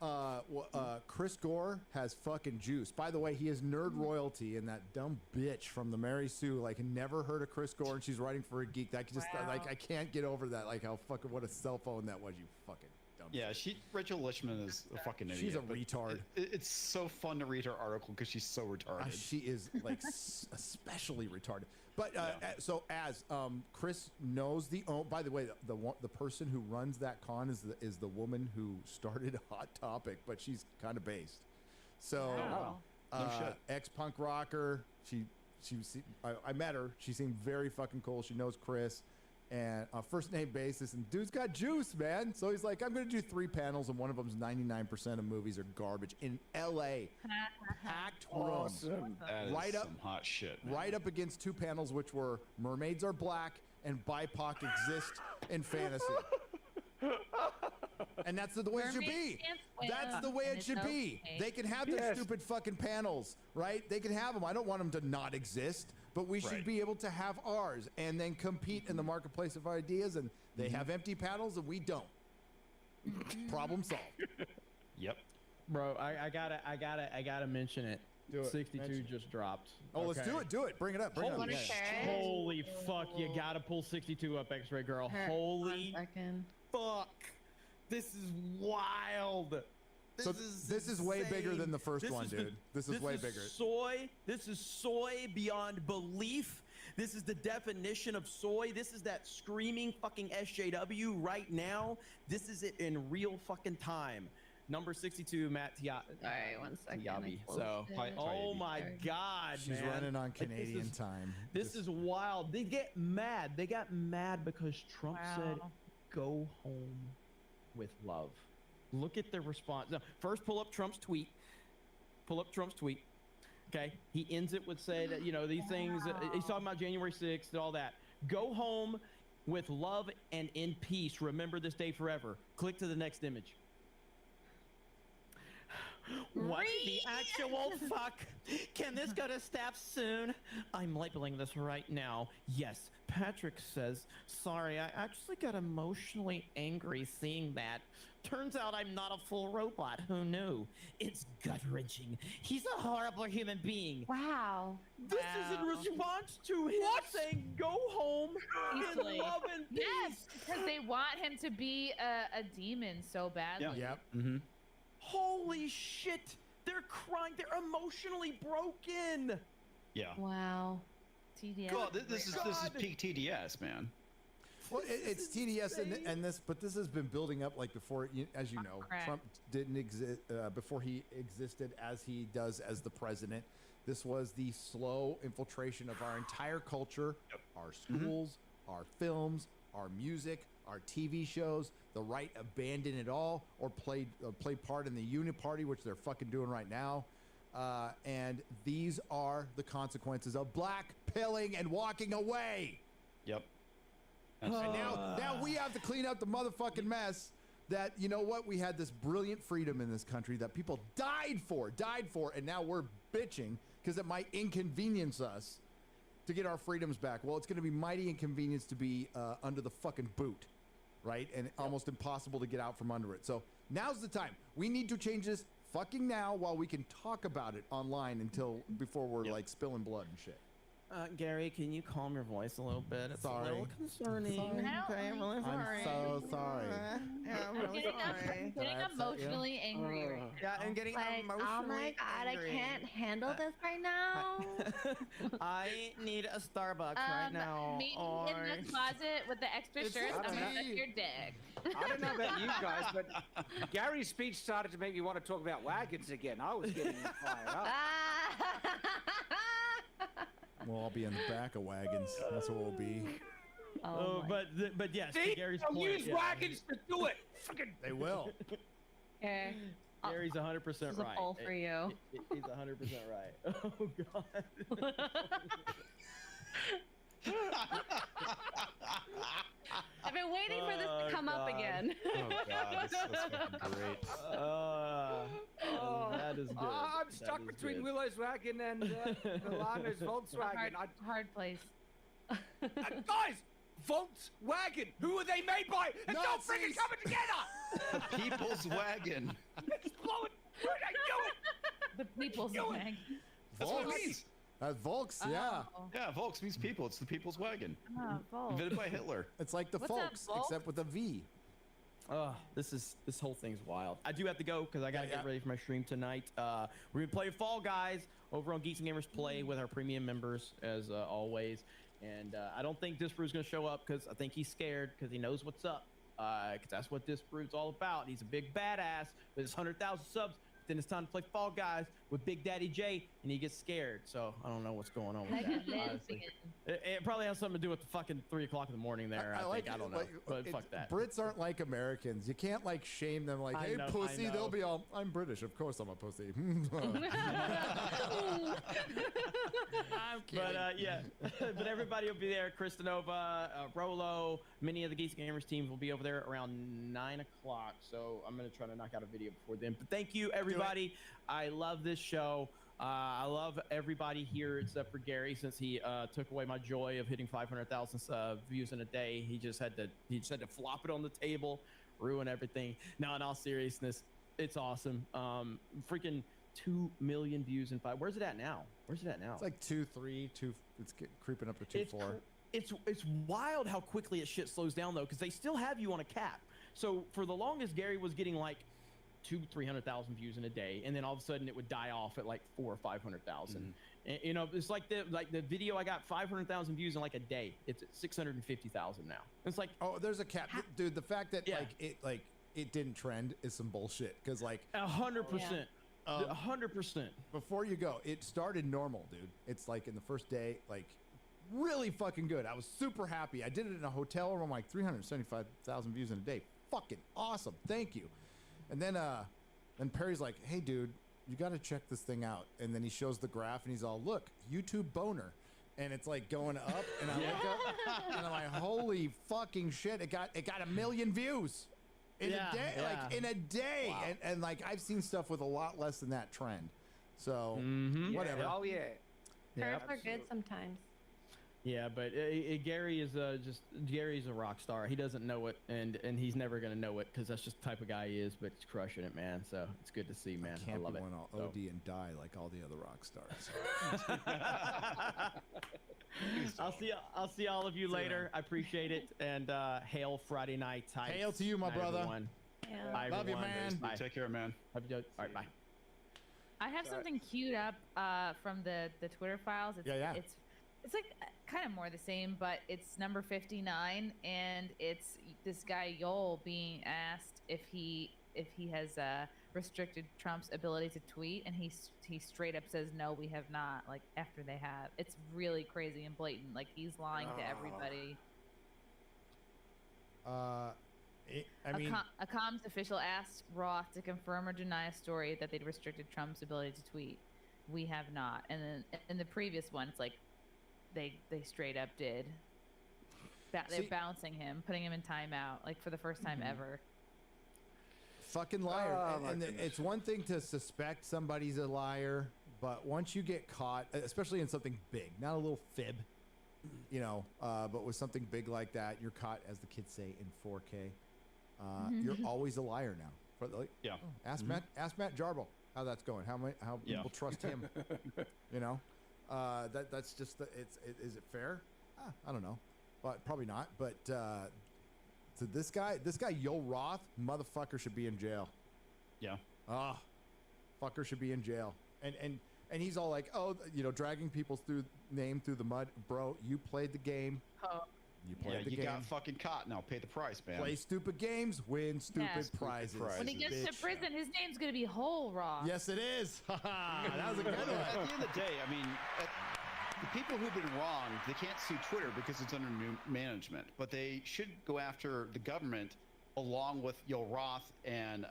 Chris Gore has fucking juice. By the way, he is nerd royalty, and that dumb bitch from the Mary Sue, like, never heard of Chris Gore, and she's writing for a geek. That just like I can't get over that. Like how fucking what a cell phone that was. You fucking. Yeah, Rachel Lichman is a fucking idiot. She's a retard. It's so fun to read her article because she's so retarded. She is like especially retarded. But so as Chris knows by the way, the person who runs that con is the woman who started Hot Topic, but she's kind of based. So ex-punk rocker. I met her. She seemed very fucking cool. She knows Chris. And first name basis, and dude's got juice, man. So he's like, I'm gonna do 3 panels, and one of them's 99% of movies are garbage in LA. Packed room. Awesome. That right is up, some hot shit, man. Right up against 2 panels, which were Mermaids Are Black and BIPOC Exist in Fantasy. And that's the way it should be. That's the way it should be. They can have their stupid fucking panels, right? They can have them. I don't want them to not exist, but we should be able to have ours and then compete in the marketplace of ideas. And they have empty panels and we don't. Problem solved. Yep. Bro, I gotta mention it. Do it. 62 just dropped. Oh, let's do it. Do it. Bring it up. Bring it up. Holy fuck! You gotta pull 62 up, X-Ray Girl. Holy fuck! This is wild. This is way bigger than the first one, dude. This is way bigger. Soy. This is soy beyond belief. This is the definition of soy. This is that screaming fucking SJW right now. This is it in real fucking time. Number 62, Matt Tiabi. All right, 1 second. Tiabi. So, oh my God, She's man. running on Canadian time. This is wild. They get mad. They got mad because Trump said, "Go home with love." Look at the response. Now, first, pull up Trump's tweet. Pull up Trump's tweet. Okay, he ends it with say that these things. He's talking about January 6th and all that. Go home with love and in peace. Remember this day forever. Click to the next image. What the actual fuck? Can this go to staff soon? I'm labeling this right now. Yes, Patrick says, sorry, I actually got emotionally angry seeing that. Turns out I'm not a full robot. Who knew? It's gut-wrenching. He's a horrible human being. Wow. This is in response to him saying, go home in love and peace. Yes, because they want him to be a demon so badly. Yep. Mm-hmm. Holy shit! They're crying. They're emotionally broken. Yeah. Wow. TDS. God, this is peak TDS, man. Well, it's TDS and this, but this has been building up like before. As you know, Correct. Trump didn't exist before he existed as he does as the president. This was the slow infiltration of our entire culture, our schools, our films, our music, our TV shows. The right abandoned it all or played part in the Uniparty, which they're fucking doing right now. And these are the consequences of black pilling and walking away. Yep. And now we have to clean up the motherfucking mess that, you know what, we had this brilliant freedom in this country that people died for, and now we're bitching because it might inconvenience us to get our freedoms back. Well, it's going to be mighty inconvenience to be under the fucking boot, right? And almost impossible to get out from under it. So now's the time. We need to change this fucking now while we can talk about it online before we're like spilling blood and shit. Gary, can you calm your voice a little bit? It's Sorry. a little concerning. Sorry. Okay, I'm really sorry. I'm so sorry. Yeah, I'm really sorry. Getting emotionally angry right now. Yeah, I'm getting emotionally oh my god, angry. I can't handle this right now. I need a Starbucks right now. Meet me in the closet with the extra shirts. I'm gonna suck your dick. I don't know about you guys, but Gary's speech started to make me want to talk about wagons again. I was getting fired up. We'll all be in the back of wagons. That's what we'll be. But yes, See, Gary's they'll point, use wagons to do it. Fucking. They will. Okay. Gary's 100% This is a right. poll for you. He's 100% right. Oh god. I've been waiting for this to come up again. Oh god, that's fucking great. That is good. I'm stuck between Willow's wagon and Milano's Volkswagen. Hard place. Guys, Volkswagen. Who are they made by? It's all freaking coming together. People's wagon. It's blowing. What are they doing? The people's wagon. That's what it means. Volks, yeah. Yeah, Volks means people. It's the people's wagon. Oh, Volks. Invented by Hitler. It's like the What's up, folks, Volks? except with a V. This whole thing's wild. I do have to go because I gotta get ready for my stream tonight. We're gonna play Fall Guys over on Geeks and Gamers Play with our premium members as always. And I don't think Disbrew's gonna show up because I think he's scared because he knows what's up. Because that's what Disbrew's all about. He's a big badass with his 100,000 subs. Then it's time to play Fall Guys with Big Daddy J, and he gets scared. So I don't know what's going on with that. Honestly. It probably has something to do with the fucking 3 o'clock in the morning there. I think. I don't know. But fuck that. Brits aren't like Americans. You can't like shame them like, hey, pussy. They'll be all, I'm British. Of course I'm a pussy. But yeah, but everybody will be there. Kristanova, Rolo, many of the Geeks and Gamers teams will be over there around 9 o'clock. So I'm gonna try to knock out a video before then. But thank you, everybody. I love this show. I love everybody here except for Gary, since he took away my joy of hitting 500,000 views in a day. He just had to flop it on the table, ruin everything. Now, in all seriousness, it's awesome. Freaking 2 million views in 5. Where's it at now? It's like 2, 3, 2. It's creeping up to 2, 4. It's wild how quickly it shit slows down though, because they still have you on a cap. So for the longest, Gary was getting like 200,000-300,000 views in a day, and then all of a sudden it would die off at like 400,000 or 500,000. And, you know, it's like the video I got 500,000 views in like a day. It's at 650,000 now. It's like, oh, there's a cap, dude. The fact that it didn't trend is some bullshit. Because like 100%. 100%. Before you go, it started normal, dude. It's like in the first day, like really fucking good. I was super happy. I did it in a hotel room, like 375,000 views in a day. Fucking awesome. Thank you. And then Perry's like, hey, dude, you got to check this thing out. And then he shows the graph and he's all, look, YouTube boner. And it's like going up. And I look up and I'm like, holy fucking shit. It got 1 million views in a day. Like in a day. Wow. And like I've seen stuff with a lot less than that trend. So whatever. Oh, yeah. Curves are good sometimes. Yeah, but Gary's a rock star. He doesn't know it, and he's never gonna know it because that's just the type of guy he is. But he's crushing it, man. So it's good to see, man. I Can't love be it. one all OD and die like all the other rock stars. I'll see all of you later. I appreciate it, and hail Friday night. Hail to you, my brother. Everyone. Yeah. Bye, Love you, everyone. man. Bye. Take care, man. All right, bye. I have something queued up from the Twitter files. It's, Yeah. It's like kind of more the same, but it's number 59, and it's this guy Yol being asked if he has restricted Trump's ability to tweet, and he straight up says no, we have not. Like after they have, it's really crazy and blatant. Like he's lying to everybody. I mean, a comms official asked Roth to confirm or deny a story that they'd restricted Trump's ability to tweet. We have not. And then in the previous one, it's like they straight up did. They're bouncing him, putting him in timeout, like for the first time ever. Fucking liar. And it's one thing to suspect somebody's a liar, but once you get caught, especially in something big, not a little fib, you know, but with something big like that, you're caught, as the kids say, in 4K. You're always a liar now. But like, ask Matt Jarbo how that's going. How people trust him. You know, that's just is it fair? I don't know, but probably not. But so this guy Yo Roth, motherfucker should be in jail. Yeah. Fucker should be in jail. And he's all like, oh, you know, dragging people's name through the mud, bro. You played the game. You played the game. You got fucking caught. Now pay the price, man. Play stupid games, win stupid prizes. When he gets to prison, his name's gonna be Whole Roth. Yes, it is. That was a good one. At the end of the day, I mean, the people who've been wronged, they can't sue Twitter because it's under new management, but they should go after the government along with Yo Roth and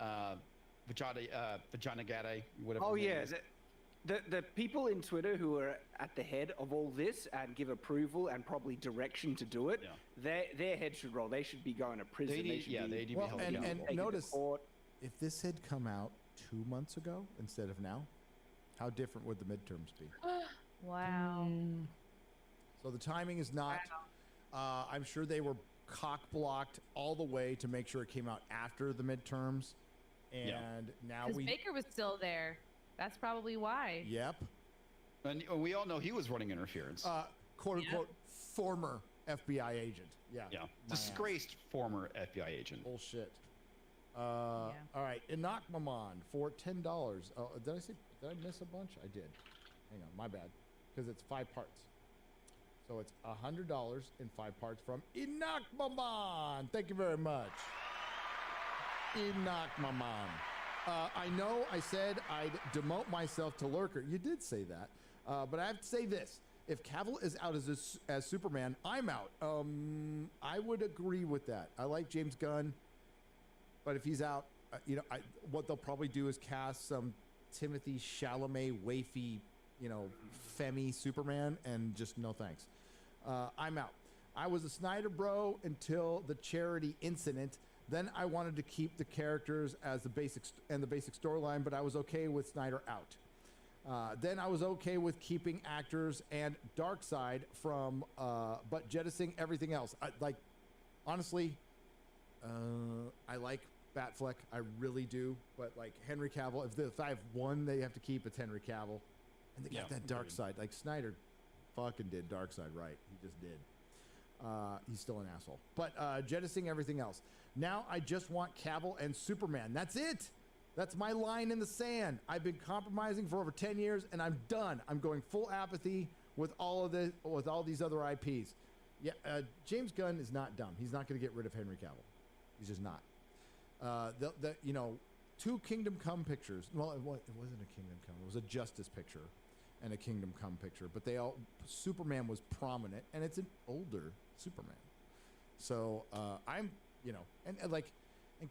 Vagina Gade, whatever. Oh his name yeah, is. the people in Twitter who are at the head of all this and give approval and probably direction to do it, their head should roll. They should be going to prison. They need to be held and accountable. notice, if this had come out 2 months ago instead of now, how different would the midterms be? Wow. So the timing is not. I'm sure they were cock blocked all the way to make sure it came out after the midterms, and now Because Baker was still there. That's probably why. Yep. And we all know he was running interference. Quote unquote former FBI agent. Yeah. Yeah. Disgraced former FBI agent. Bullshit. All right. Enoch Maman for $10. Oh, did I miss a bunch? I did. Hang on, my bad. Because it's 5 parts. So it's $100 in 5 parts from Enoch Maman. Thank you very much. Enoch Maman. I know I said I'd demote myself to lurker. You did say that. But I have to say this. If Cavill is out as Superman, I'm out. I would agree with that. I like James Gunn. But if he's out, you know, what they'll probably do is cast some Timothy Chalamet, wafy, you know, Femi Superman, and just no thanks. I'm out. I was a Snyder bro until the charity incident. Then I wanted to keep the characters as the basic storyline, but I was okay with Snyder out. Then I was okay with keeping actors and Darkseid from, but jettisoning everything else. Honestly, I like Batfleck, I really do. But like Henry Cavill, if I have one they have to keep, it's Henry Cavill. And they got that Darkseid. Like Snyder, fucking did Darkseid right. He just did. He's still an asshole. But jettisoning everything else. Now I just want Cavill and Superman. That's it. That's my line in the sand. I've been compromising for over 10 years, and I'm done. I'm going full apathy with all of this, with all these other IPs. Yeah, James Gunn is not dumb. He's not going to get rid of Henry Cavill. He's just not. You know, 2 Kingdom Come pictures. Well, it wasn't a Kingdom Come. It was a Justice picture and a Kingdom Come picture. But Superman was prominent, and it's an older Superman. So I'm, you know, and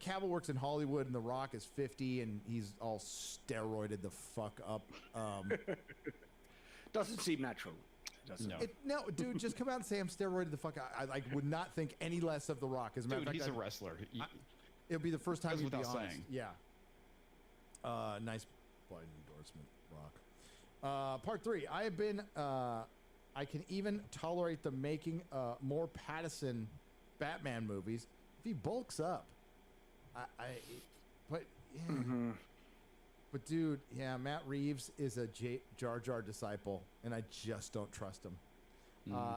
Cavill works in Hollywood, and The Rock is 50, and he's all steroided the fuck up. Doesn't seem natural. No, dude, just come out and say I'm steroided the fuck out. I would not think any less of The Rock. As a matter of fact, he's a wrestler. It'll be the first time he'd be without honest. saying. Yeah. Nice Biden endorsement, Rock. Part 3. I have been. I can even tolerate the making more Pattinson Batman movies if he bulks up. But dude, yeah, Matt Reeves is a Jar Jar disciple, and I just don't trust him.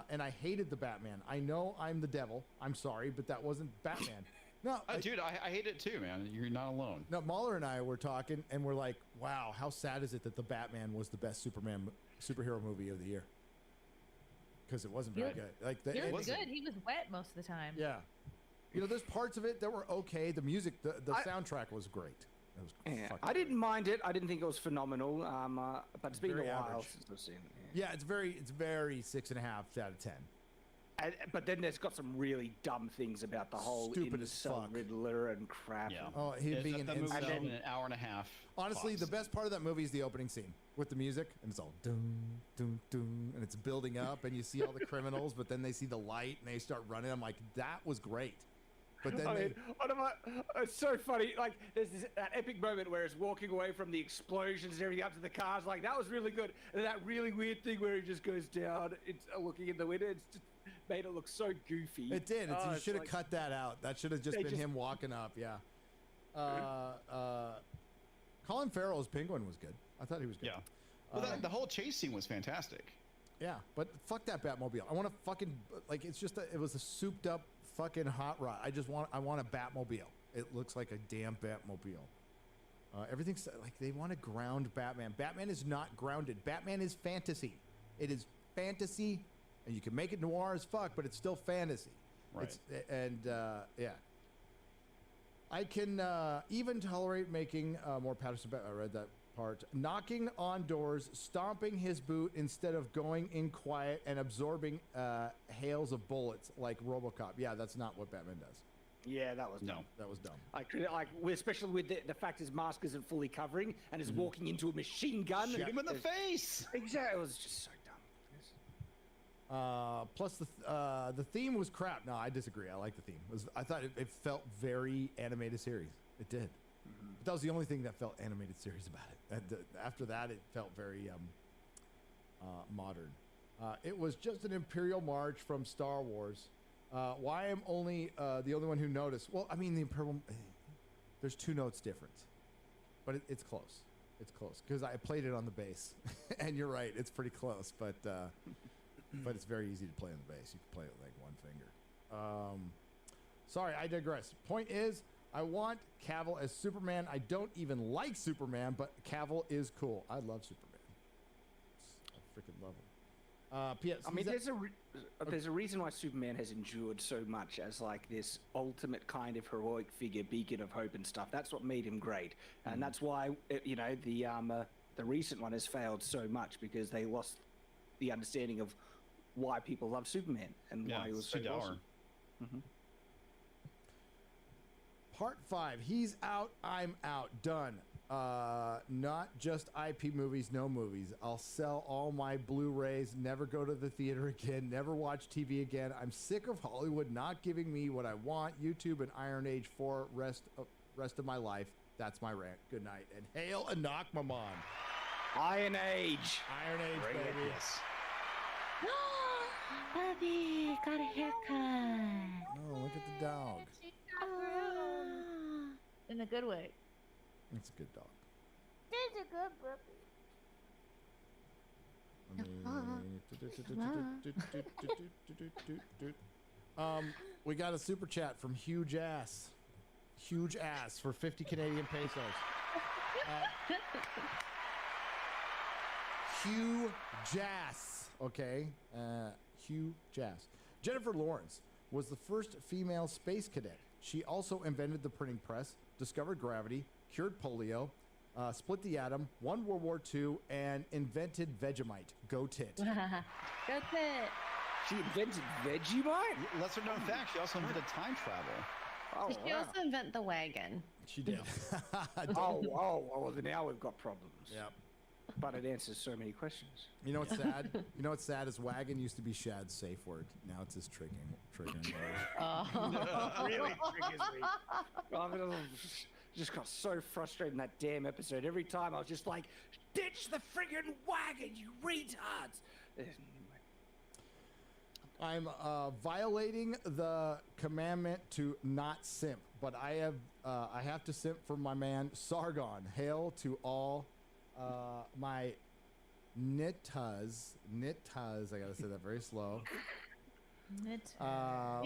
And I hated the Batman. I know I'm the devil. I'm sorry, but that wasn't Batman. No, dude, I hate it too, man. You're not alone. No, Mahler and I were talking, and we're like, wow, how sad is it that the Batman was the best superhero movie of the year? Because it wasn't very good. Like He was good. He was wet most of the time. Yeah. You know, there's parts of it that were okay. The music, the soundtrack was great. It was I didn't mind it. I didn't think it was phenomenal. But it's been a Very while average. since I've seen it. Yeah, it's very 6.5 out of 10. But then there's got some really dumb things about the whole Stupid as incel fuck. Riddler and crap. Yeah. Oh, him being an that movie incel. in an hour and a half. Honestly, tops. the best part of that movie is the opening scene with the music, and it's all dun, dun, dun, and it's building up, and you see all the criminals, but then they see the light, and they start running. I'm like, that was great. But then it's so funny. Like, there's that epic moment where it's walking away from the explosions and everything up to the cars. Like, that was really good. And that really weird thing where he just goes down, it's looking in the window. It's just made it look so goofy. It did. Oh, You it's should have like- cut that out. That should have just They been just- him walking up. Yeah. Colin Farrell's Penguin was good. I thought he was good. Yeah. Well, the whole chase scene was fantastic. Yeah, but fuck that Batmobile. I want to fucking like. It's just it was a souped up fucking hot rod. I want a Batmobile. It looks like a damn Batmobile. Everything's like they want to ground Batman. Batman is not grounded. Batman is fantasy. It is fantasy, and you can make it noir as fuck, but it's still fantasy. Right. Yeah. I can even tolerate making more Patterson. I read that part. Knocking on doors, stomping his boot instead of going in quiet and absorbing hails of bullets like RoboCop. Yeah, that's not what Batman does. Yeah, that was dumb. That was dumb. Especially with the fact his mask isn't fully covering and is walking into a machine gun. Shoot him in the face. Exactly. It was just so dumb. Plus the theme was crap. No, I disagree. I like the theme. I thought it felt very animated series. It did. But that was the only thing that felt animated series about it. After that, it felt very modern. It was just an Imperial March from Star Wars. Why am only the only one who noticed? Well, I mean, the Imperial. There's 2 notes difference, but it's close. It's close because I played it on the bass, and you're right. It's pretty close, but it's very easy to play on the bass. You can play it with like one finger. Sorry, I digress. Point is, I want Cavill as Superman. I don't even like Superman, but Cavill is cool. I love Superman. I freaking love him. P.S. I mean, there's a reason why Superman has endured so much as like this ultimate kind of heroic figure, beacon of hope and stuff. That's what made him great, and that's why the recent one has failed so much because they lost the understanding of why people love Superman and why he was so awesome. Part 5. He's out. I'm out. Done. Not just IP movies, no movies. I'll sell all my Blu-rays, never go to the theater again, never watch TV again. I'm sick of Hollywood not giving me what I want. YouTube and Iron Age 4 rest of my life. That's my rant. Good night. And hail Anak Maman. Iron Age. Iron Age, Bring it, baby. yes. Bubby got a haircut. Oh, look at the dog. In a good way. It's a good dog. There's a good puppy. We got a super chat from Huge Ass. Huge Ass for 50 Canadian pesos. Hugh Jass. Okay. Hugh Jass. Jennifer Lawrence was the first female space cadet. She also invented the printing press, discovered gravity, cured polio, split the atom, won World War II, and invented Vegemite. Go tit. Go tit. She invented Vegemite? Lesser known fact, she also invented time travel. Oh, Did she also invent the wagon? She did. Well, now we've got problems. Yep. But it answers so many questions. You know what's sad? You know what's sad is wagon used to be Shad's safe word. Now it's his triggering word. Really triggers me. I just got so frustrated in that damn episode. Every time I was just like, ditch the friggin' wagon, you retards! I'm violating the commandment to not simp, but I have to simp for my man Sargon. Hail to all my nittas. I gotta say that very slow.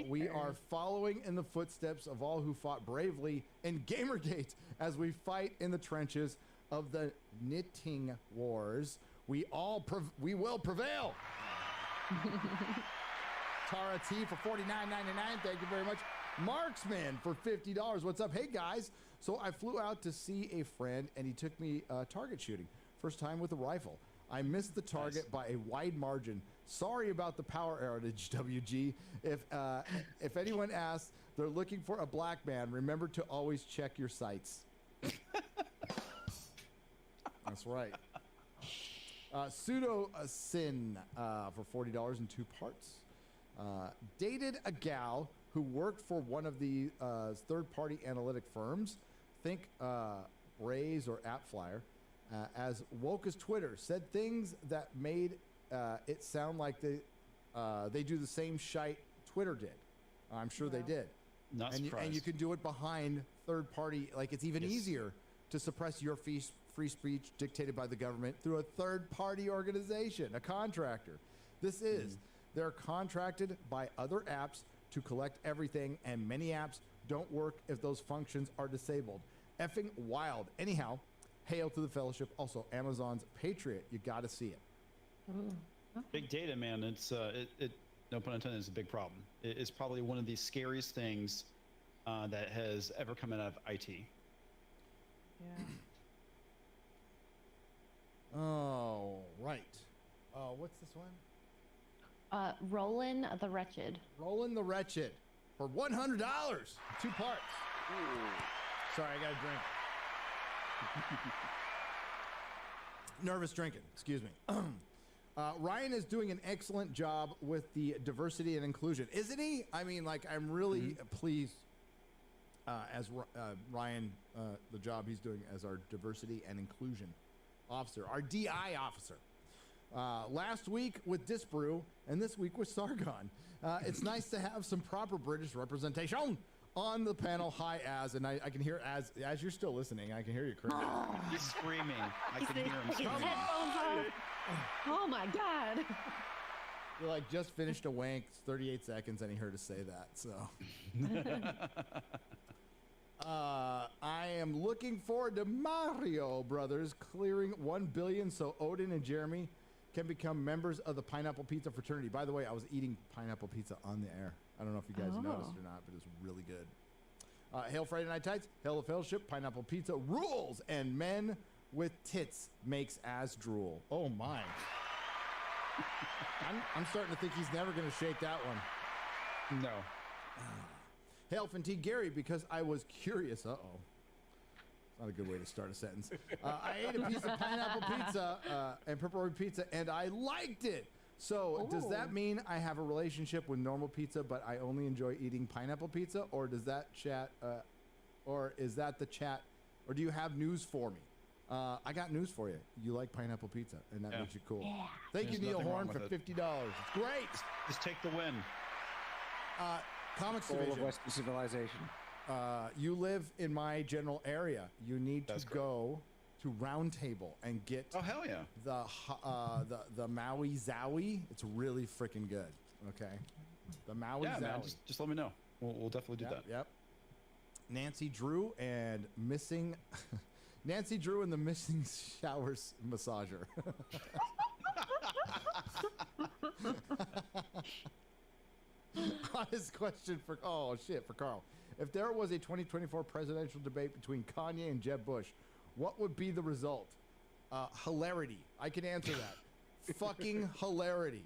We are following in the footsteps of all who fought bravely in Gamergate as we fight in the trenches of the knitting wars. We will prevail. Tara T for $49.99. Thank you very much. Marksman for $50. What's up? Hey guys. So I flew out to see a friend and he took me target shooting. First time with a rifle. I missed the target by a wide margin. Sorry about the power outage, WG. If anyone asks, they're looking for a black man. Remember to always check your sights. That's right. Pseudo Sin for $40 in 2 parts. Dated a gal who worked for one of the third-party analytic firms. Think Braze or AppFlyer. As woke as Twitter, said things that made it sound like they do the same shite Twitter did. I'm sure they did. Not surprised. And you can do it behind third party. Like it's even easier to suppress your free speech dictated by the government through a third party organization, a contractor. This is they're contracted by other apps to collect everything, and many apps don't work if those functions are disabled. Effing wild. Anyhow. Hail to the Fellowship. Also, Amazon's Patriot. You got to see it. Big data, man. It's no pun intended. It's a big problem. It's probably one of the scariest things that has ever come out of IT. Yeah. Oh, right. What's this one? Roland the Wretched. Roland the Wretched for $100. 2 parts. Sorry, I got a drink. Nervous drinking, excuse me. Ryan is doing an excellent job with the diversity and inclusion, isn't he? I mean, like, I'm really pleased as Ryan, the job he's doing as our diversity and inclusion officer, our DI officer. Last week with Disbrew, and this week with Sargon. It's nice to have some proper British representation on the panel. Hi, and I can hear as you're still listening. I can hear you, Chris. He's screaming. I can hear him His screaming. headphones off. Oh my God. He like just finished a wank, 38 seconds, and he heard us say that. So, I am looking forward to Mario Brothers clearing 1 billion so Odin and Jeremy can become members of the Pineapple Pizza fraternity. By the way, I was eating pineapple pizza on the air. I don't know if you guys noticed or not, but it's really good. Hail Friday Night Tights, Hail the Fellowship, Pineapple Pizza rules, and men with tits makes as drool. Oh my. I'm starting to think he's never going to shake that one. No. Hail Fenty Gary, because I was curious. Uh-oh. Not a good way to start a sentence. I ate a piece of pineapple pizza and pepperoni pizza, and I liked it. So does that mean I have a relationship with normal pizza, but I only enjoy eating pineapple pizza, or does that chat, or is that the chat, or do you have news for me? I got news for you. You like pineapple pizza, and that makes you cool. Yeah. Thank you, Neil Horn, for $50. It's great. Just take the win. Comics All Division. of Western civilization. You live in my general area. You need to go to Roundtable and get hell yeah the Maui Zowie. It's really freaking good. Okay, the Maui Zowie. Man, just let me know. We'll definitely do that. Yep. Nancy Drew and missing Nancy Drew and the missing showers massager. Honest question for Carl. If there was a 2024 presidential debate between Kanye and Jeb Bush, what would be the result? Hilarity. I can answer that. Fucking hilarity.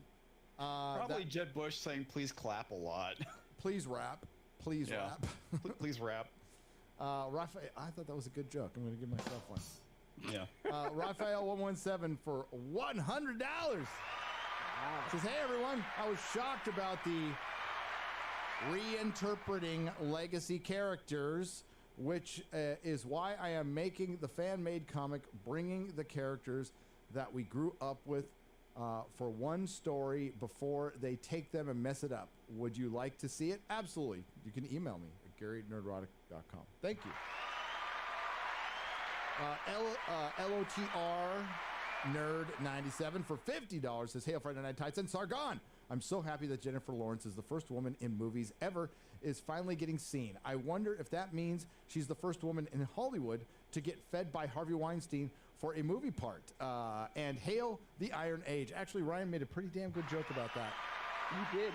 Probably Jeb Bush saying, please clap a lot. Please rap. Please rap. Please rap. Raphael, I thought that was a good joke. I'm going to give myself one. Yeah. Raphael117 for $100. Says, hey, everyone. I was shocked about the reinterpreting legacy characters, which is why I am making the fan-made comic, bringing the characters that we grew up with for one story before they take them and mess it up. Would you like to see it? Absolutely. You can email me at GaryNerdrotic.com. Thank you. LOTR Nerd 97 for $50 says, Hail Friday Night Tights and Sargon. I'm so happy that Jennifer Lawrence is the first woman in movies ever is finally getting seen. I wonder if that means she's the first woman in Hollywood to get fed by Harvey Weinstein for a movie part. And hail the Iron Age. Actually, Ryan made a pretty damn good joke about that. You did.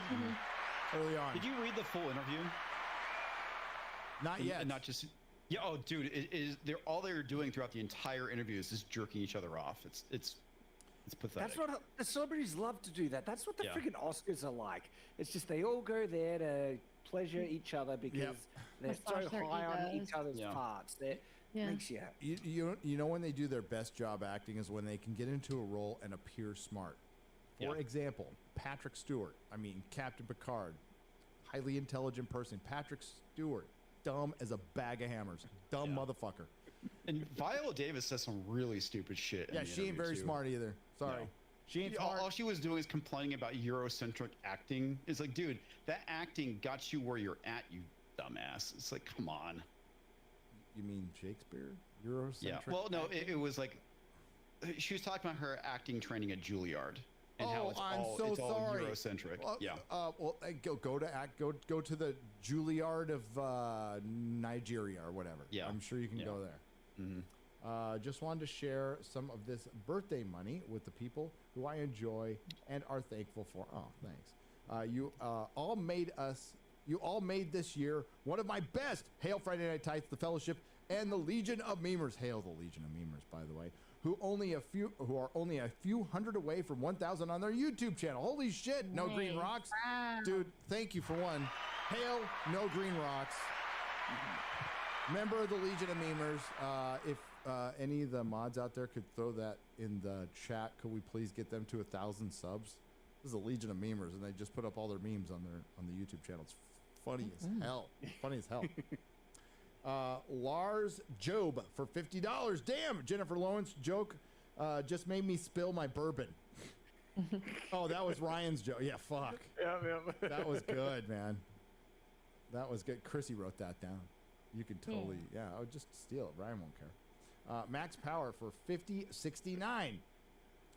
Early on. Did you read the full interview? Not yet. And not just. Yeah. Oh, dude, they're all they're doing throughout the entire interview is just jerking each other off. It's pathetic. That's what the celebrities love to do. That's what the Yeah. freaking Oscars are like. It's just they all go there to pleasure each other because they're so Massage their high on egos. each other's Yeah. parts. That makes you happy. You know when they do their best job acting is when they can get into a role and appear smart. For example, Patrick Stewart. I mean, Captain Picard, highly intelligent person. Patrick Stewart, dumb as a bag of hammers. Dumb motherfucker. And Viola Davis says some really stupid shit. in Yeah, the she ain't interview, very too. smart either. Sorry. No. She ain't all, smart. all she was doing is complaining about Eurocentric acting. It's like, dude, that acting got you where you're at, you dumbass. It's like, come on. You mean Shakespeare? Eurocentric? Yeah. Well, no, it was like she was talking about her acting training at Juilliard and how it's I'm all so it's all sorry. Eurocentric. Well, yeah. Go to the Juilliard of Nigeria or whatever. Yeah. I'm sure you can go there. Just wanted to share some of this birthday money with the people who I enjoy and are thankful for. Oh, thanks. You all made this year one of my best. Hail Friday Night Tights, the Fellowship, and the Legion of Memers. Hail the Legion of Memers, by the way, who are only a few hundred away from 1,000 on their YouTube channel. Holy shit! No green rocks, dude. Thank you for one. Hail no green rocks. Member of the Legion of Memers. If any of the mods out there could throw that in the chat, could we please get them to 1,000 subs? This is a Legion of Memers, and they just put up all their memes on the YouTube channel. It's funny as hell. Funny as hell. Lars Job for $50. Damn, Jennifer Lawrence joke just made me spill my bourbon. Oh, that was Ryan's joke. Yeah, fuck. That was good, man. That was good. Chrissy wrote that down. You could totally, I would just steal it. Ryan won't care. Max Power for $50.69.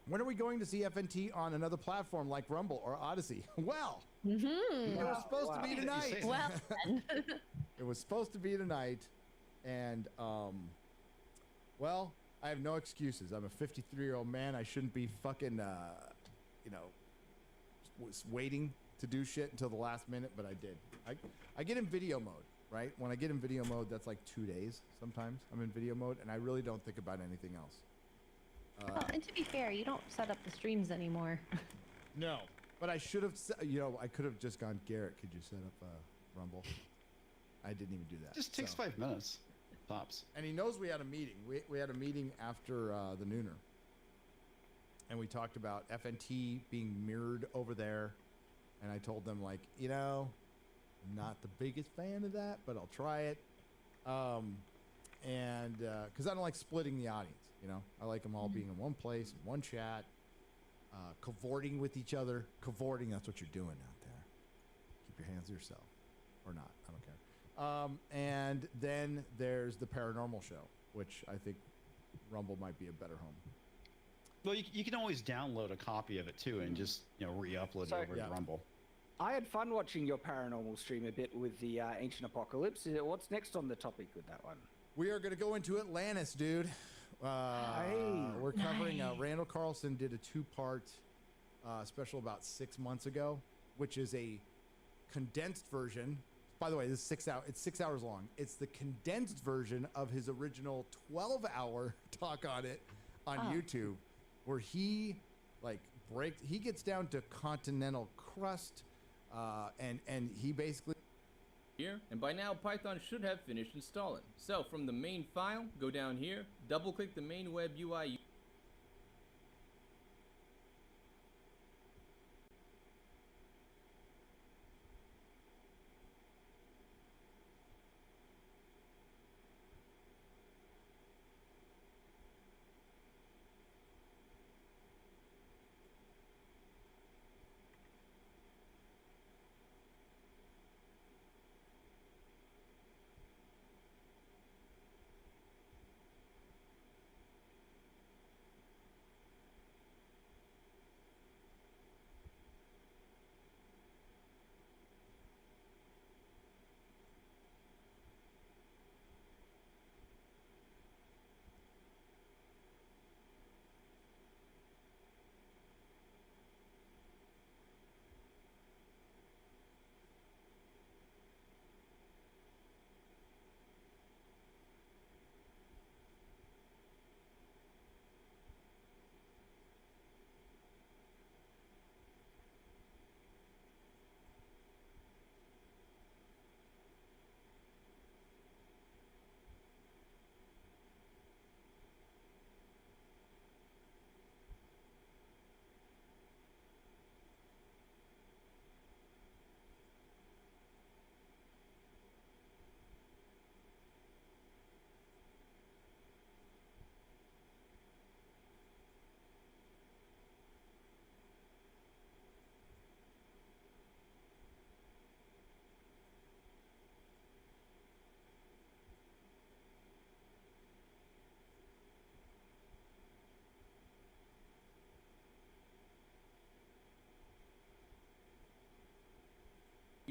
When are we going to see FNT on another platform like Rumble or Odyssey? Well, it was supposed to be tonight. Well, It was supposed to be tonight, and well, I have no excuses. I'm a 53-year-old man. I shouldn't be fucking, was waiting to do shit until the last minute, but I did. I get in video mode, right? When I get in video mode, that's like 2 days. Sometimes I'm in video mode, and I really don't think about anything else. well, and to be fair, you don't set up the streams anymore. No, but I should have. I could have just gone. Garrett, could you set up Rumble? I didn't even do that. Just takes 5 minutes, tops. And he knows we had a meeting. We had a meeting after the Nooner, and we talked about FNT being mirrored over there. And I told them, like, I'm not the biggest fan of that, but I'll try it. And because I don't like splitting the audience, I like them all being in one place, in one chat, cavorting with each other. Cavorting, that's what you're doing out there. Keep your hands to yourself, or not. I don't care. And then there's the paranormal show, which I think Rumble might be a better home. Well, you can always download a copy of it too, and just re-upload it over to Rumble. I had fun watching your paranormal stream a bit with the Ancient Apocalypse. What's next on the topic with that one? We are going to go into Atlantis, dude. We're covering. Randall Carlson did a 2-part special about 6 months ago, which is a condensed version. By the way, this is 6 hours. It's 6 hours long. It's the condensed version of his original 12-hour talk on it on YouTube, where he he gets down to continental crust, and he basically. Here, and by now Python should have finished installing. So from the main file, go down here, double click the main web UI.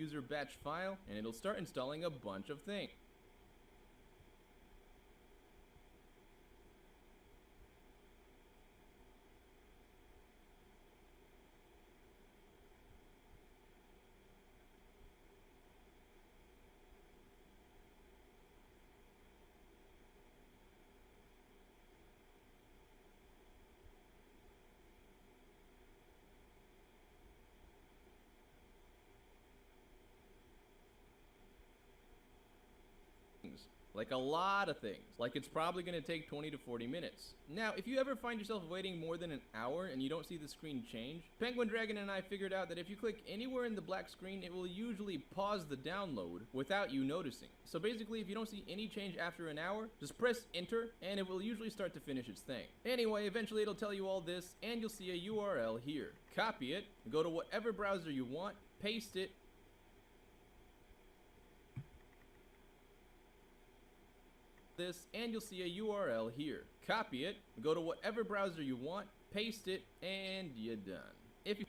user batch file, and it'll start installing a bunch of things. Like a lot of things. Like it's probably going to take 20 to 40 minutes. Now, if you ever find yourself waiting more than an hour and you don't see the screen change, Penguin Dragon and I figured out that if you click anywhere in the black screen, it will usually pause the download without you noticing. So basically, if you don't see any change after an hour, just press enter and it will usually start to finish its thing. Anyway, eventually it'll tell you all this and you'll see a URL here. Copy it, go to whatever browser you want, paste it, this, and you'll see a URL here. Copy it, go to whatever browser you want, paste it, and you're done. If you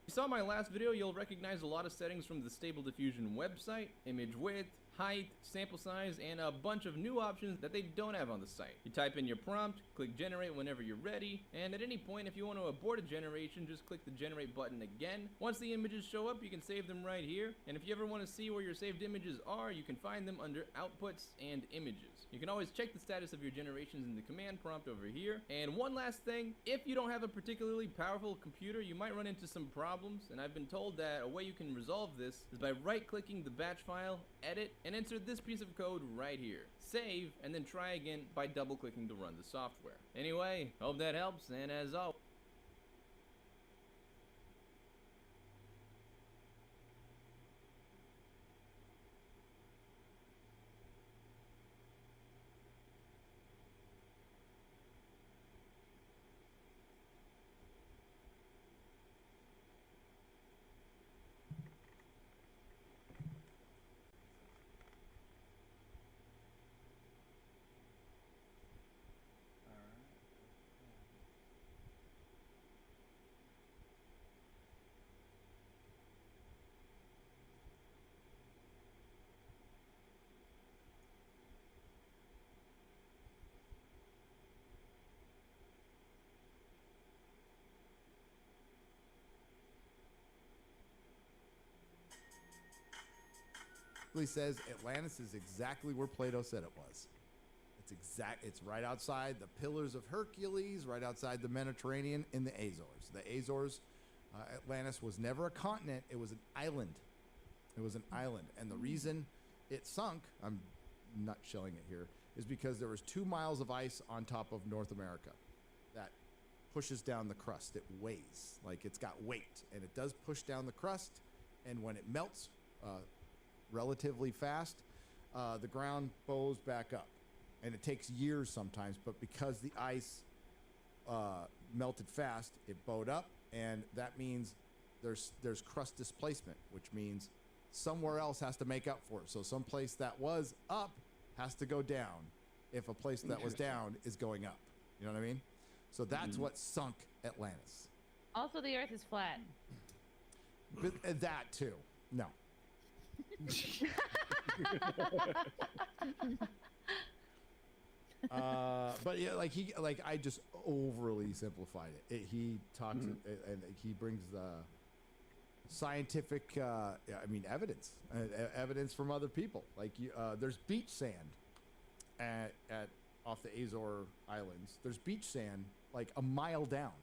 saw my last video, you'll recognize a lot of settings from the Stable Diffusion website: image width, height, sample size, and a bunch of new options that they don't have on the site. You type in your prompt, click generate whenever you're ready, and at any point if you want to abort a generation, just click the generate button again. Once the images show up, you can save them right here, and if you ever want to see where your saved images are, you can find them under outputs and images. You can always check the status of your generations in the command prompt over here. And one last thing, if you don't have a particularly powerful computer, you might run into some problems, and I've been told that a way you can resolve this is by right-clicking the batch file, edit, and enter this piece of code right here. Save, and then try again by double-clicking to run the software. Anyway, hope that helps, and as always, He says Atlantis is exactly where Plato said it was. It's right outside the Pillars of Hercules, right outside the Mediterranean in the Azores. The Azores, Atlantis was never a continent, it was an island. It was an island. And the reason it sunk, I'm not shelling it here, is because there was 2 miles of ice on top of North America that pushes down the crust. It weighs, like it's got weight, and it does push down the crust. And when it melts relatively fast, the ground bows back up. And it takes years sometimes, but because the ice melted fast, it bowed up, and that means there's crust displacement, which means somewhere else has to make up for it. So some place that was up has to go down if a place that was down is going up. You know what I mean? So that's what sunk Atlantis. Also, the Earth is flat. But, that too. No. But yeah, like I just overly simplified it. He talks and he brings the scientific, evidence from other people. Like there's beach sand at off the Azore Islands. There's beach sand like a mile down.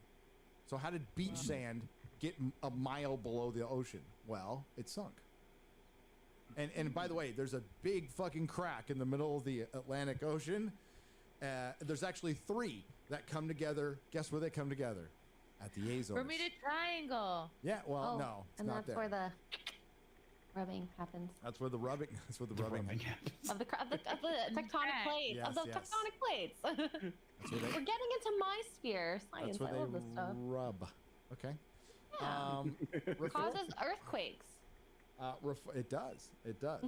So how did beach sand get a mile below the ocean? Well, it sunk. And by the way, there's a big fucking crack in the middle of the Atlantic Ocean. There's actually 3 that come together. Guess where they come together? At the Azores. Bermuda Triangle. Yeah, well, no, it's and not that's there. where the rubbing happens. That's where the rubbing. That's where the rubbing of the the tectonic plates. Yes, of the yes. tectonic plates. That's where they, We're getting into my sphere. Science. that's I where love they this stuff. rub. Okay. Yeah. Causes earthquakes. It does. It does.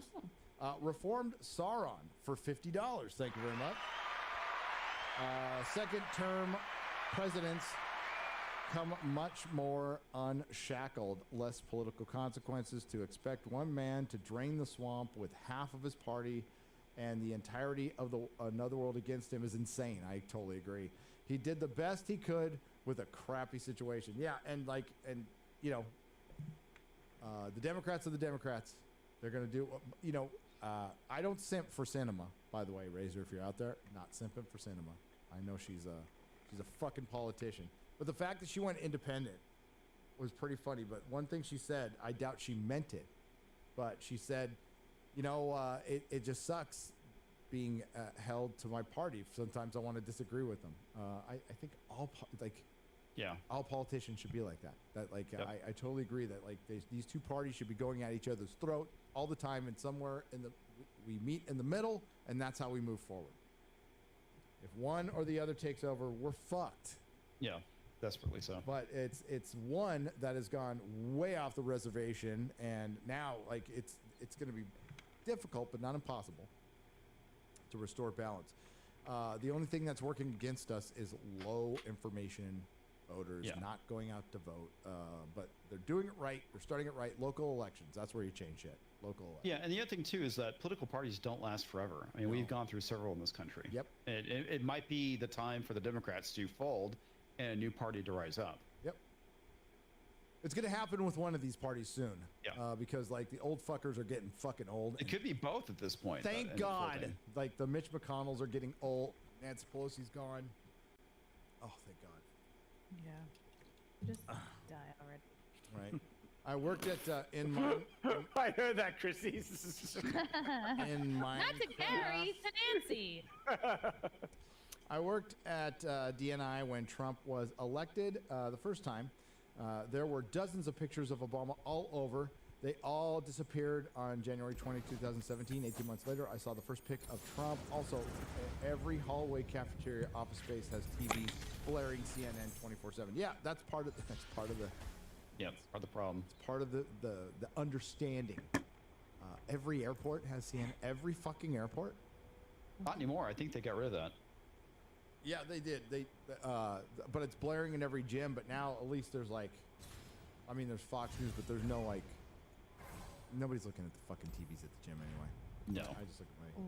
Reformed Sauron for $50. Thank you very much. Second term presidents come much more unshackled, less political consequences. To expect one man to drain the swamp with half of his party and the entirety of the another world against him is insane. I totally agree. He did the best he could with a crappy situation. Yeah, and you know, the Democrats are the Democrats. They're gonna do, you know. I don't simp for cinema, by the way, Razor. If you're out there, not simping for cinema. I know she's a fucking politician. But the fact that she went independent was pretty funny. But one thing she said, I doubt she meant it, but she said, you know, it just sucks being held to my party. Sometimes I want to disagree with them. I think all politicians should be like that. I totally agree that these two parties should be going at each other's throat all the time, and somewhere we meet in the middle, and that's how we move forward. If one or the other takes over, we're fucked. Yeah, desperately so. But it's one that has gone way off the reservation, and now it's going to be difficult, but not impossible, to restore balance. The only thing that's working against us is low information voters not going out to vote. But they're doing it right. They're starting it right. Local elections. That's where you change shit. Local elections. Yeah, and the other thing too is that political parties don't last forever. I mean, we've gone through several in this country. Yep. It might be the time for the Democrats to fold and a new party to rise up. Yep. It's going to happen with one of these parties soon. Yeah. Because the old fuckers are getting fucking old. It could be both at this point. Thank God. The Mitch McConnells are getting old. Nancy Pelosi's gone. Oh, thank God. Yeah. Just die already. Right. I worked at I heard that, Chrissy. in my Not to Gary, to Nancy. I worked at DNI when Trump was elected the first time. There were dozens of pictures of Obama all over. They all disappeared on January 20, 2017. 18 months later, I saw the first pic of Trump. Also, every hallway, cafeteria, office space has TV blaring CNN 24/7. Yeah, that's part of the Yeah, it's part of the problem. It's part of the understanding. Every airport has CNN. Every fucking airport. Not anymore. I think they got rid of that. Yeah, they did. But it's blaring in every gym. But now at least there's there's Fox News, but there's no nobody's looking at the fucking TVs at the gym anyway. No. I just look at my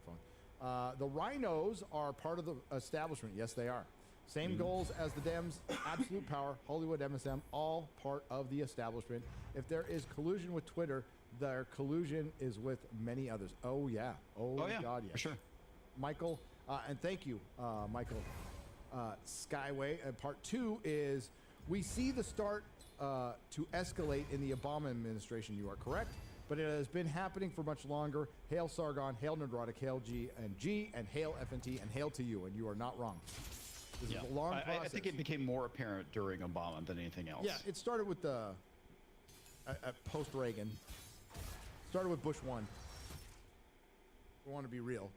phone. The Rhinos are part of the establishment. Yes, they are. Same goals as the Dems, absolute power, Hollywood, MSM, all part of the establishment. If there is collusion with Twitter, their collusion is with many others. Oh, yeah. Oh yeah, God, yes. For sure. Michael, and thank you, Michael. Skyway. Part 2 is we see the start to escalate in the Obama administration. You are correct, but it has been happening for much longer. Hail Sargon, hail Nerdrotic, hail G, and hail FNT, and hail to you, and you are not wrong. This is a long process. I think it became more apparent during Obama than anything else. Yeah, it started with the post-Reagan. Started with Bush 1. We want to be real.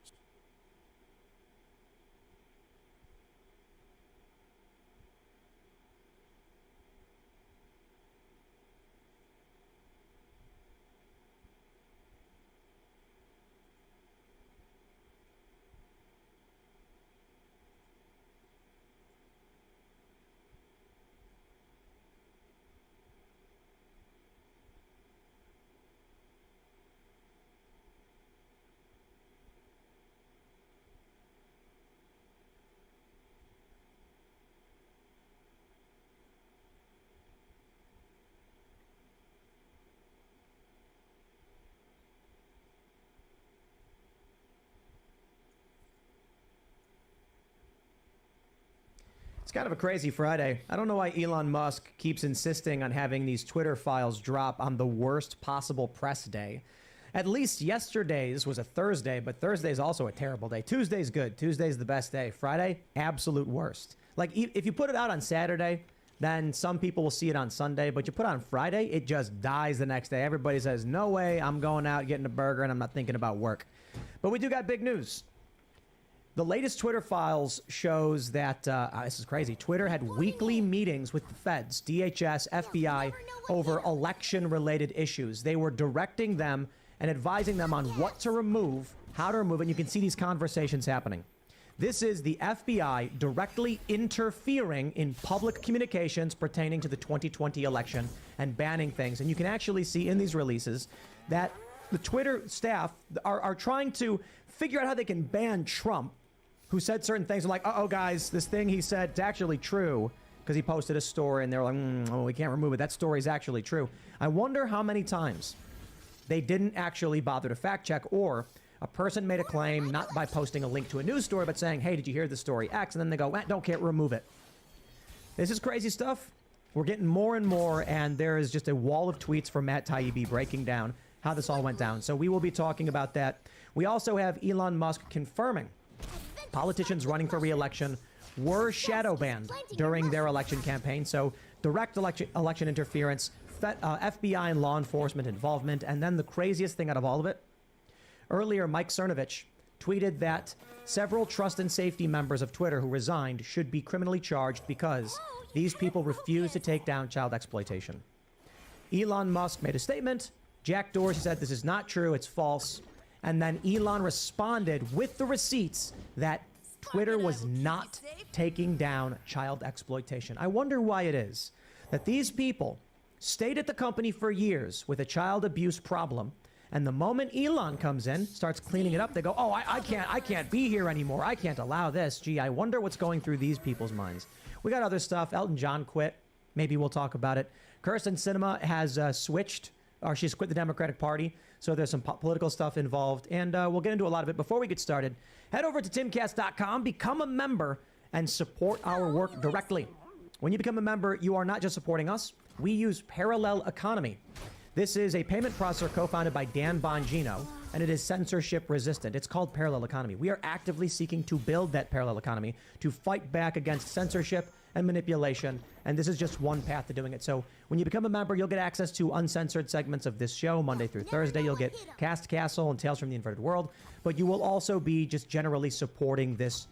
It's kind of a crazy Friday. I don't know why Elon Musk keeps insisting on having these Twitter files drop on the worst possible press day. At least yesterday's was a Thursday, but Thursday's also a terrible day. Tuesday's good. Tuesday's the best day. Friday, absolute worst. Like, if you put it out on Saturday, then some people will see it on Sunday, but you put it on Friday, it just dies the next day. Everybody says, no way, I'm going out, getting a burger, and I'm not thinking about work. But we do got big news. The latest Twitter files shows that, this is crazy, Twitter had weekly meetings with the feds, DHS, FBI, over election-related issues. They were directing them and advising them on what to remove, how to remove it, and you can see these conversations happening. This is the FBI directly interfering in public communications pertaining to the 2020 election and banning things. And you can actually see in these releases that the Twitter staff are trying to figure out how they can ban Trump, who said certain things. They're like, uh-oh, guys, this thing he said, it's actually true, because he posted a story, and they're like, oh, we can't remove it. That story is actually true. I wonder how many times they didn't actually bother to fact check, or a person made a claim not by posting a link to a news story, but saying, hey, did you hear the story X? And then they go, don't care, remove it. This is crazy stuff. We're getting more and more, and there is just a wall of tweets from Matt Taibbi breaking down how this all went down. So we will be talking about that. We also have Elon Musk confirming politicians running for re-election were shadow banned during their election campaign. So direct election interference, FBI and law enforcement involvement, and then the craziest thing out of all of it, earlier Mike Cernovich tweeted that several trust and safety members of Twitter who resigned should be criminally charged because these people refuse to take down child exploitation. Elon Musk made a statement. Jack Dorsey said this is not true, it's false. And then Elon responded with the receipts that Twitter was not taking down child exploitation. I wonder why it is that these people stayed at the company for years with a child abuse problem, and the moment Elon comes in, starts cleaning it up, they go, oh, I can't be here anymore. I can't allow this. Gee, I wonder what's going through these people's minds. We got other stuff. Elton John quit. Maybe we'll talk about it. Kirsten Sinema has switched, or she's quit the Democratic Party. So there's some political stuff involved, and we'll get into a lot of it. Before we get started, head over to timcast.com, become a member, and support our work directly. When you become a member, you are not just supporting us. We use Parallel Economy. This is a payment processor co-founded by Dan Bongino, and it is censorship resistant. It's called Parallel Economy. We are actively seeking to build that parallel economy to fight back against censorship and manipulation, and this is just one path to doing it. So when you become a member, you'll get access to uncensored segments of this show Monday through Thursday. You'll get Cast Castle and Tales from the Inverted World, but you will also be just generally supporting this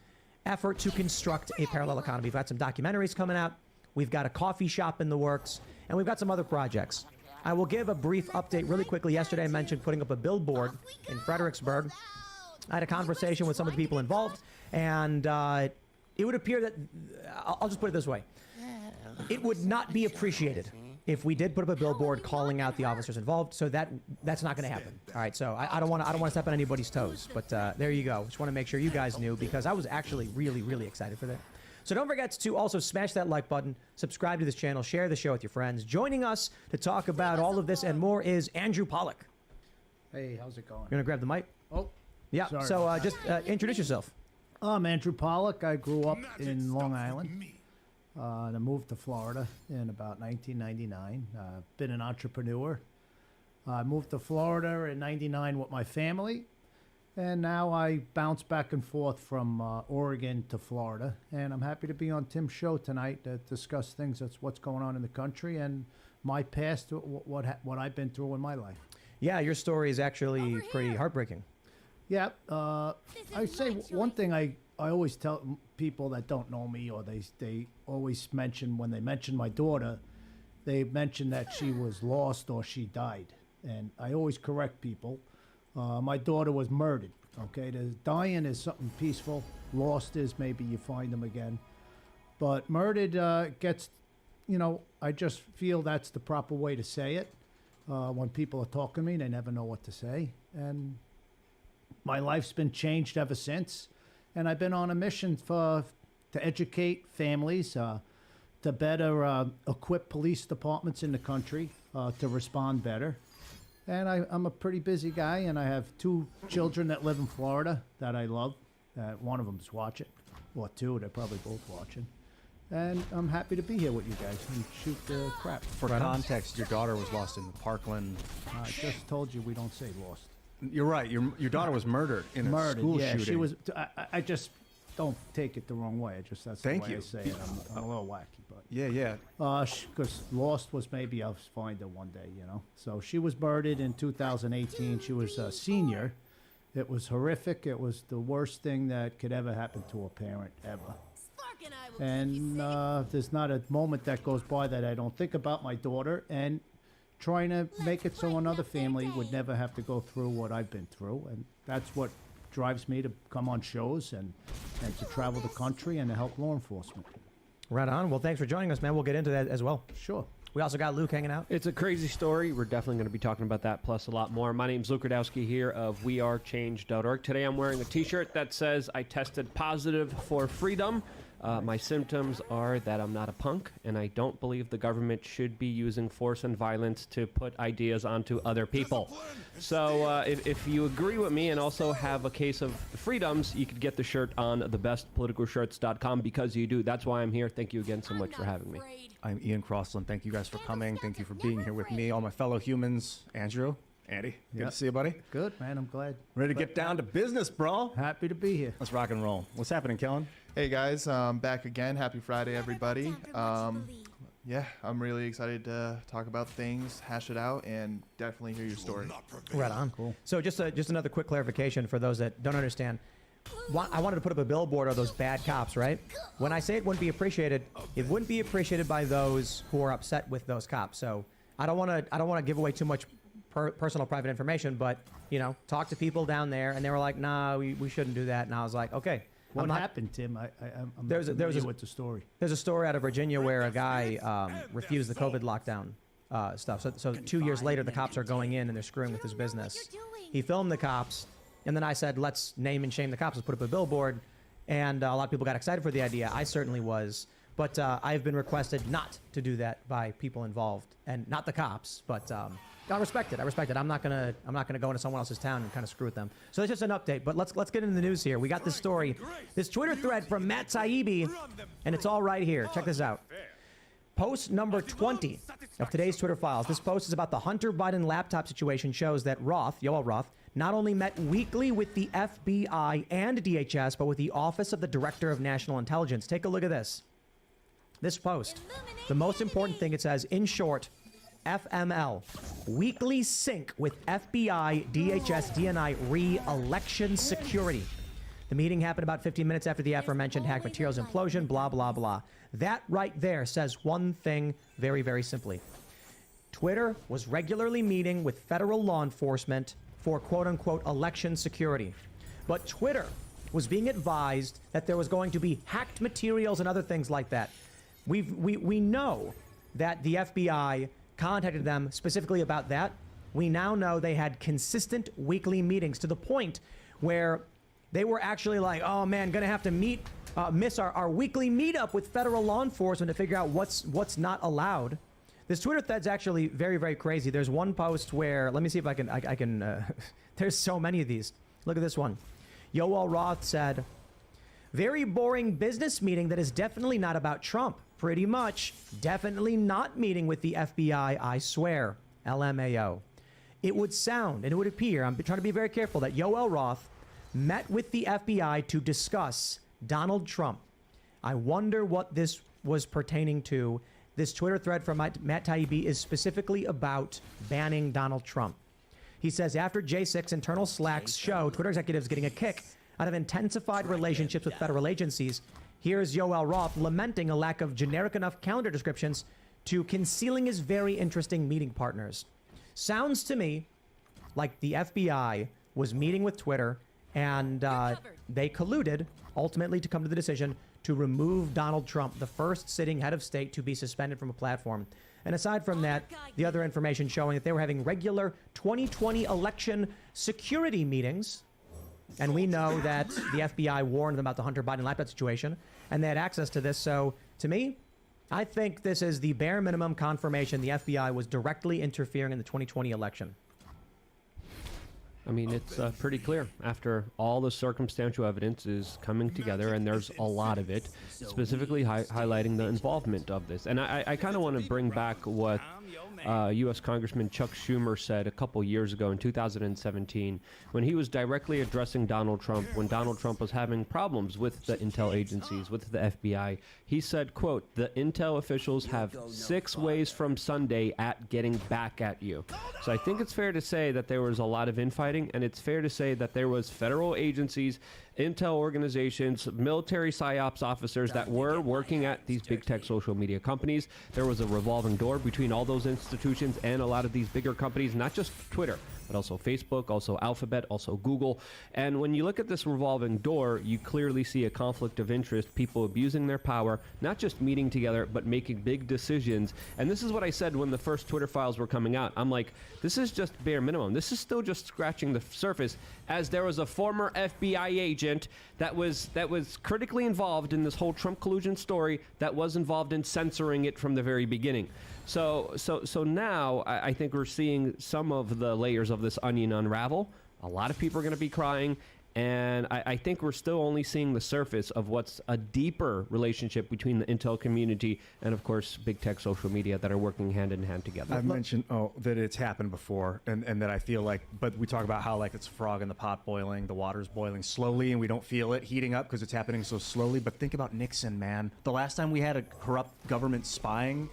effort to construct a parallel economy. We've got some documentaries coming out. We've got a coffee shop in the works, and we've got some other projects. I will give a brief update really quickly. Yesterday I mentioned putting up a billboard in Fredericksburg. I had a conversation with some of the people involved, and it would appear that, I'll just put it this way, it would not be appreciated if we did put up a billboard calling out the officers involved. So that's not going to happen. All right, so I don't want to step on anybody's toes, but there you go. Just want to make sure you guys knew, because I was actually really, really excited for that. So don't forget to also smash that like button, subscribe to this channel, share the show with your friends. Joining us to talk about all of this and more is Andrew Pollock. Hey, how's it going? You're gonna grab the mic? Oh, yeah. sorry. So just introduce yourself. I'm Andrew Pollock. I grew up in Long Island. And I moved to Florida in about 1999. Been an entrepreneur. I moved to Florida in '99 with my family, and now I bounce back and forth from Oregon to Florida. And I'm happy to be on Tim's show tonight to discuss things that's what's going on in the country and my past, what I've been through in my life. Yeah, your story is actually pretty heartbreaking. Yeah, I say one thing I always tell people that don't know me, or they always mention, when they mention my daughter, they mention that she was lost or she died. And I always correct people. My daughter was murdered, okay? Dying is something peaceful. Lost is maybe you find them again. But murdered gets, I just feel that's the proper way to say it. When people are talking to me, they never know what to say. And my life's been changed ever since. And I've been on a mission to educate families, to better equip police departments in the country to respond better. And I'm a pretty busy guy, and I have 2 children that live in Florida that I love. One of them's watching, or 2, they're probably both watching. And I'm happy to be here with you guys and shoot the crap. For context, your daughter was lost in Parkland. I just told you we don't say lost. You're right. Your daughter was murdered in a school shooting. She was. I just don't take it the wrong way. That's the way I say it. I'm a little wacky, but yeah. Because lost was maybe I'll find her one day, So she was murdered in 2018. She was a senior It was horrific. It was the worst thing that could ever happen to a parent, ever. And there's not a moment that goes by that I don't think about my daughter and trying to make it so another family would never have to go through what I've been through. And that's what drives me to come on shows and to travel the country and to help law enforcement. Right on. Well, thanks for joining us, man. We'll get into that as well. Sure. We also got Luke hanging out. It's a crazy story. We're definitely going to be talking about that, plus a lot more. My name's Luke Radowski here of wearechange.org. Today I'm wearing a t-shirt that says I tested positive for freedom. My symptoms are that I'm not a punk, and I don't believe the government should be using force and violence to put ideas onto other people. So if you agree with me and also have a case of freedoms, you could get the shirt on thebestpoliticalshirts.com because you do. That's why I'm here. Thank you again so much for having me. I'm Ian Crossland. Thank you guys for coming. Thank you for being here with me, all my fellow humans. Andrew, Andy, good to see you, buddy. Good, man. I'm glad. Ready to get down to business, bro. Happy to be here. Let's rock and roll. What's happening, Kellen? Hey guys, back again. Happy Friday, everybody. Yeah, I'm really excited to talk about things, hash it out, and definitely hear your story. Right on. Cool. So just another quick clarification for those that don't understand. I wanted to put up a billboard of those bad cops, right? When I say it wouldn't be appreciated, it wouldn't be appreciated by those who are upset with those cops. So I don't want to give away too much personal private information, but talk to people down there, and they were like, "Nah, we shouldn't do that." And I was like, "Okay." What happened, Tim? I'm familiar with the story. There's a story out of Virginia where a guy refused the COVID lockdown stuff. So 2 years later, the cops are going in and they're screwing with his business. He filmed the cops, and then I said, let's name and shame the cops. Let's put up a billboard. And a lot of people got excited for the idea. I certainly was. But I've been requested not to do that by people involved, and not the cops, but I respect it. I'm not gonna go into someone else's town and kind of screw with them. So that's just an update. But let's get into the news here. We got this story, this Twitter thread from Matt Taibbi, and it's all right here. Check this out. Post number 20 of today's Twitter files. This post is about the Hunter Biden laptop situation. Shows that Yoel Roth, not only met weekly with the FBI and DHS, but with the Office of the Director of National Intelligence. Take a look at this. This post. The most important thing, it says, in short, FML, weekly sync with FBI, DHS, DNI, re-election security. The meeting happened about 15 minutes after the aforementioned hacked materials implosion, blah, blah, blah. That right there says one thing very, very simply. Twitter was regularly meeting with federal law enforcement for quote-unquote election security. But Twitter was being advised that there was going to be hacked materials and other things like that. We know that the FBI contacted them specifically about that. We now know they had consistent weekly meetings to the point where they were actually like, oh man, gonna have to miss our weekly meetup with federal law enforcement to figure out what's not allowed. This Twitter thread's actually very, very crazy. There's one post where, let me see if I can there's so many of these. Look at this one. Yoel Roth said, very boring business meeting that is definitely not about Trump. Pretty much. Definitely not meeting with the FBI, I swear. LMAO. It would sound, and it would appear, I'm trying to be very careful, that Yoel Roth met with the FBI to discuss Donald Trump. I wonder what this was pertaining to. This Twitter thread from Matt Taibbi is specifically about banning Donald Trump. He says, after J6 internal slacks show Twitter executives getting a kick out of intensified relationships with federal agencies, here's Yoel Roth lamenting a lack of generic enough calendar descriptions to concealing his very interesting meeting partners. Sounds to me like the FBI was meeting with Twitter and they colluded ultimately to come to the decision to remove Donald Trump, the first sitting head of state to be suspended from a platform. And aside from that, the other information showing that they were having regular 2020 election security meetings. And we know that the FBI warned them about the Hunter Biden laptop situation, and they had access to this. So, to me, I think this is the bare minimum confirmation the FBI was directly interfering in the 2020 election. I mean, it's pretty clear after all the circumstantial evidence is coming together, and there's a lot of it, specifically highlighting the involvement of this. And I kind of want to bring back what U.S. Congressman Chuck Schumer said a couple years ago in 2017 when he was directly addressing Donald Trump when Donald Trump was having problems with the intel agencies, with the FBI. He said, quote, "The intel officials have 6 ways from Sunday at getting back at you." So I think it's fair to say that there was a lot of infighting, and it's fair to say that there was federal agencies, intel organizations, military psyops officers that were working at these big tech social media companies. There was a revolving door between all those institutions and a lot of these bigger companies, not just Twitter, but also Facebook, also Alphabet, also Google. And when you look at this revolving door, you clearly see a conflict of interest, people abusing their power, not just meeting together, but making big decisions. And this is what I said when the first Twitter files were coming out. I'm like, this is just bare minimum. This is still just scratching the surface, as there was a former FBI agent that was critically involved in this whole Trump collusion story that was involved in censoring it from the very beginning. So now I think we're seeing some of the layers of this onion unravel. A lot of people are going to be crying, and I think we're still only seeing the surface of what's a deeper relationship between the intel community and, of course, big tech social media that are working hand in hand together. I've mentioned that it's happened before, and that I feel like, but we talk about how like it's a frog in the pot boiling, the water's boiling slowly, and we don't feel it heating up because it's happening so slowly. But think about Nixon, man. The last time we had a corrupt government spying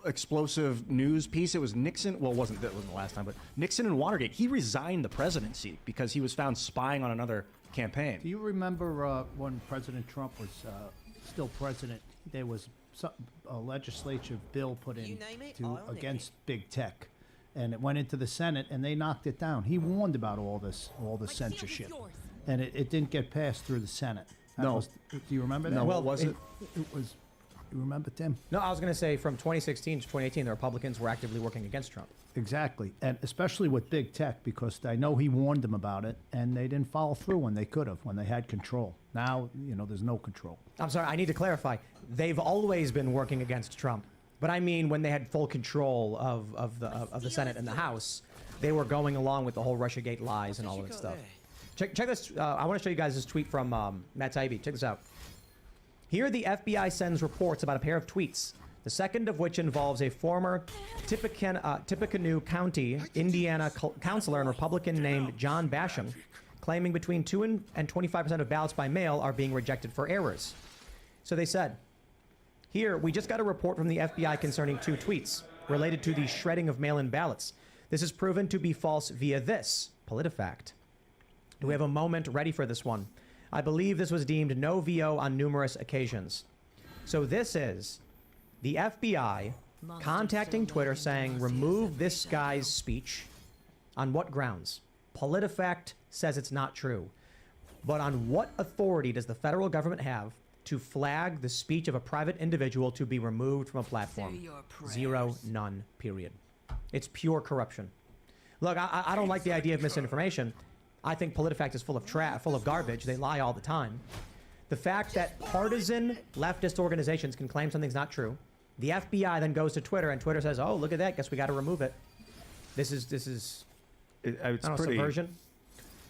explosive news piece, it was Nixon. Well, that wasn't the last time, but Nixon and Watergate. He resigned the presidency because he was found spying on another campaign. Do you remember when President Trump was still president? There was a legislative bill put in against big tech, and it went into the Senate, and they knocked it down. He warned about all this censorship, and it didn't get passed through the Senate. Do you remember that? No, what was it? It was. You remember, Tim? No, I was going to say from 2016 to 2018, the Republicans were actively working against Trump. Exactly, and especially with big tech, because I know he warned them about it, and they didn't follow through when they could have, when they had control. Now, there's no control. I'm sorry, I need to clarify. They've always been working against Trump, but I mean when they had full control of the Senate and the House, they were going along with the whole Russiagate lies and all of that stuff. Check this. I want to show you guys this tweet from Matt Taibbi. Check this out. Here, the FBI sends reports about a pair of tweets, the second of which involves a former Tippecanoe County, Indiana councilor and Republican named John Basham, claiming between 2 and 25% of ballots by mail are being rejected for errors. So they said, here, we just got a report from the FBI concerning 2 tweets related to the shredding of mail-in ballots. This is proven to be false via this, PolitiFact. Do we have a moment ready for this one? I believe this was deemed no VO on numerous occasions. So this is the FBI contacting Twitter saying, remove this guy's speech. On what grounds? PolitiFact says it's not true. But on what authority does the federal government have to flag the speech of a private individual to be removed from a platform? Zero, none, period. It's pure corruption. Look, I don't like the idea of misinformation. I think PolitiFact is full of garbage. They lie all the time. The fact that partisan leftist organizations can claim something's not true, the FBI then goes to Twitter and Twitter says, "Oh, look at that. Guess we got to remove it." This is subversion.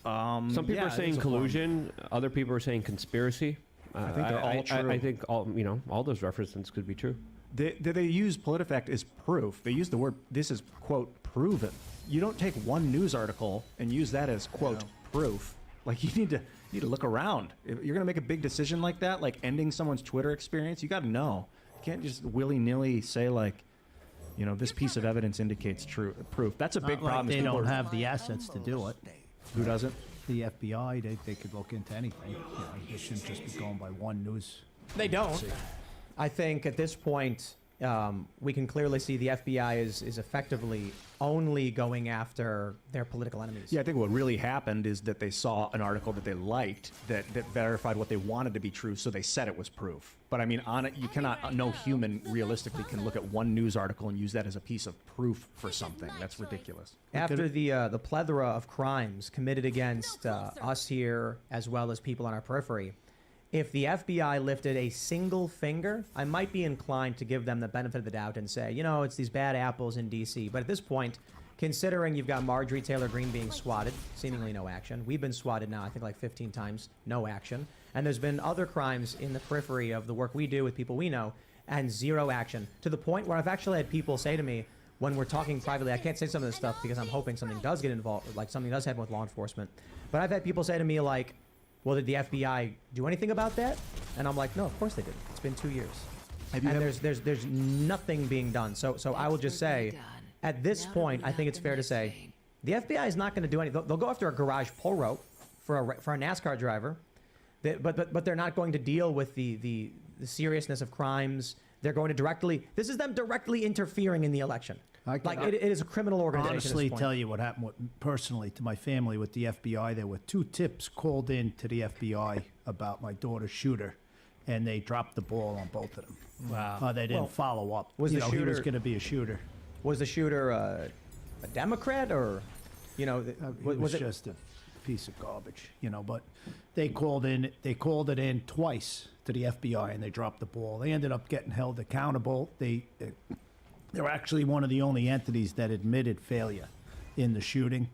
Some people are saying collusion. Other people are saying conspiracy. I think they're all true. I think all those references could be true. They use PolitiFact as proof. They use the word, this is, quote, proven. You don't take one news article and use that as, quote, proof. Like, you need to look around. If you're going to make a big decision like that, like ending someone's Twitter experience, you got to know. You can't just willy-nilly say, like, this piece of evidence indicates proof. That's a big problem. They don't have the assets to do it. Who doesn't? The FBI, they could look into anything. They shouldn't just be going by one news. They don't. I think at this point, we can clearly see the FBI is effectively only going after their political enemies. Yeah, I think what really happened is that they saw an article that they liked that verified what they wanted to be true, so they said it was proof. But I mean, on it, you cannot, no human realistically can look at one news article and use that as a piece of proof for something. That's ridiculous. After the plethora of crimes committed against us here, as well as people on our periphery, if the FBI lifted a single finger, I might be inclined to give them the benefit of the doubt and say, it's these bad apples in D.C. But at this point, considering you've got Marjorie Taylor Greene being swatted, seemingly no action. We've been swatted now, I think, like 15 times, no action. And there's been other crimes in the periphery of the work we do with people we know, and zero action, to the point where I've actually had people say to me when we're talking privately, I can't say some of this stuff because I'm hoping something does get involved, like something does happen with law enforcement. But I've had people say to me like, well, did the FBI do anything about that? And I'm like, no, of course they didn't. It's been 2 years. And there's nothing being done. So I will just say, at this point, I think it's fair to say, the FBI is not going to do anything. They'll go after a garage pull rope for a NASCAR driver, but they're not going to deal with the seriousness of crimes. They're going to this is them directly interfering in the election. It is a criminal organization. Honestly, at this point. tell you what happened personally to my family with the FBI. There were 2 tips called in to the FBI about my daughter's shooter, and they dropped the ball on both of them. Wow. They didn't follow up. Was the he was shooter- going to be a shooter. Was the shooter a Democrat or, He was just a piece of garbage, But they called it in twice to the FBI, and they dropped the ball. They ended up getting held accountable. They're actually one of the only entities that admitted failure in the shooting.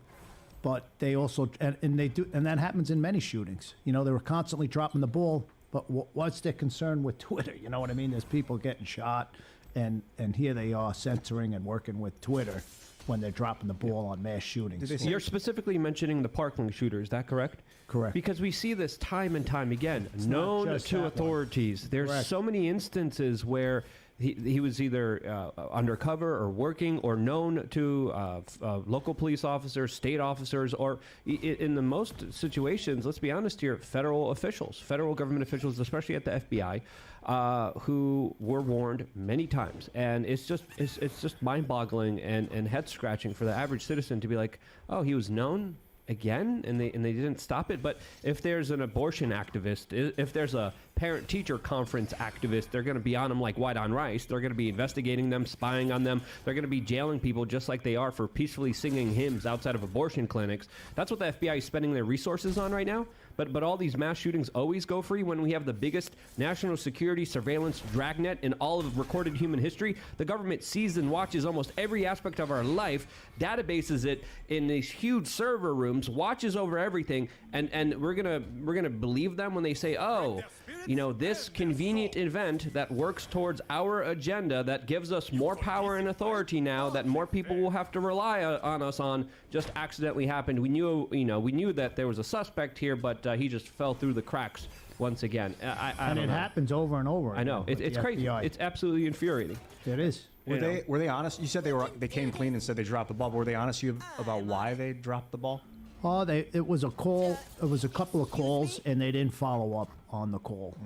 But they also and that happens in many shootings. They were constantly dropping the ball. But what's their concern with Twitter? You know what I mean? There's people getting shot, and here they are censoring and working with Twitter when they're dropping the ball on mass shootings. You're specifically mentioning the Parkland shooter, is that correct? Correct. Because we see this time and time again, known just to that one. authorities. There's Correct. so many instances where he was either undercover or working or known to local police officers, state officers, or in the most situations, let's be honest here, federal officials, federal government officials, especially at the FBI, who were warned many times. And it's just mind-boggling and head-scratching for the average citizen to be like, oh, he was known again, and they didn't stop it. But if there's an abortion activist, if there's a parent-teacher conference activist, they're going to be on them like white on rice. They're going to be investigating them, spying on them. They're going to be jailing people just like they are for peacefully singing hymns outside of abortion clinics. That's what the FBI is spending their resources on right now. But all these mass shootings always go free when we have the biggest national security surveillance dragnet in all of recorded human history. The government sees and watches almost every aspect of our life, databases it in these huge server rooms, watches over everything, and we're gonna believe them when they say, oh, this convenient event that works towards our agenda, that gives us more power and authority now, that more people will have to rely on us on, just accidentally happened. We knew that there was a suspect here, but he just fell through the cracks once again. I And don't it know. happens over and over. I know. with It's the crazy. FBI. It's absolutely infuriating. It is. Were they honest? You said they came clean and said they dropped the ball. But were they honest with you about why they dropped the ball? It was a call. It was a couple of calls, and they didn't follow up on the call,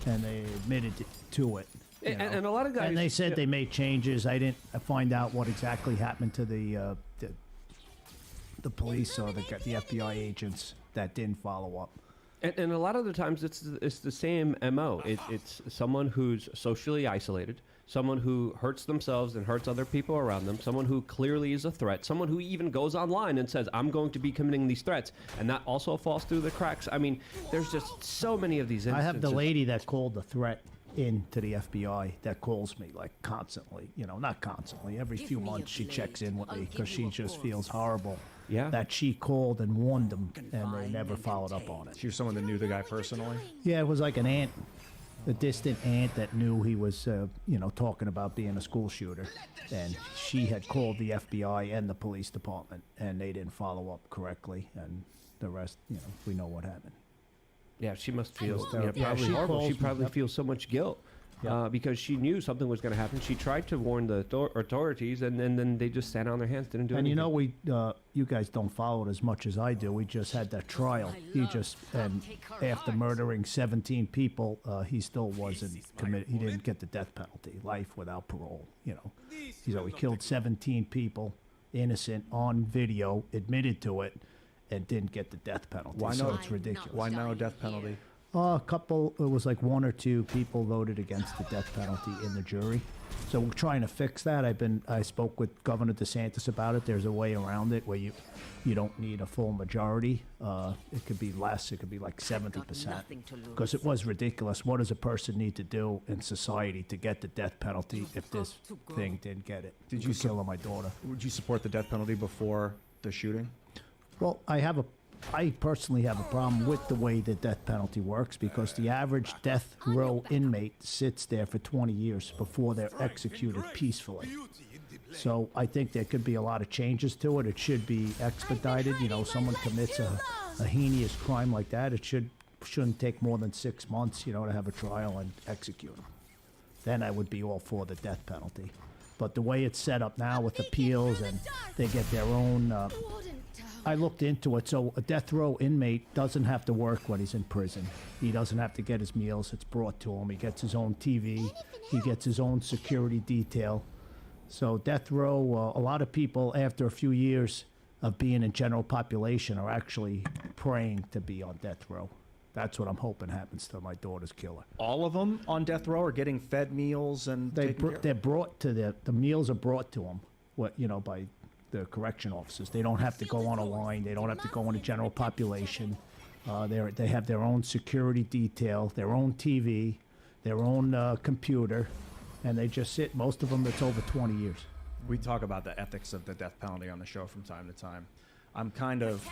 and they admitted to it. And a lot of guys. And they said yeah. they made changes. I didn't find out what exactly happened to the police or the FBI agents that didn't follow up. And a lot of the times it's the same MO. It's someone who's socially isolated, someone who hurts themselves and hurts other people around them, someone who clearly is a threat, someone who even goes online and says, I'm going to be committing these threats, and that also falls through the cracks. I mean, there's just so many of these instances. I have the lady that called the threat into the FBI that calls me like constantly, not constantly, every few months she checks in with me because she just feels horrible. Yeah. That she called and warned them, and they never followed up on it. She was someone that knew the guy personally? Yeah, it was like an aunt, a distant aunt that knew he was, talking about being a school shooter. And she had called the FBI and the police department, and they didn't follow up correctly. And the rest, we know what happened. Yeah, she must feel terrible. probably She horrible. calls She me, probably yep. feels so much guilt because she knew something was going to happen. She tried to warn the authorities, and then they just sat on their hands, didn't do And anything. you guys don't follow it as much as I do. We just had that trial. And after murdering 17 people, he still wasn't committed. He didn't get the death penalty, life without parole. He killed 17 people, innocent, on video, admitted to it, and didn't get the death penalty. Why so no? it's ridiculous. Why no death penalty? A couple, it was like 1 or 2 people voted against the death penalty in the jury. So we're trying to fix that. I spoke with Governor DeSantis about it. There's a way around it where you don't need a full majority. It could be less. It could be like 70%. Because it was ridiculous. What does a person need to do in society to get the death penalty if this thing didn't get it? Did you kill my daughter? Would you support the death penalty before the shooting? Well, I have I personally have a problem with the way the death penalty works because the average death row inmate sits there for 20 years before they're executed peacefully. So I think there could be a lot of changes to it. It should be expedited. You know, someone commits a heinous crime like that, it shouldn't take more than 6 months, you know, to have a trial and execute them. Then I would be all for the death penalty. But the way it's set up now with appeals and they get their own, I looked into it. So a death row inmate doesn't have to work when he's in prison. He doesn't have to get his meals. It's brought to him. He gets his own TV. He gets his own security detail. So death row, a lot of people after a few years of being in general population are actually praying to be on death row. That's what I'm hoping happens to my daughter's killer. All of them on death row are getting fed meals and They're brought to the meals are brought to them, by the correction officers. They don't have to go on a line. They don't have to go on a general population. They have their own security detail, their own TV, their own computer, and they just sit. Most of them, it's over 20 years. We talk about the ethics of the death penalty on the show from time to time. I'm kind of,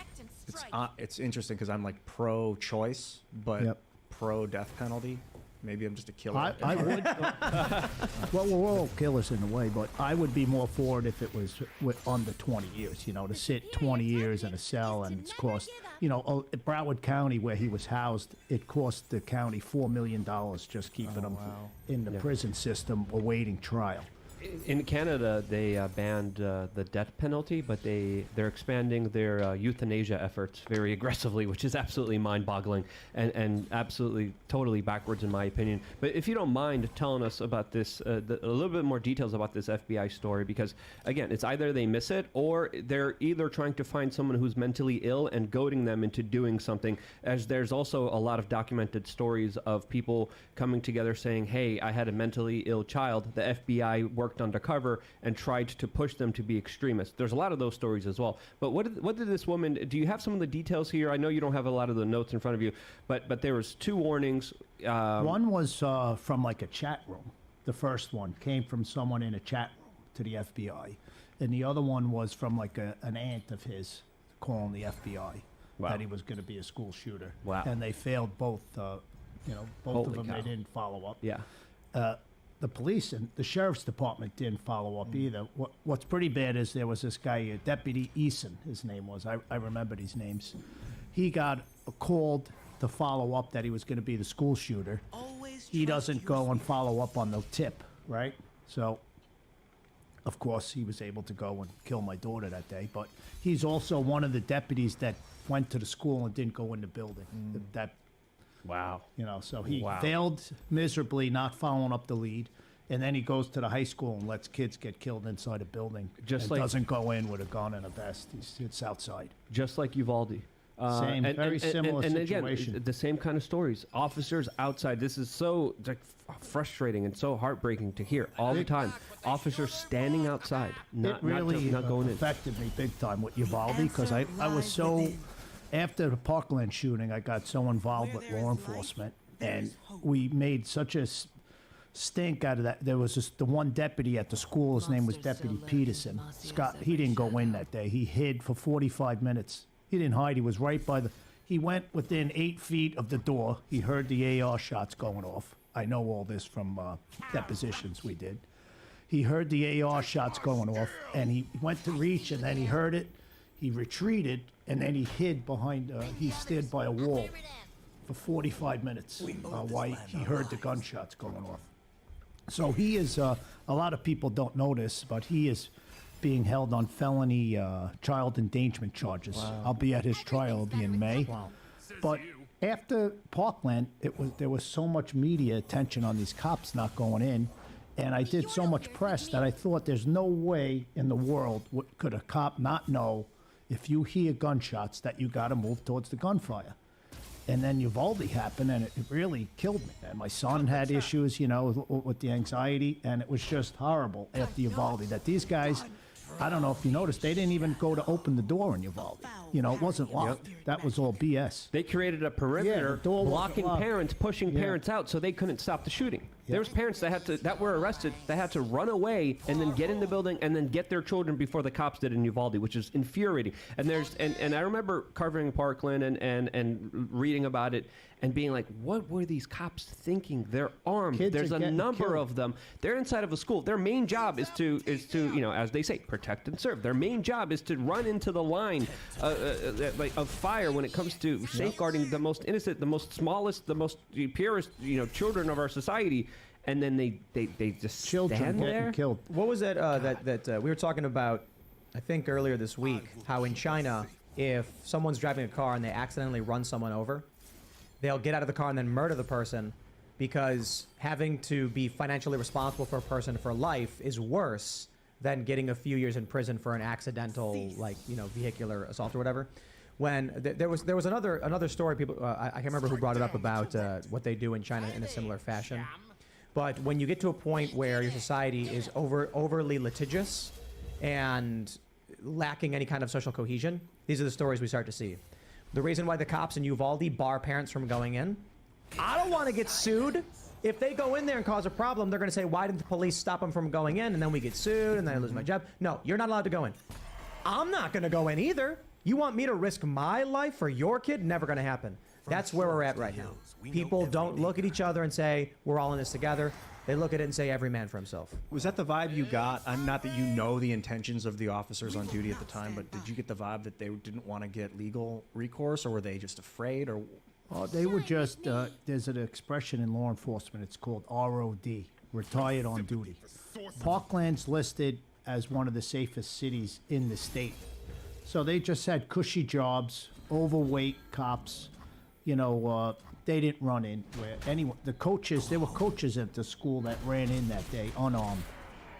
it's interesting because I'm like pro-choice, but pro-death penalty. Maybe I'm just a killer. I would. Well, we're all killers in a way, but I would be more for it if it was under 20 years. To sit 20 years in a cell and it's cost. Broward County, where he was housed, it cost the county $4 million just keeping him in the prison system awaiting trial. In Canada, they banned the death penalty, but they're expanding their euthanasia efforts very aggressively, which is absolutely mind-boggling and absolutely totally backwards in my opinion. But if you don't mind telling us about this, a little bit more details about this FBI story, because again, it's either they miss it or they're either trying to find someone who's mentally ill and goading them into doing something, as there's also a lot of documented stories of people coming together saying, hey, I had a mentally ill child. The FBI worked undercover and tried to push them to be extremists. There's a lot of those stories as well. But what did this woman, do you have some of the details here? I know you don't have a lot of the notes in front of you, but there was 2 warnings. One was from like a chat room. The first one came from someone in a chat room to the FBI. And the other one was from like an aunt of his calling the FBI that he was going to be a school shooter. Wow. And they failed both, both Holy of them, cow. they didn't follow up. Yeah. The police and the sheriff's department didn't follow up either. What's pretty bad is there was this guy, Deputy Eason, his name was. I remember these names. He got called to follow up that he was going to be the school shooter. He doesn't go and follow up on the tip, right? So, of course, he was able to go and kill my daughter that day. But he's also one of the deputies that went to the school and didn't go in the building. Wow. So he failed miserably not following up the lead. And then he goes to the high school and lets kids get killed inside a building. Just and like, doesn't go in with a gun and a vest. He sits outside. Just like Uvalde. Very similar situation. Again, the same kind of stories. Officers outside. This is so frustrating and so heartbreaking to hear all the time. Officers standing outside, not going in. Affected me big time with Uvalde because I was so... After the Parkland shooting, I got so involved with law enforcement, and we made such a stink out of that. There was the one deputy at the school. His name was Deputy Peterson. Scott, he didn't go in that day. He hid for 45 minutes. He didn't hide. He was right by he went within 8 feet of the door. He heard the AR shots going off. I know all this from depositions we did. He heard the AR shots going off, and he went to reach, and then he heard it. He retreated, and then he hid behind, he stood by a wall for 45 minutes while he heard the gunshots going off. So he is, a lot of people don't know this, but he is being held on felony child endangerment charges. Wow. I'll be at his trial, it'll be in May. Wow. But after Parkland, there was so much media attention on these cops not going in, and I did so much press that I thought there's no way in the world could a cop not know if you hear gunshots that you got to move towards the gunfire. And then Uvalde happened, and it really killed me. And my son had issues, with the anxiety, and it was just horrible after Uvalde that these guys, I don't know if you noticed, they didn't even go to open the door in Uvalde. It wasn't locked. That was all BS. They created a perimeter door wasn't blocking locked. parents, pushing parents out so they couldn't stop the shooting. There's parents that were arrested that had to run away and then get in the building and then get their children before the cops did in Uvalde, which is infuriating. And I remember covering Parkland and reading about it and being like, what were these cops thinking? They're armed. Kids There's are a getting number killed. of them. They're inside of a school. Their main job is to as they say, protect and serve. Their main job is to run into the line of fire when it comes to safeguarding the most innocent, the most smallest, the most purest, children of our society. And then they just Children stand getting there. killed. What was that that we were talking about, I think earlier this week, how in China, if someone's driving a car and they accidentally run someone over, they'll get out of the car and then murder the person, because having to be financially responsible for a person for life is worse than getting a few years in prison for an accidental, vehicular assault or whatever. When there was another story, people I can't remember who brought it up about what they do in China in a similar fashion. But when you get to a point where your society is overly litigious and lacking any kind of social cohesion, these are the stories we start to see. The reason why the cops in Uvalde bar parents from going in, I don't want to get sued. If they go in there and cause a problem, they're going to say, why didn't the police stop them from going in? And then we get sued and then I lose my job. No, you're not allowed to go in. I'm not going to go in either. You want me to risk my life for your kid? Never going to happen. That's where we're at right now. People don't look at each other and say, we're all in this together. They look at it and say, every man for himself. Was that the vibe you got? I'm not that you know the intentions of the officers on duty at the time, but did you get the vibe that they didn't want to get legal recourse, or were they just afraid? Or They were just, there's an expression in law enforcement, it's called ROD, retired on duty. Parkland's listed as one of the safest cities in the state. So they just had cushy jobs, overweight cops, they didn't run in where anyone, there were coaches at the school that ran in that day unarmed.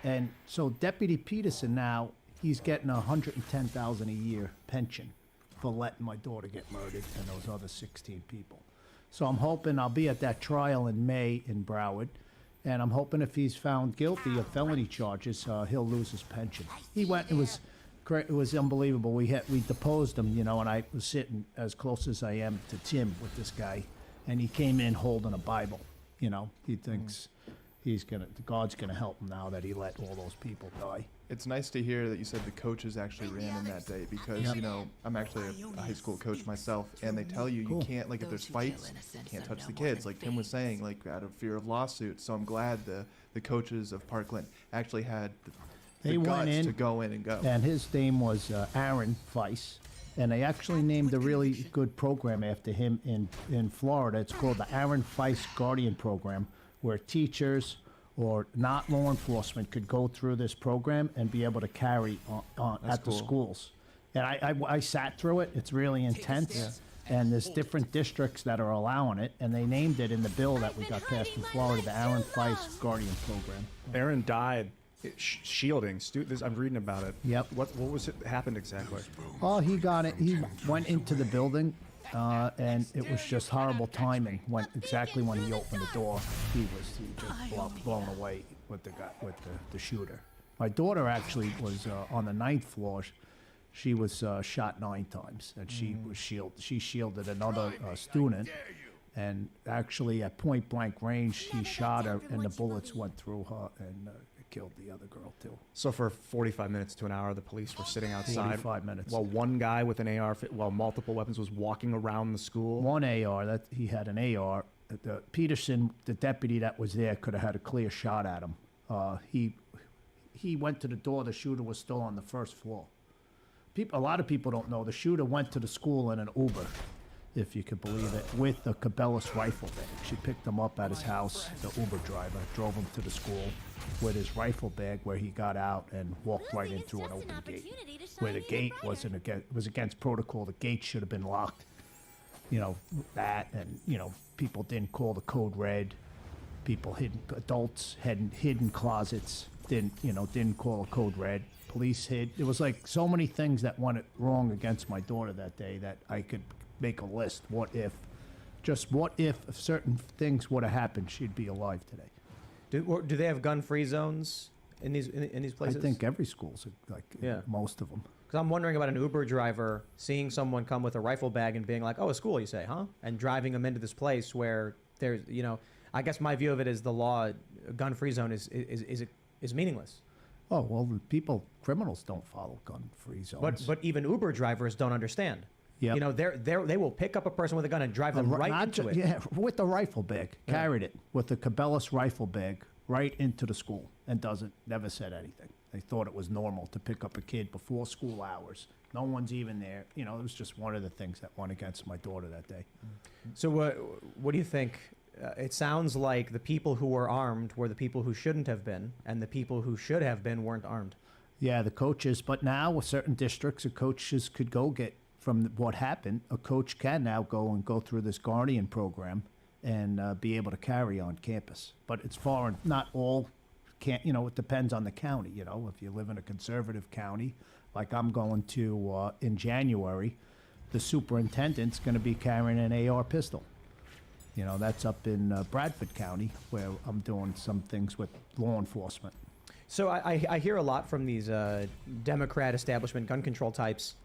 And so Deputy Peterson now, he's getting $110,000 a year pension for letting my daughter get murdered and those other 16 people. So I'm hoping I'll be at that trial in May in Broward, and I'm hoping if he's found guilty of felony charges, he'll lose his pension. He went, it was unbelievable. We deposed him, and I was sitting as close as I am to Tim with this guy, and he came in holding a Bible. He thinks God's gonna help him now that he let all those people die. It's nice to hear that you said the coaches actually ran in that day, because I'm actually a high school coach myself, and they tell you you can't, if there's fights, you can't touch the kids, like Tim was saying, out of fear of lawsuits. So I'm glad the coaches of Parkland actually had the guts to go in and go. And his name was Aaron Weiss, and they actually named a really good program after him in Florida. It's called the Aaron Weiss Guardian Program, where teachers or not law enforcement could go through this program and be able to carry on at the schools. And I sat through it. It's really intense. And there's different districts that are allowing it, and they named it in the bill that we got passed in Florida, the Aaron Weiss Guardian Program. Aaron died shielding students. I'm reading about it. Yep. What was it happened exactly? Oh, he got it. He went into the building, and it was just horrible timing. Exactly when he opened the door, he just blown away with the shooter. My daughter actually was on the 9th floor. She was shot 9 times, and she was She shielded another student, and actually at point blank range, he shot her, and the bullets went through her and killed the other girl too. So for 45 minutes to an hour, the police were sitting outside 45 minutes. while one guy with an AR, while multiple weapons, was walking around the school. One AR, he had an AR. Peterson, the deputy that was there, could have had a clear shot at him. He went to the door. The shooter was still on the 1st floor. A lot of people don't know the shooter went to the school in an Uber, if you could believe it, with a Cabela's rifle bag. She picked him up at his house. The Uber driver drove him to the school with his rifle bag, where he got out and walked right in through an open gate, where the gate was against protocol. The gate should have been locked. People didn't call the code red. Adults had hidden closets. Didn't call a code red. Police hid. There was so many things that went wrong against my daughter that day that I could make a list. What if certain things would have happened, she'd be alive today. Do they have gun-free zones in these places? I think every school's most of them. Because I'm wondering about an Uber driver seeing someone come with a rifle bag and being like, "Oh, a school, you say, huh?" And driving them into this place where there's, I guess my view of it is the law, gun-free zone is meaningless. Oh, well, criminals don't follow gun-free zones. But even Uber drivers don't understand. Yep. You know, they will pick up a person with a gun and drive them right into it. Yeah, with the rifle bag. Carried it with the Cabela's rifle bag right into the school and never said anything. They thought it was normal to pick up a kid before school hours. No one's even there. You know, it was just one of the things that went against my daughter that day. So what do you think? It sounds like the people who were armed were the people who shouldn't have been, and the people who should have been weren't armed. Yeah, the coaches. But now with certain districts, the coaches could go get, from what happened, a coach can now go through this Guardian program and be able to carry on campus. But it's foreign. Not all can't, it depends on the county. If you live in a conservative county, like I'm going to in January, the superintendent's going to be carrying an AR pistol. That's up in Bradford County, where I'm doing some things with law enforcement. So I hear a lot from these Democrat establishment gun control types.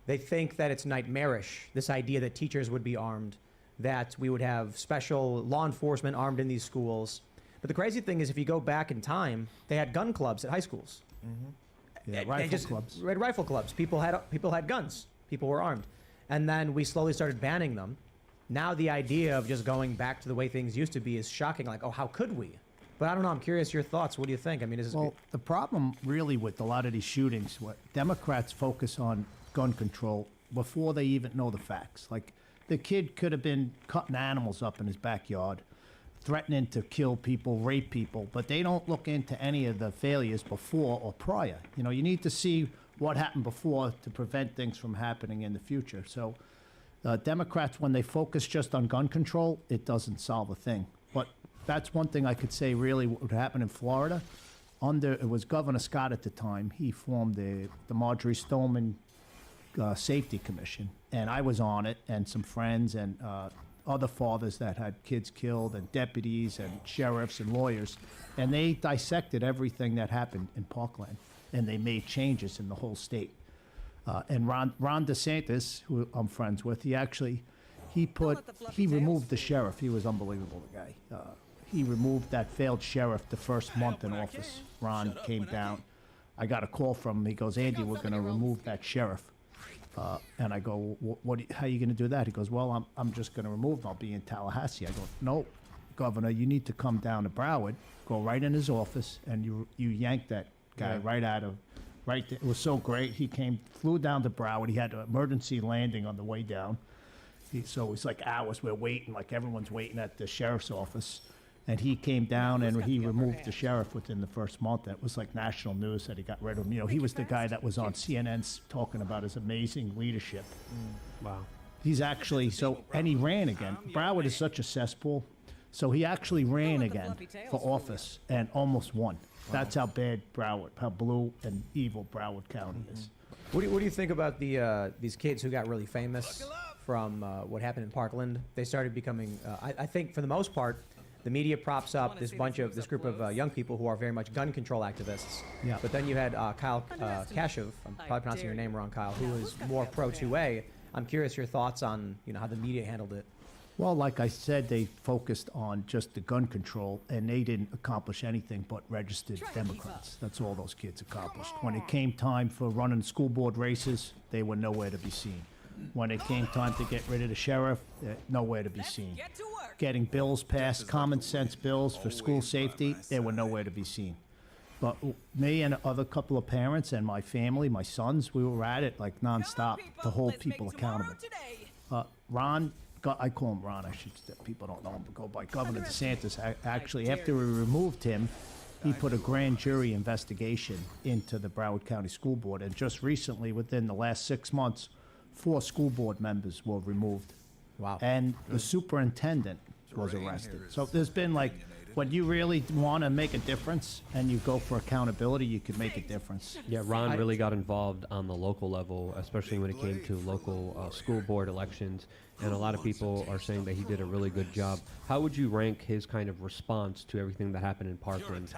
They think that it's nightmarish, this idea that teachers would be armed, that we would have special law enforcement armed in these schools. But the crazy thing is, if you go back in time, they had gun clubs at high schools. Mm-hmm. Yeah, rifle clubs. Red rifle clubs. People had guns. People were armed. And then we slowly started banning them. Now the idea of just going back to the way things used to be is shocking. Like, oh, how could we? But I don't know. I'm curious your thoughts. What do you think? I mean, the problem really with a lot of these shootings, what Democrats focus on gun control before they even know the facts. Like, the kid could have been cutting animals up in his backyard, threatening to kill people, rape people, but they don't look into any of the failures before or prior. You need to see what happened before to prevent things from happening in the future. So Democrats, when they focus just on gun control, it doesn't solve a thing. But that's one thing I could say really what happened in Florida. It was Governor Scott at the time. He formed the Marjorie Stoneman Safety Commission, and I was on it, and some friends and other fathers that had kids killed, and deputies and sheriffs and lawyers, and they dissected everything that happened in Parkland, and they made changes in the whole state. And Ron DeSantis, who I'm friends with, he removed the sheriff. He was unbelievable, the guy. He removed that failed sheriff the first month in office. Ron came down. I got a call from him. He goes, Andy, we're going to remove that sheriff. And I go, how are you going to do that? He goes, well, I'm just going to remove him. I'll be in Tallahassee. I go, no, Governor, you need to come down to Broward, go right in his office, and you yank that guy right there. It was so great. He flew down to Broward. He had an emergency landing on the way down. So it's like hours. We're waiting, like everyone's waiting at the sheriff's office. And he came down and he removed the sheriff within the first month. It was like national news that he got rid of him. He was the guy that was on CNN talking about his amazing leadership. Wow. He's actually, and he ran again. Broward is such a cesspool. So he actually ran again for office and almost won. That's how bad how blue and evil Broward County is. What do you think about these kids who got really famous from what happened in Parkland? They started becoming, I think for the most part, the media props up this group of young people who are very much gun control activists. Yeah. But then you had Kyle Kashev, I'm probably pronouncing your name wrong, Kyle, who is more pro 2A. I'm curious your thoughts on how the media handled it. Well, like I said, they focused on just the gun control, and they didn't accomplish anything but registered Democrats. That's all those kids accomplished. When it came time for running school board races, they were nowhere to be seen. When it came time to get rid of the sheriff, nowhere to be seen. Getting bills passed, common sense bills for school safety, they were nowhere to be seen. But me and other couple of parents and my family, my sons, we were at it like nonstop to hold people accountable. Ron, I call him Ron, people don't know him, but go by Governor DeSantis. Actually, after we removed him, he put a grand jury investigation into the Broward County School Board. And just recently, within the last 6 months, 4 school board members were removed. Wow. And the superintendent was arrested. So there's been when you really want to make a difference and you go for accountability, you can make a difference. Yeah, Ron really got involved on the local level, especially when it came to local school board elections. And a lot of people are saying that he did a really good job. How would you rank his kind of response to everything that happened in Parkland?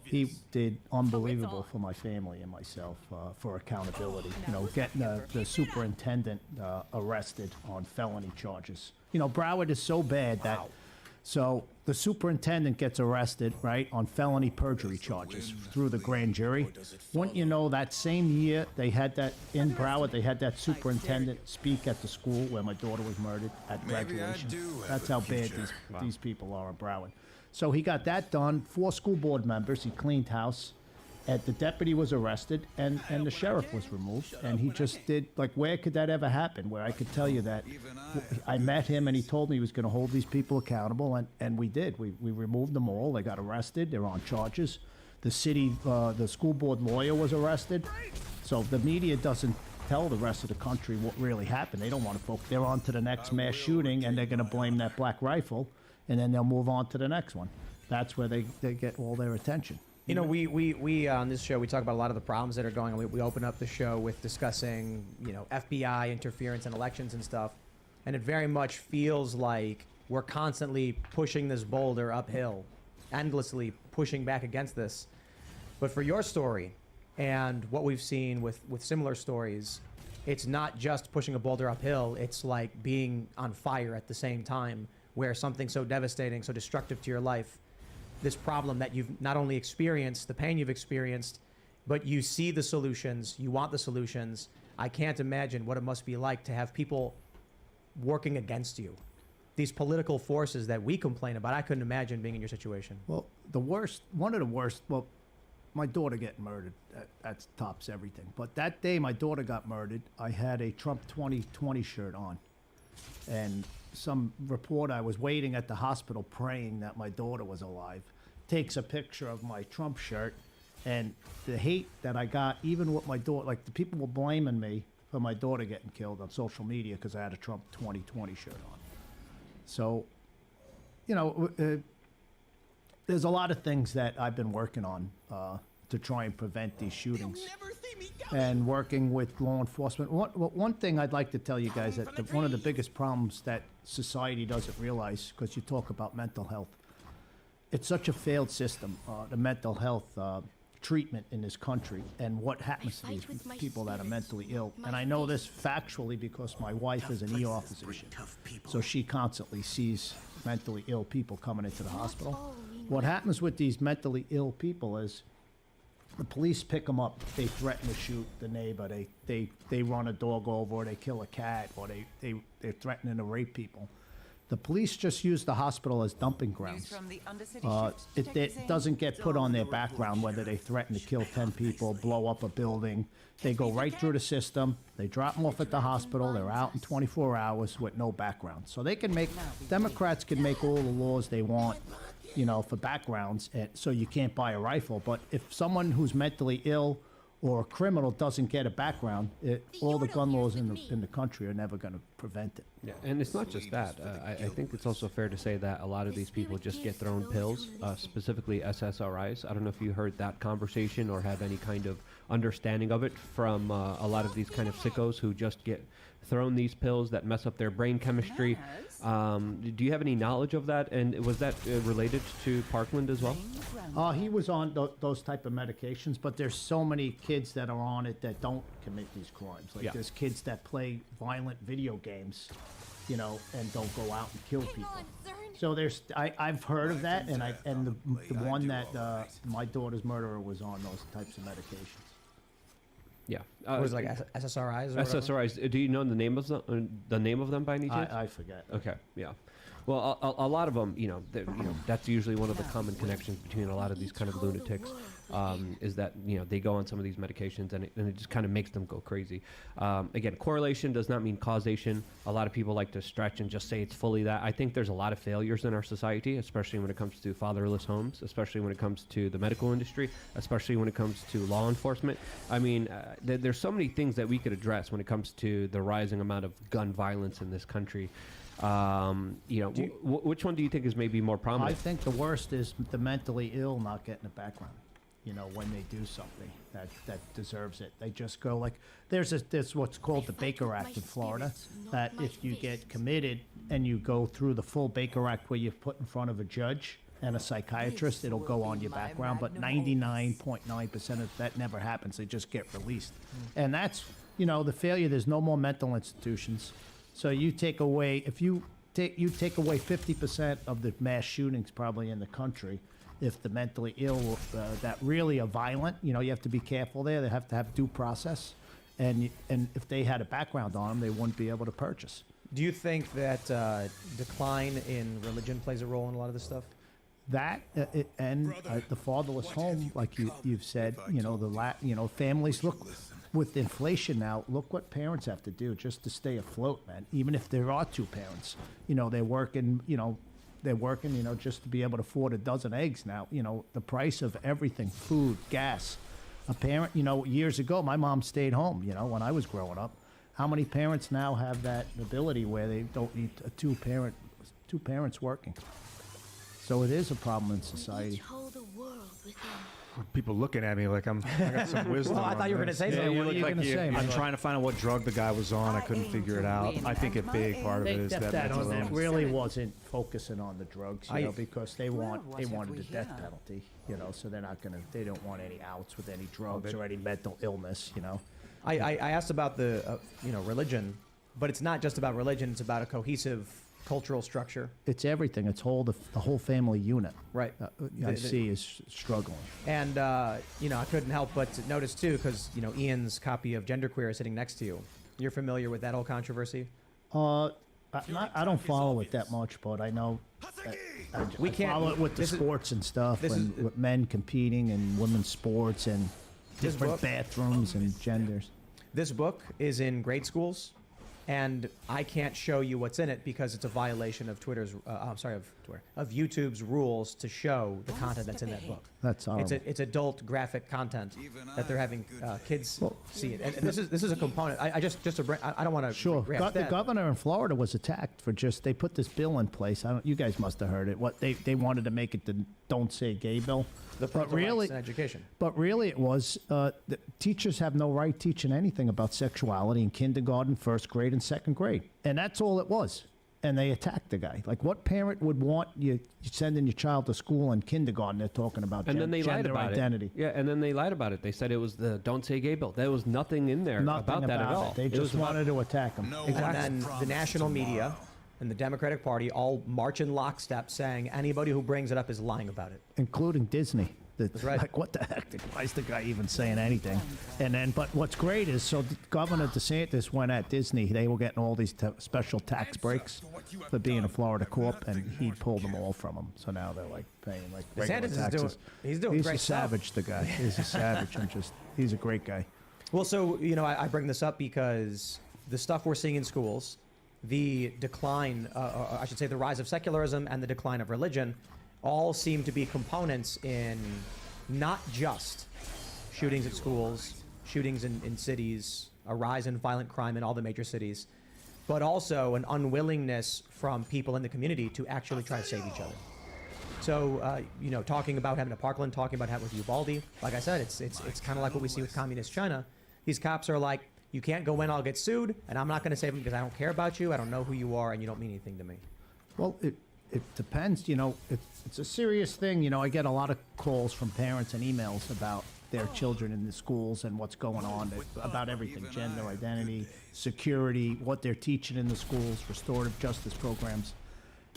He did unbelievable for my family and myself for accountability. Getting the superintendent arrested on felony charges. Broward is so bad that So the superintendent gets arrested, right, on felony perjury charges through the grand jury. Wouldn't you know, that same year they had that in Broward, they had that superintendent speak at the school where my daughter was murdered at graduation. That's how bad these people are in Broward. So he got that done. 4 school board members. He cleaned house. And the deputy was arrested, and the sheriff was removed. And he just did, like, where could that ever happen? Where I could tell you that I met him, and he told me he was going to hold these people accountable, and we did. We removed them all. They got arrested. They're on charges. The city, the school board lawyer was arrested. So the media doesn't tell the rest of the country what really happened. They don't want to focus. They're on to the next mass shooting, and they're going to blame that black rifle, and then they'll move on to the next one. That's where they get all their attention. You know, we on this show, we talk about a lot of the problems that are going on. We open up the show with discussing, you know, FBI interference in elections and stuff. And it very much feels like we're constantly pushing this boulder uphill, endlessly pushing back against this. But for your story and what we've seen with similar stories, it's not just pushing a boulder uphill. It's like being on fire at the same time, where something so devastating, so destructive to your life, this problem that you've not only experienced, the pain you've experienced, but you see the solutions, you want the solutions. I can't imagine what it must be like to have people working against you. These political forces that we complain about, I couldn't imagine being in your situation. Well, one of the worst, well, my daughter getting murdered, that tops everything. But that day my daughter got murdered, I had a Trump 2020 shirt on. And some reporter, I was waiting at the hospital praying that my daughter was alive, takes a picture of my Trump shirt, and the hate that I got, even with my daughter, like the people were blaming me for my daughter getting killed on social media because I had a Trump 2020 shirt on. So, you know, there's a lot of things that I've been working on to try and prevent these shootings. And working with law enforcement. One thing I'd like to tell you guys, that one of the biggest problems that society doesn't realize, because you talk about mental health, it's such a failed system, the mental health treatment in this country, and what happens to these people that are mentally ill. And I know this factually because my wife is an ER physician, so she constantly sees mentally ill people coming into the hospital. What happens with these mentally ill people is the police pick them up, they threaten to shoot the neighbor, they run a dog over, or they kill a cat, or they're threatening to rape people. The police just use the hospital as dumping grounds. It doesn't get put on their background whether they threaten to kill 10 people, blow up a building. They go right through the system, they drop them off at the hospital, they're out in 24 hours with no background. So they can make, Democrats can make all the laws they want, you know, for backgrounds, and so you can't buy a rifle. But if someone who's mentally ill or a criminal doesn't get a background, all the gun laws in the country are never going to prevent it. Yeah, and it's not just that. I think it's also fair to say that a lot of these people just get thrown pills, specifically SSRIs. I don't know if you heard that conversation or have any kind of understanding of it from a lot of these kind of sickos who just get thrown these pills that mess up their brain chemistry. Do you have any knowledge of that? And was that related to Parkland as well? He was on those type of medications, but there's so many kids that are on it that don't commit these crimes. Like there's kids that play violent video games, you know, and don't go out and kill people. So I've heard of that, and the one that my daughter's murderer was on those types of medications. Yeah, was it like SSRIs? Or SSRIs. Do you know the name of them by any chance? I forget. Okay, yeah. Well, a lot of them, you know, that's usually one of the common connections between a lot of these kind of lunatics, is that, you know, they go on some of these medications and it just kind of makes them go crazy. Again, correlation does not mean causation. A lot of people like to stretch and just say it's fully that. I think there's a lot of failures in our society, especially when it comes to fatherless homes, especially when it comes to the medical industry, especially when it comes to law enforcement. I mean, there's so many things that we could address when it comes to the rising amount of gun violence in this country. You know, which one do you think is maybe more prominent? I think the worst is the mentally ill not getting a background. You know, when they do something that deserves it, they just go like, there's what's called the Baker Act in Florida, that if you get committed and you go through the full Baker Act where you're put in front of a judge and a psychiatrist, it'll go on your background, but 99.9% of that never happens. They just get released. And that's, you know, the failure. There's no more mental institutions. So you take away, if you you take away 50% of the mass shootings probably in the country. If the mentally ill that really are violent, you have to be careful there. They have to have due process, and if they had a background on them, they wouldn't be able to purchase. Do you think that decline in religion plays a role in a lot of this stuff? That and the fatherless home, like you've said, families look with inflation now. Look what parents have to do just to stay afloat, man. Even if there are two parents, they're working, just to be able to afford a dozen eggs now. The price of everything, food, gas. A parent, years ago, my mom stayed home. When I was growing up, how many parents now have that ability where they don't need two parents working? So it is a problem in society. People looking at me like I got some wisdom. Well, I thought you were going to say something. What are you going to say? I'm trying to find out what drug the guy was on. I couldn't figure it out. I think a big part of it is that mental illness. Really wasn't focusing on the drugs, because they wanted the death penalty, so they don't want any outs with any drugs or any mental illness, I asked about the religion, but it's not just about religion. It's about a cohesive cultural structure. It's everything. It's the whole family unit. Right. I see is struggling. And I couldn't help but to notice too, because Ian's copy of Genderqueer is sitting next to you. You're familiar with that whole controversy? I don't follow it that much, but I know. I follow it with the sports and stuff, and with men competing and women's sports and different bathrooms and genders. This book is in grade schools, and I can't show you what's in it because it's a violation of of YouTube's rules to show the content that's in that book. That's horrible. It's adult graphic content that they're having kids see it, and this is a component. I don't want to. Sure. The governor in Florida was attacked for they put this bill in place. You guys must have heard it. What they wanted to make it the Don't Say Gay bill. But really, in education. But really, it was the teachers have no right teaching anything about sexuality in kindergarten, first grade, and second grade, and that's all it was. And they attacked the guy. Like, what parent would want you sending your child to school in kindergarten? They're talking about then they lied gender about identity. Yeah, and then they lied about it. They said it was the Don't Say Gay bill. There was nothing in there about that at all. They just wanted to attack him. And then the national media and the Democratic Party all march in lockstep, saying anybody who brings it up is lying about it, including Disney. That's right. Like, what the heck? Why is the guy even saying anything? And then, but what's great is, Governor DeSantis went at Disney. They were getting all these special tax breaks for being a Florida corp, and he pulled them all from them. So now they're like paying like regular taxes. He's doing He's great a savage, stuff. the guy. He's a savage, and he's a great guy. Well, so I bring this up because the stuff we're seeing in schools, the decline, or I should say, the rise of secularism and the decline of religion, all seem to be components in not just shootings at schools, shootings in cities, a rise in violent crime in all the major cities, but also an unwillingness from people in the community to actually try to save each other. So, talking about having a Parkland, talking about having with Uvalde, like I said, it's kind of like what we see with communist China. These cops are like, you can't go in, I'll get sued, and I'm not going to save them because I don't care about you, I don't know who you are, and you don't mean anything to me. Well, it depends, it's a serious thing. I get a lot of calls from parents and emails about their children in the schools and what's going on, about everything, gender identity, security, what they're teaching in the schools, restorative justice programs.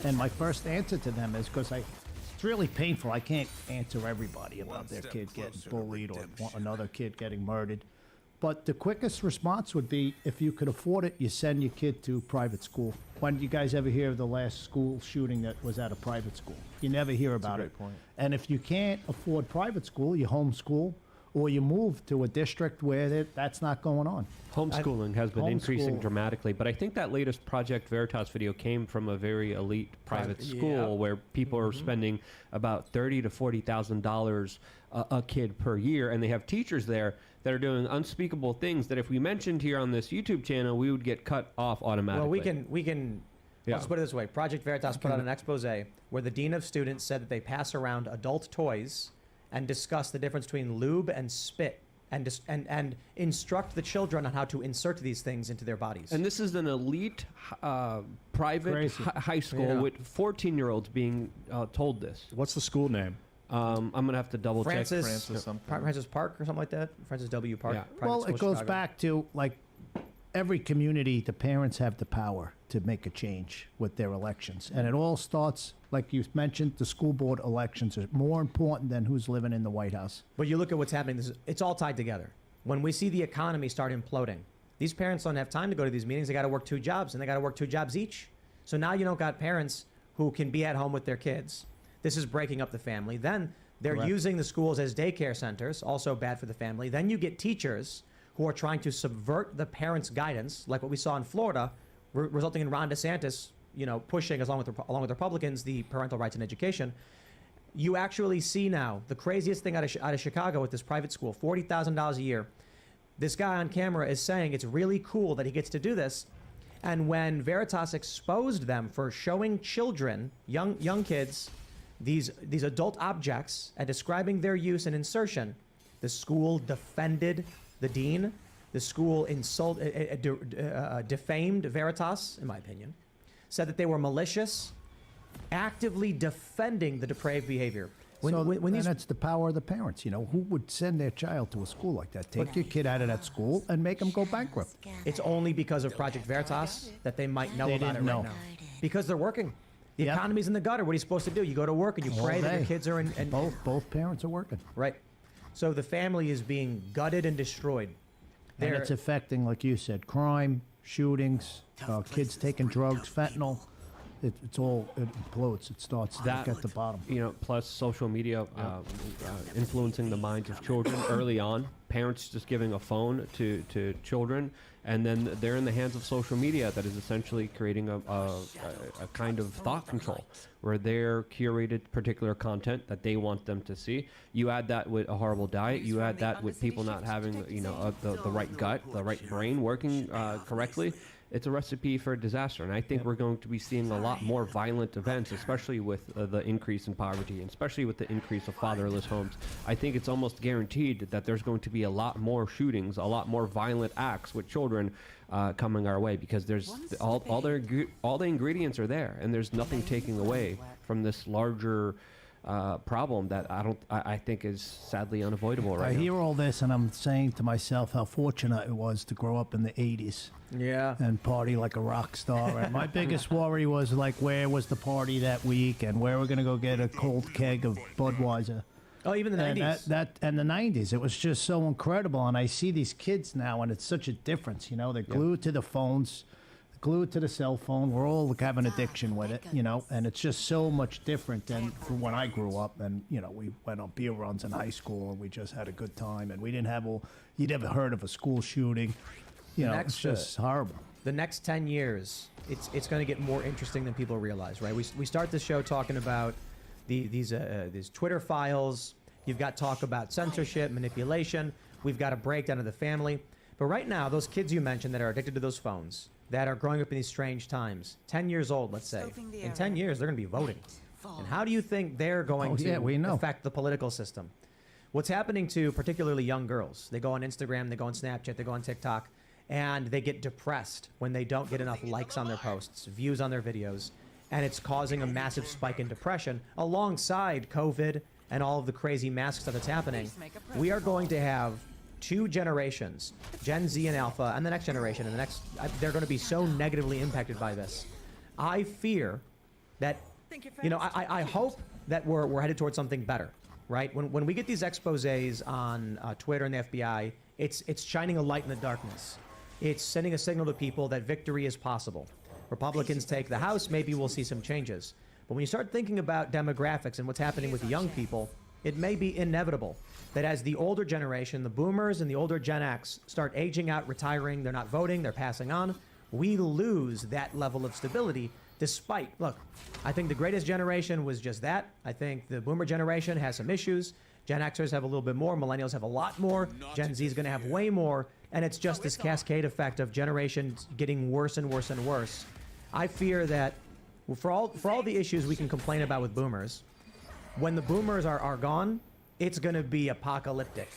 And my first answer to them is, because it's really painful. I can't answer everybody about their kid getting bullied or another kid getting murdered. But the quickest response would be, if you could afford it, you send your kid to private school. When did you guys ever hear of the last school shooting that was at a private school? You never hear about it. That's a great point. And if you can't afford private school, you homeschool, or you move to a district where that's not going on. Homeschooling has been increasing dramatically, but I think that latest Project Veritas video came from a very elite private school where people are spending about $30,000 to $40,000 a kid per year, and they have teachers there that are doing unspeakable things that if we mentioned here on this YouTube channel, we would get cut off automatically. Well, we can. Let's put it this way: Project Veritas put out an expose where the dean of students said that they pass around adult toys and discuss the difference between lube and spit, and instruct the children on how to insert these things into their bodies. And this is an elite private high school with 14-year-olds being told this. What's the school name? I'm gonna have to double check. Francis Park or something like that. Francis W. Park. Yeah. Well, it goes back to every community, the parents have the power to make a change with their elections. And it all starts, like you mentioned, the school board elections are more important than who's living in the White House. But you look at what's happening, it's all tied together. When we see the economy start imploding, these parents don't have time to go to these meetings. They got to work 2 jobs, and they got to work 2 jobs each. So now you don't got parents who can be at home with their kids. This is breaking up the family. Then they're Correct. using the schools as daycare centers, also bad for the family. Then you get teachers who are trying to subvert the parents' guidance, like what we saw in Florida, resulting in Ron DeSantis, pushing along with Republicans the parental rights in education. You actually see now the craziest thing out of Chicago with this private school, $40,000 a year. This guy on camera is saying it's really cool that he gets to do this. And when Veritas exposed them for showing children, young kids, these adult objects and describing their use and insertion, the school defended the dean. The school defamed Veritas, in my opinion, said that they were malicious, actively defending the depraved behavior. And that's the power of the parents. Who would send their child to a school like that? Take your kid out of that school and make them go bankrupt. It's only because of Project Veritas that they might know They about it didn't right know. now. Because they're working. The economy's in the gutter. What are you supposed to do? You go to work and you All pray that day. your kids are in. Both parents are working. Right. So the family is being gutted and destroyed. And it's affecting, like you said, crime, shootings, kids taking drugs, fentanyl. It implodes. It starts That, at the bottom. Plus social media influencing the minds of children early on. Parents just giving a phone to children, and then they're in the hands of social media that is essentially creating a kind of thought control where they're curated particular content that they want them to see. You add that with a horrible diet. You add that with people not having the right gut, the right brain working correctly. It's a recipe for disaster, and I think we're going to be seeing a lot more violent events, especially with the increase in poverty, and especially with the increase of fatherless homes. I think it's almost guaranteed that there's going to be a lot more shootings, a lot more violent acts with children coming our way, because there's all the ingredients are there, and there's nothing taking away from this larger problem that I think is sadly unavoidable right I now. hear all this, and I'm saying to myself how fortunate it was to grow up in the 80s. Yeah. And party like a rock star. And my biggest worry was, like, where was the party that week, and where we're going to go get a cold keg of Budweiser. Oh, even the 90s. And the 90s. It was just so incredible. And I see these kids now, and it's such a difference. They're glued to the phones, glued to the cell phone. We're all having addiction with it, and it's just so much different than from when I grew up. And, we went on beer runs in high school, and we just had a good time. And we didn't have you'd ever heard of a school shooting. It's just horrible. The next 10 years, it's going to get more interesting than people realize, right? We start the show talking about these Twitter files. You've got talk about censorship, manipulation. We've got a breakdown of the family. But right now, those kids you mentioned that are addicted to those phones, that are growing up in these strange times, 10 years old, let's say. In 10 years, they're going to be voting. And how do you think they're going to affect the political system? What's happening to particularly young girls? They go on Instagram, they go on Snapchat, they go on TikTok, and they get depressed when they don't get enough likes on their posts, views on their videos, and it's causing a massive spike in depression alongside COVID and all of the crazy mask stuff that's happening. We are going to have 2 generations, Gen Z and Alpha, and the next generation, and they're going to be so negatively impacted by this. I fear that, I hope that we're headed towards something better, right? When we get these exposés on Twitter and the FBI, it's shining a light in the darkness. It's sending a signal to people that victory is possible. Republicans take the House, maybe we'll see some changes. But when you start thinking about demographics and what's happening with the young people, it may be inevitable that as the older generation, the boomers and the older Gen X, start aging out, retiring, they're not voting, they're passing on, we lose that level of stability despite, look, I think the greatest generation was just that. I think the boomer generation has some issues. Gen Xers have a little bit more. Millennials have a lot more. Gen Z is going to have way more. And it's just this cascade effect of generations getting worse and worse and worse. I fear that for all the issues we can complain about with boomers, when the boomers are gone, it's going to be apocalyptic.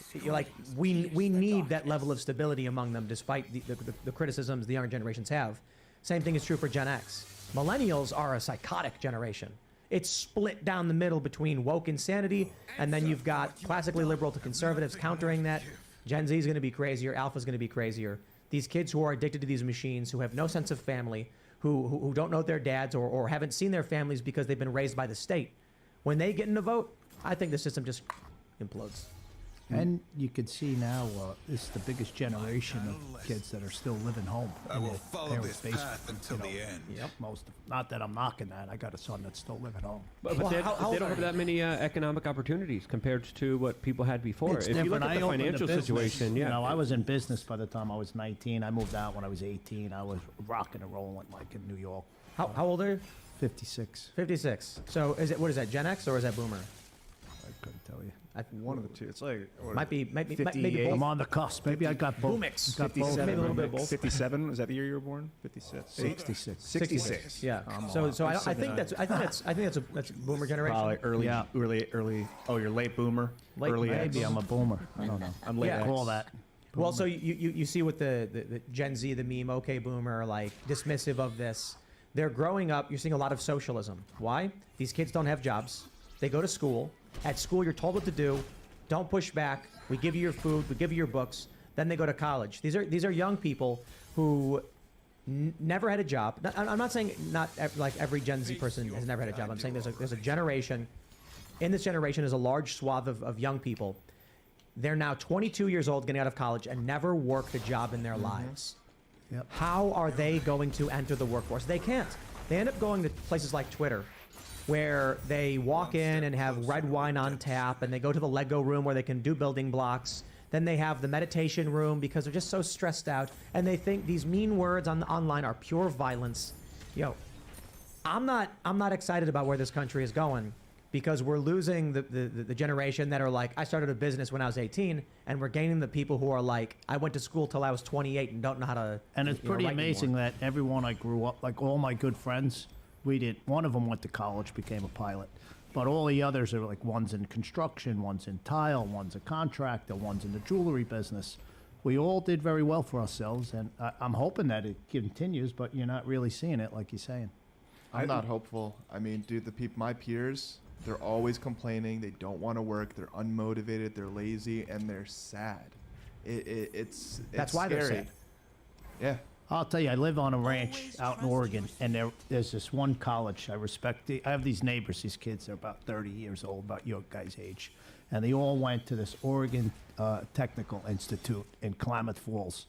We need that level of stability among them, despite the criticisms the younger generations have. Same thing is true for Gen X. Millennials are a psychotic generation. It's split down the middle between woke insanity, and then you've got classically liberal to conservatives countering that. Gen Z is going to be crazier. Alpha is going to be crazier. These kids who are addicted to these machines, who have no sense of family, who don't know their dads or haven't seen their families because they've been raised by the state. When they get in a vote, I think the system just implodes. And you can see now, this is the biggest generation of kids that are still living home. I in will their follow parents' this basement, path until the end. Yep, most of, not that I'm knocking that. I got a son that's still living home. But they don't have that many economic opportunities compared to what people had before. It's If you look different. at I the opened a financial business. situation, yeah. You know, I was in business by the time I was 19. I moved out when I was 18. I was rocking and rolling like in New York. How old are you? 56. 56. So what is that, Gen X or is that Boomer? I couldn't tell you. One of the two. It's like Might be 58. both. I'm on the cusp. Maybe I got both. Boomix. Got both. 57, maybe a little bit both. 57. Is that the year you were born? 56. 66. 66. Yeah. I'm So Oh, I think that's a boomer generation. Probably early. Oh, you're late boomer. Late- Maybe X. I'm a boomer. I don't know. I'm late Yeah. Call that. Well, so you see with the Gen Z, the meme, okay, boomer, like dismissive of this. They're growing up. You're seeing a lot of socialism. Why? These kids don't have jobs. They go to school. At school, you're told what to do. Don't push back. We give you your food. We give you your books. Then they go to college. These are young people who never had a job. I'm not saying like every Gen Z person has never had a job. I'm saying there's a generation. In this generation is a large swath of young people. They're now 22 years old, getting out of college, and never worked a job in their lives. Yep. How are they going to enter the workforce? They can't. They end up going to places like Twitter, where they walk in and have red wine on tap, and they go to the Lego room where they can do building blocks. Then they have the meditation room because they're just so stressed out, and they think these mean words online are pure violence. I'm not excited about where this country is going, because we're losing the generation that are like, I started a business when I was 18, and we're gaining the people who are like, I went to school till I was 28 and don't know how to. And it's pretty amazing that everyone I grew up, like all my good friends, one of them went to college, became a pilot. But all the others are like, one's in construction, one's in tile, one's a contractor, one's in the jewelry business. We all did very well for ourselves, and I'm hoping that it continues, but you're not really seeing it like you're saying. I'm not hopeful. I mean, dude, my peers, they're always complaining. They don't want to work. They're unmotivated. They're lazy, and they're sad. It's That's why they're scary. sad. Yeah. I'll tell you, I live on a ranch out in Oregon, and there's this one college I respect. I have these neighbors, these kids, they're about 30 years old, about your guys' age, and they all went to this Oregon Technical Institute in Klamath Falls,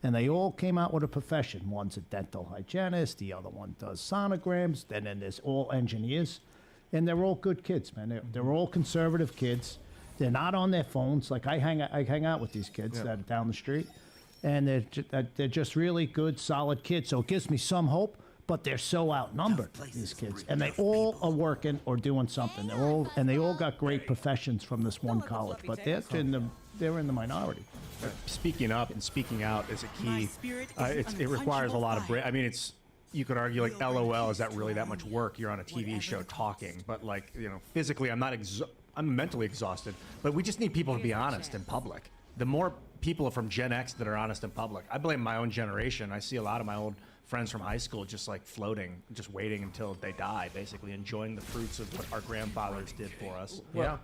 and they all came out with a profession. One's a dental hygienist, the other one does sonograms, and then there's all engineers, and they're all good kids, man. They're all conservative kids. They're not on their phones. Like I hang out with these kids that are down the street. And they're just really good, solid kids. So it gives me some hope, but they're so outnumbered, these kids. And they all are working or doing something. They all got great professions from this one college, but they're in the minority. Speaking up and speaking out is a key. It requires a lot of I mean, you could argue like LOL, is that really that much work? You're on a TV show talking, but like, physically I'm mentally exhausted, but we just need people to be honest in public. The more people from Gen X that are honest in public. I blame my own generation. I see a lot of my old friends from high school just like floating, just waiting until they die, basically enjoying the fruits of what our grandfathers did for us. Well,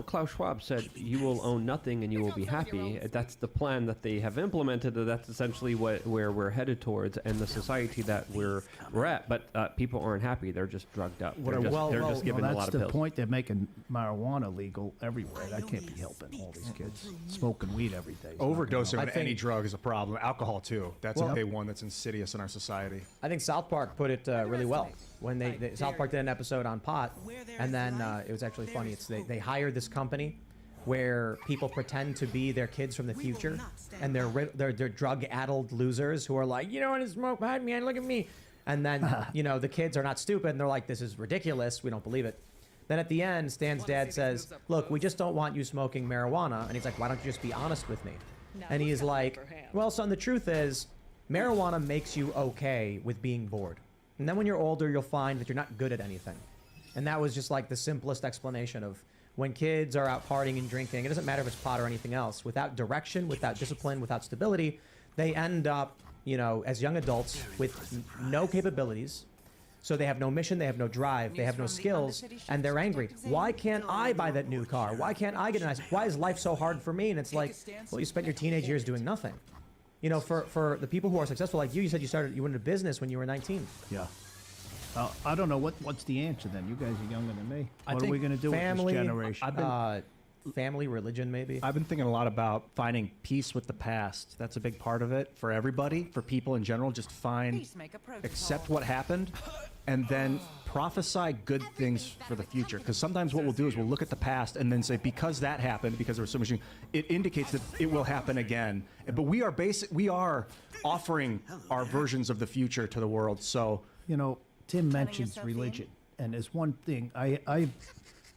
Klaus Schwab said, you will own nothing and you will be happy. That's the plan that they have implemented. That's essentially where we're headed towards and the society that we're at. But people aren't happy. They're just drugged up. They're just given a lot of pills. That's the point. They're making marijuana legal everywhere. That can't be helping all these kids. Smoking weed every day. Overdosing on any drug is a problem. Alcohol, too. That's a big one that's insidious in our society. I think South Park put it really well when South Park did an episode on pot, and then it was actually funny. They hired this company where people pretend to be their kids from the future, and they're drug-addled losers who are like, you don't want to smoke behind me, and look at me, and then the kids are not stupid, and they're like, this is ridiculous, we don't believe it. Then at the end, Stan's dad says, look, we just don't want you smoking marijuana, and he's like, why don't you just be honest with me? And he's like, well, son, the truth is, marijuana makes you okay with being bored. And then when you're older, you'll find that you're not good at anything. And that was just like the simplest explanation of when kids are out partying and drinking, it doesn't matter if it's pot or anything else, without direction, without discipline, without stability, they end up, as young adults with no capabilities. So they have no mission, they have no drive, they have no skills, and they're angry. Why can't I buy that new car? Why can't I get a nice? Why is life so hard for me? And it's like, well, you spent your teenage years doing nothing. You know, for the people who are successful like you said you went into business when you were 19. Yeah. I don't know what's the answer then. You guys are younger than me. I What are think we going to do family, with this generation? Family, religion, maybe. I've been thinking a lot about finding peace with the past. That's a big part of it for everybody, for people in general. Just accept what happened, and then prophesy good things for the future. Because sometimes what we'll do is we'll look at the past and then say, because that happened, because there was so much, it indicates that it will happen again. But we are offering our versions of the future to the world. So Tim mentions religion, and there's one thing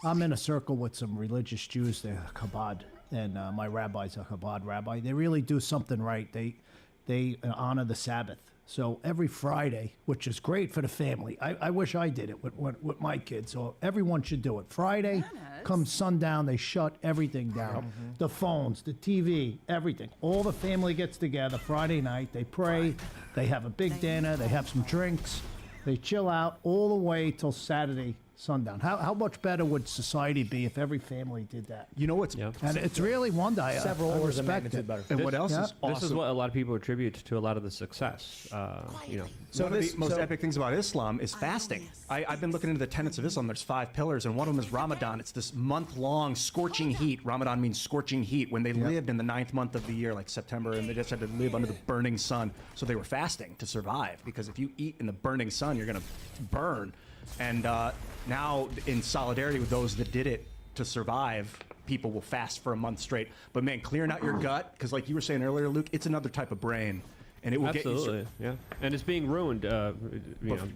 I'm in a circle with some religious Jews. They're Chabad, and my rabbi's a Chabad rabbi. They really do something right. They honor the Sabbath. So every Friday, which is great for the family. I wish I did it with my kids. So everyone should do it. Friday, come sundown, they shut everything down. The phones, the TV, everything. All the family gets together Friday night. They pray. They have a big dinner. They have some drinks. They chill out all the way till Saturday sundown. How much better would society be if every family did that? You know what's and it's really one day several orders of magnitude better. And what else is awesome? This is what a lot of people attribute to a lot of the success. So one of the most epic things about Islam is fasting. I've been looking into the tenets of Islam. There's 5 pillars, and one of them is Ramadan. It's this month-long scorching heat. Ramadan means scorching heat. When they lived in the 9th month of the year, like September, and they just had to live under the burning sun, so they were fasting to survive. Because if you eat in the burning sun, you're going to burn. And now, in solidarity with those that did it to survive, people will fast for a month straight. But man, clearing out your gut, because like you were saying earlier, Luke, it's another type of brain, and it will get you. Yeah, and it's being ruined,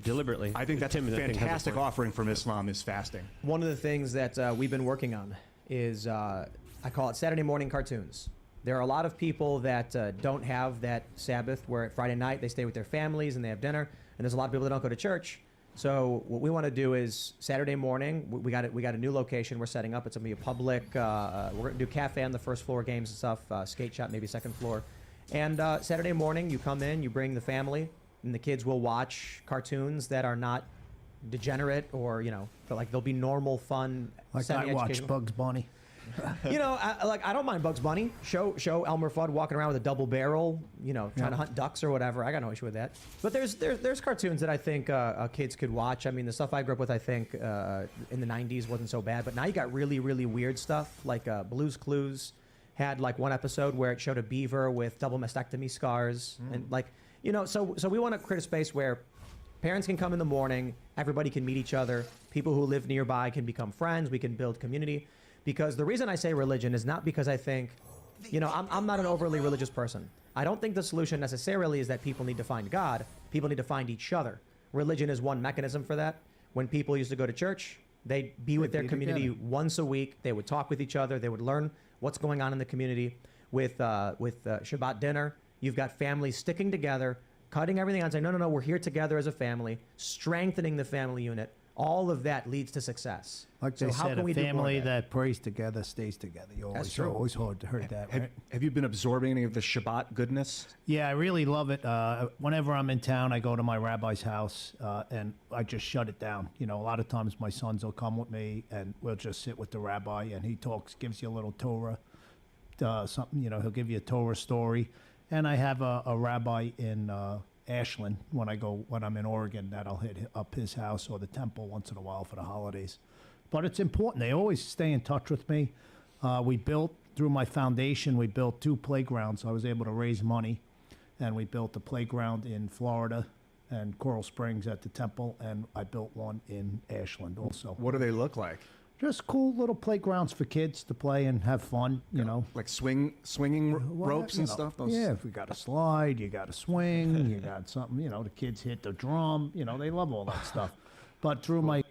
deliberately. I think that's a fantastic offering from Islam is fasting. One of the things that we've been working on is I call it Saturday morning cartoons. There are a lot of people that don't have that Sabbath where at Friday night they stay with their families and they have dinner, and there's a lot of people that don't go to church. So what we want to do is Saturday morning, we got a new location we're setting up. It's going to be a public, we're going to do cafe on the first floor, games and stuff, skate shop, maybe second floor. And Saturday morning, you come in, you bring the family, and the kids will watch cartoons that are not degenerate or, but like they'll be normal, fun, like I watch Bugs Bunny. I don't mind Bugs Bunny. Show Elmer Fudd walking around with a double barrel, trying to hunt ducks or whatever. I got no issue with that. But there's cartoons that I think kids could watch. I mean, the stuff I grew up with, I think in the 90s wasn't so bad. But now you got really, really weird stuff like Blue's Clues had like one episode where it showed a beaver with double mastectomy scars and so we want to create a space where parents can come in the morning, everybody can meet each other, people who live nearby can become friends, we can build community. Because the reason I say religion is not because I think, I'm not an overly religious person. I don't think the solution necessarily is that people need to find God. People need to find each other. Religion is one mechanism for that. When people used to go to church, they'd be with their community once a week. They would talk with each other. They would learn what's going on in the community. With Shabbat dinner, you've got families sticking together, cutting everything out and saying, no, we're here together as a family, strengthening the family unit. All of that leads to success. Like they said, a family that prays together stays together. That's true. Always heard that, right? Have you been absorbing any of the Shabbat goodness? Yeah, I really love it. Whenever I'm in town, I go to my rabbi's house and I just shut it down. A lot of times my sons will come with me and we'll just sit with the rabbi and he gives you a little Torah, something. He'll give you a Torah story. And I have a rabbi in Ashland when I'm in Oregon that I'll hit up his house or the temple once in a while for the holidays. But it's important. They always stay in touch with me. Through my foundation, we built 2 playgrounds. I was able to raise money, and we built a playground in Florida and Coral Springs at the temple, and I built one in Ashland also. What do they look like? Just cool little playgrounds for kids to play and have fun, Like swinging ropes and stuff? Yeah, if we got a slide, you got a swing, you got something, the kids hit the drum, they love all that stuff. But through my